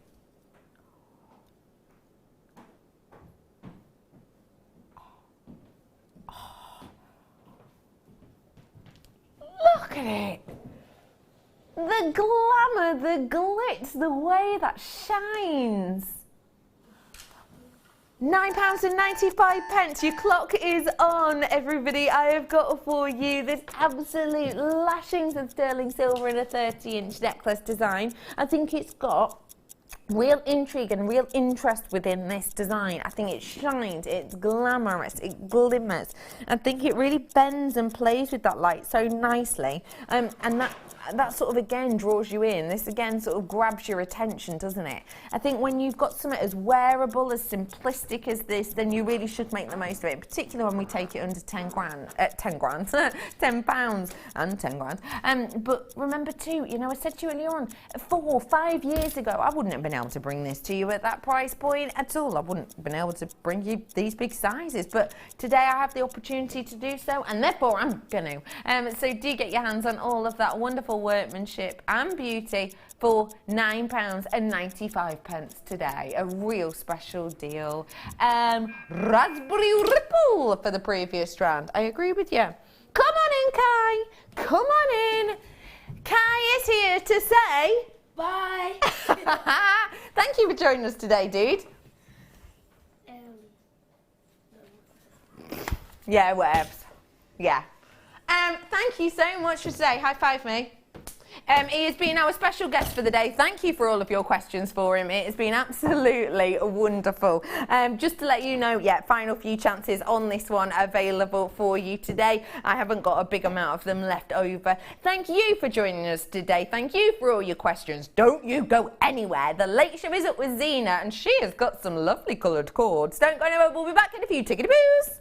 Look at it. The glamour, the glitz, the way that shines. £9.95. Your clock is on, everybody. I have got for you this absolute lashings of sterling silver in a 30-inch necklace design. I think it's got real intrigue and real interest within this design. I think it shines, it's glamorous, it glimmers. I think it really bends and plays with that light so nicely. And that sort of again draws you in. This again sort of grabs your attention, doesn't it? I think when you've got something as wearable, as simplistic as this, then you really should make the most of it, particularly when we take it under 10 pounds and 10 grand. But remember too, you know, I said to you earlier on, 4 or 5 years ago, I wouldn't have been able to bring this to you at that price point at all. I wouldn't have been able to bring you these big sizes, but today I have the opportunity to do so, and therefore I'm going to. So do get your hands on all of that wonderful workmanship and beauty for £9.95 today. A real special deal. Raspberry Ripple for the previous strand. I agree with you. Come on in, Kai. Come on in. Kai is here to say bye. Thank you for joining us today, dude. Yeah, whatever. Yeah. Thank you so much for today. High five me. He has been our special guest for the day. Thank you for all of your questions for him. It has been absolutely wonderful. Just to let you know, final few chances on this one available for you today. I haven't got a big amount of them left over. Thank you for joining us today. Thank you for all your questions. Don't you go anywhere. The Late Show is up with Zena, and she has got some lovely coloured cords. Don't go anywhere. We'll be back in a few. Tickety-boos.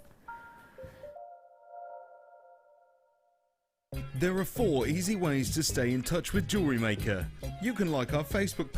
There are 4 easy ways to stay in touch with Jewellery Maker. You can like our Facebook page.